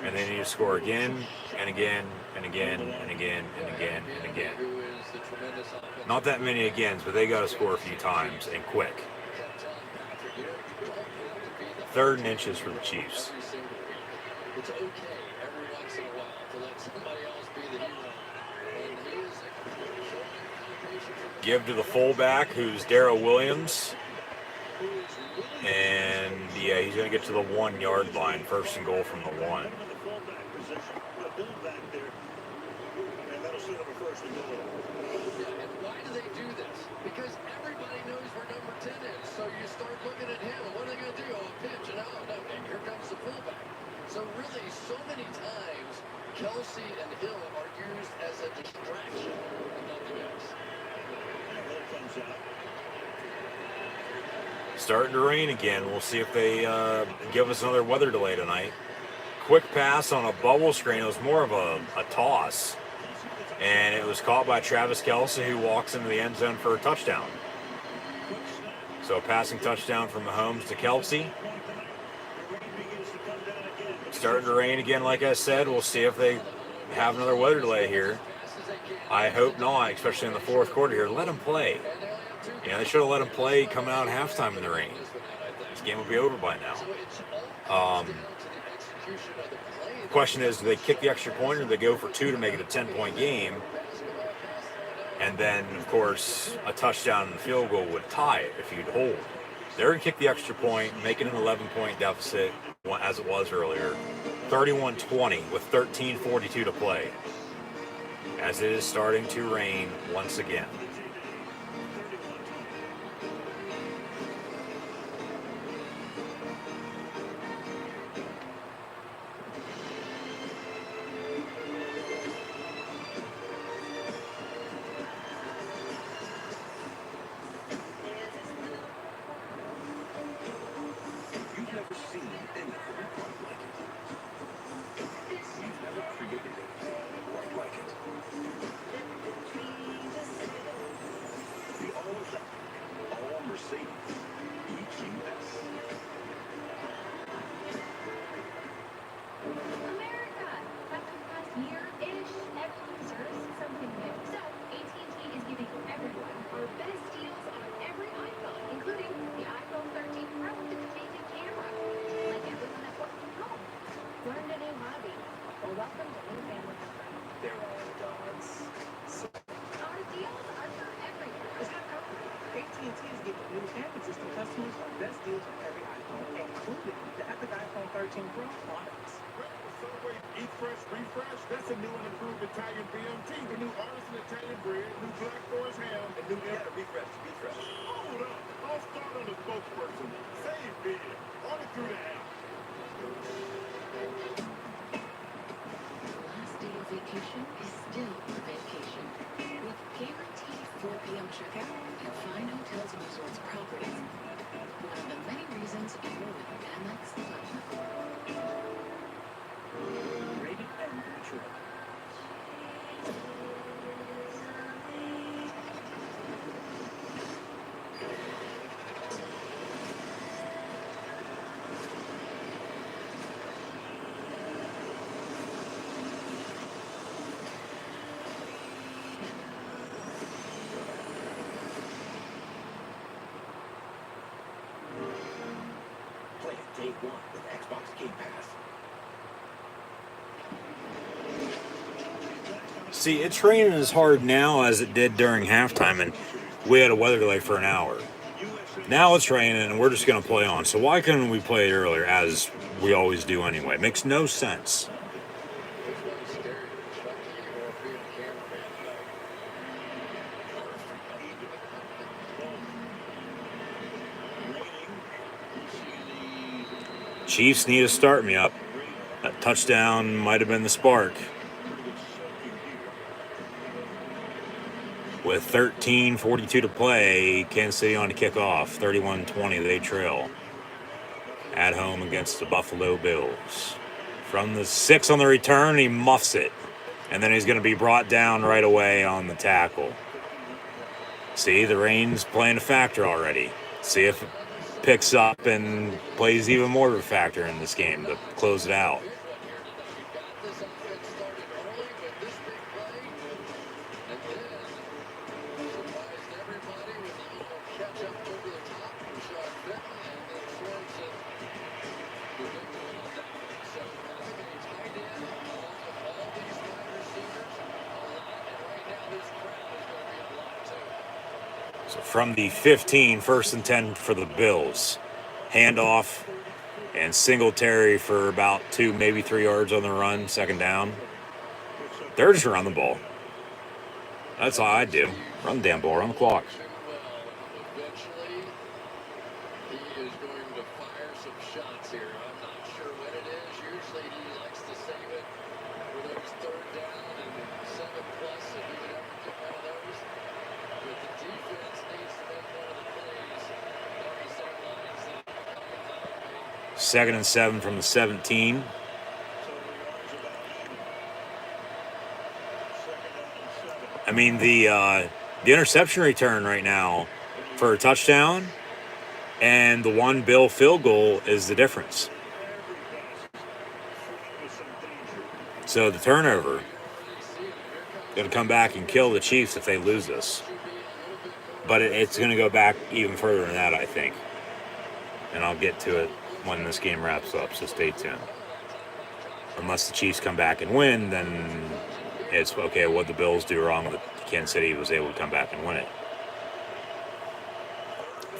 and they need to score again and again and again and again and again and again. Not that many agains, but they got to score a few times and quick. 3rd inches for the Chiefs. It's okay every once in a while to let somebody else be the hero. Give to the fullback, who's Darrell Williams. And, yeah, he's going to get to the 1-yard line. 1st and goal from the 1. Why do they do this? Because everybody knows where number 10 is. So you start looking at him. What are they going to do? Oh, pitch and out. Okay, here comes the fullback. So really, so many times, Kelsey and Hill are used as a distraction and nothing else. Starting to rain again. We'll see if they give us another weather delay tonight. Quick pass on a bubble screen. It was more of a toss. And it was caught by Travis Kelce, who walks into the end zone for a touchdown. So a passing touchdown from Mahomes to Kelce. Starting to rain again, like I said. We'll see if they have another weather delay here. I hope not, especially in the fourth quarter here. Let them play. You know, they should have let them play coming out at halftime in the rain. This game will be over by now. The question is, do they kick the extra point or do they go for 2 to make it a 10-point game? And then, of course, a touchdown and a field goal would tie it if you'd hold. They're going to kick the extra point, make it an 11-point deficit, as it was earlier. 31-20 with 13:42 to play. As it is starting to rain once again. Our deals are for everyone. Great AT&T is giving new and existing customers our best deals on every iPhone, including the Epic iPhone 13 Pro products. Subway Eat Fresh, Refresh, that's a new and improved Italian BMT. The new artisan Italian bread, new Black Forest ham, and new refresh. Hold up. Don't start on the spokesperson. Save big. Order through the app. Last day of vacation is still a vacation. With guaranteed 4 p.m. checkout at fine hotels and resorts properties. One of the many reasons you're with Amex Platinum. Rated M for mature. Play it day one with Xbox Game Pass. See, it's raining as hard now as it did during halftime, and we had a weather delay for an hour. Now it's raining, and we're just going to play on. So why couldn't we play it earlier, as we always do anyway? Makes no sense. Chiefs need to start me up. That touchdown might have been the spark. With 13:42 to play, Kansas City on to kick off. 31-20, they trail. At home against the Buffalo Bills. From the 6 on the return, he muffs it. And then he's going to be brought down right away on the tackle. See, the rain's playing a factor already. See if it picks up and plays even more of a factor in this game to close it out. So from the 15, 1st and 10 for the Bills. Handoff and Singletary for about 2, maybe 3 yards on the run, 2nd down. They're just run the ball. That's all I do. Run the damn ball, run the clock. Eventually, he is going to fire some shots here. I'm not sure what it is. Usually he likes to save it for those 3rd down and 7+ if he would ever get one of those. But the defense needs to make one of the plays down the sidelines. 2nd and 7 from the 17. I mean, the interception return right now for a touchdown and the 1 Bill field goal is the difference. So the turnover going to come back and kill the Chiefs if they lose this. But it's going to go back even further than that, I think. And I'll get to it when this game wraps up, so stay tuned. Unless the Chiefs come back and win, then it's okay, what the Bills do wrong, but Kansas City was able to come back and win it.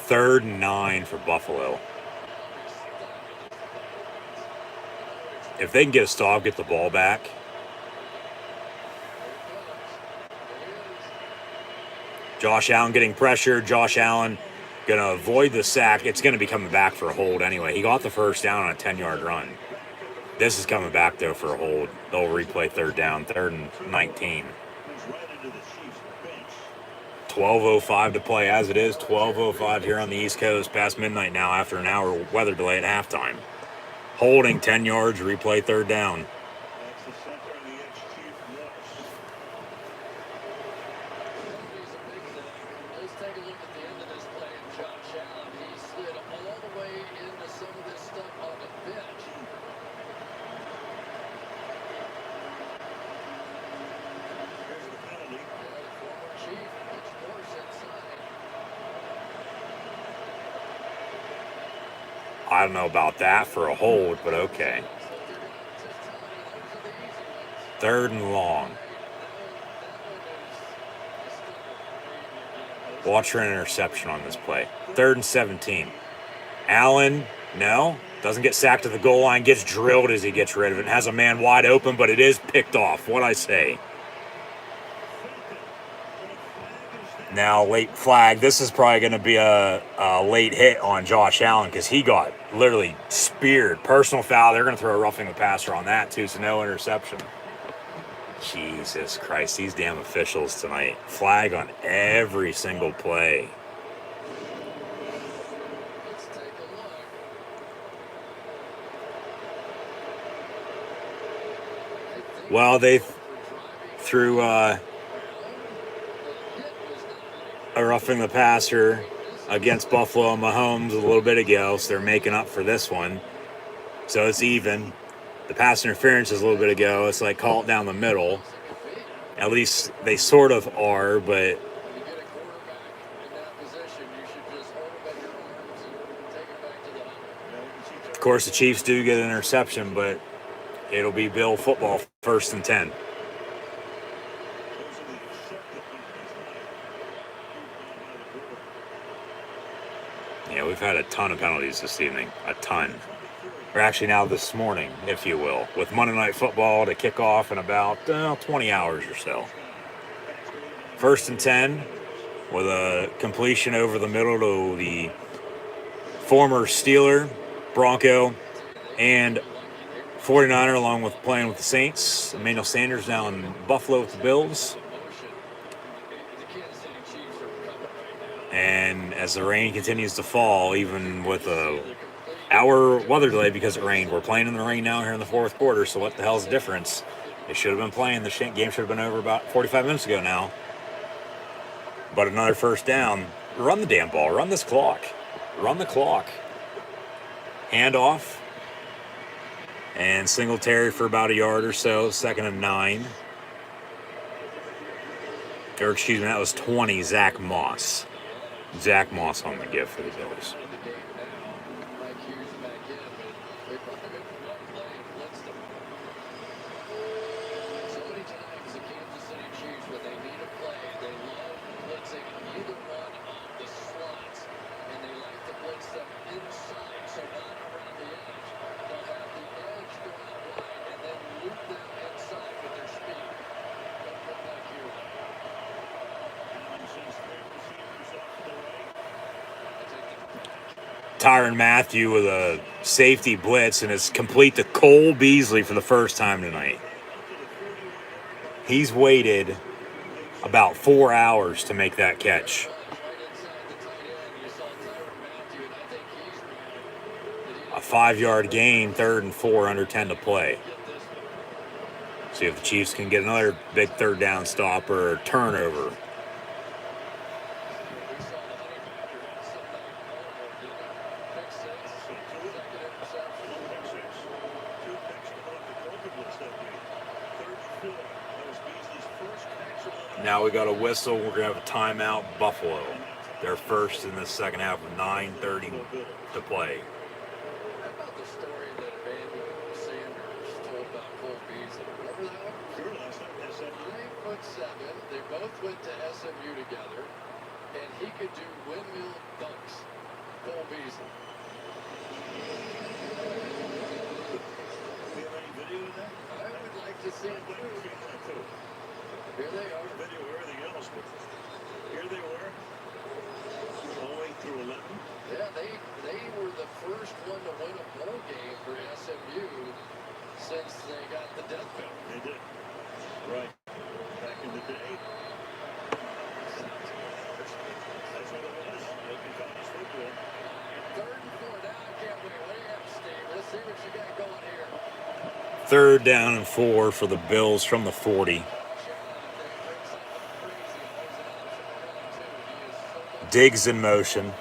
3rd and 9 for Buffalo. If they can get a stop, get the ball back. Josh Allen getting pressured. Josh Allen going to avoid the sack. It's going to be coming back for a hold anyway. He got the 1st down on a 10-yard run. This is coming back, though, for a hold. They'll replay 3rd down, 3rd and 19. 12:05 to play as it is. 12:05 here on the East Coast, past midnight now after an hour weather delay at halftime. Holding 10 yards, replay 3rd down. Let's take a look at the end of this play and Josh Allen. He slid all the way into some of this stuff on the bench. I don't know about that for a hold, but okay. 3rd and long. Watch for an interception on this play. 3rd and 17. Allen, no. Doesn't get sacked at the goal line. Gets drilled as he gets rid of it. Has a man wide open, but it is picked off. What'd I say? Now, late flag. This is probably going to be a late hit on Josh Allen because he got literally speared. Personal foul. They're going to throw a roughing the passer on that, too, so no interception. Jesus Christ, these damn officials tonight. Flag on every single play. Well, they threw a roughing the passer against Buffalo and Mahomes a little bit ago, so they're making up for this one. So it's even. The pass interference is a little bit ago. It's like call it down the middle. At least they sort of are, but of course the Chiefs do get an interception, but it'll be Bill football, 1st and 10. Yeah, we've had a ton of penalties this evening. A ton. Or actually now this morning, if you will, with Monday Night Football to kick off in about 20 hours or so. 1st and 10 with a completion over the middle to the former Steeler, Bronco, and 49er, along with playing with the Saints. Emmanuel Sanders now in Buffalo with the Bills. And as the rain continues to fall, even with a hour weather delay because it rained, we're playing in the rain now here in the 4th quarter, so what the hell's the difference? They should have been playing. The game should have been over about 45 minutes ago now. But another 1st down. Run the damn ball. Run this clock. Run the clock. Hand off. And Singletary for about a yard or so. 2nd and 9. Or excuse me, that was 20. Zach Moss. Zach Moss on the give for the Bills. Tyrann Mathieu with a safety blitz, and it's complete to Cole Beasley for the first time tonight. He's waited about 4 hours to make that catch. A 5-yard gain, 3rd and 4, under 10 to play. See if the Chiefs can get another big 3rd down stop or turnover. Now we got a whistle. We're going to have a timeout. Buffalo. They're first in the second half with 9:30 to play. How about the story that Emmanuel Sanders told about Cole Beasley? Remember that one? Sure, last time at SMU. 5'7". They both went to SMU together, and he could do windmill dunks. Cole Beasley. Do you have any video of that? I would like to see it too. Here they are. Video of everything else, but here they were, all the way through 11. Yeah, they were the first one to win a bowl game for SMU since they got the death penalty. They did. Right. Back in the day. That's what it was. Local college football. 3rd and 4 now. I can't wait. What do you have, Steve? Let's see what you got going here. 3rd down and 4 for the Bills from the 40. Diggs in motion.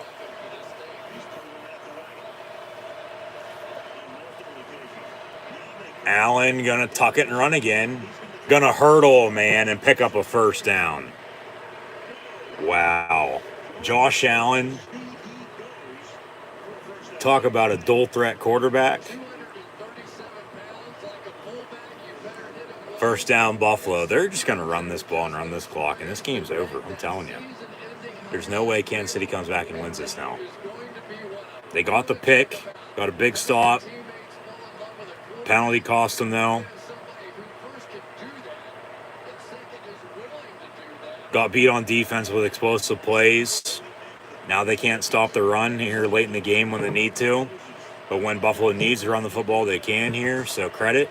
Allen gonna tuck it and run again. Gonna hurdle a man and pick up a 1st down. Wow. Josh Allen. Talk about a dual threat quarterback. 1st down Buffalo. They're just gonna run this ball and run this clock, and this game's over. I'm telling you. There's no way Kansas City comes back and wins this now. They got the pick, got a big stop. Penalty cost them, though. Got beat on defense with explosive plays. Now they can't stop the run here late in the game when they need to. But when Buffalo needs to run the football, they can here, so credit.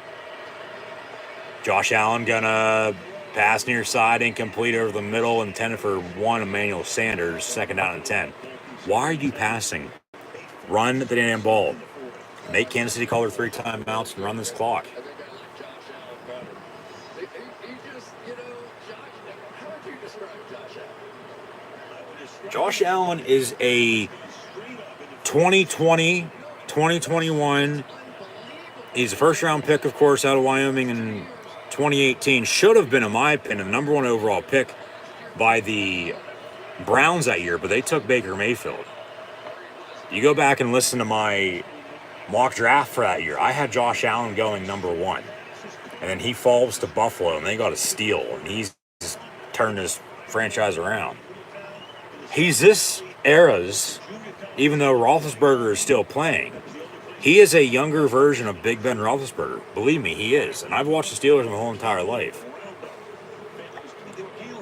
Josh Allen gonna pass near side, incomplete over the middle, intended for one, Emmanuel Sanders, 2nd down and 10. Why are you passing? Run the damn ball. Make Kansas City call their 3 timeouts and run this clock. Josh Allen is a 2020, 2021. He's a first-round pick, of course, out of Wyoming in 2018. Should have been, in my opinion, the number 1 overall pick by the Browns that year, but they took Baker Mayfield. You go back and listen to my mock draft for that year. I had Josh Allen going number 1. And then he falls to Buffalo, and they got a steal, and he's turned his franchise around. He's this era's, even though Roethlisberger is still playing, he is a younger version of Big Ben Roethlisberger. Believe me, he is. And I've watched the Steelers my whole entire life.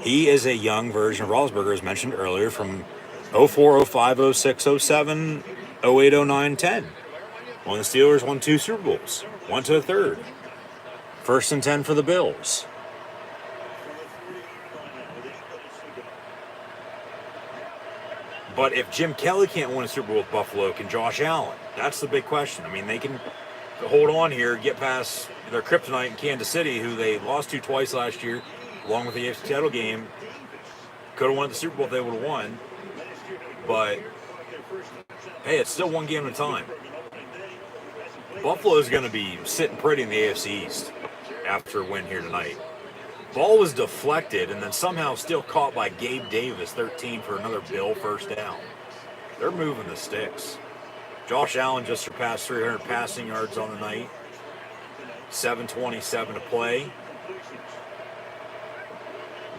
He is a young version of Roethlisberger, as mentioned earlier, from 04, 05, 06, 07, 08, 09, 10. When the Steelers won 2 Super Bowls, went to a 3rd. 1st and 10 for the Bills. But if Jim Kelly can't win a Super Bowl with Buffalo, can Josh Allen? That's the big question. I mean, they can hold on here, get past their kryptonite in Kansas City, who they lost to twice last year, along with the AFC title game. Could have won the Super Bowl if they would have won. But, hey, it's still one game at a time. Buffalo's going to be sitting pretty in the AFC East after a win here tonight. Ball was deflected and then somehow still caught by Gabe Davis, 13 for another Bill 1st down. They're moving the sticks. Josh Allen just surpassed 300 passing yards on the night. 7:27 to play.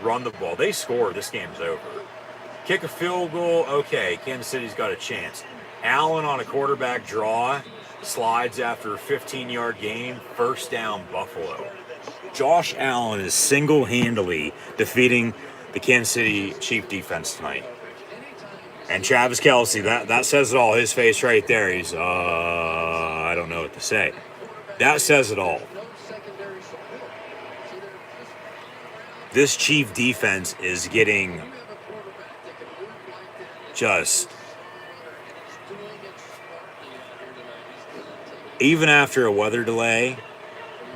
Run the ball. They score. This game's over. Kick a field goal. Okay, Kansas City's got a chance. Allen on a quarterback draw. Slides after a 15-yard gain. 1st down, Buffalo. Josh Allen is single-handedly defeating the Kansas City Chiefs defense tonight. And Travis Kelce, that says it all. His face right there. He's, I don't know what to say. That says it all. This Chief defense is getting just... Even after a weather delay,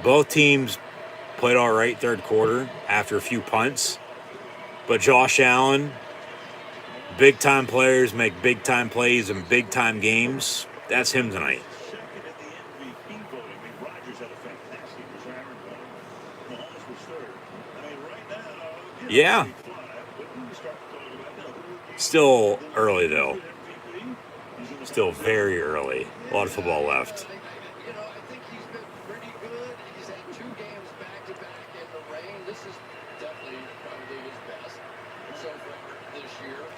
both teams played all right 3rd quarter after a few punts. But Josh Allen, big-time players make big-time plays in big-time games. That's him tonight. Yeah. Still early, though. Still very early. A lot of football left.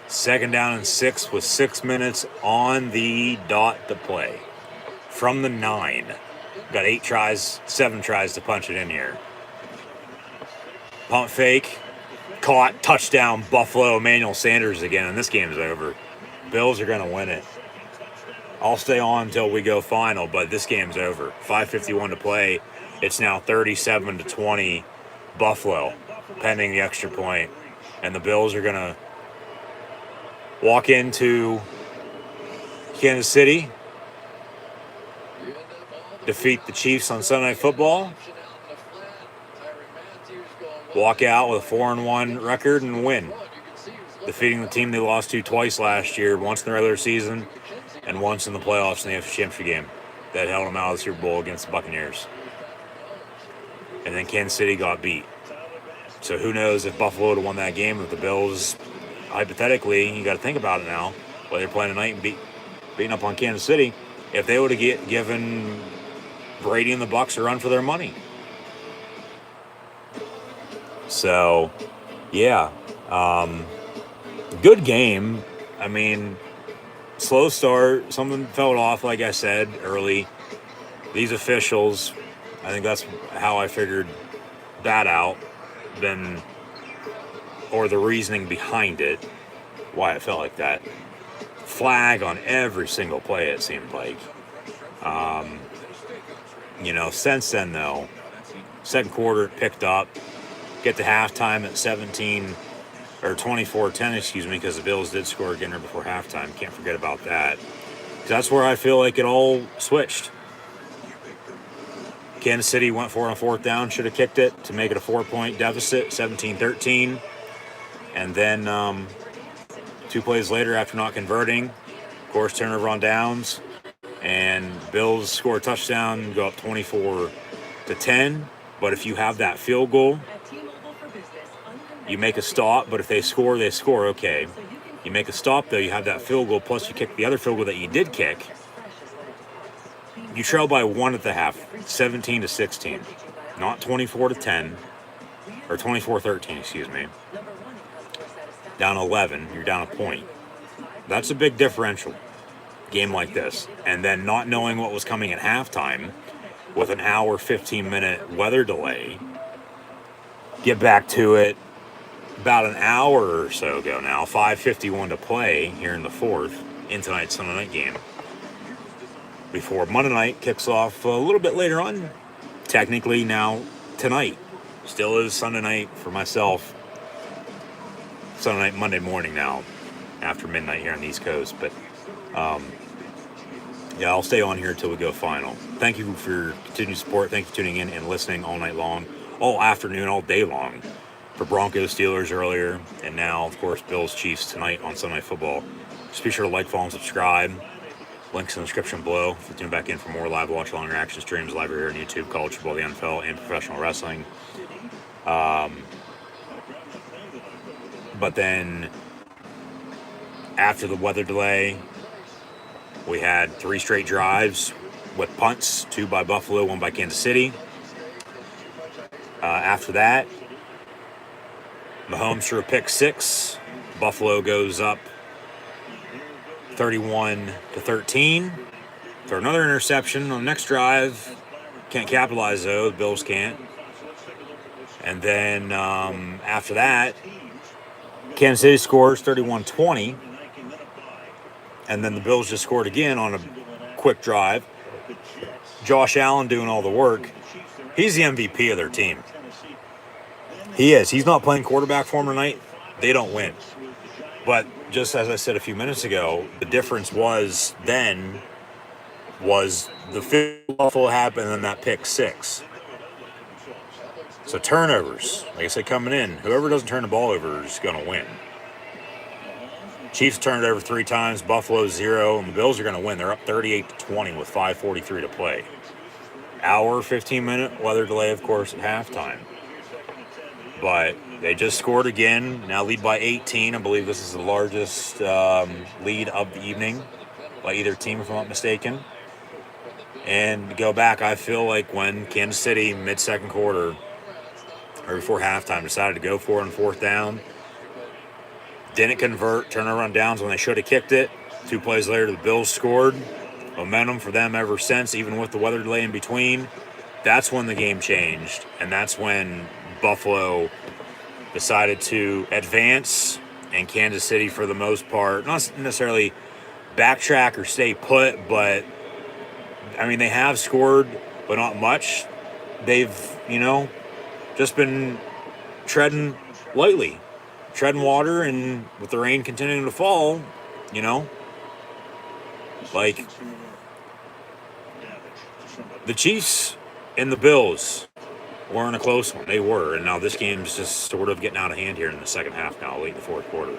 Second down and 6 with 6 minutes on the dot to play. From the 9. Got 8 tries, 7 tries to punch it in here. Pump fake. Caught. Touchdown. Buffalo. Emmanuel Sanders again. And this game's over. Bills are going to win it. I'll stay on until we go final, but this game's over. 5:51 to play. It's now 37-20 Buffalo, pending the extra point. And the Bills are going to walk into Kansas City, defeat the Chiefs on Sunday Night Football, walk out with a 4-1 record and win, defeating the team they lost to twice last year, once in the regular season and once in the playoffs in the AFC Championship game that held them out of the Super Bowl against the Buccaneers. And then Kansas City got beat. So who knows if Buffalo would have won that game, if the Bills, hypothetically, you got to think about it now, while they're playing tonight and beating up on Kansas City, if they would have given Brady and the Bucs a run for their money. So, yeah. good game. I mean, slow start. Something felt off, like I said, early. These officials, I think that's how I figured that out. Then, or the reasoning behind it, why it felt like that. Flag on every single play, it seemed like. Since then, though, second quarter it picked up. Get to halftime at 24-10, because the Bills did score again before halftime. Can't forget about that. That's where I feel like it all switched. Kansas City went for it on fourth down, should have kicked it to make it a 4-point deficit, 17-13. And then 2 plays later, after not converting, of course, turnover on downs, and Bills score a touchdown, go up 24-10. But if you have that field goal, you make a stop. But if they score, they score. Okay. You make a stop, though, you have that field goal, plus you kick the other field goal that you did kick. You trail by 1 at the half, 17-16, not 24-10, or 24-13, excuse me. Down 11, you're down a point. That's a big differential, game like this. And then not knowing what was coming at halftime with an hour, 15-minute weather delay. Get back to it about an hour or so ago now, 5:51 to play here in the fourth in tonight's Sunday night game. Before Monday night kicks off a little bit later on, technically now tonight. Still is Sunday night for myself. Sunday night, Monday morning now, after midnight here on the East Coast. But, I'll stay on here until we go final. Thank you for your continued support. Thank you for tuning in and listening all night long, all afternoon, all day long. For Broncos, Steelers earlier, and now, of course, Bills, Chiefs tonight on Sunday Night Football. Just be sure to like, follow, and subscribe. Links in the description below. If you tune back in for more live watch, long reaction streams, live here on YouTube, college football, the NFL, and professional wrestling. But then, after the weather delay, we had 3 straight drives with punts, 2 by Buffalo, 1 by Kansas City. After that, Mahomes threw a pick 6. Buffalo goes up 31-13. Throw another interception on the next drive. Can't capitalize, though. The Bills can't. And then after that, Kansas City scores 31-20. And then the Bills just scored again on a quick drive. Josh Allen doing all the work. He's the MVP of their team. He is. He's not playing quarterback for them tonight. They don't win. But just as I said a few minutes ago, the difference was the field goal happened and that pick 6. So turnovers, like I said, coming in, whoever doesn't turn the ball over is going to win. Chiefs turned it over 3 times, Buffalo 0, and the Bills are going to win. They're up 38-20 with 5:43 to play. Hour, 15-minute weather delay, of course, at halftime. But they just scored again, now lead by 18. I believe this is the largest lead of the evening by either team, if I'm not mistaken. And to go back, I feel like when Kansas City, mid-second quarter, or before halftime, decided to go for it on fourth down, didn't convert, turnover on downs when they should have kicked it. 2 plays later, the Bills scored. Momentum for them ever since, even with the weather delay in between. That's when the game changed, and that's when Buffalo decided to advance, and Kansas City, for the most part, not necessarily backtrack or stay put, but, I mean, they have scored, but not much. They've, just been treading lightly. Treading water, and with the rain continuing to fall, like the Chiefs and the Bills weren't a close one. They were, and now this game's just sort of getting out of hand here in the second half now, late in the fourth quarter.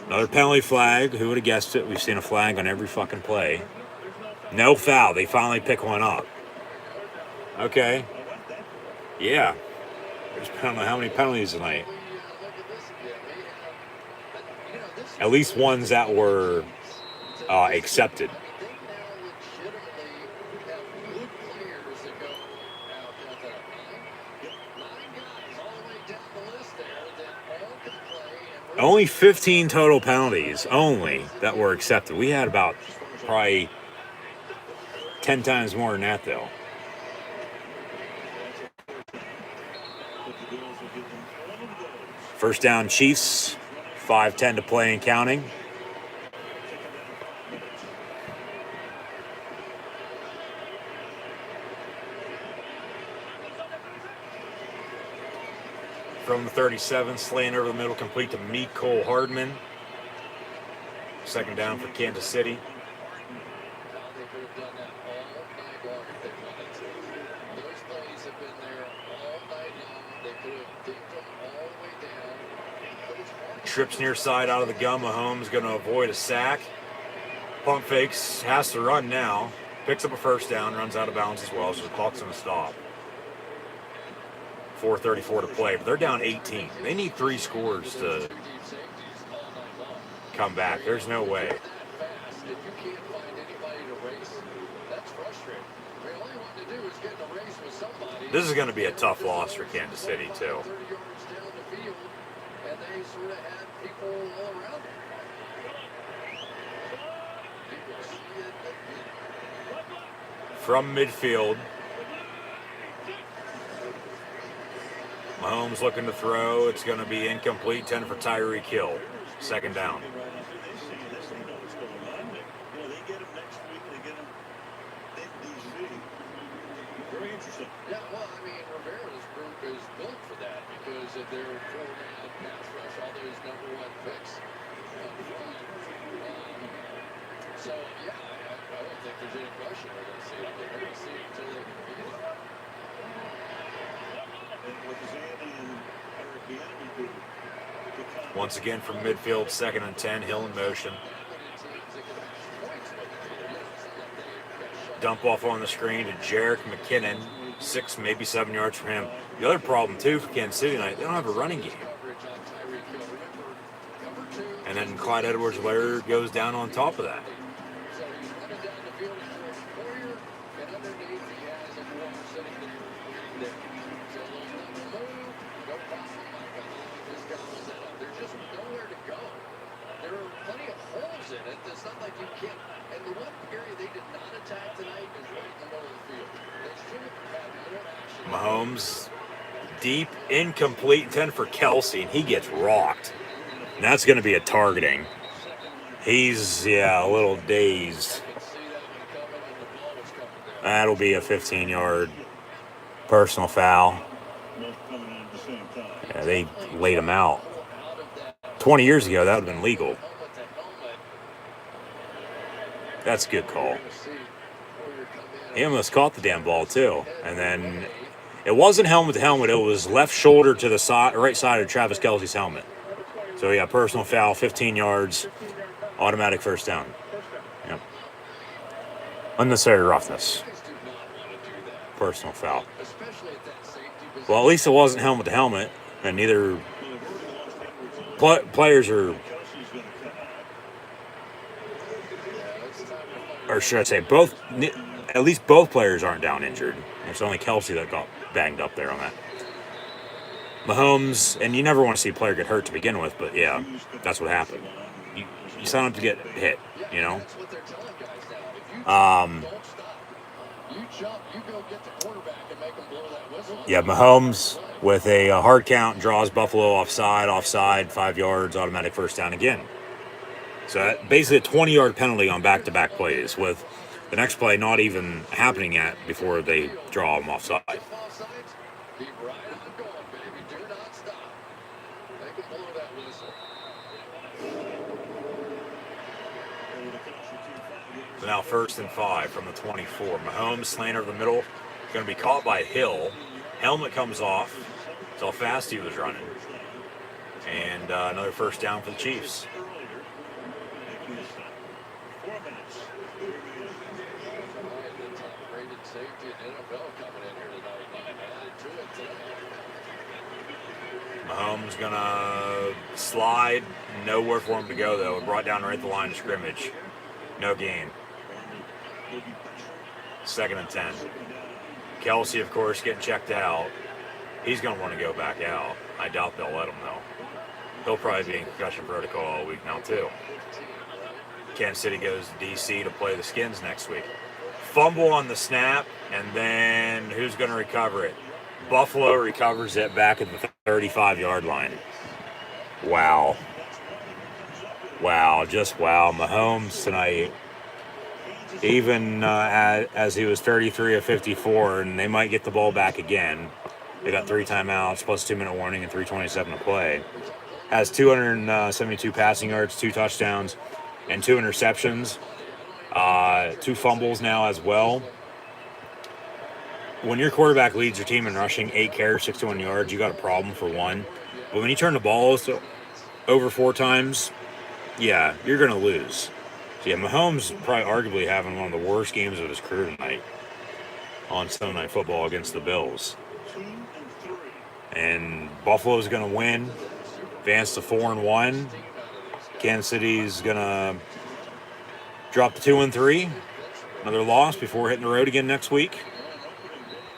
Another penalty flag. Who would have guessed it? We've seen a flag on every fucking play. No foul. They finally pick one up. Okay. Yeah. I don't know how many penalties tonight. At least ones that were accepted. Only 15 total penalties, only, that were accepted. We had about probably 10 times more than that, though. First down, Chiefs. 5:10 to play and counting. From the 37, slaying over the middle, complete to Mecole Hardman. Second down for Kansas City. They could have done that all night long if they wanted to. Those plays have been there all night long. They could have dipped them all the way down. Trips near side out of the gun. Mahomes going to avoid a sack. Pump fakes, has to run now. Picks up a first down, runs out of bounds as well, so the clock's going to stop. 4:34 to play, but they're down 18. They need 3 scores to come back. There's no way. If you can't find anybody to race, that's frustrating. I mean, all you want to do is get in a race with somebody. This is going to be a tough loss for Kansas City, too. 30 yards down the field, and they sort of had people all around them. People see it. From midfield, Mahomes looking to throw. It's going to be incomplete. 10 for Tyreek Hill. Second down. They know what's going on. They get him next week. They get him in DC. Very interesting. Yeah, well, I mean, Rivera's group is built for that because of their 4-man pass rush, all those number 1 picks up front. So, yeah, I don't think there's any question they're going to see it. They're going to see it until they can beat it. What does Andy and Eric Bieniemy do? Once again from midfield, 2nd and 10. Hill in motion. Dump off on the screen to Jerick McKinnon. 6, maybe 7 yards from him. The other problem, too, for Kansas City tonight, they don't have a running game. And then Clyde Edwards-Helaire goes down on top of that. So he's running down the field towards Poyer, and underneath he has a corner sitting there. So there's no move, no problem. This guy will set up. There's just nowhere to go. There are plenty of holes in it. It's not like you can't. And the one area they did not attack tonight is right in the middle of the field. They should have had more action. Mahomes, deep, incomplete, 10 for Kelsey, and he gets rocked. And that's going to be a targeting. He's, a little dazed. That'll be a 15-yard personal foul. Yeah, they laid him out. 20 years ago, that would have been legal. That's a good call. He almost caught the damn ball, too. And then it wasn't helmet to helmet. It was left shoulder to the side, right side of Travis Kelce's helmet. So, yeah, personal foul, 15 yards, automatic first down. Yep. Unnecessary roughness. Personal foul. Well, at least it wasn't helmet to helmet, and neither players are, or should I say, both, at least both players aren't down injured. It's only Kelce that got banged up there on that. Mahomes, and you never want to see a player get hurt to begin with, but yeah, that's what happened. You sign up to get hit, you know? Yeah, Mahomes with a hard count draws Buffalo offside, 5 yards, automatic first down again. So basically a 20-yard penalty on back-to-back plays with the next play not even happening yet before they draw him offside. So now 1st and 5 from the 24. Mahomes slant over the middle, going to be caught by Hill. Helmet comes off. That's how fast he was running. And another first down for the Chiefs. Mahomes going to slide. Nowhere for him to go, though. Brought down right at the line of scrimmage. No gain. 2nd and 10. Kelsey, of course, getting checked out. He's going to want to go back out. I doubt they'll let him, though. He'll probably be in concussion protocol all week now, too. Kansas City goes to D.C. to play the Skins next week. Fumble on the snap, and then who's going to recover it? Buffalo recovers it back at the 35-yard line. Wow. Wow, just wow. Mahomes tonight, even as he was 33 of 54, and they might get the ball back again. They got 3 timeouts, plus 2-minute warning, and 3:27 to play. Has 272 passing yards, 2 touchdowns, and 2 interceptions. 2 fumbles now as well. When your quarterback leads your team in rushing, 8 carries, 61 yards, you got a problem for one. But when you turn the ball over 4 times, yeah, you're going to lose. So yeah, Mahomes probably arguably having one of the worst games of his career tonight on Sunday Night Football against the Bills. And Buffalo's going to win, advance to 4-1. Kansas City's going to drop to 2-3. Another loss before hitting the road again next week.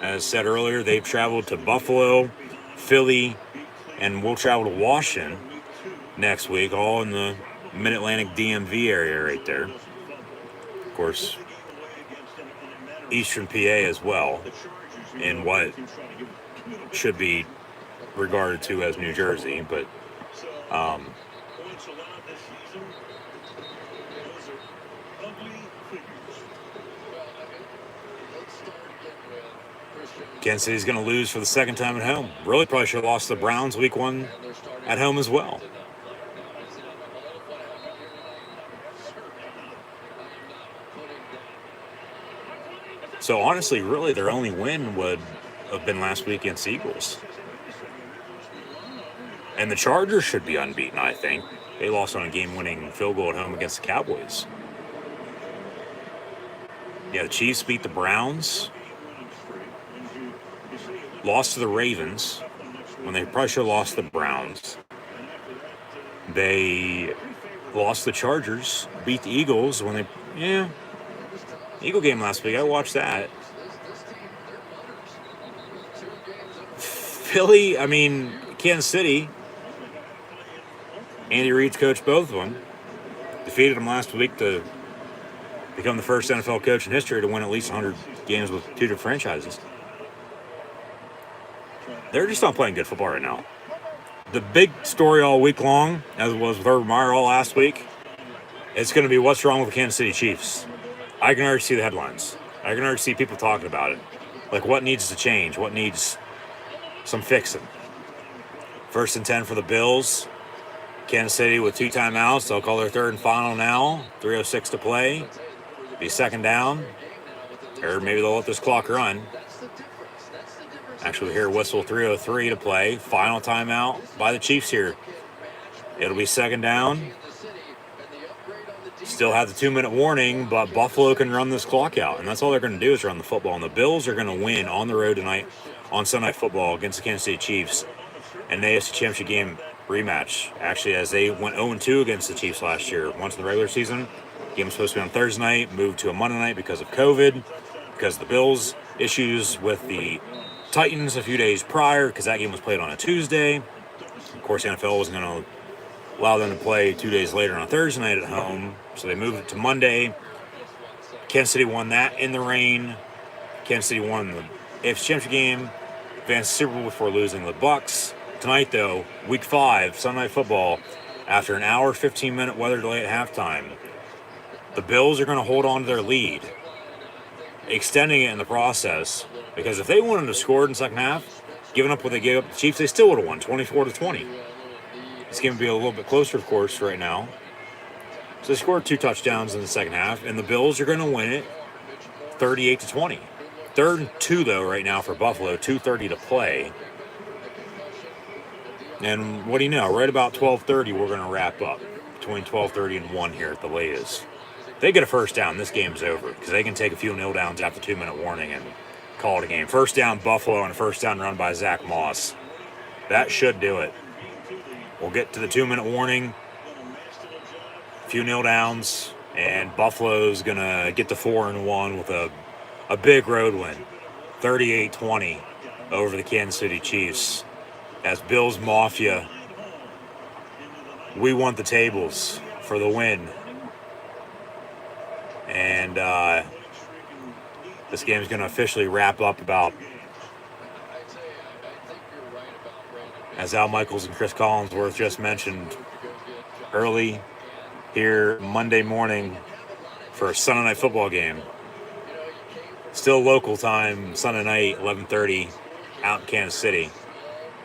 As said earlier, they've traveled to Buffalo, Philly, and will travel to Washington next week, all in the Mid-Atlantic DMV area right there. Of course, Eastern PA as well, in what should be regarded to as New Jersey, but Kansas City's going to lose for the second time at home. Really probably should have lost to the Browns week 1 at home as well. So honestly, really their only win would have been last week against the Eagles. And the Chargers should be unbeaten, I think. They lost on a game-winning field goal at home against the Cowboys. Yeah, the Chiefs beat the Browns. Lost to the Ravens when they probably should have lost to the Browns. They lost the Chargers, beat the Eagles when they, Eagle game last week. I watched that. Philly, Kansas City. Andy Reid's coached both of them. Defeated them last week to become the first NFL coach in history to win at least 100 games with 2 different franchises. They're just not playing good football right now. The big story all week long, as it was with Urban Meyer all last week, it's going to be what's wrong with the Kansas City Chiefs. I can already see the headlines. I can already see people talking about it. Like, what needs to change? What needs some fixing? 1st and 10 for the Bills. Kansas City with 2 timeouts. They'll call their 3rd and final now. 3:06 to play. Be 2nd down. Or maybe they'll let this clock run. Actually, we hear a whistle, 3:03 to play. Final timeout by the Chiefs here. It'll be 2nd down. Still have the 2-minute warning, but Buffalo can run this clock out. And that's all they're going to do is run the football. And the Bills are going to win on the road tonight on Sunday Night Football against the Kansas City Chiefs. And the AFC Championship game rematch. Actually, as they went 0-2 against the Chiefs last year. Once in the regular season. Game was supposed to be on Thursday night. Moved to a Monday night because of COVID. Because of the Bills' issues with the Titans a few days prior, because that game was played on a Tuesday. Of course, the NFL wasn't going to allow them to play 2 days later on a Thursday night at home, so they moved it to Monday. Kansas City won that in the rain. Kansas City won the AFC Championship game, advanced Super Bowl before losing to the Bucs. Tonight, though, Week 5, Sunday Night Football, after an hour, 15-minute weather delay at halftime, the Bills are going to hold on to their lead, extending it in the process. Because if they wanted to score in the second half, giving up what they gave up to the Chiefs, they still would have won 24-20. It's going to be a little bit closer, of course, right now. So they scored 2 touchdowns in the second half, and the Bills are going to win it 38-20. 3rd and 2, though, right now for Buffalo, 2:30 to play. And what do you know? Right about 12:30, we're going to wrap up. Between 12:30 and 1 here at the latest. If they get a first down, this game's over, because they can take a few nil downs after 2-minute warning and call it a game. First down, Buffalo, and a first down run by Zach Moss. That should do it. We'll get to the 2-minute warning. A few nil downs, and Buffalo's going to get to 4-1 with a big road win. 38-20 over the Kansas City Chiefs. As Bills Mafia We want the tables for the win. And this game is going to officially wrap up about, as Al Michaels and Chris Collinsworth just mentioned, early here Monday morning for a Sunday night football game. Still local time, Sunday night, 11:30, out in Kansas City.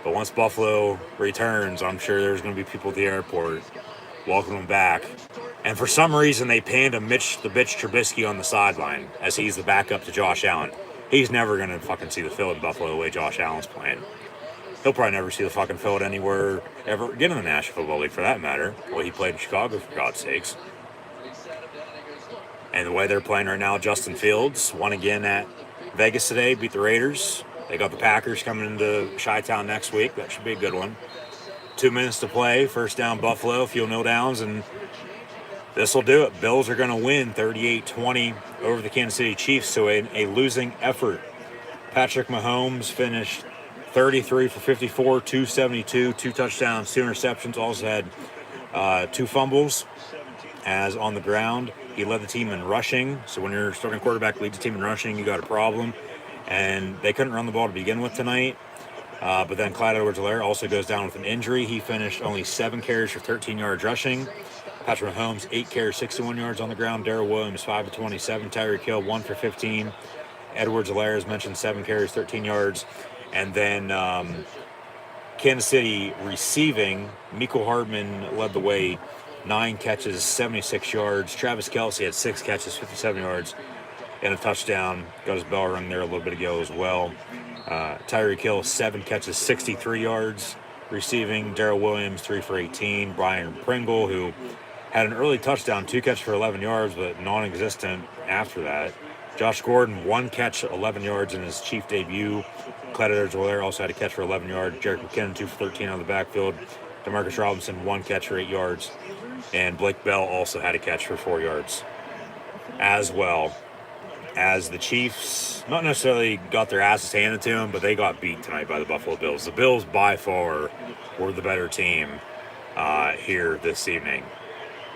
But once Buffalo returns, I'm sure there's going to be people at the airport welcoming them back. And for some reason, they panned a Mitch the Bitch Trubisky on the sideline as he's the backup to Josh Allen. He's never going to fucking see the field in Buffalo the way Josh Allen's playing. He'll probably never see the fucking field anywhere ever again in the National Football League, for that matter. Well, he played in Chicago, for God's sakes. And the way they're playing right now, Justin Fields won again at Vegas today, beat the Raiders. They got the Packers coming into Chi-Town next week. That should be a good one. 2 minutes to play. First down, Buffalo. A few no downs, and this will do it. Bills are going to win 38-20 over the Kansas City Chiefs, so a losing effort. Patrick Mahomes finished 33 for 54, 272, 2 touchdowns, 2 interceptions. Also had 2 fumbles as on the ground. He led the team in rushing. So when your starting quarterback leads the team in rushing, you got a problem. And they couldn't run the ball to begin with tonight. But then Clyde Edwards-Helaire also goes down with an injury. He finished only 7 carries for 13 yards rushing. Patrick Mahomes, 8 carries, 61 yards on the ground. Darrell Williams, 5 for 27. Tyreek Hill, 1 for 15. Edwards-Helaire, as mentioned, 7 carries, 13 yards. And then Kansas City receiving, Mecole Hardman led the way, 9 catches, 76 yards. Travis Kelce had 6 catches, 57 yards, and a touchdown. Got his bell rung there a little bit ago as well. Tyreek Hill, 7 catches, 63 yards receiving. Darrell Williams, 3 for 18. Brian Pringle, who had an early touchdown, 2 catches for 11 yards, but non-existent after that. Josh Gordon, 1 catch, 11 yards in his Chief debut. Clyde Edwards-Helaire also had a catch for 11 yards. Jerick McKinnon, 2 for 13 on the backfield. Demarcus Robinson, 1 catch for 8 yards. And Blake Bell also had a catch for 4 yards as well. As the Chiefs, not necessarily got their asses handed to them, but they got beat tonight by the Buffalo Bills. The Bills, by far, were the better team here this evening.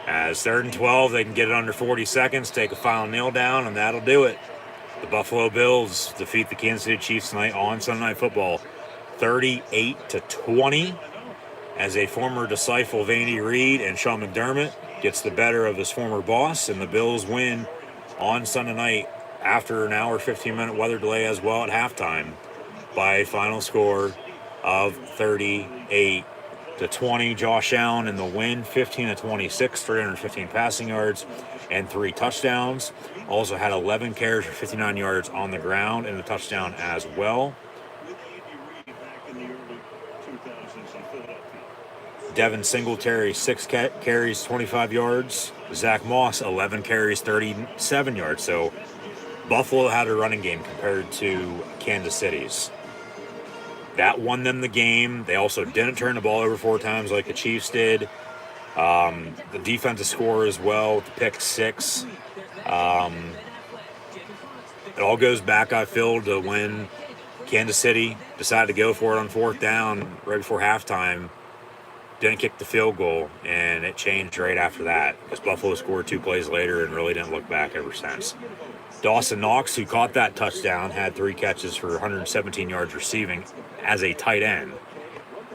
As 3rd and 12, they can get it under 40 seconds, take a final kneel down, and that'll do it. The Buffalo Bills defeat the Kansas City Chiefs tonight on Sunday Night Football, 38-20. As a former disciple of Andy Reid and Sean McDermott gets the better of his former boss, and the Bills win on Sunday night after an hour, 15-minute weather delay as well at halftime by a final score of 38-20. Josh Allen in the win, 15-26, 315 passing yards and 3 touchdowns. Also had 11 carries for 59 yards on the ground and a touchdown as well. Devin Singletary, 6 carries, 25 yards. Zach Moss, 11 carries, 37 yards. So Buffalo had a running game compared to Kansas City's. That won them the game. They also didn't turn the ball over 4 times like the Chiefs did. The defensive score as well with the pick 6. It all goes back, I feel, to when Kansas City decided to go for it on 4th down right before halftime. Didn't kick the field goal, and it changed right after that because Buffalo scored 2 plays later and really didn't look back ever since. Dawson Knox, who caught that touchdown, had 3 catches for 117 yards receiving as a tight end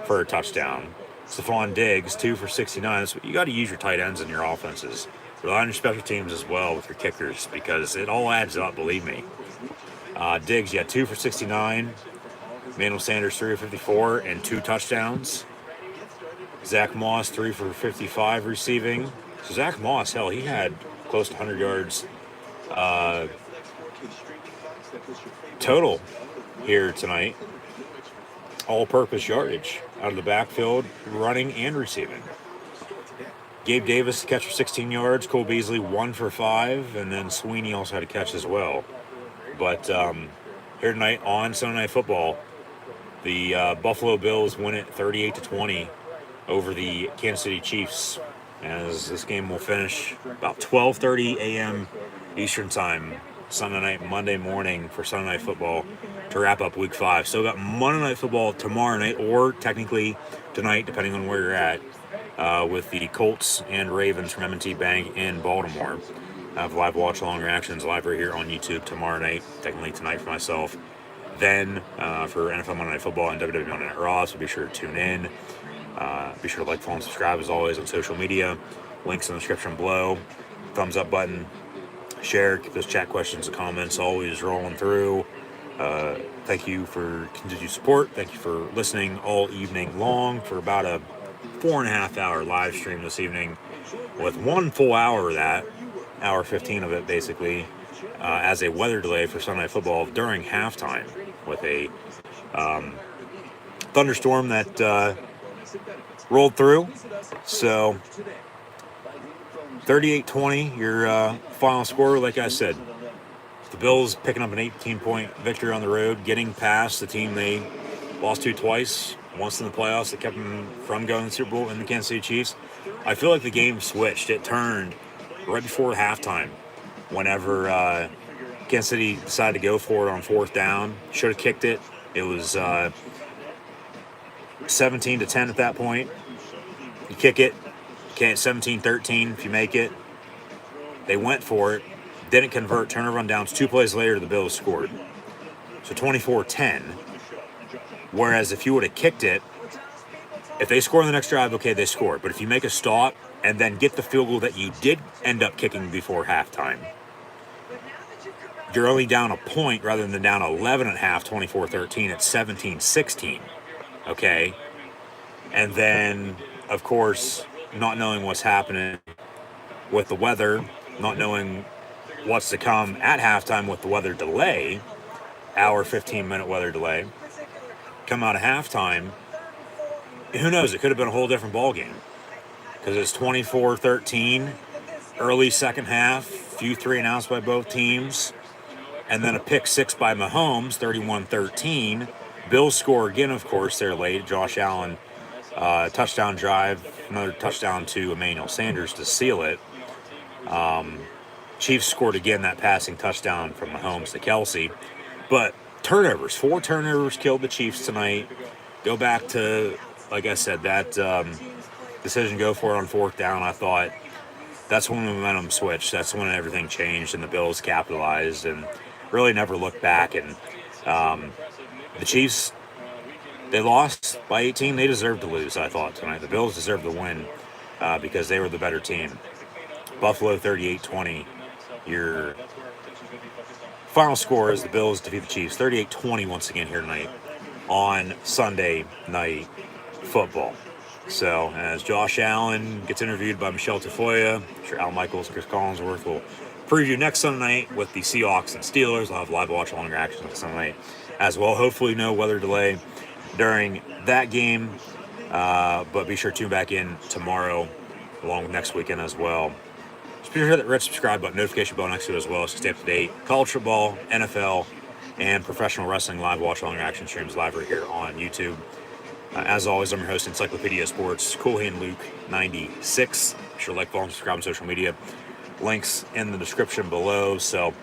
for a touchdown. Stephon Diggs, 2 for 69. So you got to use your tight ends in your offenses. Rely on your special teams as well with your kickers because it all adds up, believe me. Diggs, 2 for 69. Emmanuel Sanders, 3 for 54 and 2 touchdowns. Zach Moss, 3 for 55 receiving. So Zach Moss, hell, he had close to 100 yards total here tonight. All-purpose yardage out of the backfield, running and receiving. Gabe Davis, catch for 16 yards. Cole Beasley, 1 for 5. And then Sweeney also had a catch as well. But here tonight on Sunday Night Football, the Buffalo Bills win it 38-20 over the Kansas City Chiefs. As this game will finish about 12:30 a.m. Eastern Time, Sunday night, Monday morning for Sunday Night Football to wrap up Week 5. Still got Monday Night Football tomorrow night, or technically tonight, depending on where you're at. with the Colts and Ravens from M&T Bank in Baltimore. I have live watch along reactions live right here on YouTube tomorrow night, technically tonight for myself. Then for NFL Monday Night Football and WWE Monday Night Raw, so be sure to tune in. Be sure to like, follow, and subscribe as always on social media. Links in the description below. Thumbs up button. Share. Keep those chat questions and comments always rolling through. Thank you for continued support. Thank you for listening all evening long for about a 4.5 hour live stream this evening, with 1 full hour of that, hour 15 of it basically, as a weather delay for Sunday Night Football during halftime with a thunderstorm that rolled through. So 38-20, your final score. Like I said, the Bills picking up an 18-point victory on the road, getting past the team they lost to twice, once in the playoffs that kept them from going to the Super Bowl, in the Kansas City Chiefs. I feel like the game switched. It turned right before halftime whenever Kansas City decided to go for it on 4th down. Should have kicked it. It was 17-10 at that point. You kick it. Okay, 17-13 if you make it. They went for it. Didn't convert. Turnover on downs. 2 plays later, the Bills scored. So 24-10. Whereas if you would have kicked it, if they score on the next drive, okay, they scored. But if you make a stop and then get the field goal that you did end up kicking before halftime, you're only down a point rather than down 11 at half, 24-13 at 17-16. Okay? And then, of course, not knowing what's happening with the weather, not knowing what's to come at halftime with the weather delay, hour 15-minute weather delay, come out of halftime, who knows? It could have been a whole different ballgame, because it's 24-13, early second half, few 3-and-outs by both teams, and then a pick 6 by Mahomes, 31-13. Bills score again, of course, they're late. Josh Allen, touchdown drive, another touchdown to Emmanuel Sanders to seal it. Chiefs scored again, that passing touchdown from Mahomes to Kelsey. But turnovers, 4 turnovers killed the Chiefs tonight. Go back to, like I said, that decision go for it on 4th down. I thought that's when the momentum switched. That's when everything changed and the Bills capitalized and really never looked back. And the Chiefs, they lost by 18. They deserved to lose, I thought, tonight. The Bills deserved to win because they were the better team. Buffalo 38-20. Your final score is the Bills defeat the Chiefs 38-20 once again here tonight on Sunday Night Football. So as Josh Allen gets interviewed by Michelle Tafoya, I'm sure Al Michaels and Chris Collinsworth will preview next Sunday night with the Seahawks and Steelers. I'll have live watch along reactions next Sunday night as well. Hopefully no weather delay during that game, but be sure to tune back in tomorrow along with next weekend as well. Just be sure to hit that red subscribe button, notification bell next to it as well, so stay up to date. College football, NFL, and professional wrestling live watch along reaction streams live right here on YouTube. As always, I'm your host, Encyclopedia Sports, Cool Hand Luke 96. Be sure to like, follow, and subscribe on social media. Links in the description below. So,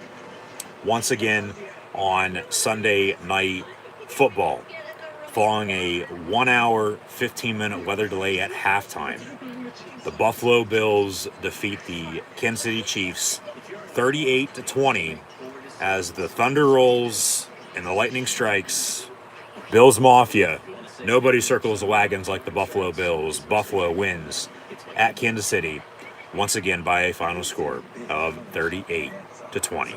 once again, on Sunday Night Football, following a 1 hour, 15-minute weather delay at halftime, the Buffalo Bills defeat the Kansas City Chiefs 38-20 as the thunder rolls and the lightning strikes. Bills Mafia. Nobody circles the wagons like the Buffalo Bills. Buffalo wins at Kansas City once again by a final score of 38-20.